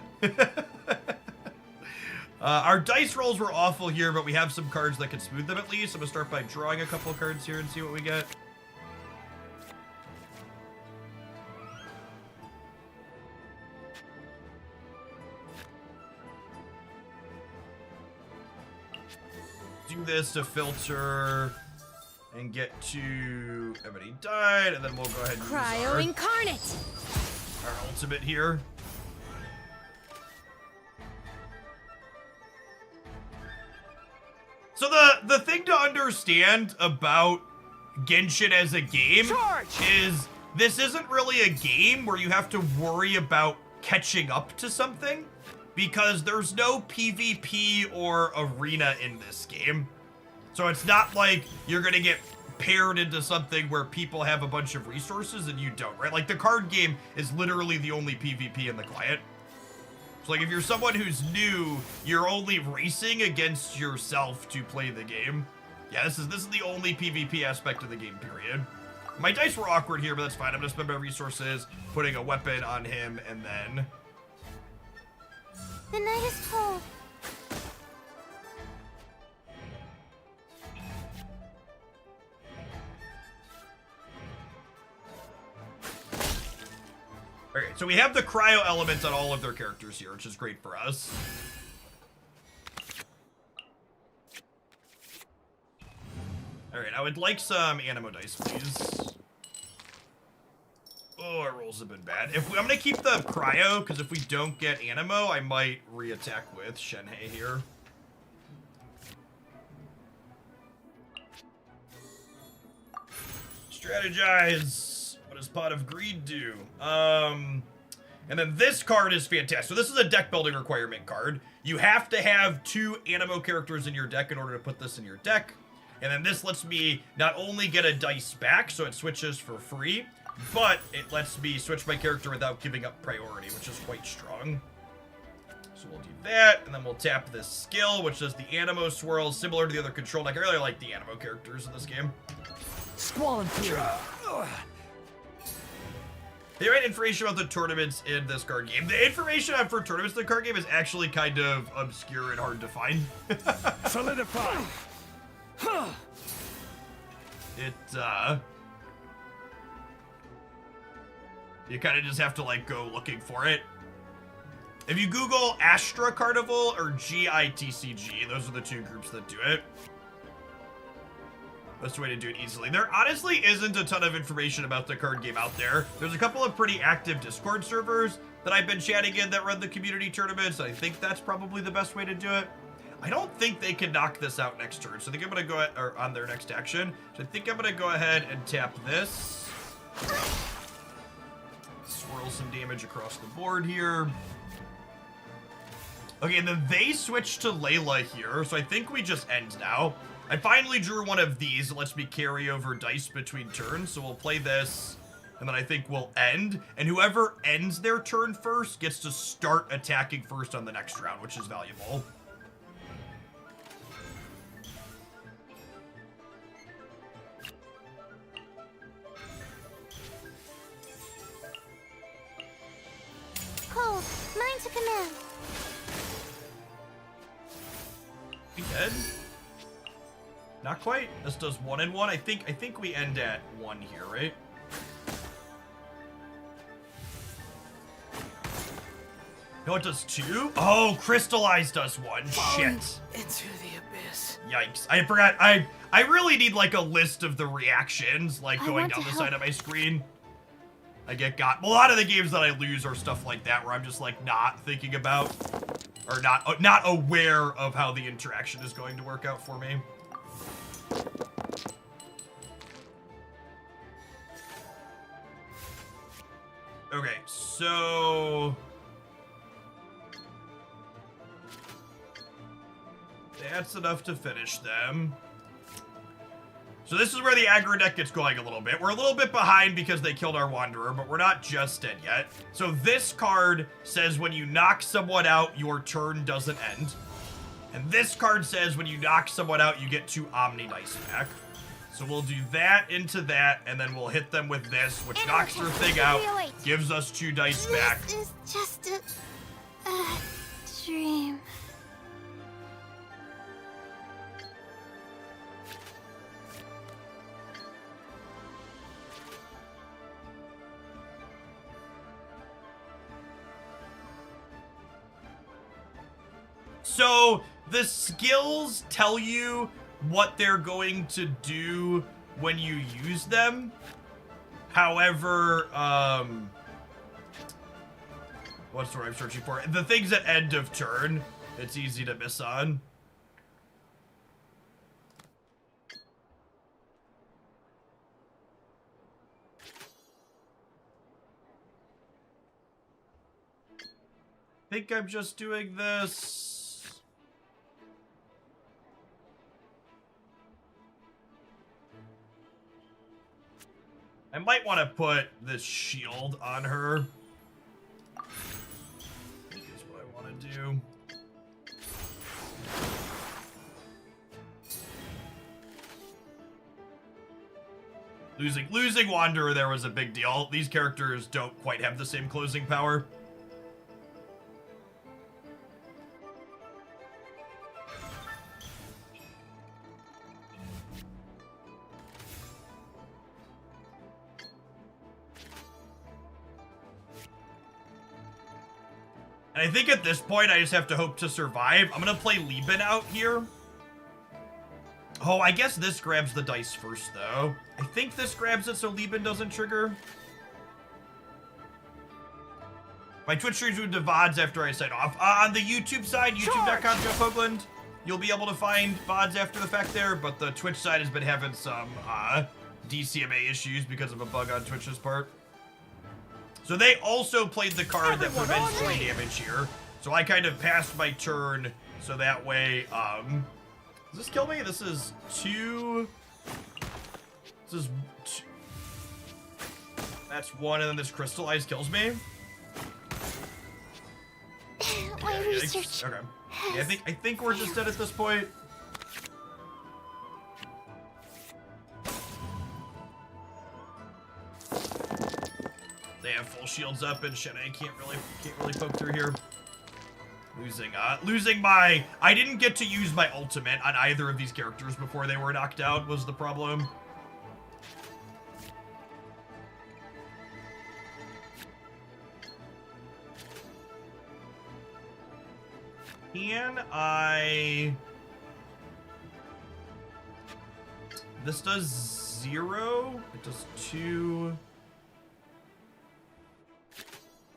Our dice rolls were awful here, but we have some cards that can smooth them at least. I'm going to start by drawing a couple of cards here and see what we get. Do this to filter and get to everybody died, and then we'll go ahead and Cryo use Incarnate! our ultimate here. So the thing to understand about Genshin as a game is this isn't really a game where you have to worry about catching up to something, because there's no PvP or arena in this game. So it's not like you're gonna get paired into something where people have a bunch of resources and you don't, right? Like the card game is literally the only PvP in the client. So like if you're someone who's new, you're only racing against yourself to play the game. Yeah, this is the only PvP aspect of the game, period. My dice were awkward here, but that's fine. I'm gonna spend my resources putting a weapon on him, and then... The night is cold. Okay, so we have the cryo elements on all of their characters here, which is great for us. Alright, I would like some animo dice, please. Oh, our rolls have been bad. I'm gonna keep the cryo, because if we don't get animo, I might re-attack with Shenhei here. Strategize! What does Pot of Greed do? And then this card is fantastic. So this is a deck building requirement card. You have to have 2 animo characters in your deck in order to put this in your deck. And then this lets me not only get a dice back, so it switches for free, but it lets me switch my character without giving up priority, which is quite strong. So we'll do that, and then we'll tap this skill, which does the animo swirl, similar to the other control deck. I really like the animo characters in this game. Squall and Fury. They write information about the tournaments in this card game. The information for tournaments in the card game is actually kind of obscure and hard to find. Solidify. You kind of just have to, like, go looking for it. If you Google Astra Carnival or GITCG, those are the 2 groups that do it. That's the way to do it easily. There honestly isn't a ton of information about the card game out there. There's a couple of pretty active Discord servers that I've been chatting in that run the community tournaments. I think that's probably the best way to do it. I don't think they can knock this out next turn, so I think I'm gonna go or on their next action. So I think I'm gonna go ahead and tap this. Swirl some damage across the board here. Okay, and then they switch to Layla here, so I think we just end now. I finally drew one of these. It lets me carry over dice between turns, so we'll play this, and then I think we'll end. And whoever ends their turn first gets to start attacking first on the next round, which is valuable. Cold. Mine to command. We dead? Not quite. This does 1 and 1. I think we end at 1 here, right? No, it does 2? Oh, Crystallize does 1. Shit. Into the abyss. Yikes. I forgot. I really need, like, a list of the reactions, like, I going want down to the help. side of my screen. I get got. A lot of the games that I lose are stuff like that, where I'm just, like, not thinking about, or not aware of how the interaction is going to work out for me. Okay, so... that's enough to finish them. So this is where the aggro deck gets going a little bit. We're a little bit behind because they killed our Wanderer, but we're not just dead yet. So this card says when you knock someone out, your turn doesn't end. And this card says when you knock someone out, you get 2 Omni Dice back. So we'll do that into that, and then we'll hit them with this, which knocks their thing out, gives us 2 dice back. This is just a dream. So the skills tell you what they're going to do when you use them. However, what's the word I'm searching for? The things at end of turn, it's easy to miss on. think I'm just doing this. I might want to put this shield on her. I think is what I want to do. Losing Wanderer there was a big deal. These characters don't quite have the same closing power. And I think at this point, I just have to hope to survive. I'm gonna play Lieben out here. Oh, I guess this grabs the dice first, though. I think this grabs it so Lieben doesn't trigger. My Twitch streams move to VODs after I sign off. On the YouTube side, youtube.com, Jeff Hoagland, you'll be able to find VODs after the fact there, but the Twitch side has been having some DCMA issues because of a bug on Twitch's part. So they also played the card that prevents 3 damage here. So I kind of passed my turn, so that way, does this kill me? This is 2. This is 2. That's 1, and then this crystallized kills me. My research. Okay. Yeah, I think we're just dead at this point. They have full shields up, and shit, I can't really poke through here. Losing my... I didn't get to use my ultimate on either of these characters before they were knocked out was the problem. Can I... This does 0. It does 2...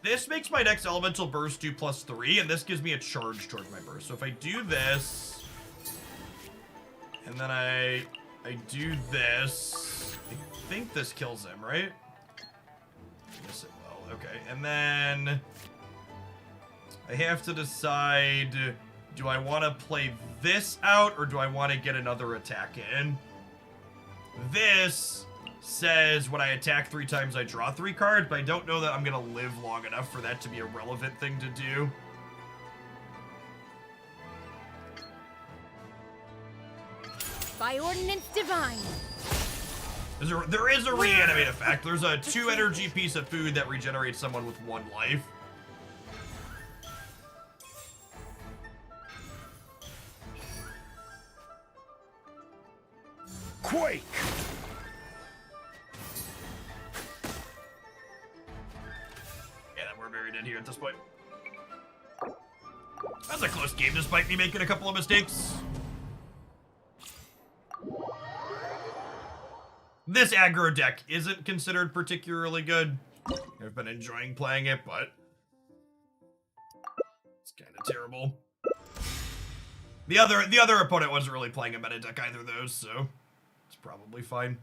This makes my next elemental burst do +3, and this gives me a charge towards my burst. So if I do this, and then I do this, I think this kills him, right? Yes, it will. Okay, and then I have to decide, do I want to play this out, or do I want to get another attack in? This says when I attack 3 times I draw 3 cards, but I don't know that I'm gonna live long enough for that to be a relevant thing to do. By ordinance divine. There is a reanimate effect. There's a 2 energy piece of food that regenerates someone with 1 life. Quake! We're buried in here at this point. That's a close game despite me making a couple of mistakes. This aggro deck isn't considered particularly good. I've been enjoying playing it, but it's kind of terrible. The other opponent wasn't really playing a meta deck either, though, so it's probably fine.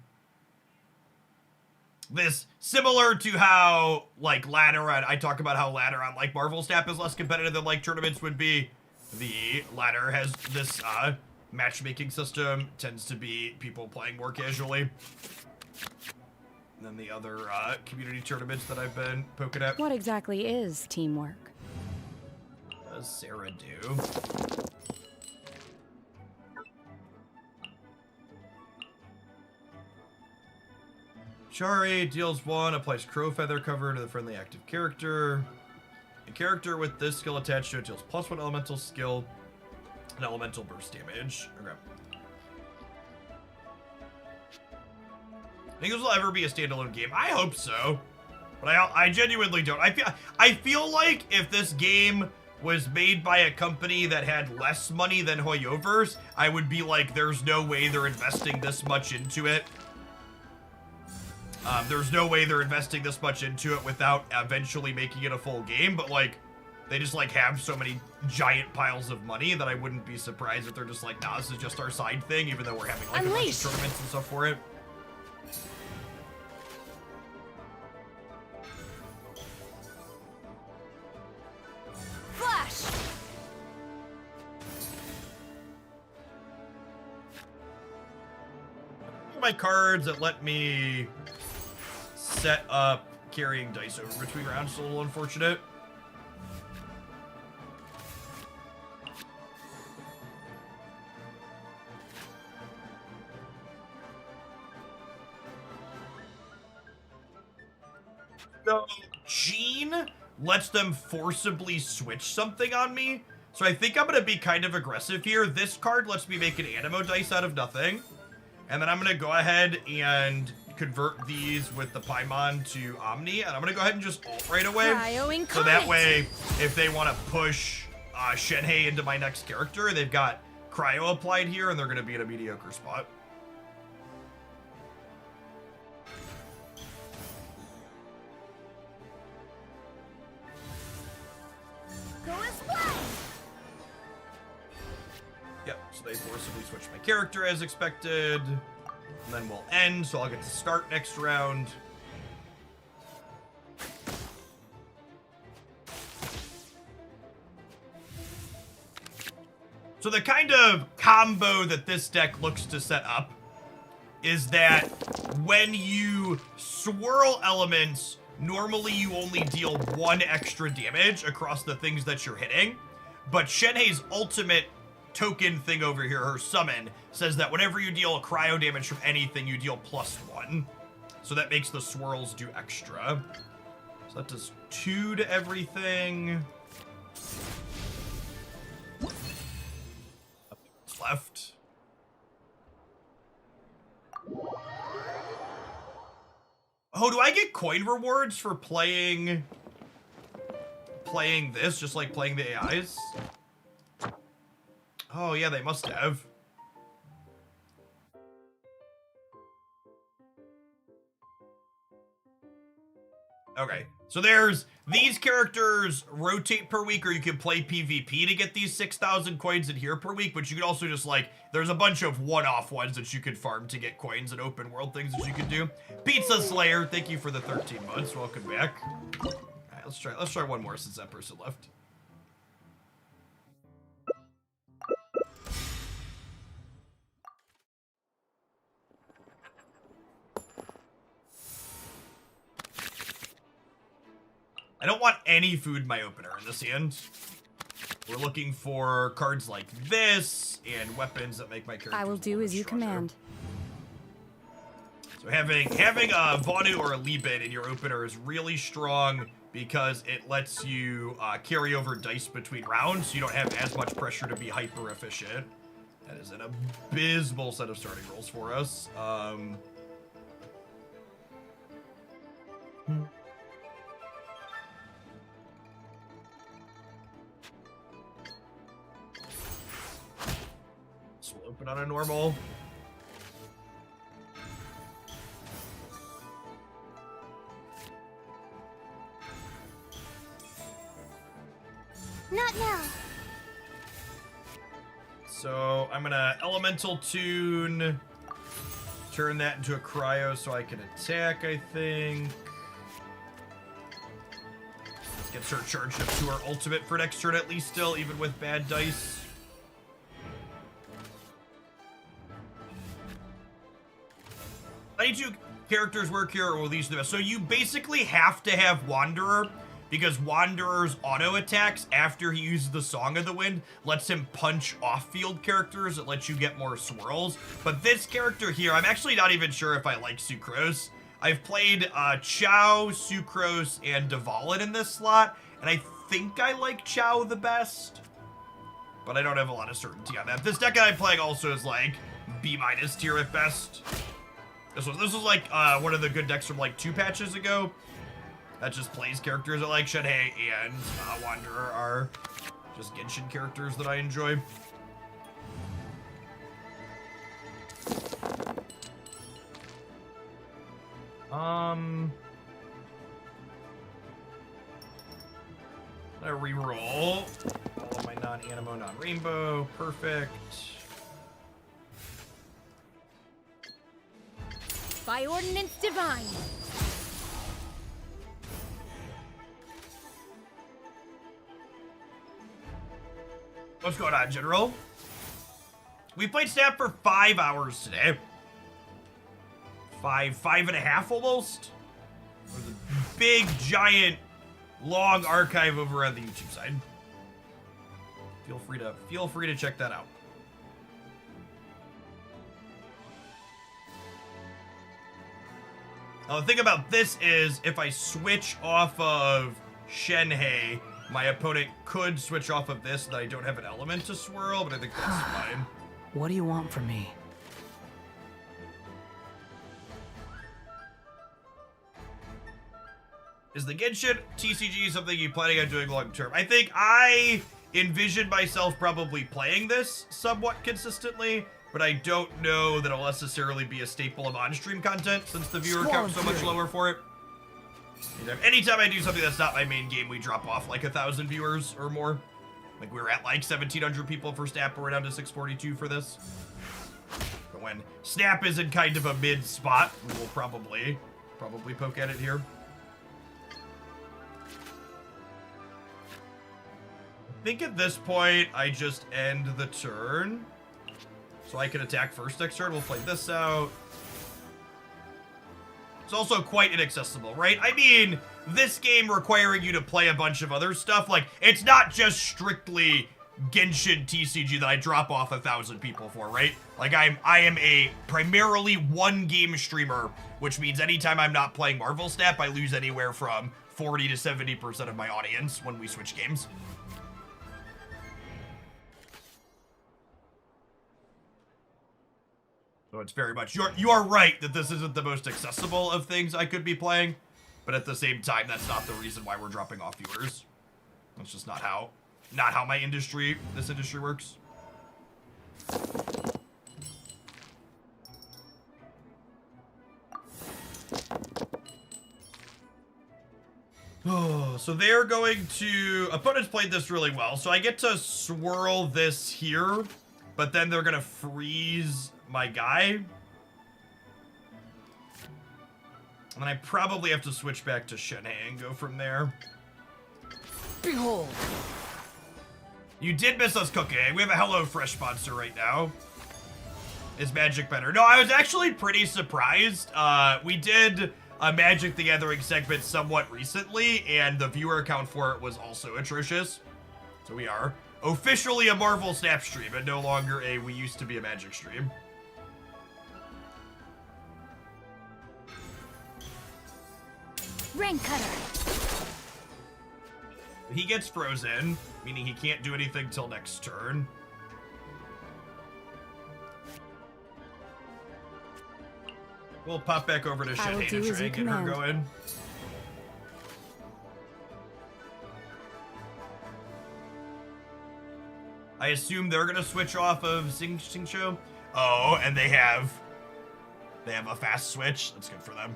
This, similar to how, like, ladder, I talk about how ladder on, like, Marvel Snap is less competitive than, like, tournaments would be. The ladder has this, matchmaking system, tends to be people playing more casually. And then the other, community tournaments that I've been poking at. What exactly is teamwork? What does Sarah do? Chari deals 1, applies Crow Feather cover to the friendly active character. A character with this skill attached to it deals +1 elemental skill and elemental burst damage. Okay. Think this will ever be a standalone game? I hope so, but I genuinely don't. I feel like if this game was made by a company that had less money than Hoyoverse, I would be like, there's no way they're investing this much into it. There's no way they're investing this much into it without eventually making it a full game, but, like, they just, like, have so many giant piles of money that I wouldn't be surprised if they're just like, nah, this is just our side thing, even though we're having, like, a bunch of tournaments and stuff for it. my cards that let me set up carrying dice over between rounds. It's a little unfortunate. So, Gene lets them forcibly switch something on me. So I think I'm going to be kind of aggressive here. This card lets me make an animo dice out of nothing. And then I'm going to go ahead and convert these with the Paimon to Omni. And I'm going to go ahead and just ult right away. So that way, if they want to push Shenhei into my next character, they've got Cryo applied here, and they're going to be in a mediocre spot. Yep, so they forcibly switch my character as expected. And then we'll end, so I'll get to start next round. So the kind of combo that this deck looks to set up is that when you swirl elements, normally you only deal 1 extra damage across the things that you're hitting. But Shenhei's ultimate token thing over here, her summon, says that whenever you deal cryo damage from anything, you deal +1. So that makes the swirls do extra. So that does 2 to everything. What's left? Oh, do I get coin rewards for playing this, just like playing the AIs? Oh, yeah, they must have. Okay, so there's these characters rotate per week, or you can play PvP to get these 6,000 coins in here per week, but you can also just, like, there's a bunch of one-off ones that you could farm to get coins and open world things that you could do. Pizza Slayer, thank you for the 13 months. Welcome back. All right, let's try one more since that person left. I don't want any food in my opener in this hand. We're looking for cards like this and weapons that make my character. I will do as you command. So having a Vonu or a Liebit in your opener is really strong because it lets you carry over dice between rounds, so you don't have as much pressure to be hyper efficient. That is an abysmal set of starting rolls for us. So we'll open on a normal. Not now. So I'm gonna Elemental Tune, turn that into a Cryo so I can attack, I think. Gets her charged up to her ultimate for next turn at least still, even with bad dice. 92 characters work here, or will these do the best? So you basically have to have Wanderer, because Wanderer's auto attacks after he uses the Song of the Wind lets him punch off-field characters. It lets you get more swirls. But this character here, I'm actually not even sure if I like Sucrose. I've played Chao, Sucrose, and Dvalin in this slot, and I think I like Chao the best, but I don't have a lot of certainty on that. This deck I'm playing also is like B- tier at best. This was like one of the good decks from like 2 patches ago. That just plays characters that like Shenhei and Wanderer are just Genshin characters that I enjoy. I reroll all of my non-animo, non-rainbow. Perfect. By ordinance divine. What's going on, General? We played Snap for 5 hours today. five and a half almost. There's a big, giant, long archive over on the YouTube side. Feel free to check that out. Now, the thing about this is, if I switch off of Shenhei, my opponent could switch off of this, and I don't have an element to swirl, but I think that's fine. What do you want from me? Is the Genshin TCG something you're planning on doing long term? I think I envision myself probably playing this somewhat consistently, but I don't know that it'll necessarily be a staple of on-stream content since the viewer count's so much lower for it. You know, anytime I do something that's not my main game, we drop off like 1,000 viewers or more. Like we were at like 1,700 people for Snap, we're down to 642 for this. But when Snap is in kind of a mid spot, we will probably poke at it here. I think at this point, I just end the turn. So I can attack first next turn. We'll play this out. It's also quite inaccessible, right? I mean, this game requiring you to play a bunch of other stuff. Like, it's not just strictly Genshin TCG that I drop off 1,000 people for, right? Like, I am a primarily one-game streamer, which means anytime I'm not playing Marvel Snap, I lose anywhere from 40 to 70% of my audience when we switch games. So it's very much, you are right that this isn't the most accessible of things I could be playing, but at the same time, that's not the reason why we're dropping off viewers. That's just not how this industry works. Oh, so they're going to, opponents played this really well, so I get to swirl this here, but then they're gonna freeze my guy. And then I probably have to switch back to Shenhei and go from there. Behold! You did miss us cooking. We have a HelloFresh sponsor right now. Is Magic better? No, I was actually pretty surprised. We did a Magic the Gathering segment somewhat recently, and the viewer count for it was also atrocious. So we are officially a Marvel Snap stream and no longer a we used to be a Magic stream. Rain cutter. He gets frozen, meaning he can't do anything till next turn. We'll pop back over to Shenhei to try and get her going. I assume they're gonna switch off of Xingqiu. Oh, and they have a fast switch. That's good for them.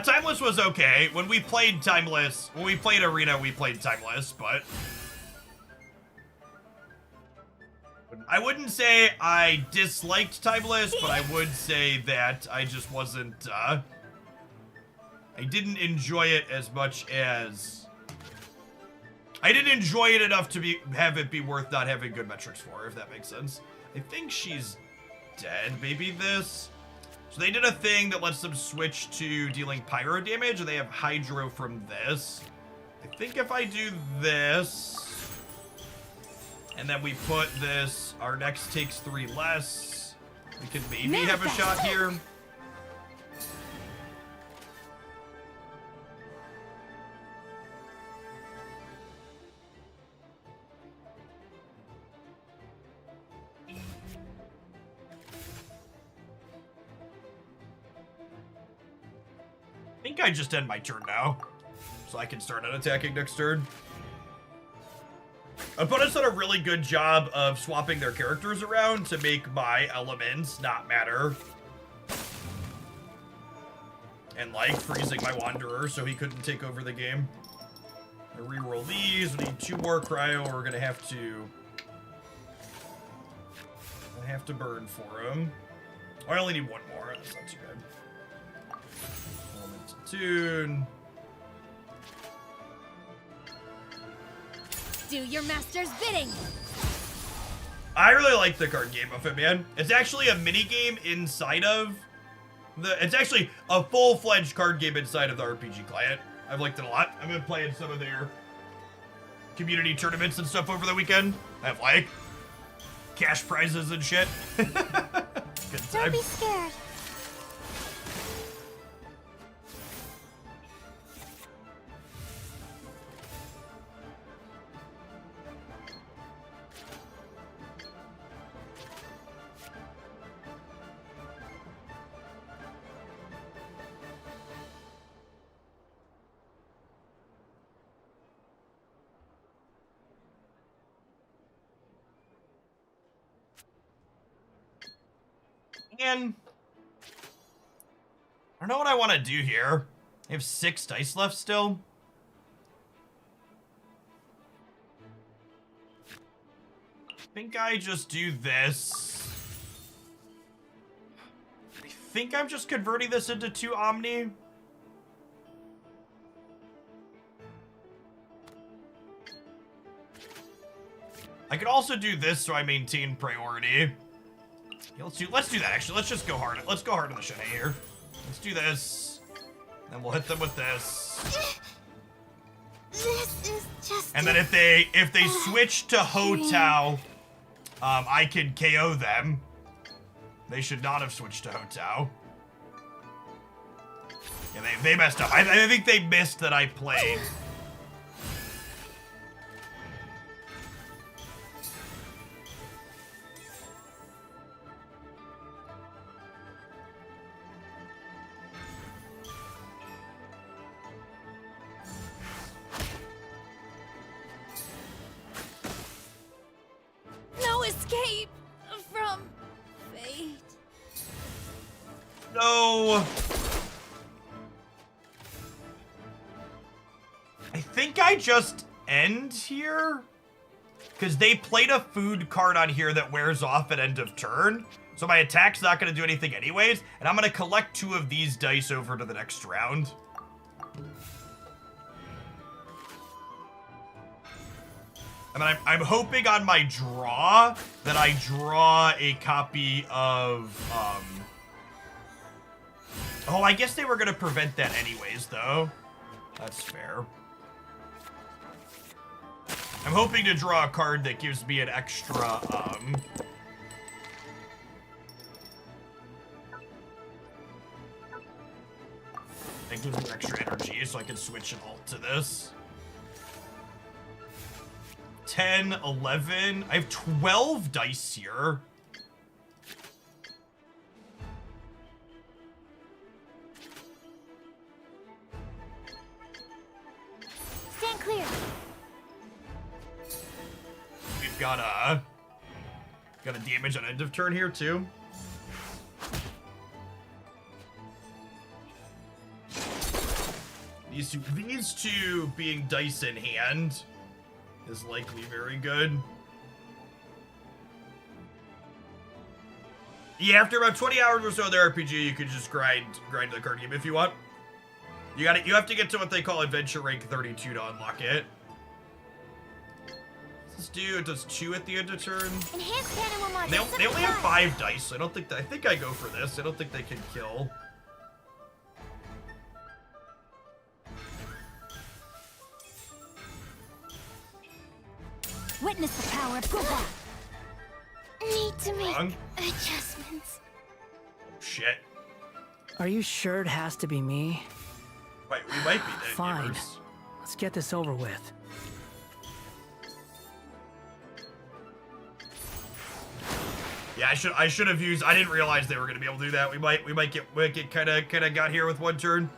Timeless was okay. When we played Arena, we played Timeless, but I wouldn't say I disliked Timeless, but I would say that I just wasn't, I didn't enjoy it as much as, I didn't enjoy it enough to have it be worth not having good metrics for, if that makes sense. I think she's dead, maybe this. So they did a thing that lets them switch to dealing pyro damage, and they have hydro from this. I think if I do this, and then we put this, our next takes 3 less, we could maybe have a shot here. I think I just end my turn now, so I can start on attacking next turn. Opponents done a really good job of swapping their characters around to make my elements not matter. And like freezing my Wanderer so he couldn't take over the game. I reroll these, we need 2 more cryo, we're gonna have to burn for him. Oh, I only need 1 more, that's not too bad. Element to tune. do your master's bidding. I really like the card game of it, man. It's actually a mini game inside of it's actually a full-fledged card game inside of the RPG client. I've liked it a lot. I've been playing some of their community tournaments and stuff over the weekend. I have like cash prizes and shit. Good time. Don't be scared. And I don't know what I want to do here. I have 6 dice left still. I think I just do this. I think I'm just converting this into 2 Omni. I could also do this so I maintain priority. Yeah, let's do that actually. Let's just go hard. Let's go hard on the Shanae here. Let's do this. Then we'll hit them with this. This is just. And then if they switch to Hotao, I can KO them. They should not have switched to Hotao. Yeah, they messed up. I think they missed that I played. No escape from fate. No. I think I just end here. Because they played a food card on here that wears off at end of turn. So my attack's not going to do anything anyways. And I'm going to collect 2 of these dice over to the next round. And then I'm hoping on my draw that I draw a copy of, Oh, I guess they were going to prevent that anyways, though. That's fair. I'm hoping to draw a card that gives me an extra, that gives me extra energy so I can switch an alt to this. 10, 11. I have 12 dice here. Stand clear. We've got a damage on end of turn here too. These two being dice in hand is likely very good. Yeah, after about 20 hours or so of the RPG, you can just grind the card game if you want. You have to get to what they call adventure rank 32 to unlock it. This dude does 2 at the end of turn. Enhanced animal module. They only have 5 dice, so I think I go for this. I don't think they can kill. Witness the power of Google. Need to make Wrong. adjustments. Shit. Are you sure it has to be me? Wait, we might be dead. Fine. Gamers. Let's get this over with. Yeah, I should have used. I didn't realize they were gonna be able to do that. We might get kind of got here with 1 turn.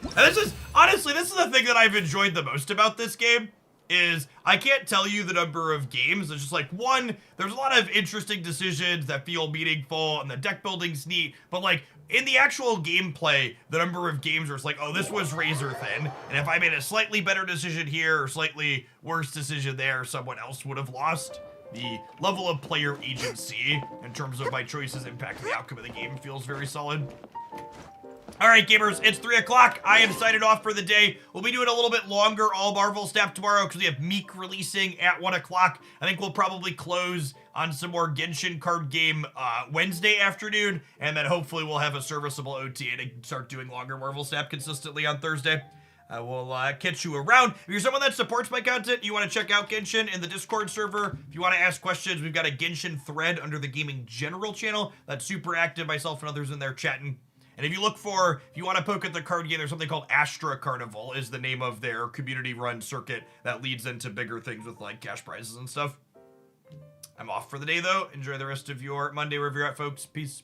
And this is honestly, this is the thing that I've enjoyed the most about this game. Is I can't tell you the number of games. It's just like, 1, there's a lot of interesting decisions that feel meaningful, and the deck building's neat. But like in the actual gameplay, the number of games where it's like, oh, this was razor thin, and if I made a slightly better decision here or slightly worse decision there, someone else would have lost. The level of player agency in terms of my choices impacting the outcome of the game feels very solid. All right, gamers, it's 3 o'clock. I am signing off for the day. We'll be doing a little bit longer all Marvel stuff tomorrow because we have Meek releasing at 1 o'clock. I think we'll probably close on some more Genshin card game Wednesday afternoon, and then hopefully we'll have a serviceable OTA to start doing longer Marvel stuff consistently on Thursday. I will catch you around. If you're someone that supports my content, you want to check out Genshin in the Discord server. If you want to ask questions, we've got a Genshin thread under the Gaming General channel that's super active. Myself and others in there chatting. And if you want to poke at the card game, there's something called Astra Carnival is the name of their community-run circuit that leads into bigger things with like cash prizes and stuff. I'm off for the day though. Enjoy the rest of your Monday wherever you're at, folks. Peace.